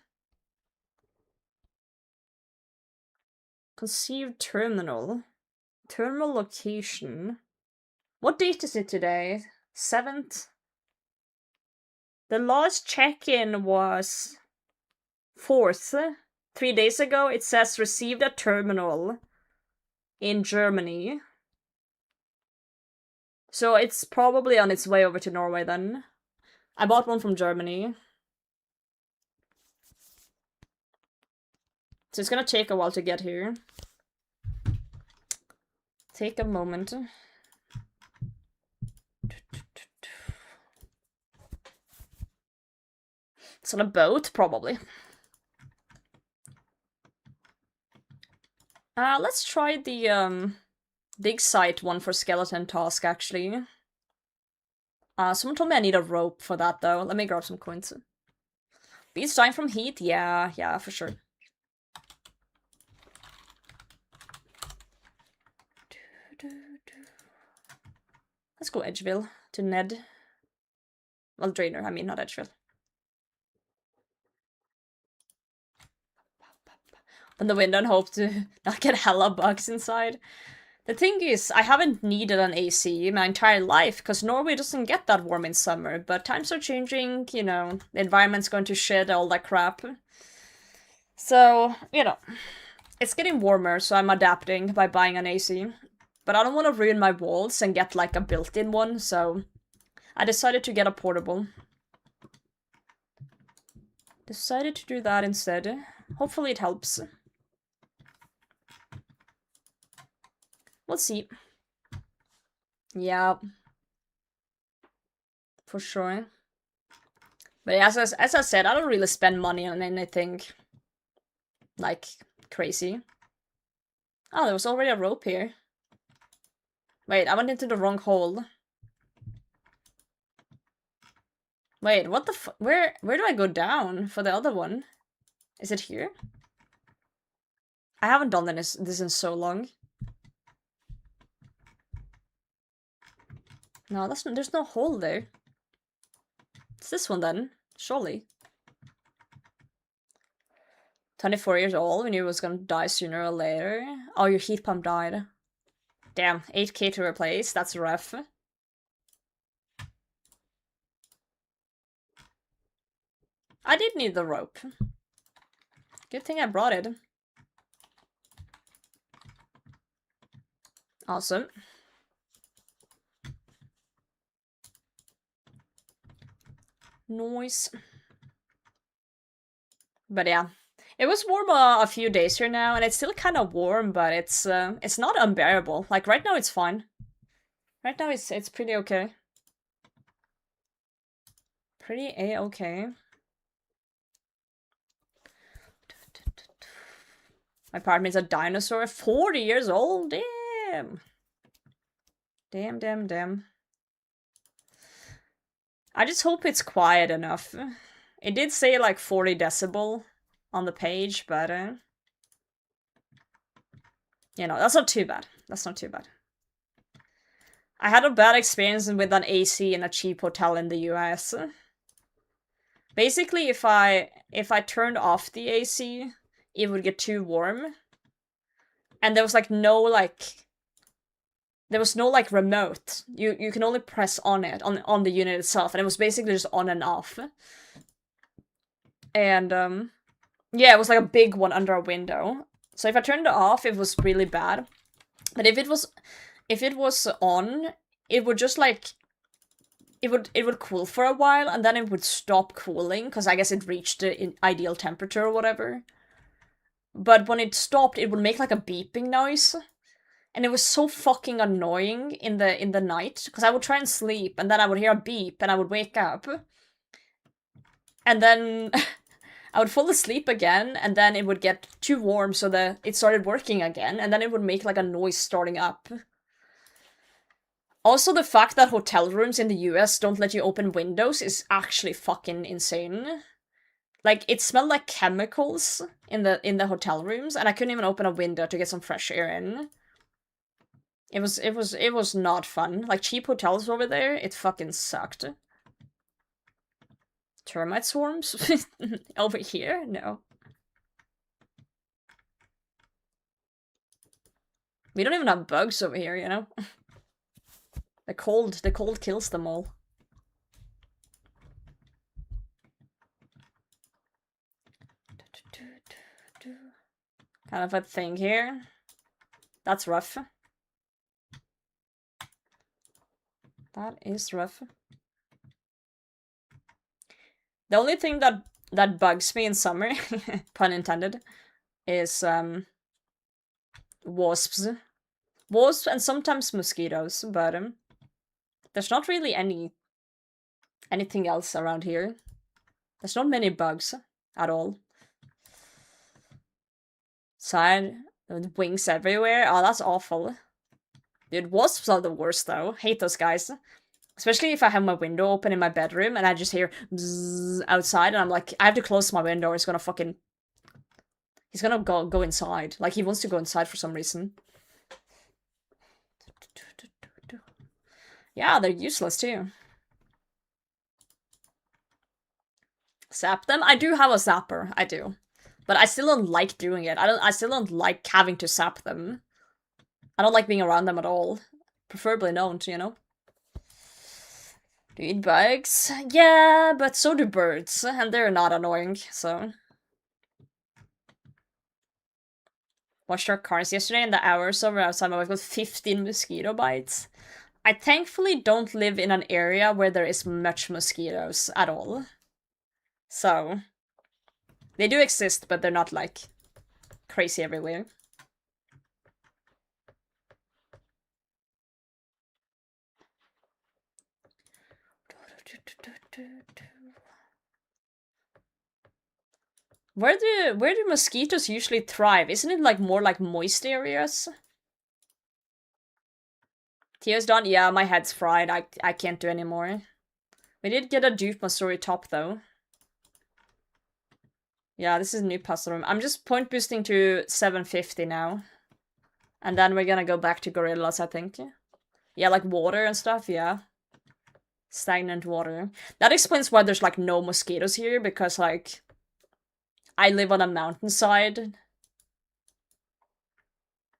Conceived terminal. Terminal location. What date is it today? 7th? The last check-in was 4th. 3 days ago, it says received a terminal in Germany. So it's probably on its way over to Norway then. I bought one from Germany. So it's gonna take a while to get here. Take a moment. It's on a boat, probably. Let's try the dig site one for skeleton task, actually. Someone told me I need a rope for that, though. Let me grab some coins. Beats dying from heat? Yeah, for sure. Let's go Edgeville to Ned. Well, Drainer, I mean, not Edgeville. Open the window and hope to not get hella bugs inside. The thing is, I haven't needed an AC my entire life, because Norway doesn't get that warm in summer, but times are changing, you know, the environment's going to shit, all that crap. So, you know, it's getting warmer, so I'm adapting by buying an AC. But I don't want to ruin my walls and get, like, a built-in one, so I decided to get a portable. Decided to do that instead. Hopefully it helps. We'll see. Yeah. For sure. But as I said, I don't really spend money on anything, like, crazy. Oh, there was already a rope here. Wait, I went into the wrong hole. Wait, what the where do I go down for the other one? Is it here? I haven't done this in so long. No, there's no hole there. It's this one then, surely. 24 years old, we knew it was gonna die sooner or later. Oh, your heat pump died. Damn, 8k to replace, that's rough. I did need the rope. Good thing I brought it. Awesome. Noise. But yeah. It was warm a few days here now, and it's still kind of warm, but it's not unbearable. Like, right now it's fine. Right now it's pretty okay. Pretty A-okay. My apartment's a dinosaur, 40 years old, damn! Damn. I just hope it's quiet enough. It did say like 40 decibel on the page, but you know, that's not too bad. That's not too bad. I had a bad experience with an AC in a cheap hotel in the US. Basically, if I turned off the AC, it would get too warm. And there was like no remote. You can only press on it on the unit itself, and it was basically just on and off. And yeah, it was like a big one under a window. So if I turned it off, it was really bad. But if it was on, it would just like it would cool for a while, and then it would stop cooling because I guess it reached the ideal temperature or whatever. But when it stopped, it would make like a beeping noise. And it was so fucking annoying in the night, because I would try and sleep, and then I would hear a beep, and I would wake up. And then I would fall asleep again, and then it would get too warm so that it started working again, and then it would make like a noise starting up. Also, the fact that hotel rooms in the US don't let you open windows is actually fucking insane. Like, it smelled like chemicals in the hotel rooms, and I couldn't even open a window to get some fresh air in. It was not fun. Like, cheap hotels over there, it fucking sucked. Termite swarms? Over here? No. We don't even have bugs over here, you know? The cold kills them all. Kind of a thing here. That's rough. That is rough. The only thing that bugs me in summer, pun intended, is wasps. Wasps and sometimes mosquitoes, but there's not really anything else around here. There's not many bugs at all. Side wings everywhere. Oh, that's awful. Dude, wasps are the worst though. Hate those guys. Especially if I have my window open in my bedroom and I just hear bzzz outside, and I'm like, I have to close my window or it's gonna fucking... He's gonna go inside. Like, he wants to go inside for some reason. Yeah, they're useless too. Zap them? I do have a zapper, I do. But I still don't like doing it. I still don't like having to zap them. I don't like being around them at all. Preferably don't, you know? Do you eat bugs? Yeah, but so do birds, and they're not annoying, so... Watched our cars yesterday, and the hours over outside my wife got 15 mosquito bites. I thankfully don't live in an area where there is much mosquitoes at all. So... They do exist, but they're not, like, crazy everywhere. Where do mosquitoes usually thrive? Isn't it like more like moist areas? Teo's done? Yeah, my head's fried. I can't do anymore. We did get a dupe Masuri top though. Yeah, this is a new puzzle room. I'm just point boosting to 750 now. And then we're gonna go back to gorillas, I think. Yeah, like water and stuff, yeah. Stagnant water. That explains why there's like no mosquitoes here, because like... I live on a mountainside.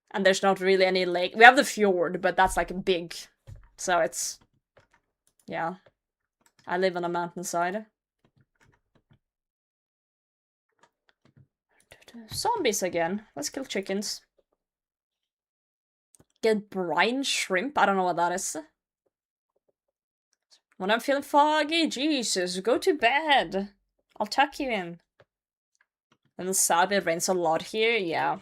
And there's not really any lake. We have the fjord, but that's like big. So it's... Yeah. I live on a mountainside. Zombies again. Let's kill chickens. Get brine shrimp? I don't know what that is. When I'm feeling foggy, Jesus, go to bed. I'll tuck you in. And the sad it rains a lot here, yeah.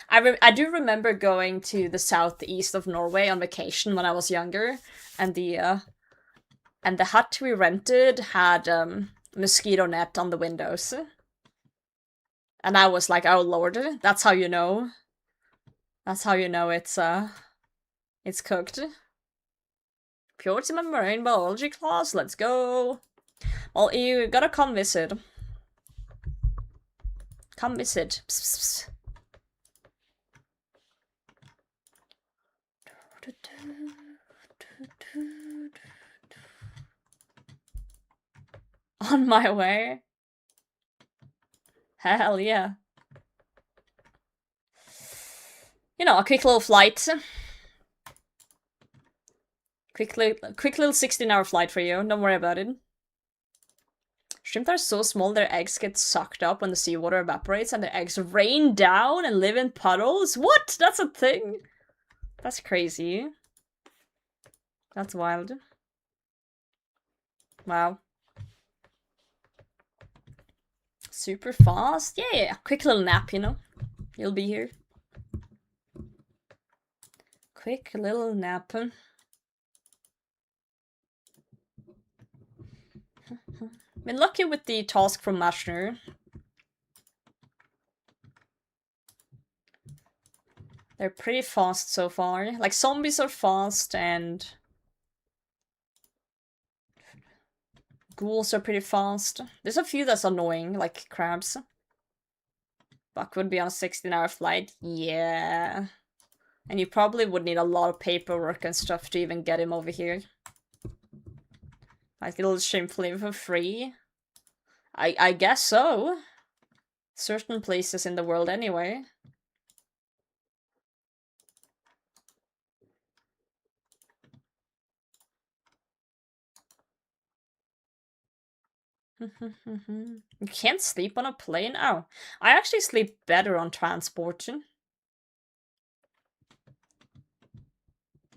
I do remember going to the southeast of Norway on vacation when I was younger, and the hut we rented had mosquito net on the windows. And I was like, oh lord, that's how you know. That's how you know it's cooked. Purity my marine biology class, let's go. Well, you gotta come visit. Come visit. Psst, psst, psst. On my way. Hell yeah. You know, a quick little flight. Quick little 16-hour flight for you. Don't worry about it. Shrimp are so small their eggs get sucked up when the seawater evaporates and the eggs rain down and live in puddles? What? That's a thing? That's crazy. That's wild. Wow. Super fast? Yeah, quick little nap, you know? You'll be here. Quick little nap. Been lucky with the task from Mashner. They're pretty fast so far. Like, zombies are fast and ghouls are pretty fast. There's a few that's annoying, like crabs. Buck would be on a 16-hour flight. Yeah. And you probably would need a lot of paperwork and stuff to even get him over here. Like, it'll shrimp live for free? I guess so. Certain places in the world anyway. You can't sleep on a plane? Oh, I actually sleep better on transport.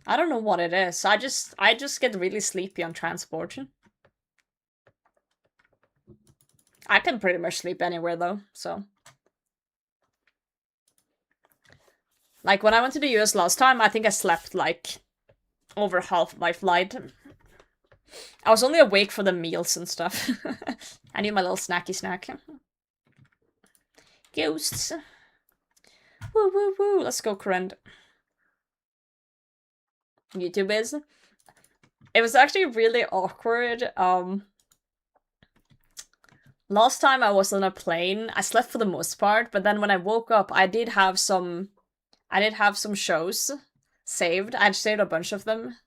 I don't know what it is. I just get really sleepy on transport. I can pretty much sleep anywhere though, so. Like when I went to the US last time, I think I slept like over half my flight. I was only awake for the meals and stuff. I need my little snacky snack. Ghosts. Woo woo woo, let's go, Corrend. YouTube is. It was actually really awkward. Last time I was on a plane, I slept for the most part, but then when I woke up, I did have some shows saved. I'd saved a bunch of them.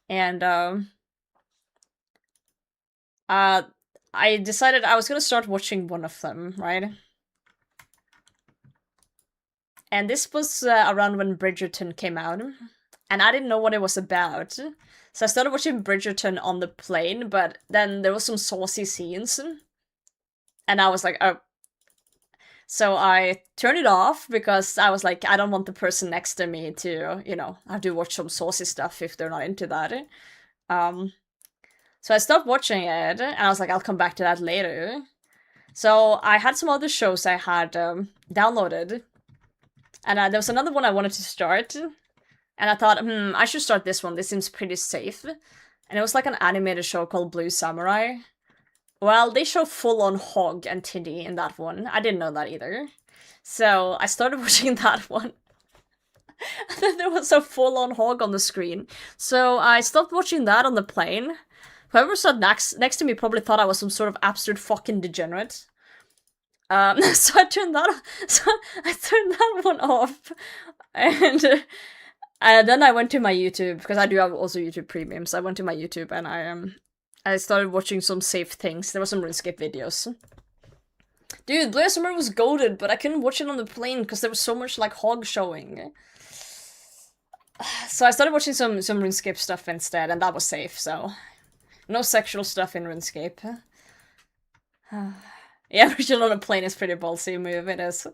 And I decided I was gonna start watching one of them, right? And this was around when Bridgerton came out. And I didn't know what it was about. So I started watching Bridgerton on the plane, but then there was some saucy scenes. And I was like, oh. So I turned it off because I was like, I don't want the person next to me to, you know, have to watch some saucy stuff if they're not into that. So I stopped watching it, and I was like, I'll come back to that later. So I had some other shows I had downloaded. And there was another one I wanted to start. And I thought, I should start this one. This seems pretty safe. And it was like an animated show called Blue Samurai. Well, they show full-on hog and titty in that one. I didn't know that either. So I started watching that one. And then there was a full-on hog on the screen. So I stopped watching that on the plane. Whoever sat next to me probably thought I was some sort of absolute fucking degenerate. So I turned that one off. And then I went to my YouTube, because I do have also YouTube Premium, so I went to my YouTube and I started watching some safe things. There were some RuneScape videos. Dude, Blue Summer was goated, but I couldn't watch it on the plane because there was so much, like, hog showing. So I started watching some RuneScape stuff instead, and that was safe, so. No sexual stuff in RuneScape. Yeah, watching on a plane is pretty ballsy move, it is.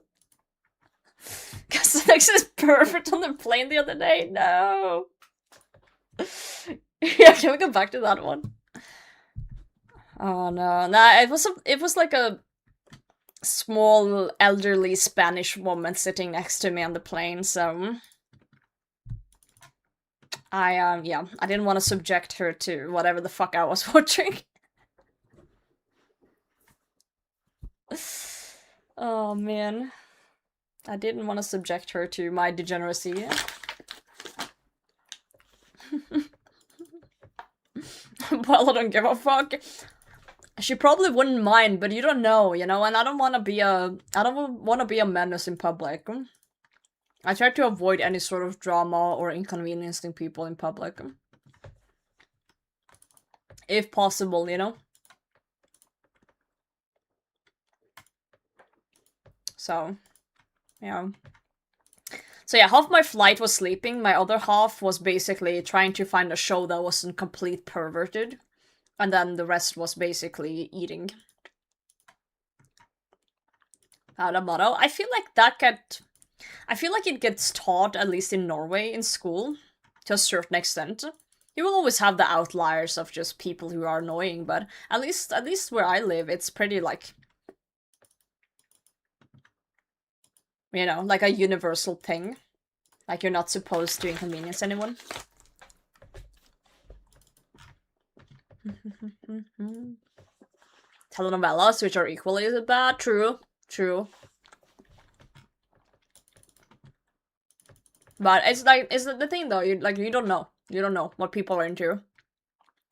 Because the next is perfect on the plane the other day. No. Yeah, can we go back to that one? Oh no, nah. It was like a small elderly Spanish woman sitting next to me on the plane, so I didn't want to subject her to whatever the fuck I was watching. Oh man. I didn't want to subject her to my degeneracy. Well, I don't give a fuck. She probably wouldn't mind, but you don't know, you know, and I don't want to be a menace in public. I try to avoid any sort of drama or inconveniencing people in public. If possible, you know? So, yeah. So yeah, half my flight was sleeping, my other half was basically trying to find a show that wasn't complete perverted. And then the rest was basically eating. Motto. I feel like it gets taught, at least in Norway, in school, to a certain extent. You will always have the outliers of just people who are annoying, but at least where I live, it's pretty like, you know, like a universal thing. Like you're not supposed to inconvenience anyone. Telenovelas, which are equally as bad. True. But it's the thing though, you don't know. You don't know what people are into.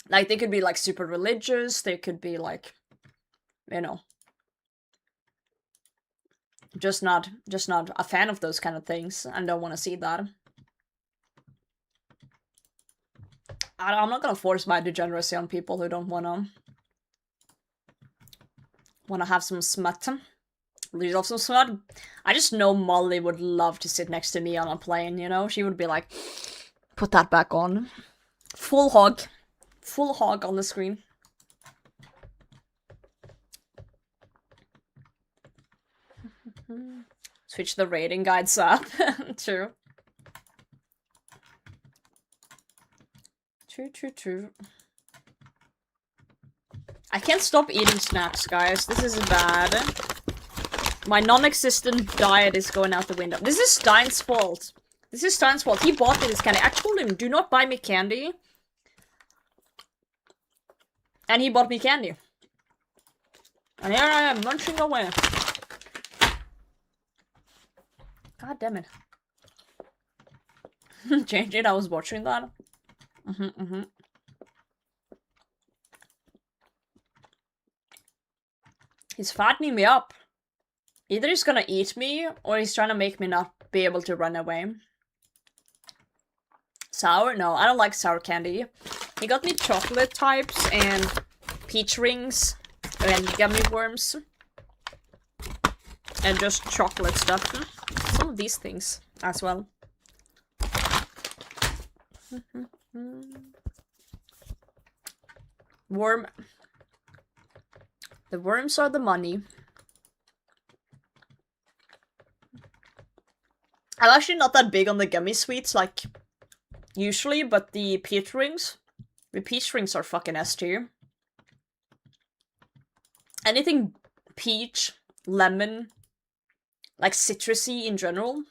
Like, they could be like super religious, they could be like, you know, just not a fan of those kind of things and don't want to see that. I'm not gonna force my degeneracy on people who don't wanna have some smut. Lead off some smut. I just know Molly would love to sit next to me on a plane, you know? She would be like, put that back on. Full hog. Full hog on the screen. Switch the rating guides up. True. True. I can't stop eating snacks, guys. This is bad. My non-existent diet is going out the window. This is Stein's fault. He bought me this candy. I told him, do not buy me candy. And he bought me candy. And here I am, munching away. God damn it. Change it, I was watching that. He's fattening me up. Either he's gonna eat me, or he's trying to make me not be able to run away. Sour? No, I don't like sour candy. He got me chocolate types and peach rings and gummy worms. And just chocolate stuff. Some of these things as well. Worm. The worms are the money. I'm actually not that big on the gummy sweets, like, usually, but the peach rings are fucking S tier. Anything peach, lemon, like citrusy in general,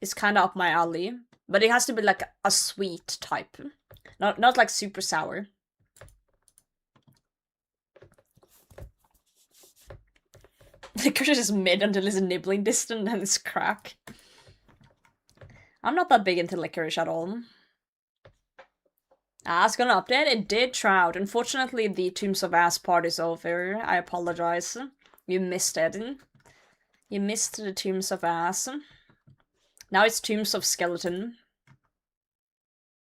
is kind of up my alley. But it has to be like a sweet type. Not like super sour. Licorice is mid until it's nibbling distant and it's crack. I'm not that big into licorice at all. It's gonna update. It did try out. Unfortunately, the Tombs of Ass part is over. I apologize. You missed it. You missed the Tombs of Ass. Now it's Tombs of Skeleton.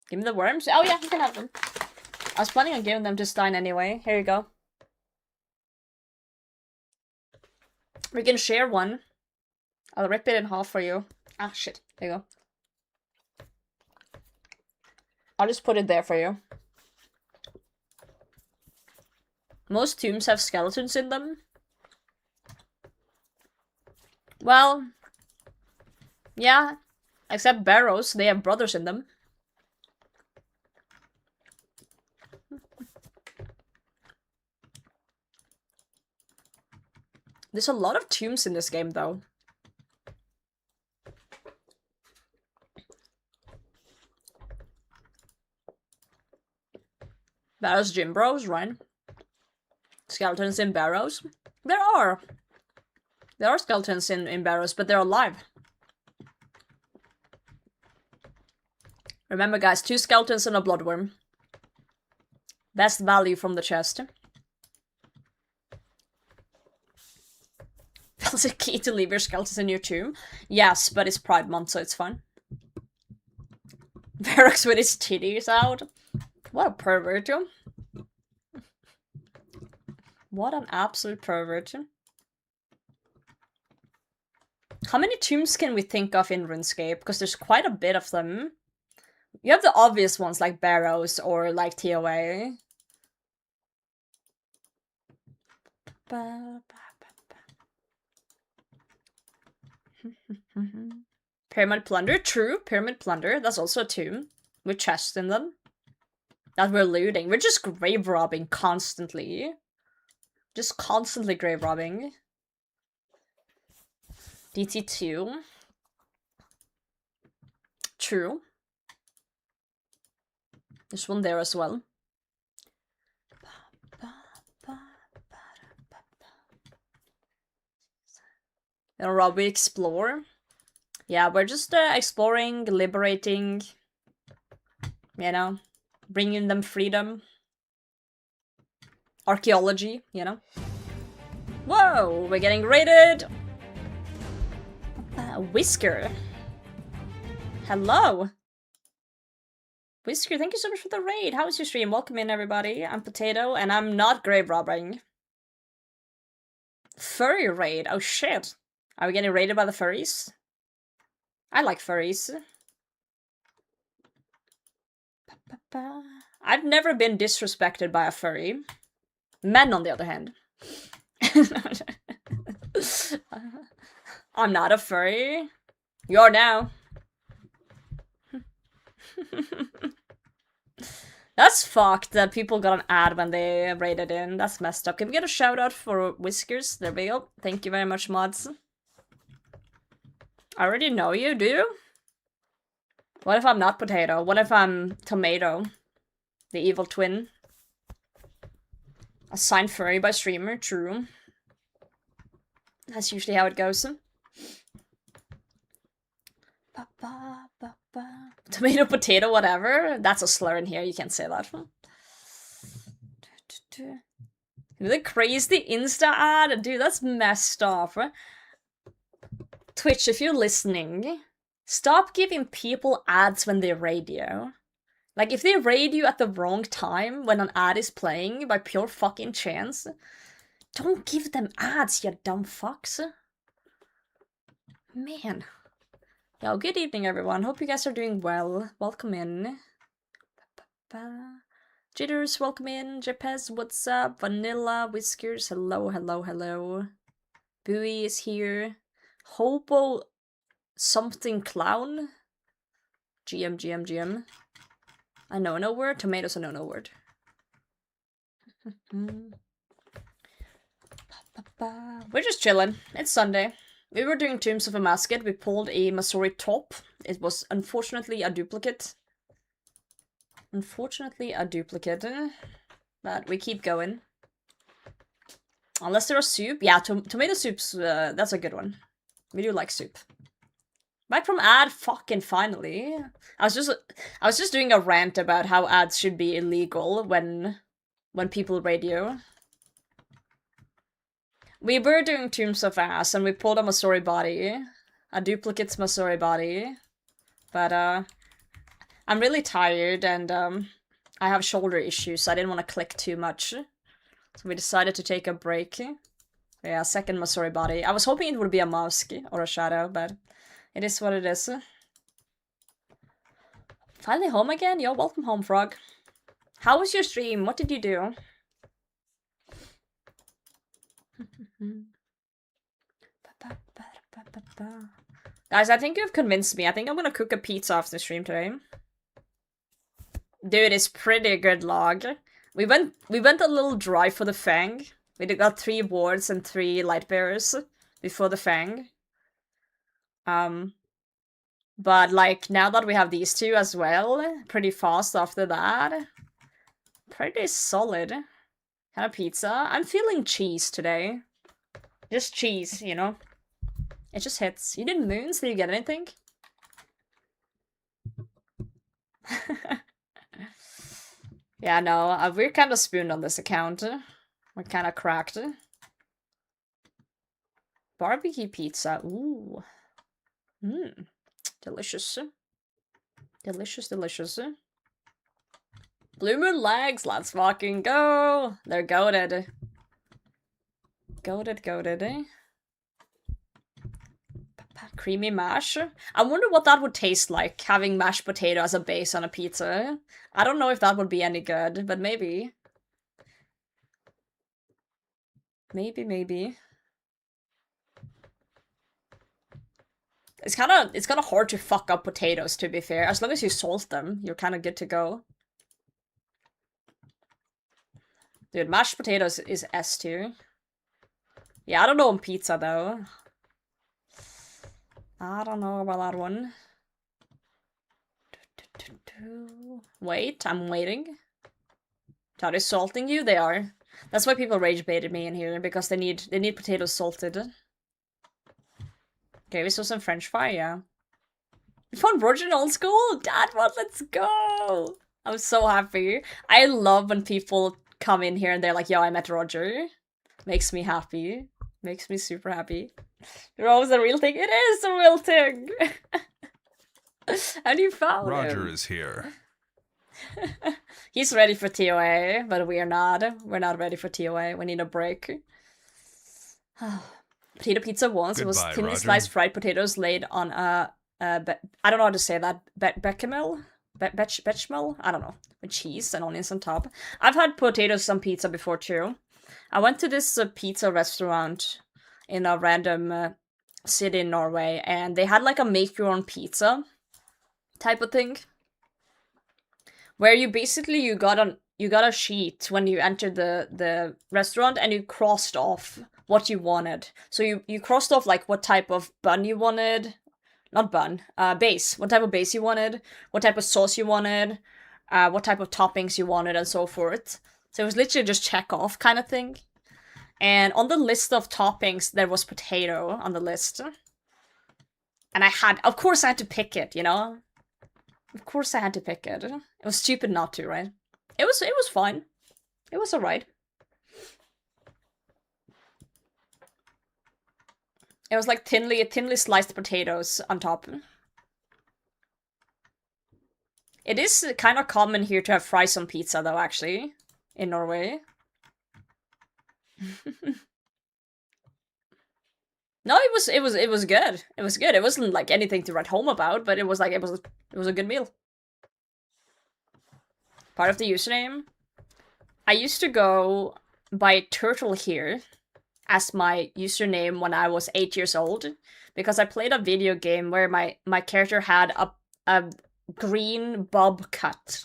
Give me the worms. Oh yeah, you can have them. I was planning on giving them to Stein anyway. Here you go. We can share one. I'll rip it in half for you. Ah, shit. There you go. I'll just put it there for you. Most tombs have skeletons in them. Well, yeah. Except barrows, they have brothers in them. There's a lot of tombs in this game, though. Barrows gym bros, right? Skeletons in barrows? There are. There are skeletons in barrows, but they're alive. Remember, guys, 2 skeletons and a bloodworm. Best value from the chest. That's a key to leave your skeletons in your tomb? Yes, but it's Pride Month, so it's fine. Varrox with his titties out. What a pervert, yo. What an absolute pervert. How many tombs can we think of in RuneScape? Because there's quite a bit of them. You have the obvious ones like Barrows or like TOA. Pyramid Plunder, true. Pyramid Plunder, that's also a tomb with chests in them that we're looting. We're just grave robbing constantly. Just constantly grave robbing. DT2. True. There's one there as well. And Rob, we explore. Yeah, we're just exploring, liberating, you know, bringing them freedom. Archaeology, you know. Whoa, we're getting raided! Whisker. Hello! Whisker, thank you so much for the raid. How was your stream? Welcome in, everybody. I'm Potato, and I'm not grave robbing. Furry raid? Oh shit. Are we getting raided by the furries? I like furries. I've never been disrespected by a furry. Men, on the other hand. I'm not a furry. You're now. That's fucked that people got an ad when they raided in. That's messed up. Can we get a shout out for Whiskers? There we go. Thank you very much, mods. I already know you, do you? What if I'm not Potato? What if I'm Tomato? The evil twin? Assigned furry by streamer, true. That's usually how it goes. Tomato, potato, whatever. That's a slur in here, you can't say that. The crazy Insta ad? Dude, that's messed up. Twitch, if you're listening, stop giving people ads when they raid you. Like, if they raid you at the wrong time when an ad is playing by pure fucking chance, don't give them ads, you dumb fucks. Man. Yo, good evening, everyone. Hope you guys are doing well. Welcome in. Jitters, welcome in. Jepez, what's up? Vanilla, Whiskers, hello, hello, hello. Bowie is here. Hobo something clown. GM. I know no word. Tomatoes are no word. We're just chilling. It's Sunday. We were doing Tombs of a Masket. We pulled a Masori top. It was unfortunately a duplicate. But we keep going. Unless there's soup. Yeah, tomato soup's, that's a good one. We do like soup. Back from ad, fucking finally. I was just doing a rant about how ads should be illegal when people raid you. We were doing Tombs of Ass, and we pulled a Masori body. A duplicate's Masori body. But, I'm really tired, and, I have shoulder issues, so I didn't want to click too much. So we decided to take a break. Yeah, second Masori body. I was hoping it would be a mask or a shadow, but it is what it is. Finally home again? Yo, welcome home, Frog. How was your stream? What did you do? Guys, I think you've convinced me. I think I'm gonna cook a pizza after the stream today. Dude, it's pretty good log. We went a little dry for the Fang, We got 3 wards and 3 light bearers before the Fang. But like now that we have these 2 as well, pretty fast after that. Pretty solid. Kind of pizza. I'm feeling cheese today. Just cheese, you know? It just hits. You did moons? Did you get anything? Yeah, no, we're kind of spooned on this account. We're kind of cracked. Barbecue pizza. Ooh. Mmm. Delicious. Delicious, delicious. Blue Moon legs, let's fucking go! They're goated. Goated, eh? Creamy mash? I wonder what that would taste like, having mashed potato as a base on a pizza. I don't know if that would be any good, but maybe. Maybe. It's kind of hard to fuck up potatoes, to be fair. As long as you salt them, you're kind of good to go. Dude, mashed potatoes is S tier. Yeah, I don't know on pizza, though. I don't know about that one. Wait, I'm waiting. Are they salting you? They are. That's why people rage baited me in here, because they need potatoes salted. Okay, we saw some French fry, yeah. We found Roger in old school? Dad, what? Let's go! I'm so happy. I love when people come in here and they're like, yo, I met Roger. Makes me happy. Makes me super happy. Rose a real thing? It is a real thing! And you found Roger him. is here. He's ready for TOA, but we are not. We're not ready for TOA. We need a break. Potato pizza once. It was Goodbye, thinly Roger. sliced fried potatoes laid on a I don't know how to say that. Bechamel? Bechamel? I don't know. With cheese and onions on top. I've had potatoes on pizza before too. I went to this pizza restaurant in a random city in Norway, and they had like a make your own pizza type of thing, where you basically you got a sheet when you entered the restaurant, and you crossed off what you wanted. So you crossed off like what type of bun you wanted, not bun, base, what type of base you wanted, what type of sauce you wanted, what type of toppings you wanted, and so forth. So it was literally just check off kind of thing. And on the list of toppings, there was potato on the list. And of course I had to pick it, you know? Of course I had to pick it. It was stupid not to, right? It was fine. It was alright. It was like thinly sliced potatoes on top. It is kind of common here to have fries on pizza, though, actually, in Norway. No, it was good. It was good. It wasn't like anything to write home about, but it was like it was a good meal. Part of the username. I used to go by Turtle here as my username when I was 8 years old, because I played a video game where my character had a green bob cut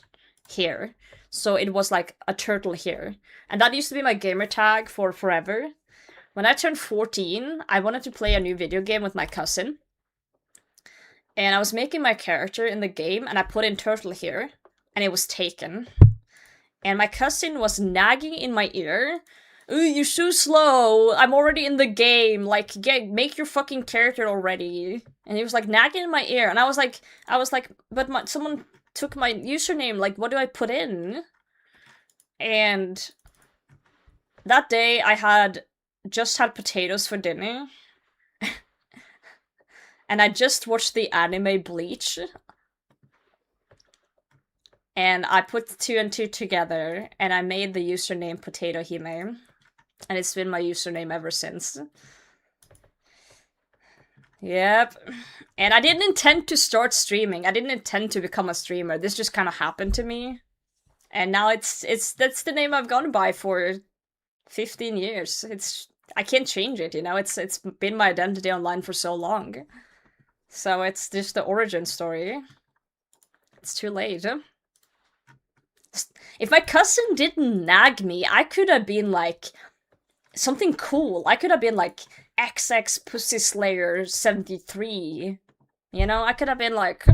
here. So it was like a turtle here. And that used to be my gamer tag for forever. When I turned 14, I wanted to play a new video game with my cousin. And I was making my character in the game, and I put in turtle here, and it was taken. And my cousin was nagging in my ear, "You're so slow, I'm already in the game, like, make your fucking character already." And he was like nagging in my ear, and I was like, but someone took my username, like, what do I put in? And that day I just had potatoes for dinner. And I just watched the anime Bleach. And I put 2 and 2 together, and I made the username Potato Hime. And it's been my username ever since. Yep. And I didn't intend to start streaming. I didn't intend to become a streamer. This just kind of happened to me. And now that's the name I've gone by for 15 years. I can't change it, you know? It's been my identity online for so long. So it's just the origin story. It's too late. If my cousin didn't nag me, I could have been like something cool. I could have been like XX Pussy Slayer 73. You know, I could have been like,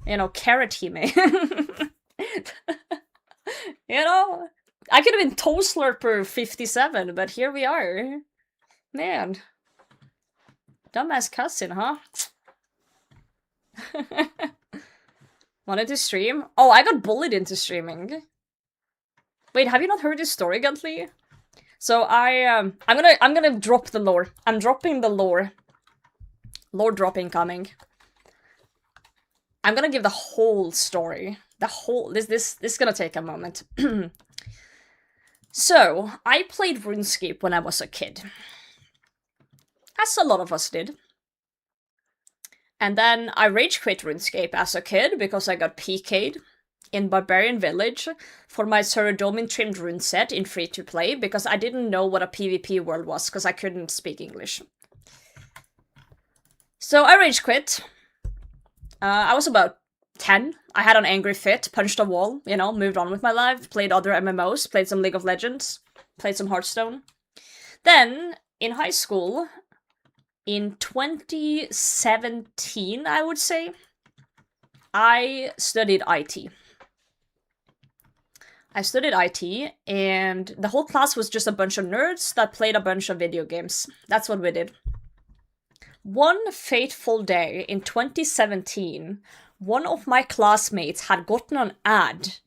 you know, Carrot Hime. You know? I could have been Toe Slurper 57, but here we are. Man. Dumbass cousin, huh? Wanted to stream? Oh, I got bullied into streaming. Wait, have you not heard this story, Guntley? So I'm gonna drop the lore. I'm dropping the lore. Lore dropping coming. I'm gonna give the whole story. The whole this is gonna take a moment. So, I played RuneScape when I was a kid. As a lot of us did. And then I rage quit RuneScape as a kid because I got PK'd in Barbarian Village for my Saradomin trimmed rune set in free-to-play because I didn't know what a PvP world was because I couldn't speak English. So I rage quit. I was about 10. I had an angry fit, punched a wall, you know, moved on with my life, played other MMOs, played some League of Legends, played some Hearthstone. Then, in high school, in 2017, I would say, I studied IT. I studied IT, and the whole class was just a bunch of nerds that played a bunch of video games. That's what we did. One fateful day in 2017, one of my classmates had gotten an ad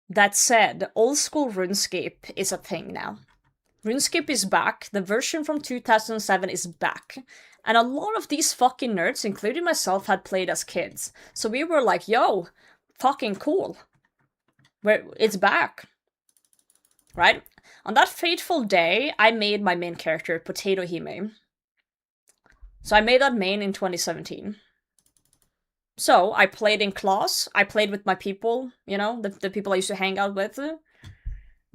that said, old school RuneScape is a thing now. RuneScape is back, the version from 2007 is back. And a lot of these fucking nerds, including myself, had played as kids. So we were like, yo, fucking cool. It's back. Right? On that fateful day, I made my main character, Potato Hime. So I made that main in 2017. So I played in class, I played with my people, you know, the people I used to hang out with.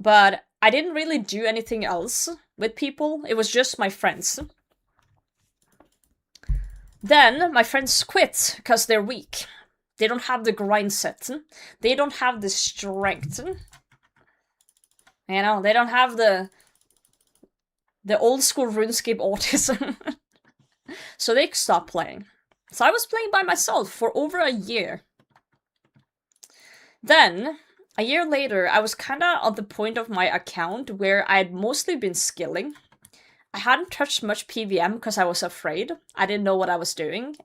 But I didn't really do anything else with people, it was just my friends. Then my friends quit because they're weak. They don't have the grind set. They don't have the strength. You know, they don't have the old school RuneScape autism. So they stopped playing. So I was playing by myself for over a year. Then, a year later, I was kinda at the point of my account where I had mostly been skilling. I hadn't touched much PVM because I was afraid. I didn't know what I was doing.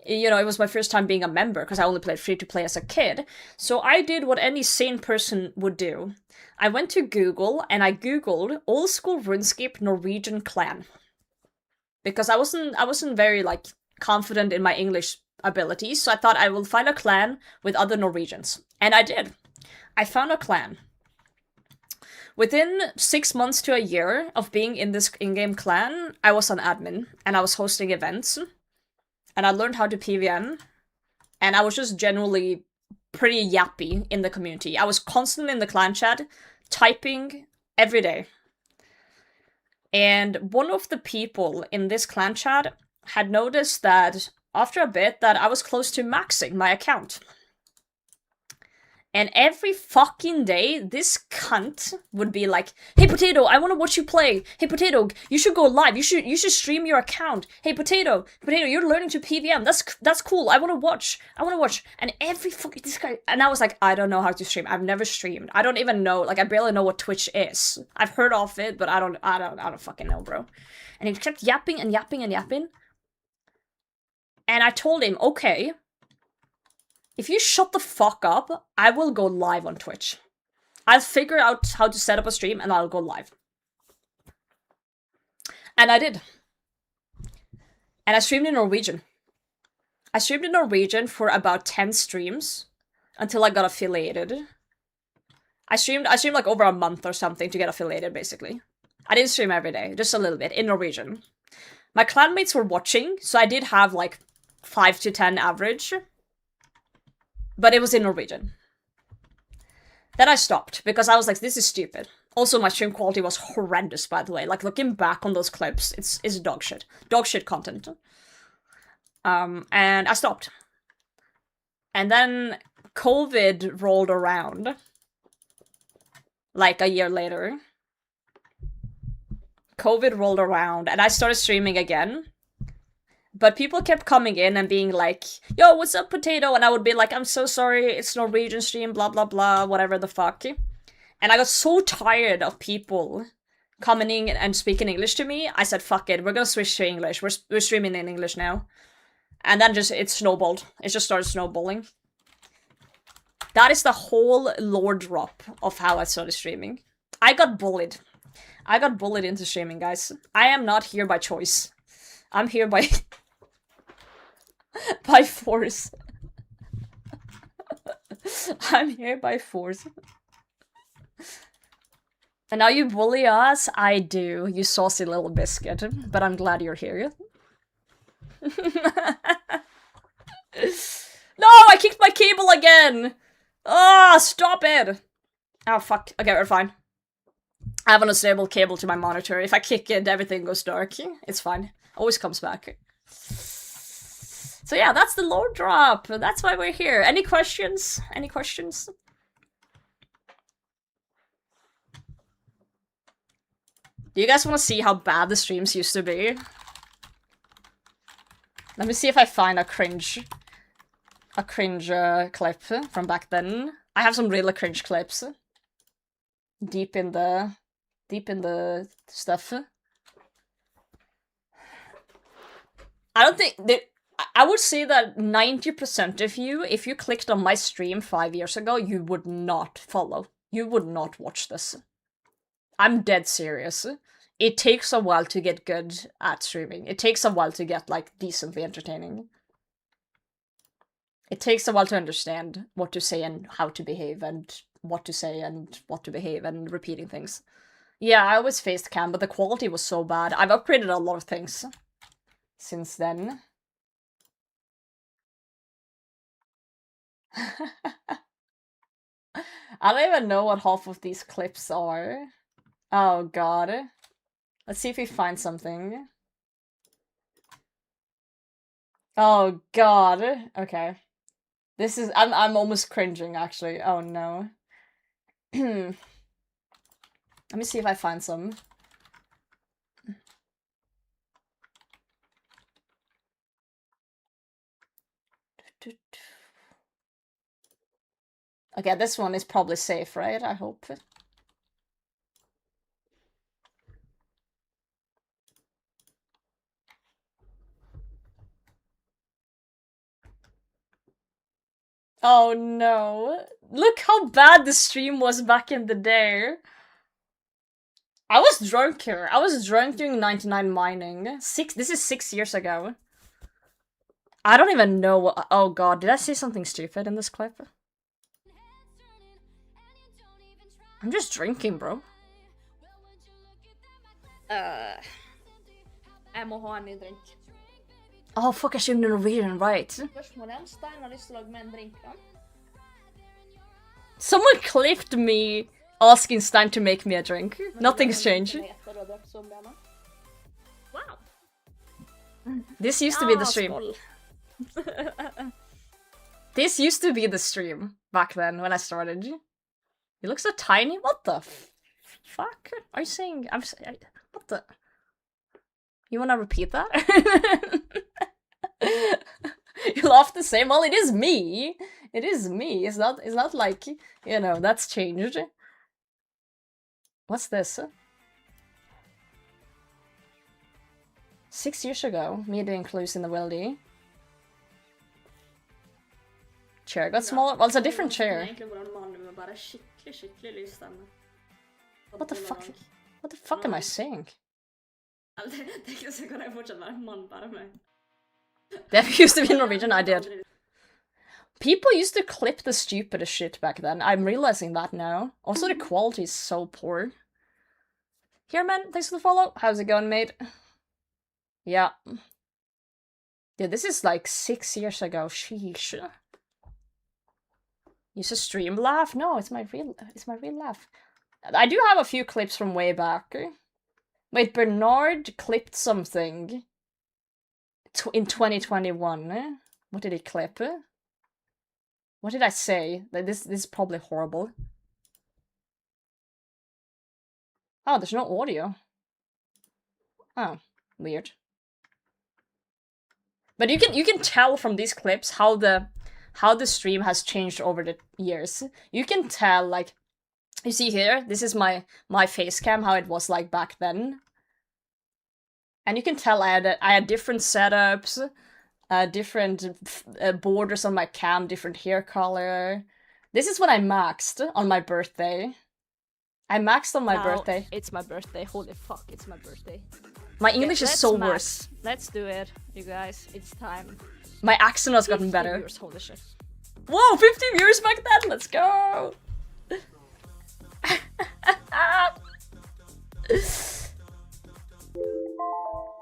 You know, it was my first time being a member because I only played free-to-play as a kid. So I did what any sane person would do. I went to Google and I googled old school RuneScape Norwegian clan. Because I wasn't very, like, confident in my English abilities, so I thought I will find a clan with other Norwegians. And I did. I found a clan. Within 6 months to a year of being in this in-game clan, I was an admin, and I was hosting events, and I learned how to PVM, and I was just generally pretty yappy in the community. I was constantly in the clan chat, typing every day. And one of the people in this clan chat had noticed that after a bit that I was close to maxing my account. And every fucking day, this cunt would be like, hey Potato, I want to watch you play. Hey Potato, you should go live. You should stream your account. Hey Potato, you're learning to PVM. That's cool. I want to watch. And every fucking this guy, and I was like, I don't know how to stream. I've never streamed. I don't even know. Like I barely know what Twitch is. I've heard of it, but I don't fucking know, bro. And he kept yapping and yapping and yapping. And I told him, okay, if you shut the fuck up, I will go live on Twitch. I'll figure out how to set up a stream and I'll go live. And I did. And I streamed in Norwegian. I streamed in Norwegian for about 10 streams until I got affiliated. I streamed like over a month or something to get affiliated, basically. I didn't stream every day, just a little bit, in Norwegian. My clanmates were watching, so I did have like 5 to 10 average. But it was in Norwegian. Then I stopped, because I was like, this is stupid. Also, my stream quality was horrendous, by the way. Like, looking back on those clips, it's dog shit. Dog shit content. And I stopped. And then COVID rolled around. like a year later. COVID rolled around and I started streaming again. But people kept coming in and being like, yo, what's up, Potato? And I would be like, I'm so sorry, it's Norwegian stream, blah, blah, blah, whatever the fuck. And I got so tired of people coming in and speaking English to me, I said, fuck it, we're gonna switch to English. We're streaming in English now. And then it snowballed. It just started snowballing. That is the whole lore drop of how I started streaming. I got bullied. I got bullied into streaming, guys. I am not here by choice. I'm here by... by force. I'm here by force. And now you bully us? I do, you saucy little biscuit. But I'm glad you're here. No, I kicked my cable again! Ah, stop it! Oh, fuck. Okay, we're fine. I have an unstable cable to my monitor. If I kick it, everything goes dark. It's fine. Always comes back. So yeah, that's the lore drop. That's why we're here. Any questions? Any questions? Do you guys want to see how bad the streams used to be? Let me see if I find a cringe clip from back then. I have some really cringe clips. Deep in the stuff. I don't think I would say that 90% of you, if you clicked on my stream 5 years ago, you would not follow. You would not watch this. I'm dead serious. It takes a while to get good at streaming. It takes a while to get, like, decently entertaining. It takes a while to understand what to say and how to behave and what to say and what to behave and repeating things. Yeah, I always faced cam, but the quality was so bad. I've upgraded a lot of things since then. I don't even know what half of these clips are. Oh god. Let's see if we find something. Oh god. Okay. This is I'm almost cringing actually. Oh no. Let me see if I find some. Okay, this one is probably safe, right? I hope. Oh no. Look how bad the stream was back in the day. I was drunk here. I was drunk doing 99 mining. This is 6 years ago. I don't even know what- oh god, did I say something stupid in this clip? I'm just drinking, bro. Jeg må ha en ny drink. Oh fuck, I should Norwegian, right? Stein har lyst til å lage meg en drink, da. Someone clipped me asking Stein to make me a drink. Nothing's changed. Wow. This used to be the stream. This used to be the stream back then when I started. You look so tiny. What the fuck are you saying? What the? You wanna repeat that? You laugh the same. Well, it is me. It is me. It's not like, you know, that's changed. What's this? 6 years ago, me doing clues in the wildy. Chair got smaller. Well, it's a different chair. What the fuck? What the fuck am I saying? That used to be Norwegian, I did. People used to clip the stupidest shit back then. I'm realizing that now. Also, the quality is so poor. Here, man, thanks for the follow. How's it going, mate? Yeah. Dude, this is like 6 years ago. Sheesh. Use a stream laugh? No, it's my real laugh. I do have a few clips from way back. Wait, Bernard clipped something in 2021. What did he clip? What did I say? Like, this is probably horrible. Oh, there's no audio. Oh, weird. But you can tell from these clips how the stream has changed over the years. You can tell, like, you see here, this is my face cam, how it was like back then. And you can tell I had different setups, different borders on my cam, different hair color. This is when I maxed on my birthday. I maxed on my birthday. It's my birthday. Holy fuck, it's my birthday. My English is so worse. Let's do it, you guys. It's time. My accent has gotten better. Viewers, holy shit. Whoa, 50 viewers back then. Let's go.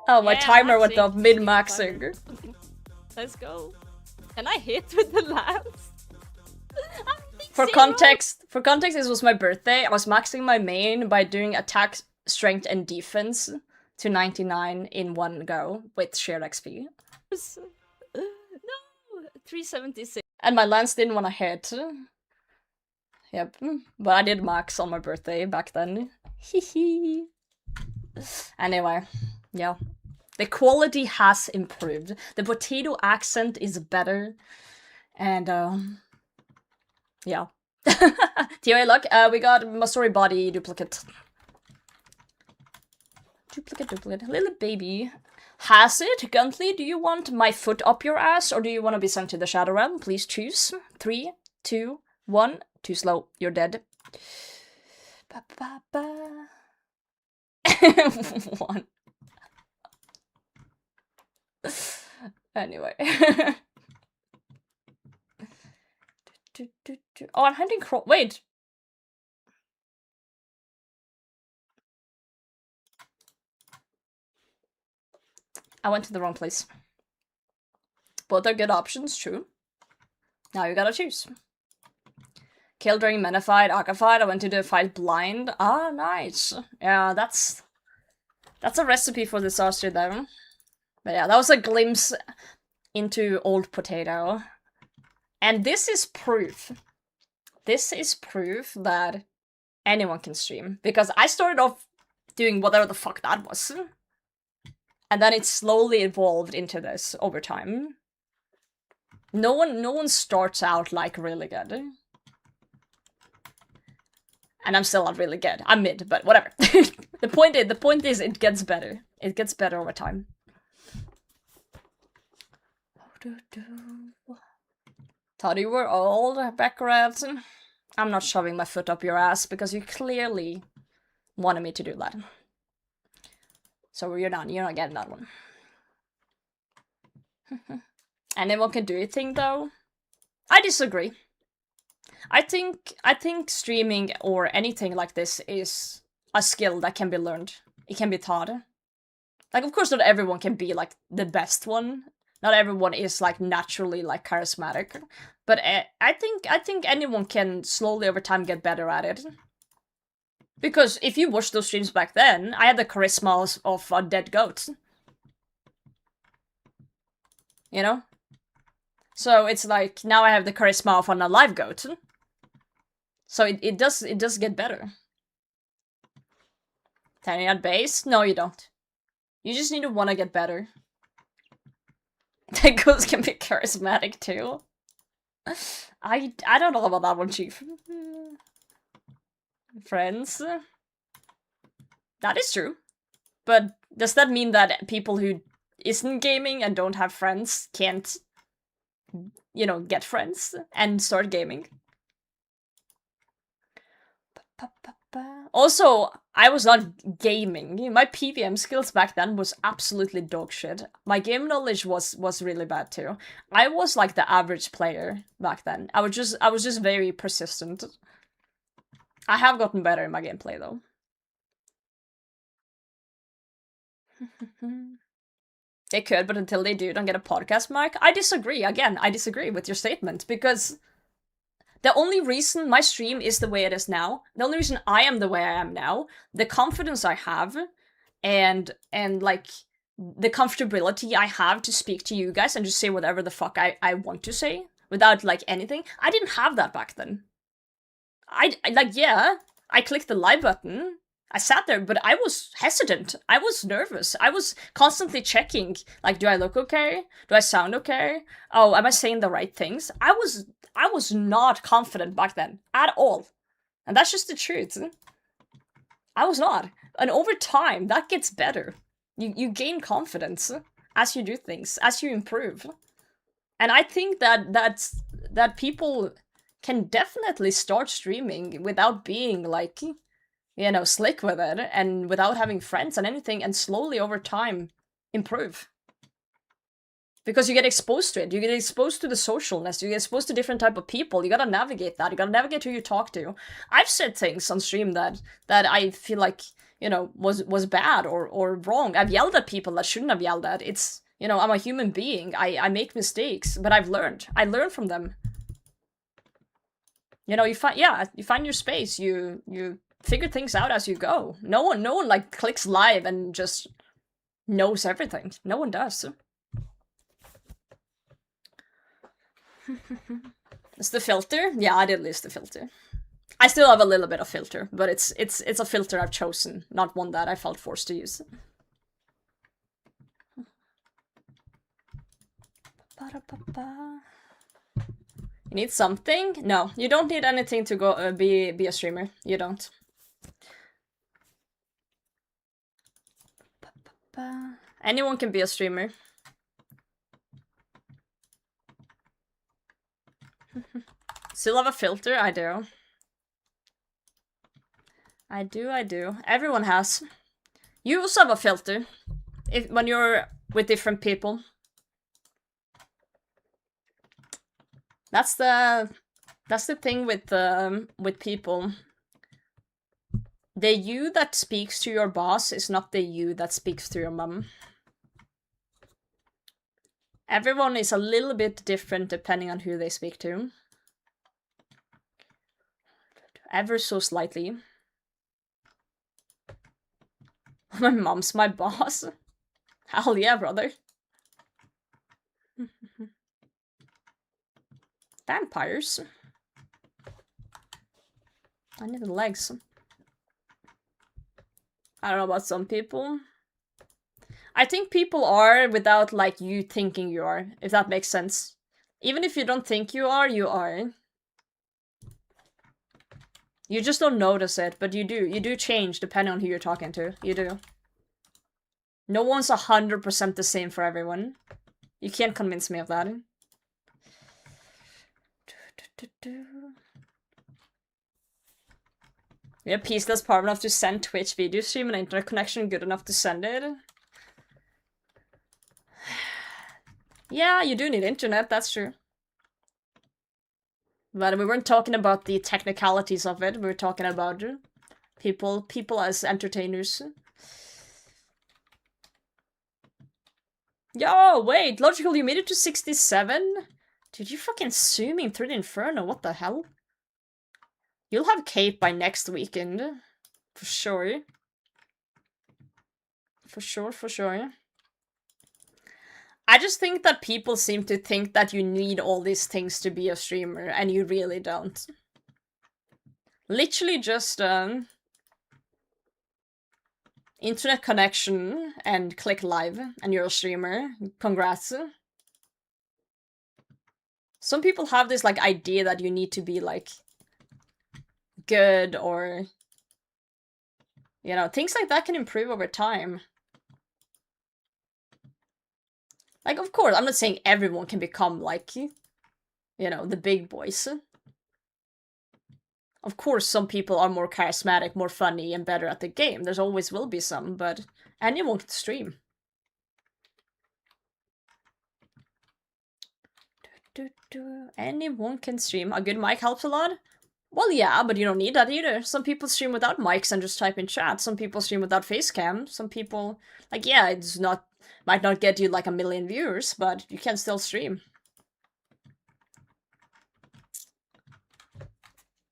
Oh, my timer went up mid-maxing. Let's go. Can I hit with the lance? For context, this was my birthday. I was maxing my main by doing attack, strength, and defense to 99 in one go with shared XP. No, 376. And my lance didn't want to hit. Yep, but I did max on my birthday back then. Hehe. Anyway, yeah. The quality has improved. The potato accent is better. And, yeah. TOA luck, we got Masori body duplicate. Duplicate. Little baby. Has it? Guntley, do you want my foot up your ass or do you want to be sent to the Shadow Realm? Please choose. 3, 2, 1. Too slow. You're dead. Ba, ba, ba. 1. Anyway. Oh, I'm hunting wait. I went to the wrong place. Both are good options, true. Now you gotta choose. Kill during Mena fight, Aka fight, I went to the fight blind. Ah, nice. Yeah, that's a recipe for disaster there. But yeah, that was a glimpse into old potato. And this is proof. This is proof that anyone can stream. Because I started off doing whatever the fuck that was. And then it slowly evolved into this over time. No one starts out like really good. And I'm still not really good. I'm mid, but whatever. The point is it gets better. It gets better over time. Thought you were old, Beckerat. I'm not shoving my foot up your ass because you clearly wanted me to do that. So you're not getting that one. Anyone can do anything though? I disagree. I think streaming or anything like this is a skill that can be learned. It can be taught. Like, of course not everyone can be like the best one. Not everyone is like naturally like charismatic. But I think anyone can slowly over time get better at it. Because if you watch those streams back then, I had the charisma of a dead goat. You know? So it's like, now I have the charisma of an alive goat. So it does get better. Tiny at base? No, you don't. You just need to want to get better. Dead goats can be charismatic too. I don't know about that one, Chief. Friends? That is true. But does that mean that people who isn't gaming and don't have friends can't, you know, get friends and start gaming? Also, I was not gaming. My PVM skills back then was absolutely dog shit. My game knowledge was really bad too. I was like the average player back then. I was just very persistent. I have gotten better in my gameplay though. They could, but until they do, don't get a podcast mic. I disagree. Again, I disagree with your statement because the only reason my stream is the way it is now, the only reason I am the way I am now, the confidence I have, and like the comfortability I have to speak to you guys and just say whatever the fuck I want to say without like anything. I didn't have that back then. I clicked the live button. I sat there, but I was hesitant. I was nervous. I was constantly checking, like, do I look okay? Do I sound okay? Oh, am I saying the right things? I was not confident back then at all. And that's just the truth. I was not. And over time, that gets better. You gain confidence as you do things, as you improve. And I think that people can definitely start streaming without being like, you know, slick with it and without having friends and anything, and slowly over time improve. Because you get exposed to it, you get exposed to the socialness, you get exposed to different type of people, you gotta navigate that, you gotta navigate who you talk to. I've said things on stream that I feel like, you know, was bad or wrong. I've yelled at people that shouldn't have yelled at. It's, you know, I'm a human being, I make mistakes, but I've learned. I learn from them. You know, you find your space, you figure things out as you go. No one like clicks live and just knows everything. No one does. It's the filter? Yeah, I did lose the filter. I still have a little bit of filter, but it's a filter I've chosen, not one that I felt forced to use. You need something? No, you don't need anything to go be a streamer. You don't. Anyone can be a streamer. Still have a filter? I do. I do. Everyone has. You also have a filter. When you're with different people. That's the thing with people. The you that speaks to your boss is not the you that speaks to your mom. Everyone is a little bit different depending on who they speak to. Ever so slightly. My mom's my boss. Hell yeah, brother. Vampires. I need the legs. I don't know about some people. I think people are without, like, you thinking you are, if that makes sense. Even if you don't think you are, you are. You just don't notice it, but you do. You do change depending on who you're talking to. You do. No one's 100% the same for everyone. You can't convince me of that. Yeah, PC that's powerful enough to send Twitch video stream and internet connection good enough to send it. Yeah, you do need internet, that's true. But we weren't talking about the technicalities of it, we were talking about people as entertainers. Yo, wait, Logical, you made it to 67? Dude, you fucking zooming through the inferno, what the hell? You'll have Cape by next weekend. For sure. For sure. I just think that people seem to think that you need all these things to be a streamer, and you really don't. Literally just, internet connection and click live, and you're a streamer. Congrats. Some people have this, like, idea that you need to be, like, good, or, you know, things like that can improve over time. Like, of course, I'm not saying everyone can become, like, you know, the big boys. Of course, some people are more charismatic, more funny, and better at the game. There's always will be some, but anyone can stream. Anyone can stream. A good mic helps a lot. Well, yeah, but you don't need that either. Some people stream without mics and just type in chat. Some people stream without face cam. Some people, like, yeah, it's not, might not get you like 1 million viewers, but you can still stream.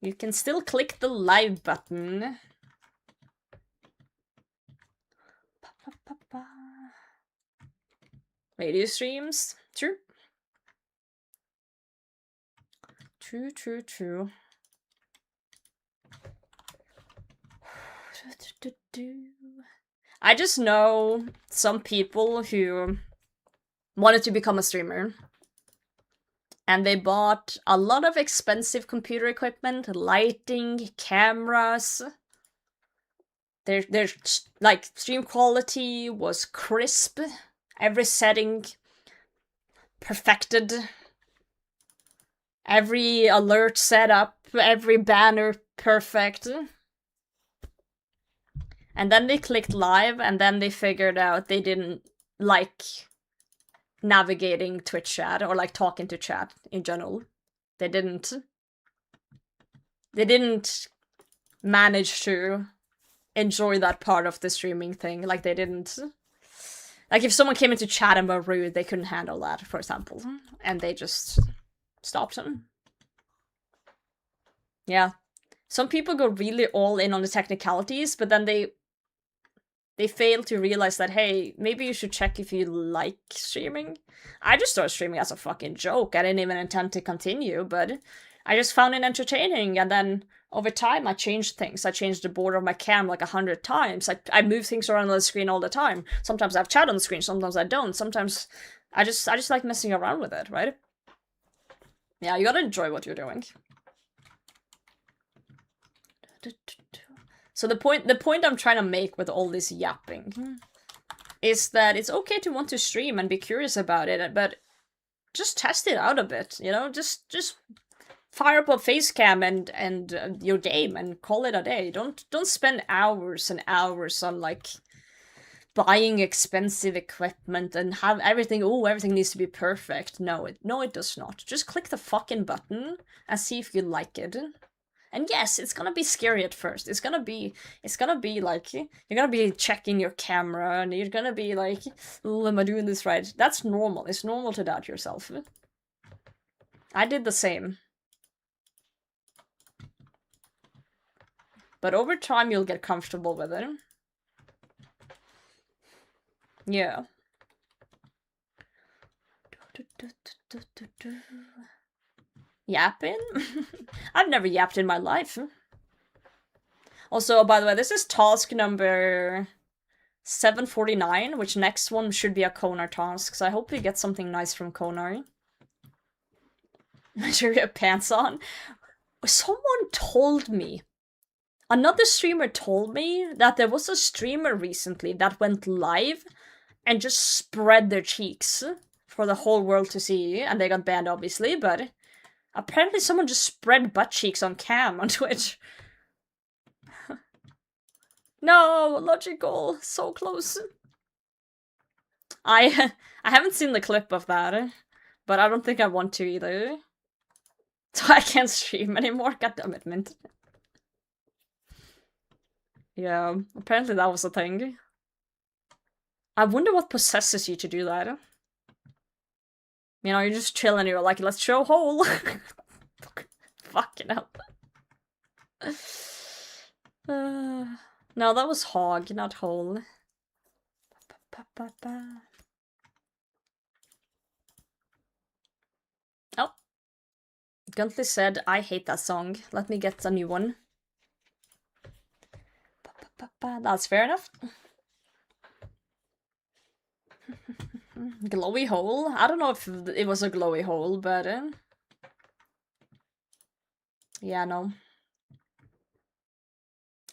You can still click the live button. Radio streams. True. True. I just know some people who wanted to become a streamer. And they bought a lot of expensive computer equipment, lighting, cameras. Their like stream quality was crisp. Every setting perfected. Every alert set up, every banner perfect. And then they clicked live, and then they figured out they didn't like navigating Twitch chat or like talking to chat in general. They didn't manage to enjoy that part of the streaming thing. Like they didn't. Like if someone came into chat and were rude, they couldn't handle that, for example. And they just stopped them. Yeah. Some people go really all in on the technicalities, but then they fail to realize that, hey, maybe you should check if you like streaming. I just started streaming as a fucking joke. I didn't even intend to continue, but I just found it entertaining, and then over time I changed things. I changed the border of my cam like 100 times. I move things around on the screen all the time. Sometimes I have chat on the screen, sometimes I don't. Sometimes I just like messing around with it, right? Yeah, you gotta enjoy what you're doing. So the point I'm trying to make with all this yapping is that it's okay to want to stream and be curious about it, but just test it out a bit, you know? Just fire up a face cam and your game and call it a day. Don't spend hours and hours on like buying expensive equipment and have everything needs to be perfect. No, it does not. Just click the fucking button and see if you like it. And yes, it's gonna be scary at first. It's gonna be like, you're gonna be checking your camera and you're gonna be like, oh, am I doing this right? That's normal. It's normal to doubt yourself. I did the same. But over time, you'll get comfortable with it. Yeah. Yapping? I've never yapped in my life. Also, by the way, this is task number 749, which next one should be a Konar task, so I hope we get something nice from Konar. Make sure you have pants on. Someone told me, another streamer told me that there was a streamer recently that went live and just spread their cheeks for the whole world to see, and they got banned obviously, but apparently someone just spread butt cheeks on cam on Twitch. No, logical, so close. I haven't seen the clip of that, but I don't think I want to either. So I can't stream anymore, goddammit, Mint. Yeah, apparently that was a thing. I wonder what possesses you to do that. You know, you're just chilling, you're like, let's show hole. Fucking hell. No, that was hog, not hole. Oh. Guntley said, I hate that song. Let me get a new one. That's fair enough. Glowy hole? I don't know if it was a glowy hole, but yeah, no.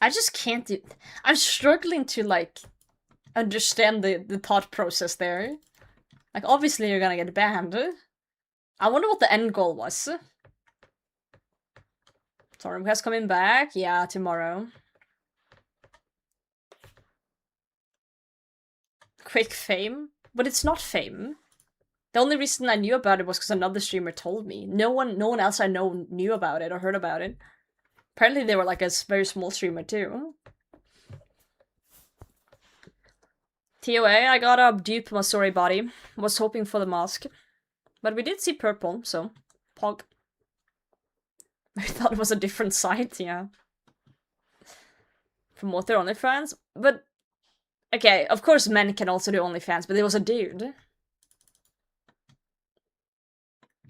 I just can't do... I'm struggling to, like, understand the thought process there. Like, obviously you're gonna get banned. I wonder what the end goal was. Stormcast coming back? Yeah, tomorrow. Quick fame? But it's not fame. The only reason I knew about it was because another streamer told me. No one else I know knew about it or heard about it. Apparently they were like a very small streamer too. TOA, I got a dupe Masori body. Was hoping for the mask. But we did see purple, so... Pog. I thought it was a different site, yeah. Promote their OnlyFans? But... Okay, of course men can also do OnlyFans, but it was a dude.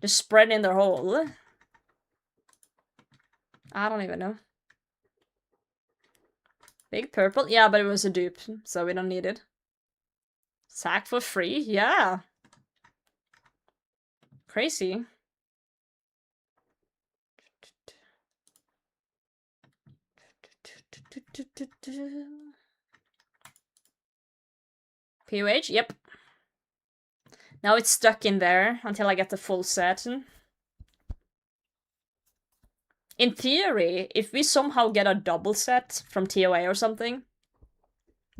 Just spread in their hole. I don't even know. Big purple? Yeah, but it was a dupe, so we don't need it. Sack for free? Yeah. Crazy. POH? Yep. Now it's stuck in there until I get the full set. In theory, if we somehow get a double set from TOA or something,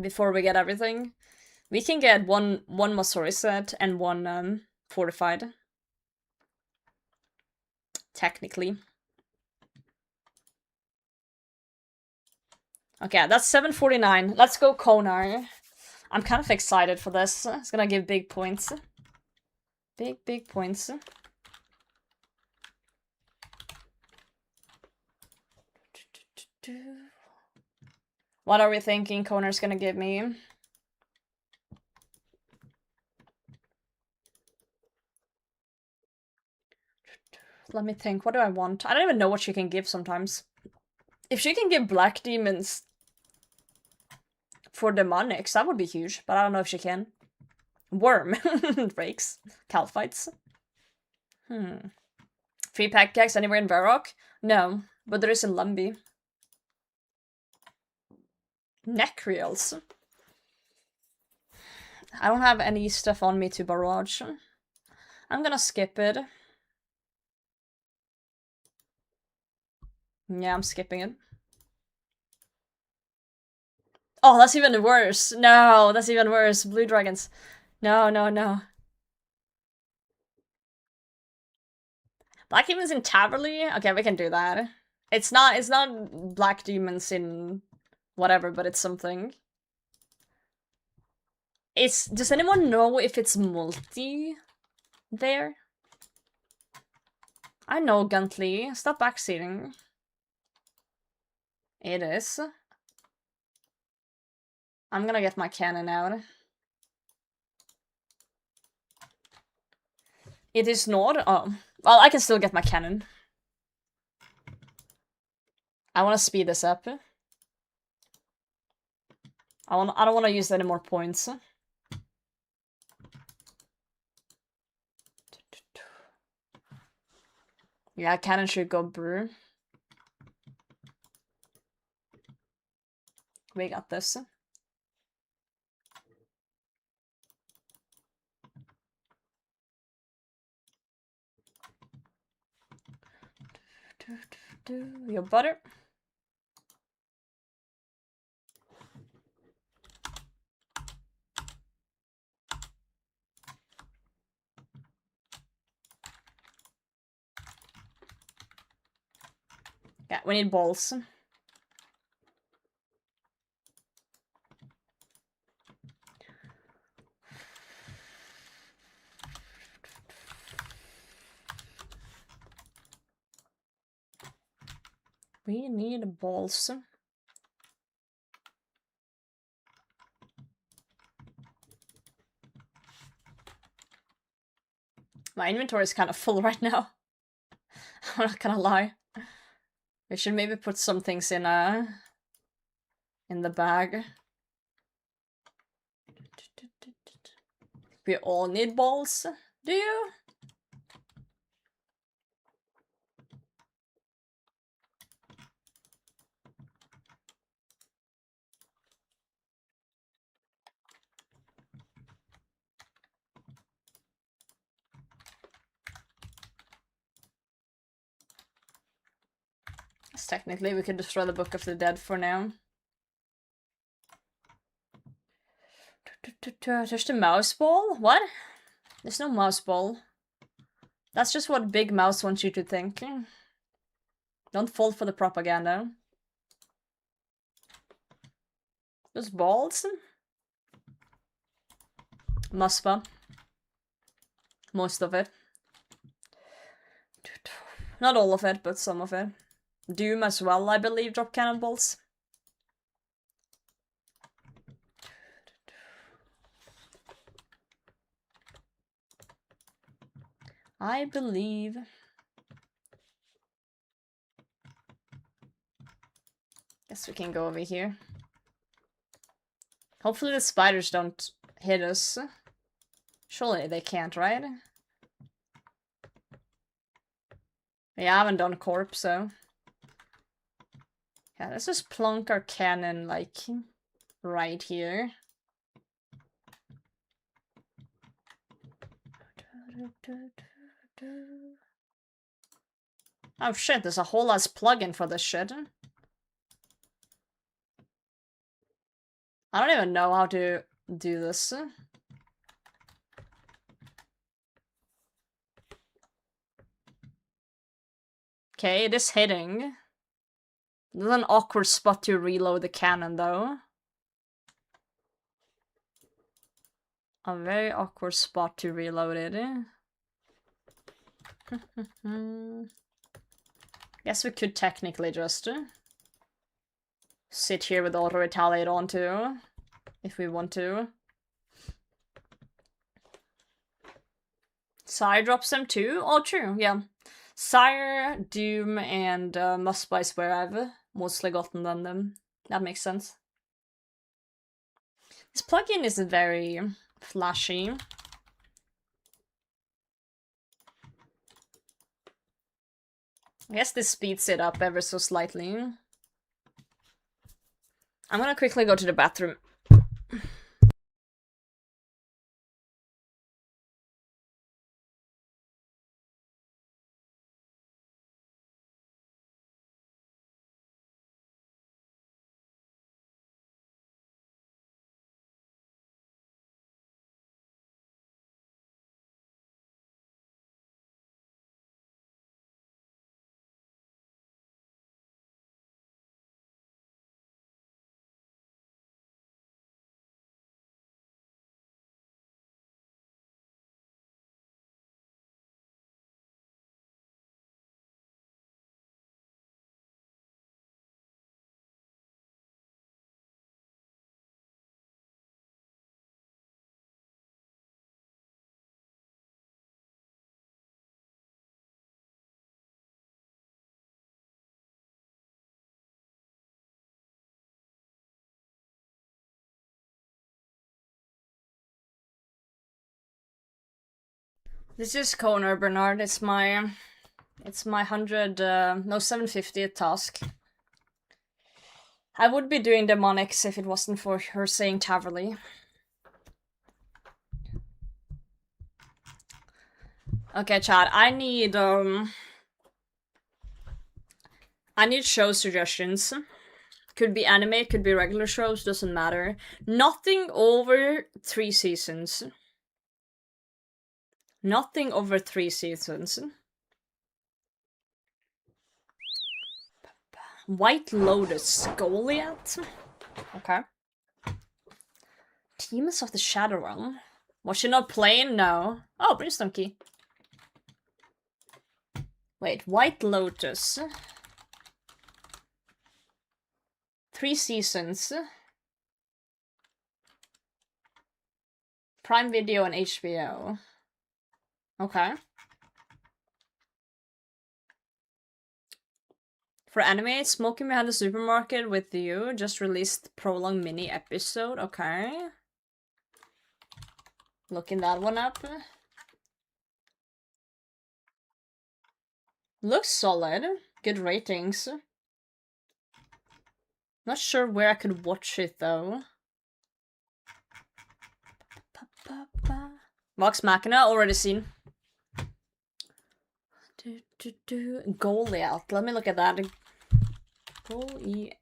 before we get everything, we can get one Masori set and one fortified. Technically. Okay, that's 749. Let's go Konar. I'm kind of excited for this. It's gonna give big points. Big points. What are we thinking Konar's gonna give me? Let me think, what do I want? I don't even know what she can give sometimes. If she can give black demons for demonics, that would be huge, but I don't know if she can. Worm. Rakes. Calphites. 3 pancakes anywhere in Varrock? No, but there is in Lumby. Necrials. I don't have any stuff on me to barrage. I'm gonna skip it. Yeah, I'm skipping it. Oh, that's even worse. No, that's even worse. Blue dragons. No. Black demons in Taverley? Okay, we can do that. It's not black demons in whatever, but it's something. Does anyone know if it's multi there? I know, Guntley. Stop backseating. It is. I'm gonna get my cannon out. It is not? Oh. Well, I can still get my cannon. I wanna speed this up. I don't wanna use any more points. Yeah, cannon should go brew. We got this. Your butter. Yeah, we need balls. We need balls. My inventory is kind of full right now. I'm not gonna lie. We should maybe put some things in the bag. We all need balls, do you? Yes, technically, we could destroy the Book of the Dead for now. There's the mouse ball? What? There's no mouse ball. That's just what Big Mouse wants you to think. Don't fall for the propaganda. There's balls? Muspa. Most of it. Not all of it, but some of it. Doom as well, I believe, drop cannonballs. I believe. Guess we can go over here. Hopefully the spiders don't hit us. Surely they can't, right? Yeah, I haven't done corpse, so... Yeah, let's just plonk our cannon, like, right here. Oh shit, there's a whole ass plugin for this shit. I don't even know how to do this. Okay, it is hitting. There's an awkward spot to reload the cannon, though. A very awkward spot to reload it. Guess we could technically just sit here with auto retaliate on too, if we want to. Sire drops them too? Oh, true, yeah. Sire, Doom, and Must Buy Swear I've mostly gotten them. That makes sense. This plugin isn't very flashy. I guess this speeds it up ever so slightly. I'm gonna quickly go to the bathroom. This is Connor Bernard. It's my 750th task. I would be doing demonics if it wasn't for her saying Taverly. Okay, chat. I need show suggestions. Could be anime, could be regular shows, doesn't matter. Nothing over 3 seasons. Nothing over 3 seasons. White Lotus, Goliath. Okay. Demons of the Shadow Realm. Was she not playing? No. Oh, Brimstone Key. Wait, White Lotus. 3 seasons. Prime Video and HBO. Okay. For anime, Smoking Behind the Supermarket with You just released prolonged mini episode. Okay. Looking that one up. Looks solid. Good ratings. Not sure where I could watch it though. Vox Machina, already seen. Goliath. Let me look at that. Goliath.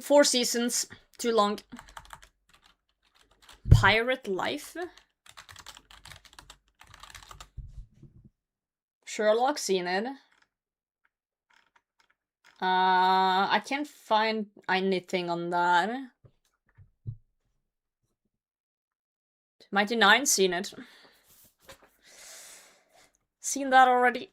4 seasons. Too long. Pirate Life? Sherlock, seen it. I can't find anything on that. Mighty Nine, seen it. Seen that already.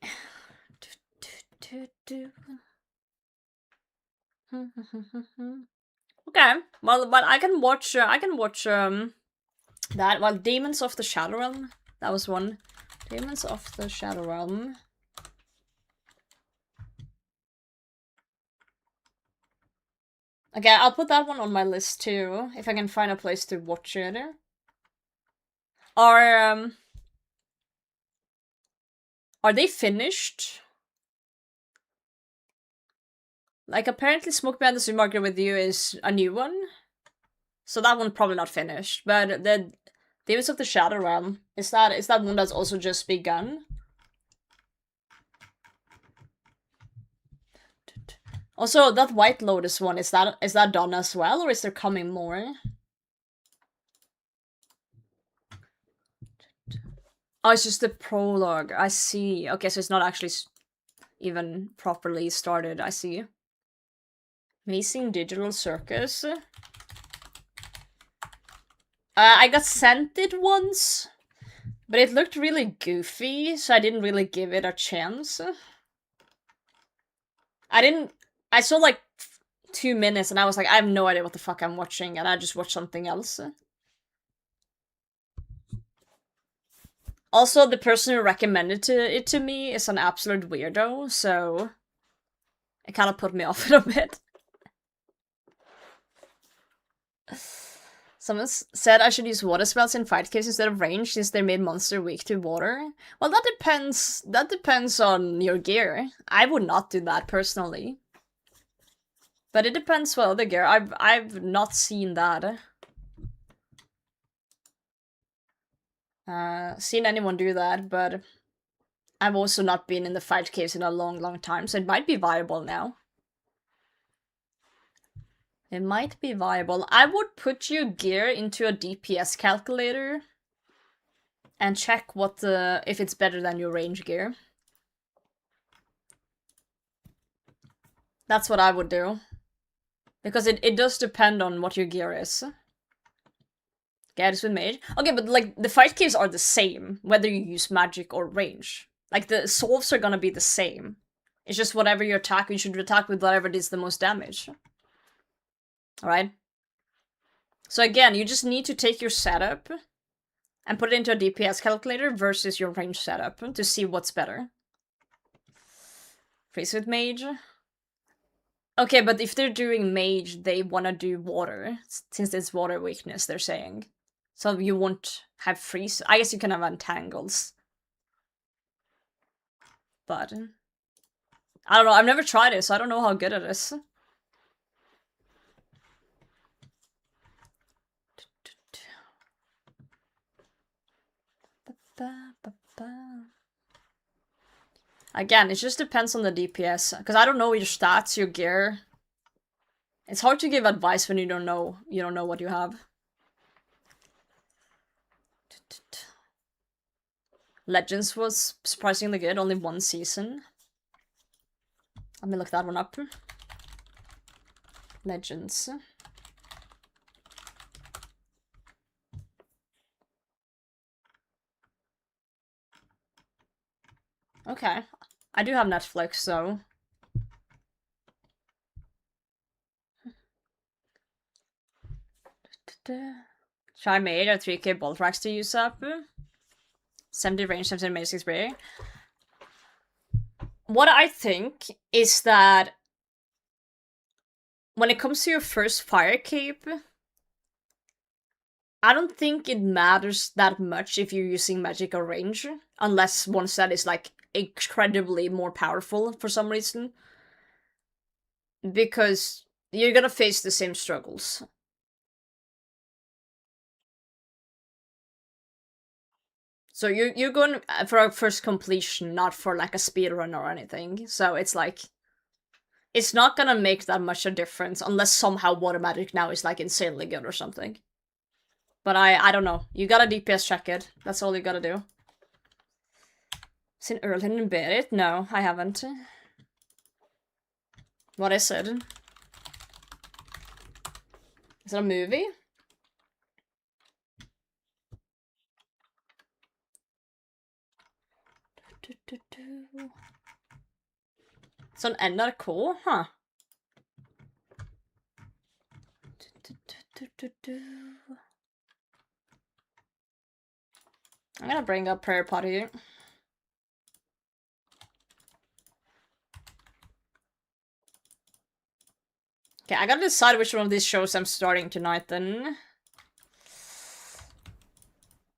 Okay, well, but I can watch that. Well, Demons of the Shadow Realm. That was one. Demons of the Shadow Realm. Okay, I'll put that one on my list too, if I can find a place to watch it. Are they finished? Like, apparently Smoke Behind the Supermarket with You is a new one. So that one's probably not finished. But the Demons of the Shadow Realm, is that one that's also just begun? Also, that White Lotus one, is that done as well, or is there coming more? Oh, it's just the prologue. I see. Okay, so it's not actually even properly started. I see. Amazing Digital Circus. I got sent it once, but it looked really goofy, so I didn't really give it a chance. I saw like 2 minutes and I was like, I have no idea what the fuck I'm watching, and I just watched something else. Also, the person who recommended it to me is an absolute weirdo, so it kind of put me off it a bit. Someone said I should use water spells in fight caves instead of range since they made monster weak to water. Well, that depends. That depends on your gear. I would not do that personally, but it depends what other gear. I've not seen that. Seen anyone do that, but I've also not been in the fight caves in a long time, so it might be viable now. It might be viable. I would put your gear into a DPS calculator and check if it's better than your range gear. That's what I would do. Because it does depend on what your gear is. Guidance with mage. Okay, but like the fight caves are the same, whether you use magic or range. Like the solves are gonna be the same. It's just whatever you attack, you should attack with whatever does the most damage. Alright? So again, you just need to take your setup and put it into a DPS calculator versus your range setup to see what's better. Freeze with mage. Okay, but if they're doing mage, they wanna do water, since it's water weakness, they're saying. So you won't have freeze. I guess you can have entangles. But I don't know, I've never tried it, so I don't know how good it is. Again, it just depends on the DPS, because I don't know your stats, your gear. It's hard to give advice when you don't know what you have. Legends was surprisingly good, only 1 season. Let me look that one up. Legends. Okay. I do have Netflix, so... Try made a 3k bolt racks to use up. 70 range, 70 mage, 6 spray. What I think is that when it comes to your first fire cape, I don't think it matters that much if you're using magic or range, unless one set is like incredibly more powerful for some reason. Because you're gonna face the same struggles. So you're going for a first completion, not for like a speedrun or anything. So it's like, it's not gonna make that much a difference unless somehow water magic now is like insanely good or something. But I don't know. You gotta DPS check it. That's all you gotta do. Seen Erlen and Berit? No, I haven't. What is it? Is it a movie? It's on NRK? Huh. I'm gonna bring up Prayer Potty. Okay, I gotta decide which one of these shows I'm starting tonight then.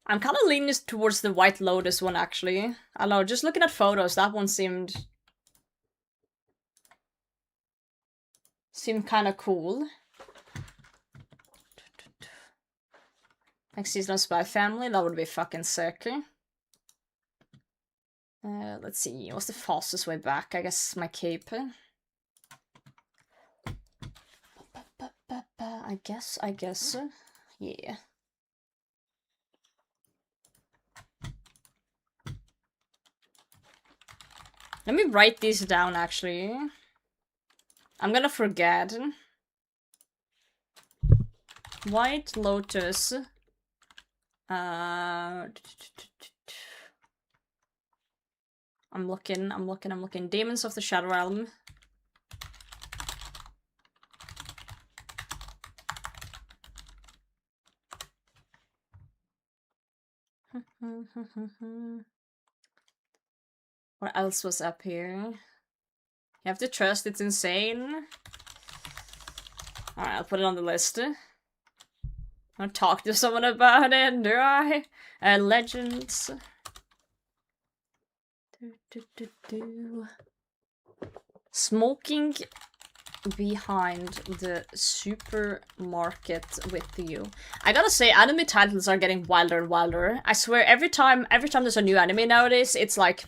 I'm kind of leaning towards the White Lotus one, actually. I don't know, just looking at photos, that one seemed kind of cool. Next season of Spy Family, that would be fucking sick. Let's see, what's the fastest way back? I guess my cape. I guess, yeah. Let me write these down, actually. I'm gonna forget. White Lotus. I'm looking. Demons of the Shadow Realm. What else was up here? You have to trust, it's insane. Alright, I'll put it on the list. I'll talk to someone about it, do I? Legends. Smoking behind the supermarket with you. I gotta say, anime titles are getting wilder and wilder. I swear, every time there's a new anime nowadays, it's like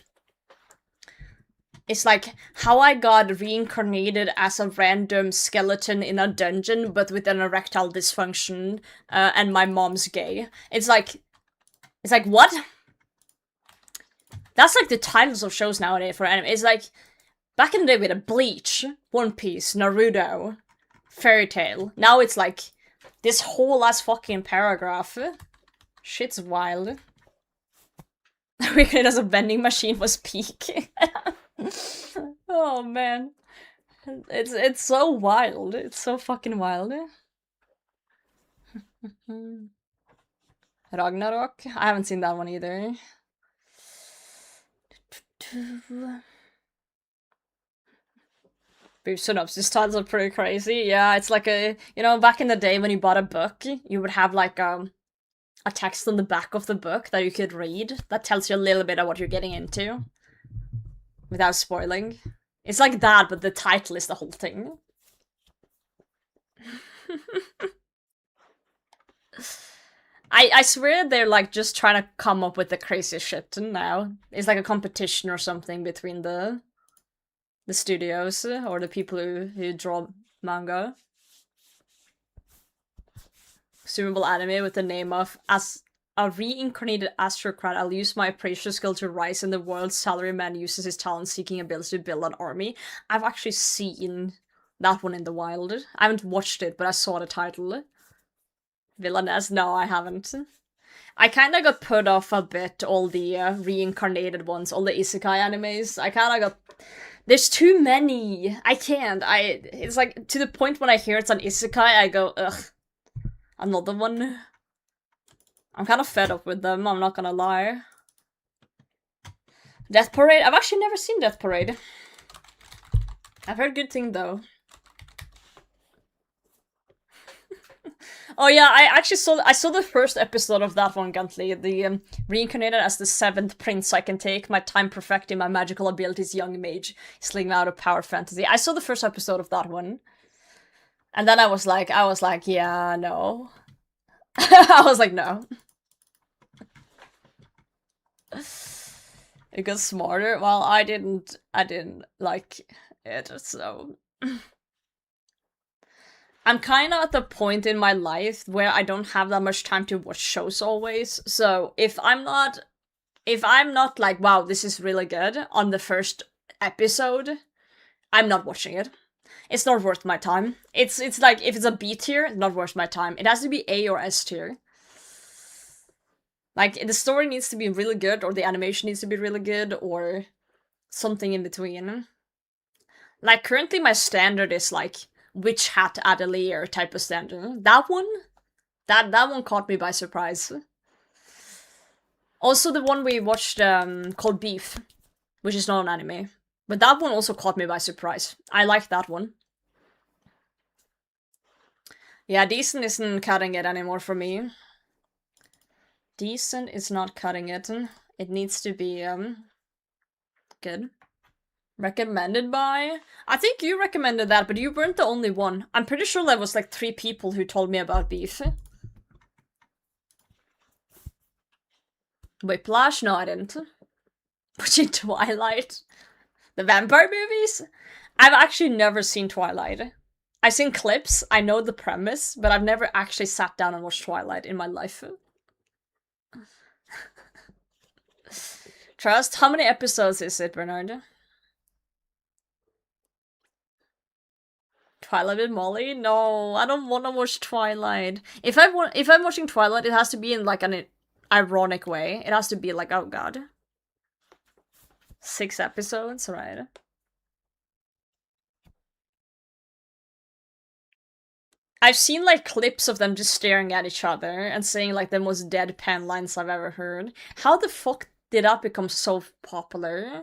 how I got reincarnated as a random skeleton in a dungeon, but with an erectile dysfunction, and my mom's gay. It's like, what? That's like the titles of shows nowadays for anime. It's like, back in the day we had Bleach, One Piece, Naruto, Fairy Tail. Now it's like, this whole ass fucking paragraph. Shit's wild. Reincarnated as a vending machine was peak. Oh man, it's so wild. It's so fucking wild. Ragnarok? I haven't seen that one either. Brief synopsis titles are pretty crazy. Yeah, it's like a, you know, back in the day when you bought a book, you would have like a text on the back of the book that you could read that tells you a little bit of what you're getting into without spoiling. It's like that, but the title is the whole thing. I swear they're like just trying to come up with the craziest shit now. It's like a competition or something between the studios or the people who draw manga. Consumable anime with the name of as a reincarnated astrocrat. I'll use my appraisal skill to rise in the world. Salaryman uses his talent seeking ability to build an army. I've actually seen that one in the wild. I haven't watched it, but I saw the title. Villainess? No, I haven't. I kind of got put off a bit, all the reincarnated ones, all the isekai animes. I kind of got... There's too many! I can't. It's like, to the point when I hear it's an isekai, I go, ugh. Another one. I'm kind of fed up with them, I'm not gonna lie. Death Parade? I've actually never seen Death Parade. I've heard good things though. Oh yeah, I saw the first episode of that one, Guntley. The reincarnated as the 7th prince I can take, my time perfecting my magical abilities, young mage, slinging out of power fantasy. I saw the first episode of that one. And then I was like, yeah, no. I was like, no. It got smarter. Well, I didn't like it, so... I'm kind of at the point in my life where I don't have that much time to watch shows always, so if I'm not like, wow, this is really good on the first episode, I'm not watching it. It's not worth my time. It's like, if it's a B tier, not worth my time. It has to be A or S tier. Like, the story needs to be really good, or the animation needs to be really good, or something in between. Like, currently my standard is like Witch Hat Atelier type of standard. That one caught me by surprise. Also the one we watched called Beef, which is not an anime. But that one also caught me by surprise. I like that one. Yeah, decent isn't cutting it anymore for me. Decent is not cutting it. It needs to be, good. Recommended by? I think you recommended that, but you weren't the only one. I'm pretty sure there was like 3 people who told me about beef. Whiplash? No, I didn't. Watching Twilight? The vampire movies? I've actually never seen Twilight. I've seen clips, I know the premise, but I've never actually sat down and watched Twilight in my life. Trust, how many episodes is it, Bernard? Twilight with Molly? No, I don't want to watch Twilight. If I'm watching Twilight, it has to be in like an ironic way. It has to be like, oh god. 6 episodes, right? I've seen like clips of them just staring at each other and saying like the most deadpan lines I've ever heard. How the fuck did that become so popular?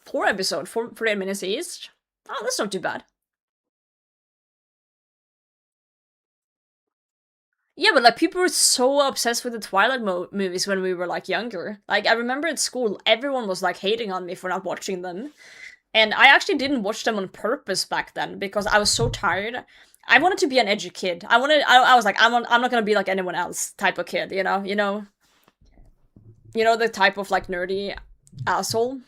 4 episodes, 48 minutes each? Oh, that's not too bad. Yeah, but like people were so obsessed with the Twilight movies when we were like younger. Like I remember at school, everyone was like hating on me for not watching them. And I actually didn't watch them on purpose back then because I was so tired. I wanted to be an edgy kid. I was like, I'm not gonna be like anyone else type of kid, the type of like nerdy asshole.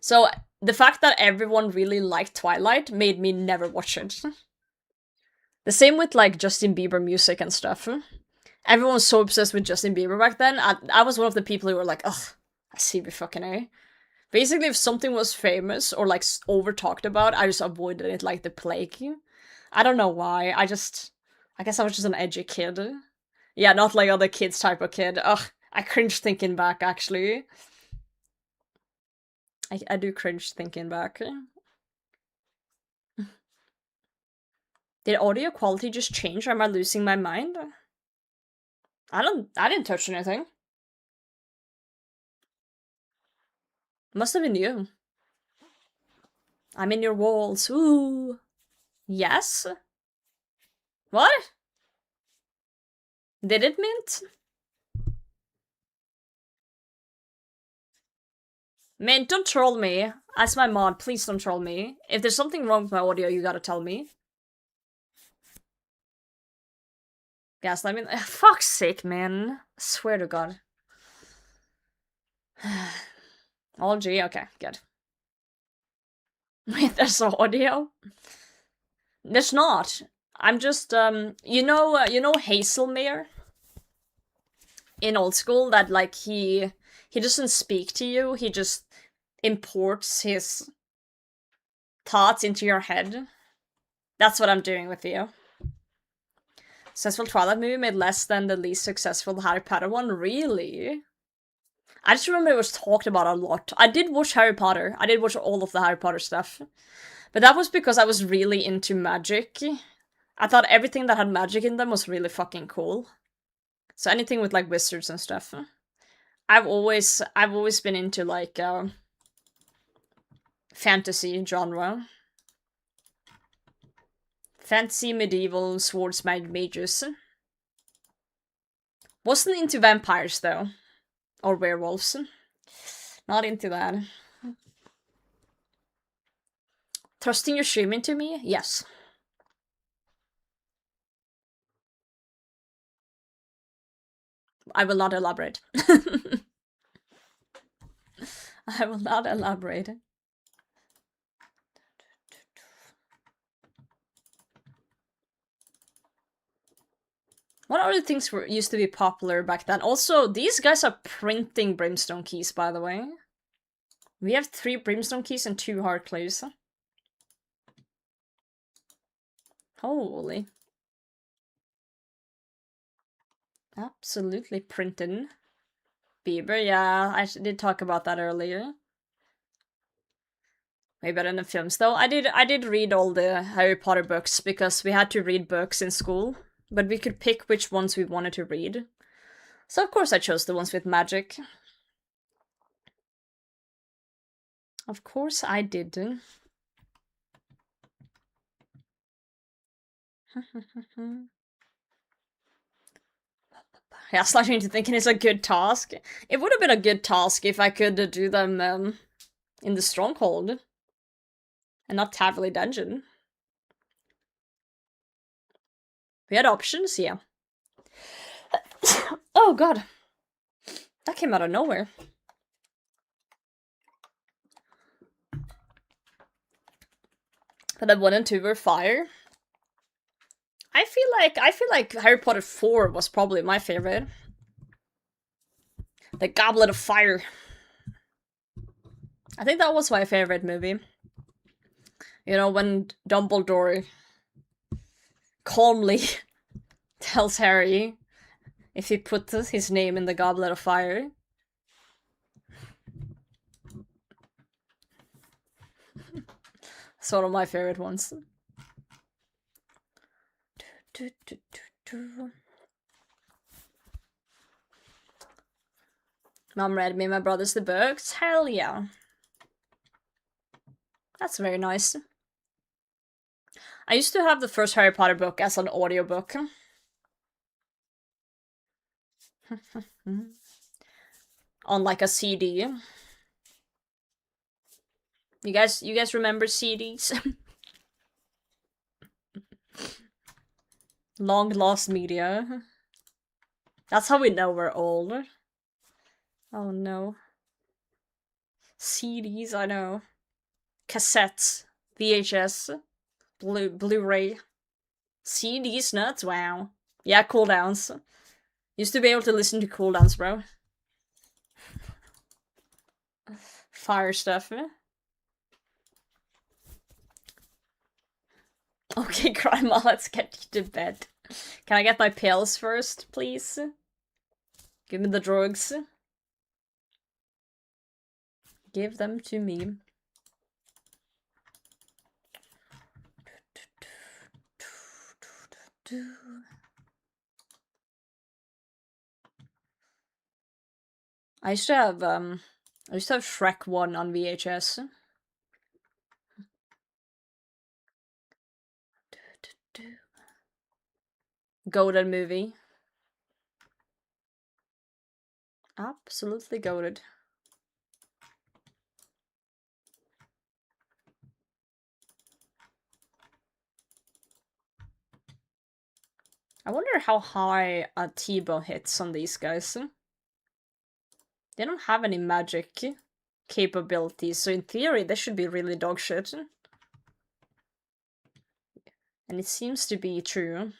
So the fact that everyone really liked Twilight made me never watch it. The same with like Justin Bieber music and stuff. Everyone was so obsessed with Justin Bieber back then. I was one of the people who were like, ugh, I see me fucking A. Basically, if something was famous or like over talked about, I just avoided it like the plague. I don't know why. I guess I was just an edgy kid. Yeah, not like other kids type of kid. Ugh, I cringe thinking back. Actually, I do cringe thinking back. Did audio quality just change? Or am I losing my mind? I didn't touch anything. Must have been you. I'm in your walls. Ooh. Yes? What? Did it mint? Mint, don't troll me. As my mod, please don't troll me. If there's something wrong with my audio, you gotta tell me. Gaslight me. Fuck's sake, man. I swear to god. All G? Okay, good. Wait, there's audio? There's not. I'm just, you know Hazelmere? In old school, that like he doesn't speak to you, he just imports his thoughts into your head. That's what I'm doing with you. Successful Twilight movie made less than the least successful Harry Potter one? Really? I just remember it was talked about a lot. I did watch Harry Potter. I did watch all of the Harry Potter stuff. But that was because I was really into magic. I thought everything that had magic in them was really fucking cool. So anything with like wizards and stuff. I've always been into like fantasy genre. Fantasy, medieval, swords, mages. Wasn't into vampires though. Or werewolves. Not into that. Thrusting your stream into me? Yes. I will not elaborate. I will not elaborate. What other things used to be popular back then? Also, these guys are printing brimstone keys, by the way. We have 3 brimstone keys and 2 heart clays. Holy. Absolutely printing. Bieber, yeah, I did talk about that earlier. Way better than the films, though. I did read all the Harry Potter books because we had to read books in school, but we could pick which ones we wanted to read. So of course I chose the ones with magic. Of course I did. Yeah, sliding into thinking is a good task. It would have been a good task if I could do them in the stronghold. And not Taverley Dungeon. We had options, yeah. Oh god. That came out of nowhere. But then 1 and 2 were fire. I feel like Harry Potter 4 was probably my favorite. The Goblet of Fire. I think that was my favorite movie. You know, when Dumbledore calmly tells Harry if he puts his name in the Goblet of Fire. It's one of my favorite ones. Mom read me and my brothers the books. Hell yeah. That's very nice. I used to have the first Harry Potter book as an audiobook. On like a CD. You guys remember CDs? Long lost media. That's how we know we're old. Oh no. CDs, I know. Cassettes. VHS. Blu-ray. CDs nuts, wow. Yeah, cooldowns. Used to be able to listen to cooldowns, bro. Fire stuff. Okay, Grandma, let's get you to bed. Can I get my pills first, please? Give me the drugs. Give them to me. I used to have Shrek 1 on VHS. Goated movie. Absolutely goated. I wonder how high a T-bow hits on these guys. They don't have any magic capabilities, so in theory they should be really dogshit. And it seems to be true.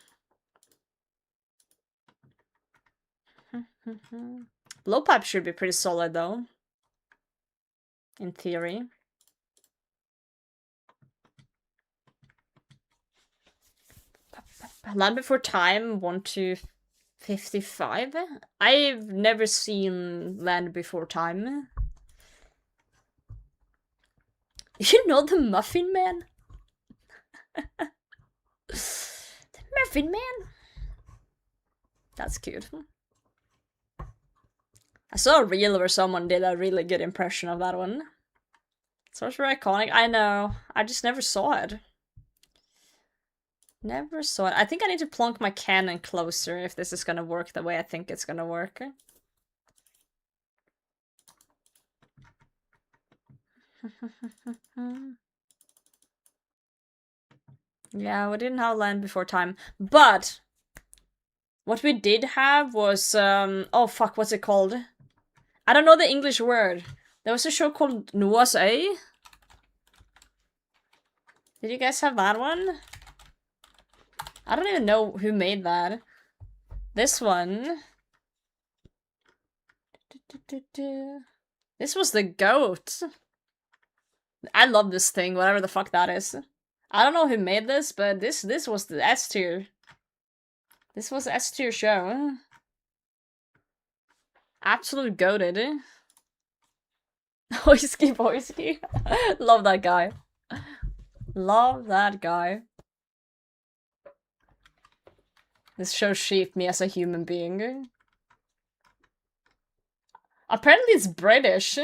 Blowpipe should be pretty solid though. In theory. Land Before Time 1 to 55? I've never seen Land Before Time. You know the Muffin Man? The Muffin Man? That's cute. I saw a reel where someone did a really good impression of that one. So it's very iconic. I know. I just never saw it. Never saw it. I think I need to plonk my cannon closer if this is gonna work the way I think it's gonna work. Yeah, we didn't have Land Before Time. But what we did have was oh fuck, what's it called? I don't know the English word. There was a show called Noah's A. Did you guys have that one? I don't even know who made that. This one. This was the goat. I love this thing, whatever the fuck that is. I don't know who made this, but this was the S tier. This was S tier show. Absolute goated. Oisky Boisky. Love that guy. Love that guy. This show shaped me as a human being. Apparently it's British.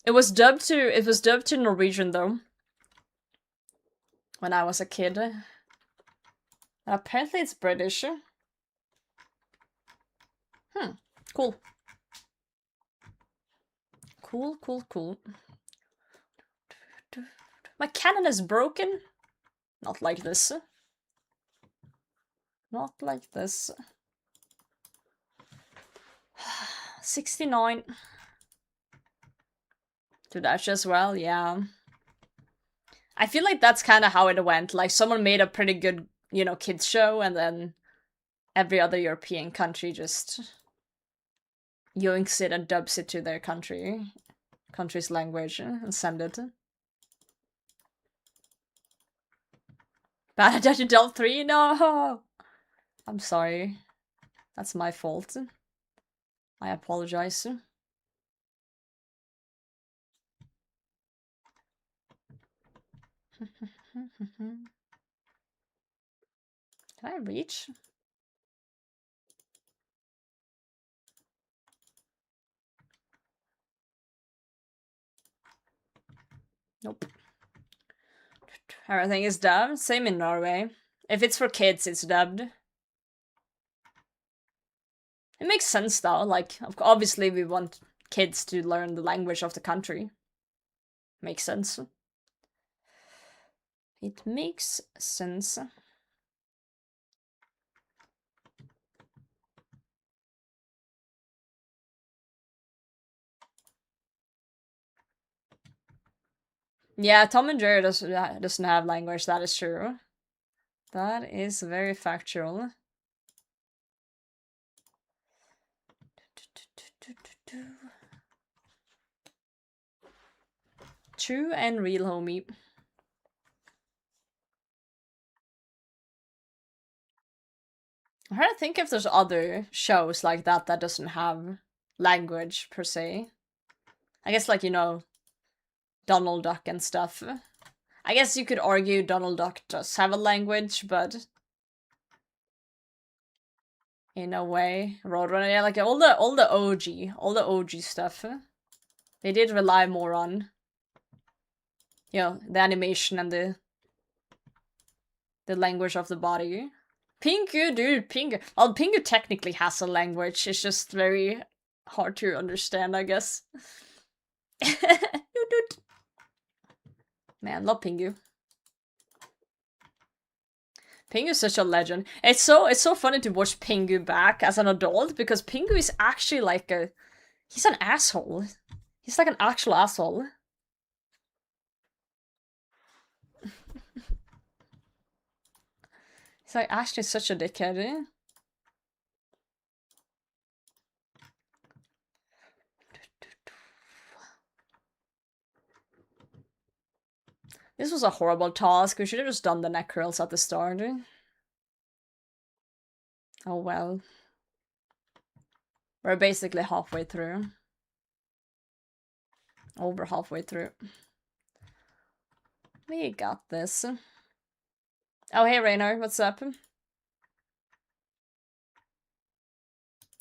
It was dubbed to Norwegian though. When I was a kid. Apparently it's British. Cool. Cool. My cannon is broken. Not like this. Not like this. 69. To dash as well, yeah. I feel like that's kind of how it went. Like, someone made a pretty good, you know, kids show, and then every other European country just yoinks it and dubs it to their country's language and send it. Bad at Delve 3? No! I'm sorry. That's my fault. I apologize. Can I reach? Nope. Everything is dubbed. Same in Norway. If it's for kids, it's dubbed. It makes sense though. Like, obviously we want kids to learn the language of the country. Makes sense. It makes sense. Yeah, Tom and Jerry doesn't have language, that is true. That is very factual. True and real, homie. I'm trying to think if there's other shows like that that doesn't have language, per se. I guess, like, you know, Donald Duck and stuff. I guess you could argue Donald Duck does have a language, but in a way, Roadrunner, yeah, like all the OG stuff, they did rely more on, you know, the animation and the language of the body. Pingu, dude, Pingu. Well, Pingu technically has a language. It's just very hard to understand, I guess. Man, love Pingu. Pingu's such a legend. It's so funny to watch Pingu back as an adult, because Pingu is actually like he's an asshole. He's like an actual asshole. He's like actually such a dickhead. Eh? This was a horrible task. We should have just done the neck curls at the start. Eh? Oh well. We're basically halfway through. Over halfway through. We got this. Oh, hey, Raynor, what's up?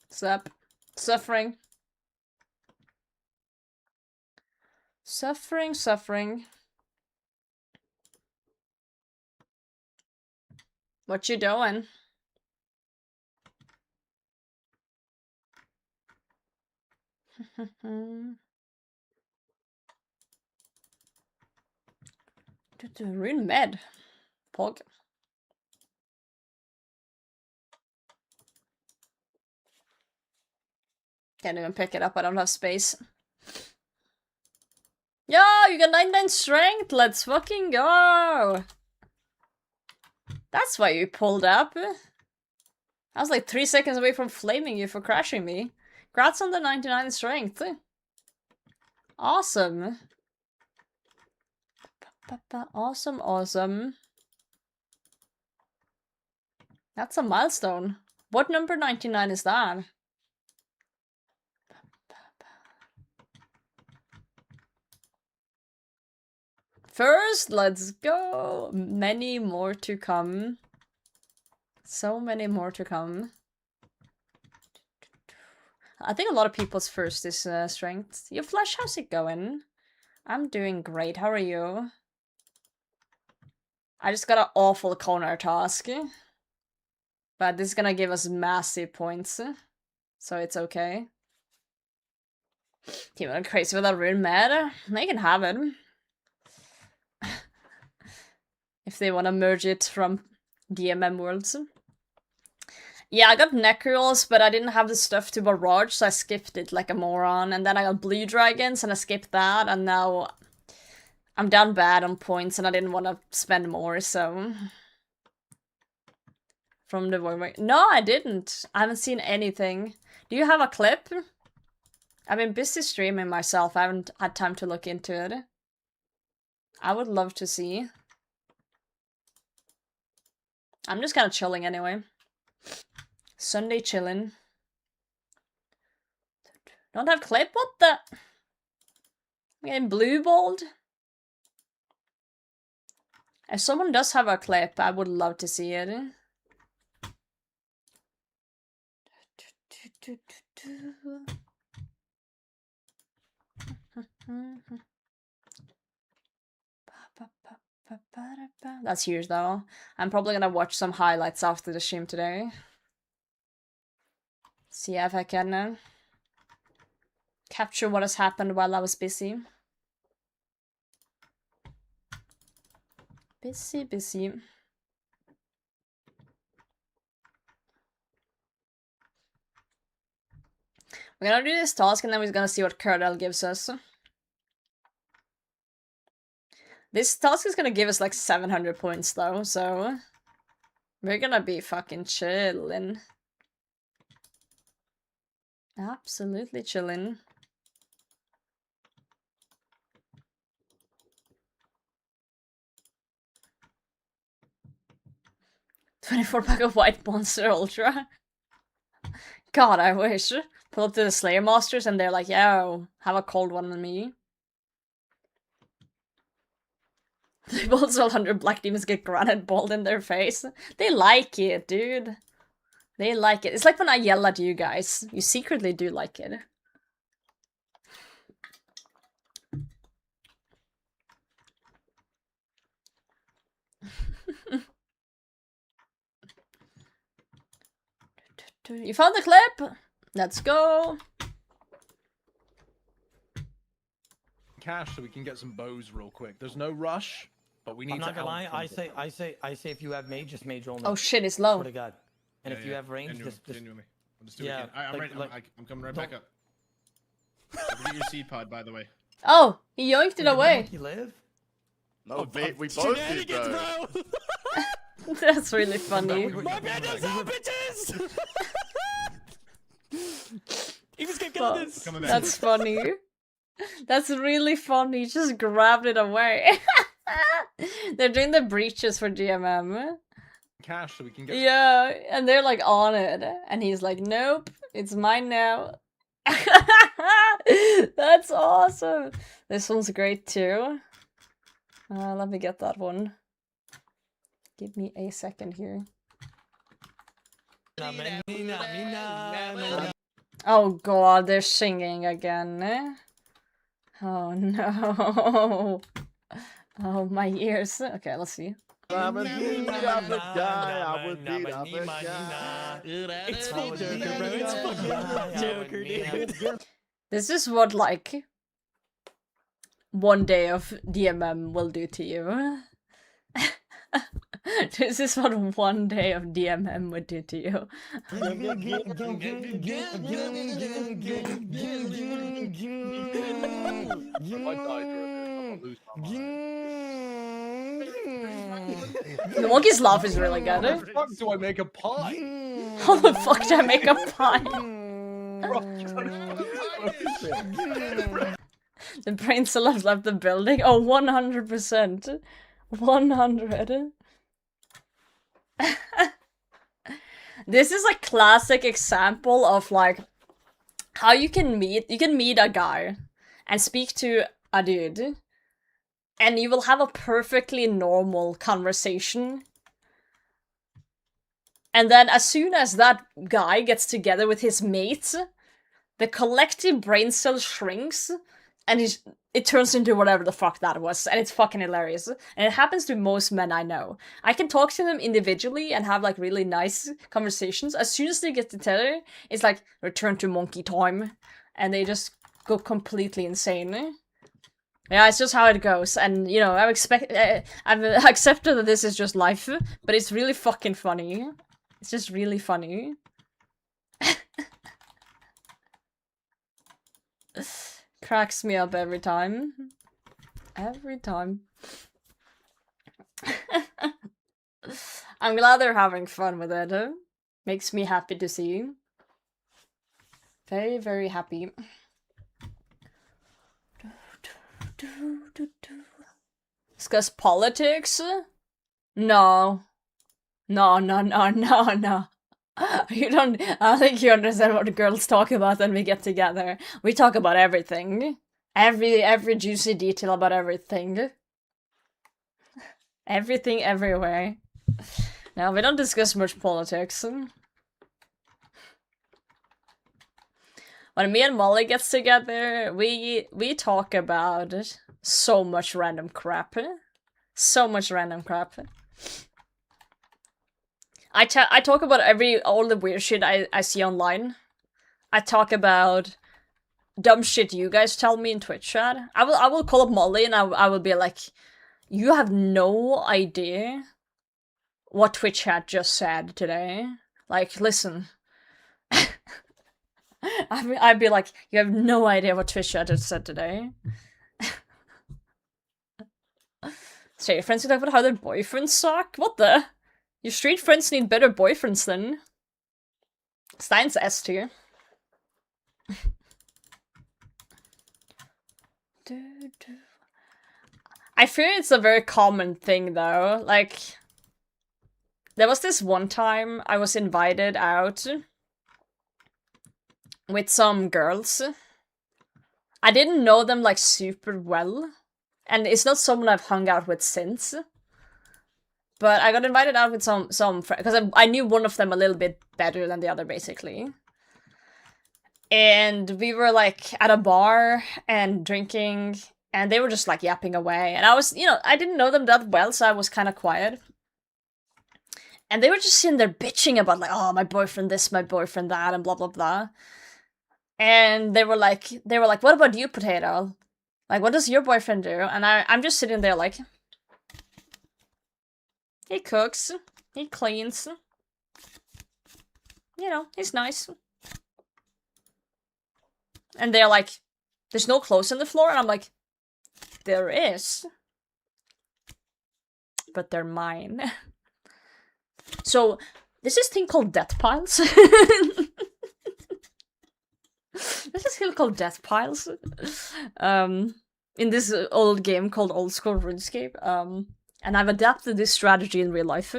What's up? Suffering. Suffering. What you doing? Rune med. Pog. Can't even pick it up, I don't have space. Yo, you got 99 strength, let's fucking go! That's why you pulled up. I was like 3 seconds away from flaming you for crashing me. Congrats on the 99 strength. Awesome. Awesome. That's a milestone. What number 99 is that? First, let's go. Many more to come. So many more to come. I think a lot of people's first is strength. Your Flash, how's it going? I'm doing great. How are you? I just got an awful corner task. But this is gonna give us massive points, so it's okay. Team went crazy with that rune mad. They can have it. If they want to merge it from DMM worlds. Yeah, I got Necrolls, but I didn't have the stuff to barrage, so I skipped it like a moron. And then I got Blue Dragons, and I skipped that, and now I'm down bad on points, and I didn't want to spend more, so... From the Void... No, I didn't. I haven't seen anything. Do you have a clip? I've been busy streaming myself. I haven't had time to look into it. I would love to see. I'm just kind of chilling anyway. Sunday chilling. Don't have clip? What the? I'm getting blue balled. If someone does have a clip, I would love to see it. That's huge though. I'm probably gonna watch some highlights after the stream today. See if I can capture what has happened while I was busy. Busy. We're gonna do this task and then we're gonna see what Kernel gives us. This task is gonna give us like 700 points though, so we're gonna be fucking chillin'. Absolutely chillin'. $24 pack of White Monster Ultra. God, I wish. Pull up to the Slayer Masters and they're like, yo, have a cold one on me. The balls 100 black demons get granite balled in their face. They like it, dude. They like it. It's like when I yell at you guys. You secretly do like it. You found the clip? Let's go. Cash so we can get some bows real quick. There's no rush, but we need I'm to not gonna lie, out-front I it. say if you have mage, just mage only. Oh shit, it's Swear low. to God. And if you have range, just genuinely. I'll just do yeah, it again. I'm like- ready. I'm coming right back up. Get your seed pod, by the way. Oh, he yoinked it away. You live? No, we both did though. That's really funny. My bad, bitches! He was getting Well, this. Coming back. that's funny. That's really funny. He just grabbed it away. They're doing the breaches for GMM. Cash so we can get Yeah, and they're like on it. And he's like, nope, it's mine now. That's awesome. This one's great too. Let me get that one. Give me a second here. Oh god, they're singing again. Oh no. Oh, my ears. Okay, let's see. I'm a beat up the guy. I would beat up the guy. It's full Joker, bro. It's fucking Joker, dude. This is what, like, one day of DMM will do to you. This is what one day of DMM would do to you. The monkey's laugh is really good. How the fuck do I make a pie? How the fuck do I make a pie? The brain cell has left the building. Oh, 100%. 100. This is a classic example of like how you can meet a guy and speak to a dude and you will have a perfectly normal conversation. And then as soon as that guy gets together with his mates, the collective brain cell shrinks and it turns into whatever the fuck that was, and it's fucking hilarious. And it happens to most men I know. I can talk to them individually and have like really nice conversations. As soon as they get together, it's like return to monkey time, and they just go completely insane. Yeah, it's just how it goes, and you know, I've accepted that this is just life, but it's really fucking funny. It's just really funny. Cracks me up every time. Every time. I'm glad they're having fun with it. Makes me happy to see. Very, very happy. Discuss politics? No. No. You don't. I don't think you understand what the girls talk about when we get together. We talk about everything. Every juicy detail about everything. Everything everywhere. No, we don't discuss much politics. When me and Molly gets together, we talk about so much random crap. So much random crap. I talk about all the weird shit I see online. I talk about dumb shit you guys tell me in Twitch chat. I will call up Molly and I will be like, you have no idea what Twitch chat just said today. Like, listen. I'd be like, you have no idea what Twitch chat just said today. So your friends can talk about how their boyfriends suck? What the? Your street friends need better boyfriends then. Stein's S tier. I fear it's a very common thing though. Like, there was this one time I was invited out with some girls. I didn't know them like super well. And it's not someone I've hung out with since. But I got invited out with some friends, because I knew one of them a little bit better than the other, basically. And we were, like, at a bar and drinking, and they were just, like, yapping away. And I was, you know, I didn't know them that well, so I was kind of quiet. And they were just sitting there bitching about, like, oh, my boyfriend this, my boyfriend that, and blah, blah, blah. And they were like, what about you, Potato? Like, what does your boyfriend do? And I'm just sitting there, like... He cooks. He cleans. You know, he's nice. And they're like, there's no clothes on the floor? And I'm like, there is. But they're mine. So, there's this thing called death piles. There's this thing called death piles. In this old game called Old School RuneScape. And I've adapted this strategy in real life.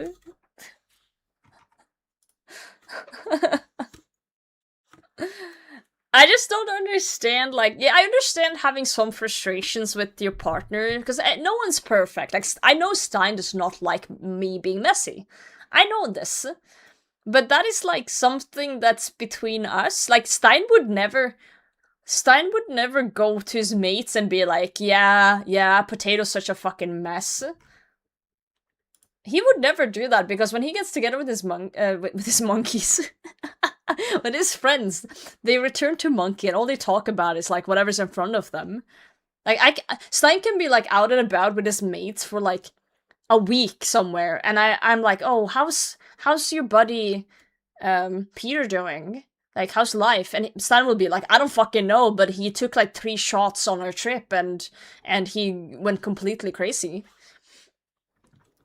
I just don't understand, like, yeah, I understand having some frustrations with your partner, because no one's perfect. Like, I know Stein does not like me being messy. I know this. But that is, like, something that's between us. Like, Stein would never go to his mates and be like, yeah, Potato's such a fucking mess. He would never do that, because when he gets together with his monkeys, with his friends, they return to Monkey, and all they talk about is, like, whatever's in front of them. Like, Stein can be, like, out and about with his mates for, like, a week somewhere, and I'm like, oh, how's your buddy, Peter doing? Like, how's life? And Stein will be like, I don't fucking know, but he took, like, 3 shots on our trip, and he went completely crazy.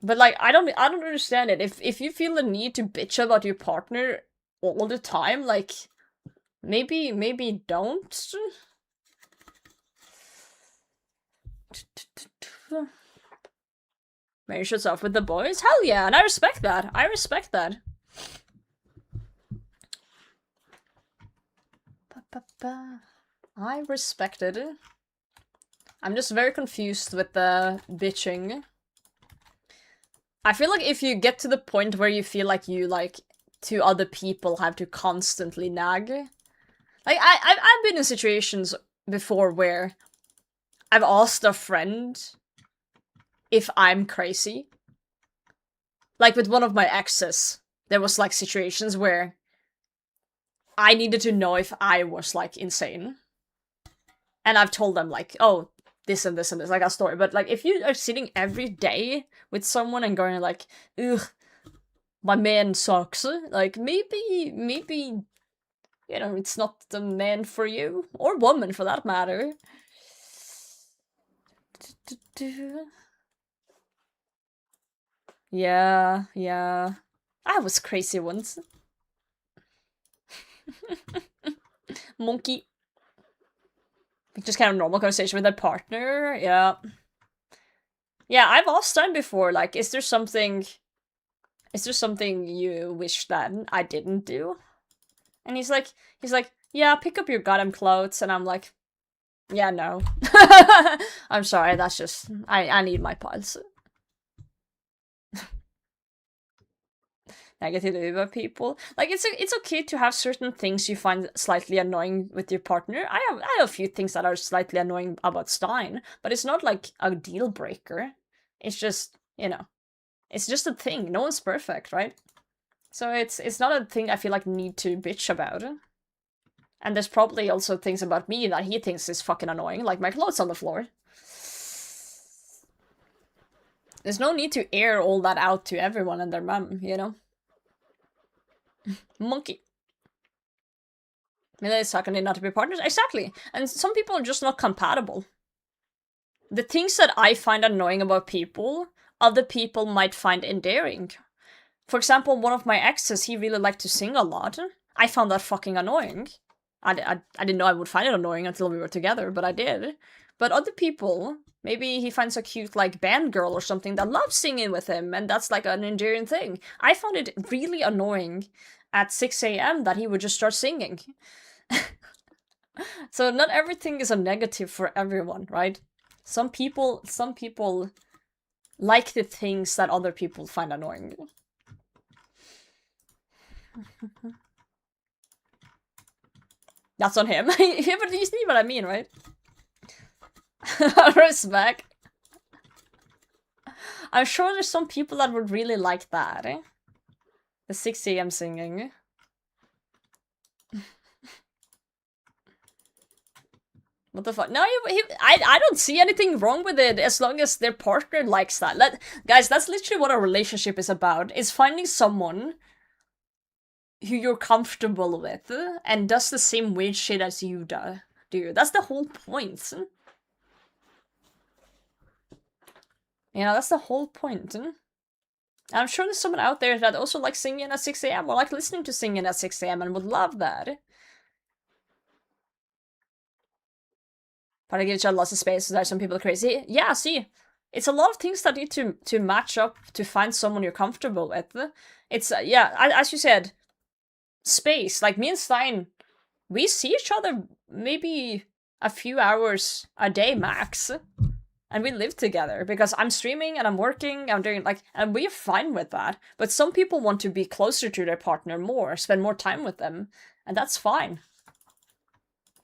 But, like, I don't understand it. If you feel the need to bitch about your partner all the time, like, maybe don't. Mary shuts off with the boys? Hell yeah, and I respect that. I respect that. I respect it. I'm just very confused with the bitching. I feel like if you get to the point where you feel like you, like, to other people have to constantly nag. Like, I've been in situations before where I've asked a friend if I'm crazy. Like with one of my exes, there was like situations where I needed to know if I was like insane. And I've told them like, oh, this and this and this, like a story. But like if you are sitting every day with someone and going like, ugh, my man sucks, like maybe, you know, it's not the man for you. Or woman for that matter. Yeah, yeah. I was crazy once. Monkey. Just kind of normal conversation with a partner, yeah. Yeah, I've asked him before, like, is there something you wish that I didn't do? And he's like, yeah, pick up your goddamn clothes, and I'm like, yeah, no. I'm sorry, that's just, I need my piles. Negative about people. Like, it's okay to have certain things you find slightly annoying with your partner. I have a few things that are slightly annoying about Stein, but it's not like a deal breaker. It's just, you know, it's just a thing. No one's perfect, right? So it's not a thing I feel like need to bitch about. And there's probably also things about me that he thinks is fucking annoying, like my clothes on the floor. There's no need to air all that out to everyone and their mum, you know? Monkey. Maybe it's secondly not to be partners. Exactly. And some people are just not compatible. The things that I find annoying about people, other people might find endearing. For example, one of my exes, he really liked to sing a lot. I found that fucking annoying. I didn't know I would find it annoying until we were together, but I did. But other people, maybe he finds a cute, like, band girl or something that loves singing with him, and that's, like, an endearing thing. I found it really annoying at 6 a.m. that he would just start singing. So not everything is a negative for everyone, right? Some people like the things that other people find annoying. That's on him. Yeah, but you see what I mean, right? Respect. I'm sure there's some people that would really like that, eh? The 6 a.m. singing. What the fuck? No, I don't see anything wrong with it as long as their partner likes that. Guys, that's literally what a relationship is about. Is finding someone who you're comfortable with and does the same weird shit as you do. That's the whole point. You know, that's the whole point. And I'm sure there's someone out there that also likes singing at 6 a.m. or like listening to singing at 6 a.m. and would love that. But I give each other lots of space, so there's some people are crazy. Yeah, see, it's a lot of things that need to match up to find someone you're comfortable with. It's, yeah, as you said, space. Like, me and Stein, we see each other maybe a few hours a day max. And we live together because I'm streaming and I'm working, I'm doing like, and we're fine with that. But some people want to be closer to their partner more, spend more time with them, and that's fine.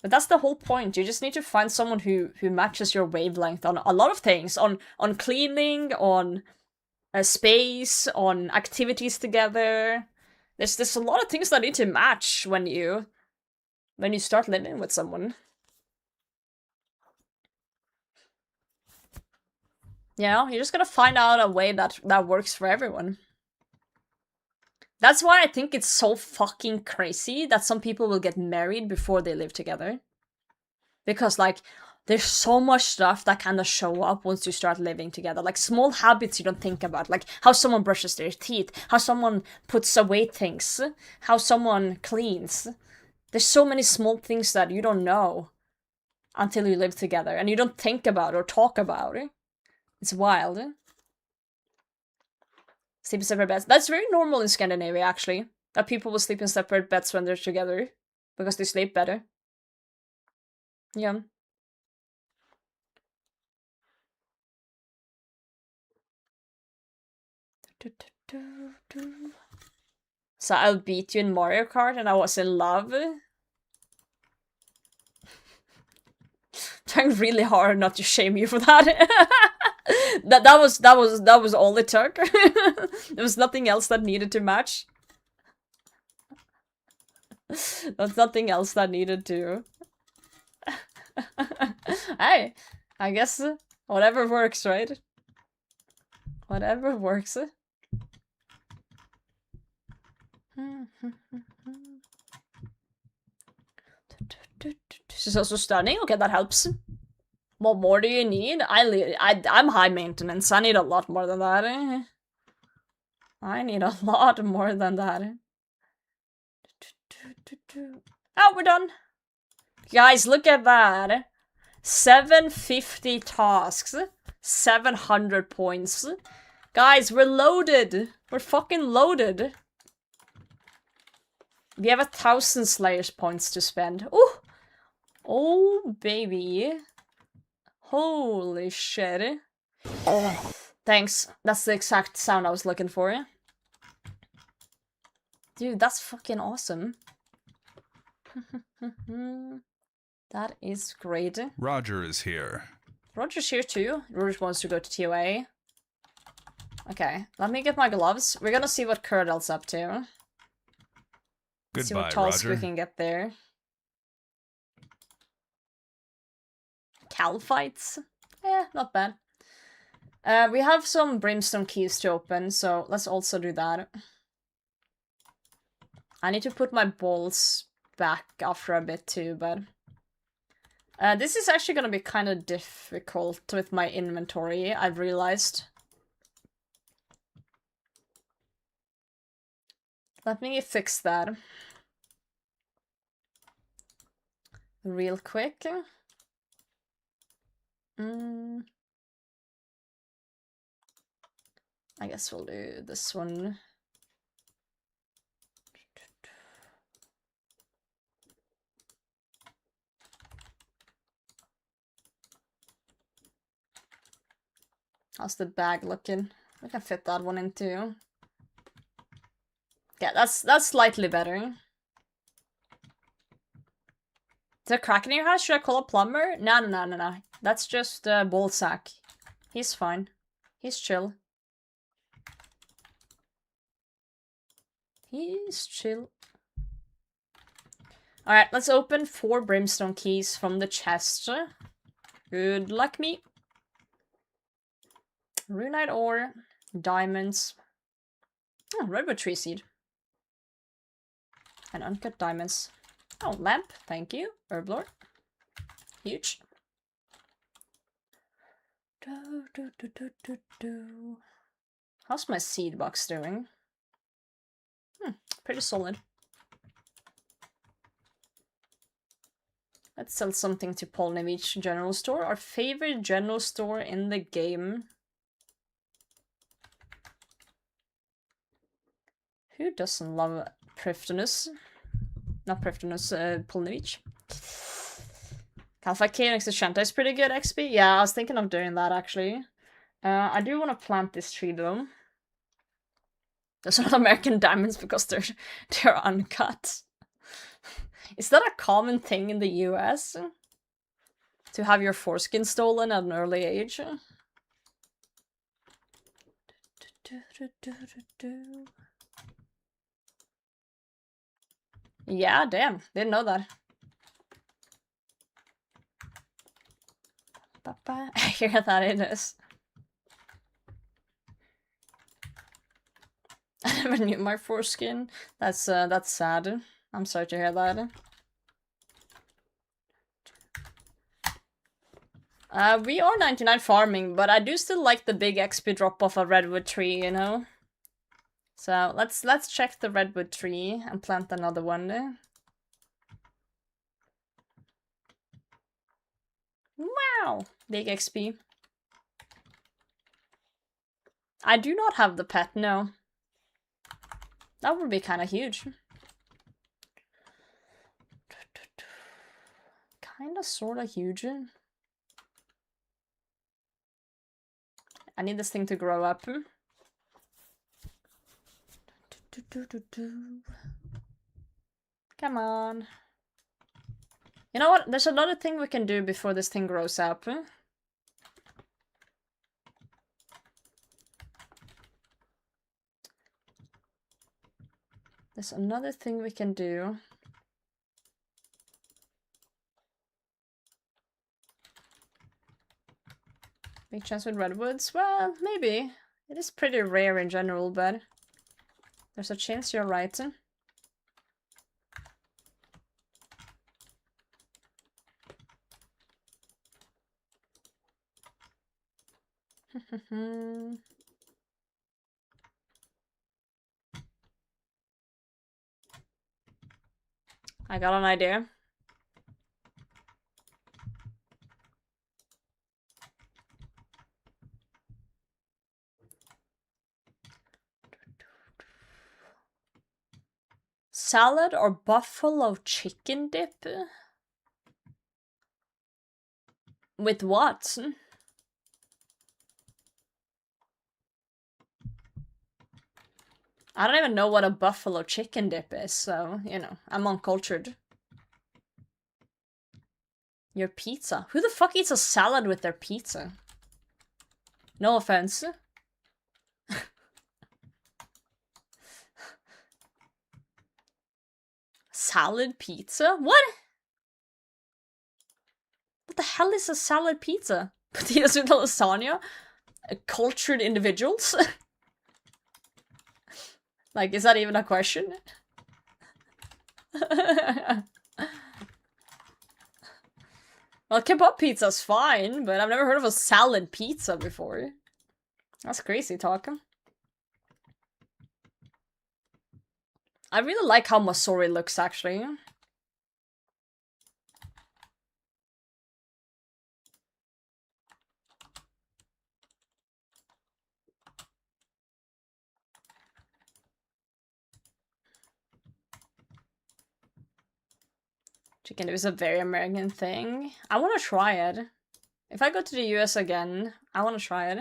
But that's the whole point. You just need to find someone who matches your wavelength on a lot of things, on cleaning, on space, on activities together. There's a lot of things that need to match when you start living with someone. You know, you're just gonna find out a way that works for everyone. That's why I think it's so fucking crazy that some people will get married before they live together. Because, like, there's so much stuff that kind of show up once you start living together. Like, small habits you don't think about. Like, how someone brushes their teeth. How someone puts away things. How someone cleans. There's so many small things that you don't know until you live together. And you don't think about or talk about it. It's wild. Sleep in separate beds. That's very normal in Scandinavia, actually. That people will sleep in separate beds when they're together. Because they sleep better. Yeah. So I'll beat you in Mario Kart and I was in love. trying really hard not to shame you for that. that was all it took. There was nothing else that needed to match. There's nothing else that needed to. Hey, I guess whatever works, right? Whatever works. She's also stunning. Okay, that helps. What more do you need? I'm high maintenance. I need a lot more than that. I need a lot more than that. Oh, we're done. Guys, look at that. 750 tasks. 700 points. Guys, we're loaded. We're fucking loaded. We have 1,000 Slayers points to spend. Ooh! Oh, baby. Holy shit. Thanks. That's the exact sound I was looking for. Dude, that's fucking awesome. That is great. Roger is here. Roger's here too. Roger wants to go to TOA. Okay, let me get my gloves. We're gonna see what Curdle's up to. See what Goodbye, task we Roger. can get there. Cal fights? Eh, not bad. We have some brimstone keys to open, so let's also do that. I need to put my balls back after a bit too, but... this is actually gonna be kind of difficult with my inventory, I've realized. Let me fix that. Real quick. I guess we'll do this one. How's the bag looking? We can fit that one in too. Yeah, that's slightly better. Is there a crack in your house? Should I call a plumber? No. That's just Ballsack. He's fine. He's chill. He's chill. Alright, let's open 4 brimstone keys from the chest. Good luck, me. Runite ore, diamonds. Oh, redwood tree seed. And uncut diamonds. Oh, lamp, thank you. Herblore. Huge. How's my seed box doing? Pretty solid. Let's sell something to Polnevich General Store. Our favorite general store in the game. Who doesn't love Priftonus? Not Priftonus, Polnevich. Calfight Cave next to Shanta is pretty good XP. Yeah, I was thinking of doing that actually. I do want to plant this tree though. Those are not American diamonds because they're uncut. Is that a common thing in the US? To have your foreskin stolen at an early age? Yeah, damn. Didn't know that. I hear that it is. I never knew my foreskin. That's sad. I'm sorry to hear that. We are 99 farming, but I do still like the big XP drop off a redwood tree, you know? So let's check the redwood tree and plant another one. Wow! Big XP. I do not have the pet, no. That would be kind of huge. Kinda sorta huge. I need this thing to grow up. Come on. You know what? There's another thing we can do before this thing grows up. There's another thing we can do. Big chance with redwoods? Well, maybe. It is pretty rare in general, but there's a chance you're right. I got an idea. Salad or buffalo chicken dip? With what? I don't even know what a buffalo chicken dip is, so, you know, I'm uncultured. Your pizza? Who the fuck eats a salad with their pizza? No offense. Salad pizza? What? What the hell is a salad pizza? Potatoes with lasagna? Cultured individuals? Like, is that even a question? Well, kebab pizza's fine, but I've never heard of a salad pizza before. That's crazy talk. I really like how Masori looks, actually. Chicken is a very American thing. I want to try it. If I go to the US again, I want to try it.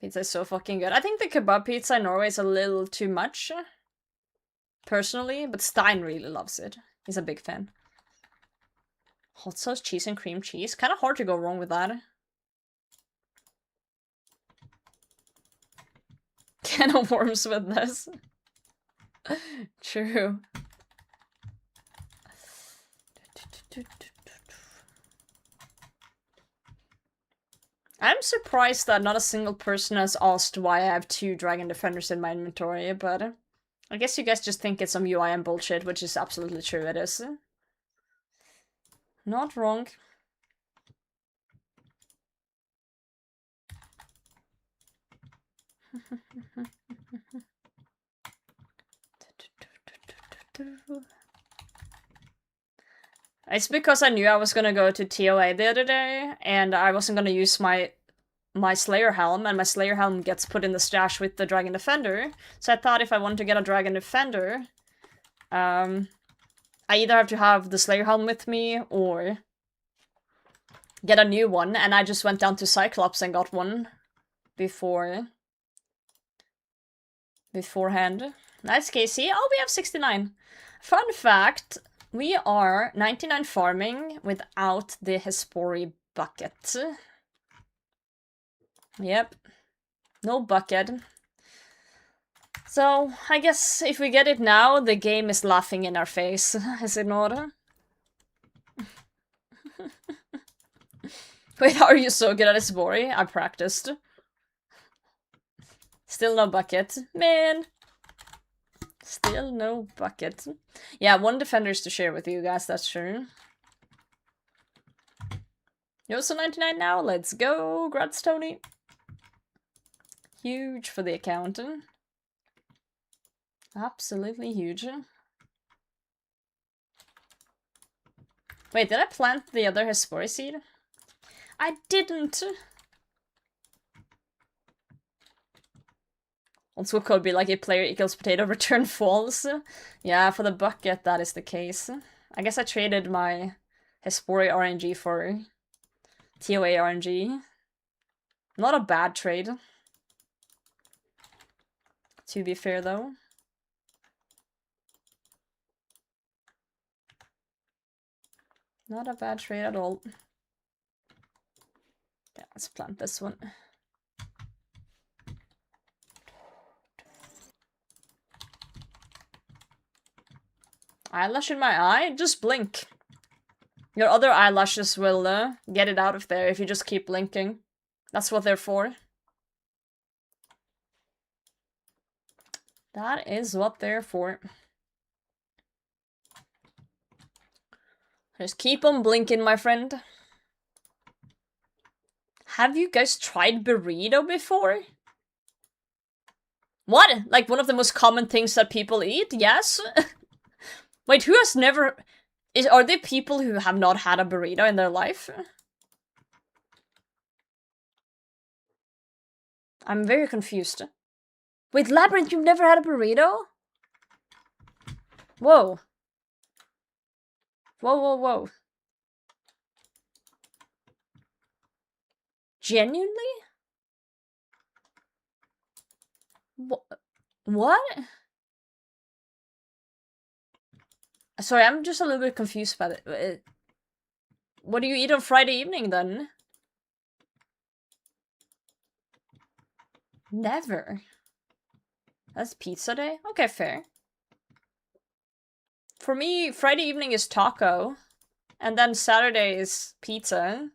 Pizza is so fucking good. I think the kebab pizza in Norway is a little too much. Personally, but Stein really loves it. He's a big fan. Hot sauce, cheese, and cream cheese. Kind of hard to go wrong with that. Can of worms with this. True. I'm surprised that not a single person has asked why I have 2 Dragon Defenders in my inventory, but I guess you guys just think it's some UIM bullshit, which is absolutely true, it is. Not wrong. It's because I knew I was gonna go to TOA the other day, and I wasn't gonna use my Slayer Helm, and my Slayer Helm gets put in the stash with the Dragon Defender. So I thought if I wanted to get a Dragon Defender, I either have to have the Slayer Helm with me, or get a new one, and I just went down to Cyclops and got one beforehand. Nice, Casey. Oh, we have 69. Fun fact, we are 99 farming without the Hespori bucket. Yep. No bucket. So, I guess if we get it now, the game is laughing in our face, is it not? Wait, are you so good at Hespori? I practiced. Still no bucket. Man! Still no bucket. Yeah, 1 defenders to share with you guys, that's true. You're also 99 now, let's go! Grats, Tony! Huge for the account. Absolutely huge. Wait, did I plant the other Hespori seed? I didn't! Also could be like a player equals potato return false. Yeah, for the bucket that is the case. I guess I traded my Hespori RNG for TOA RNG. Not a bad trade. To be fair though. Not a bad trade at all. Yeah, let's plant this one. Eyelash in my eye? Just blink. Your other eyelashes will get it out of there if you just keep blinking. That's what they're for. That is what they're for. Just keep on blinking, my friend. Have you guys tried burrito before? What? Like one of the most common things that people eat? Yes? Wait, who has never... Are there people who have not had a burrito in their life? I'm very confused. Wait, Labyrinth, you've never had a burrito? Whoa. Whoa, whoa, whoa. Genuinely? What? Sorry, I'm just a little bit confused by it. What do you eat on Friday evening, then? Never. That's pizza day? Okay, fair. For me, Friday evening is taco. And then Saturday is pizza.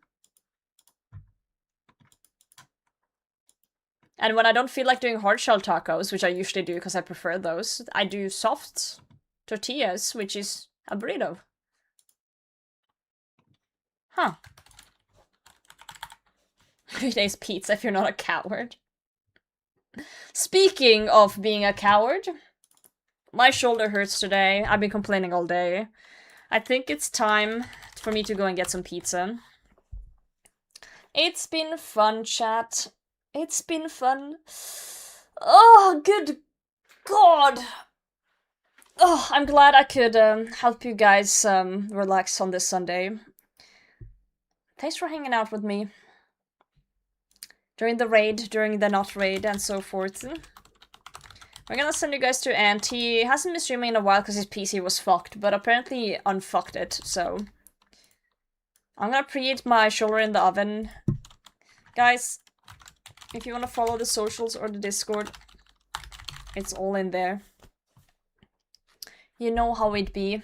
And when I don't feel like doing hard shell tacos, which I usually do because I prefer those, I do soft tortillas, which is a burrito. Huh. 3 days pizza if you're not a coward. Speaking of being a coward, my shoulder hurts today. I've been complaining all day. I think it's time for me to go and get some pizza. It's been fun, chat. It's been fun. Oh, good God. Oh, I'm glad I could help you guys relax on this Sunday. Thanks for hanging out with me. During the raid, during the not raid, and so forth. We're gonna send you guys to Ant. He hasn't been streaming in a while because his PC was fucked, but apparently unfucked it, so... I'm gonna preheat my shoulder in the oven. Guys, if you wanna follow the socials or the Discord, it's all in there. You know how it be.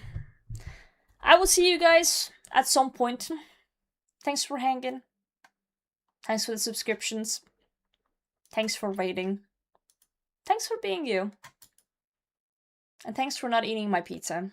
I will see you guys at some point. Thanks for hanging. Thanks for the subscriptions. Thanks for waiting. Thanks for being you. And thanks for not eating my pizza.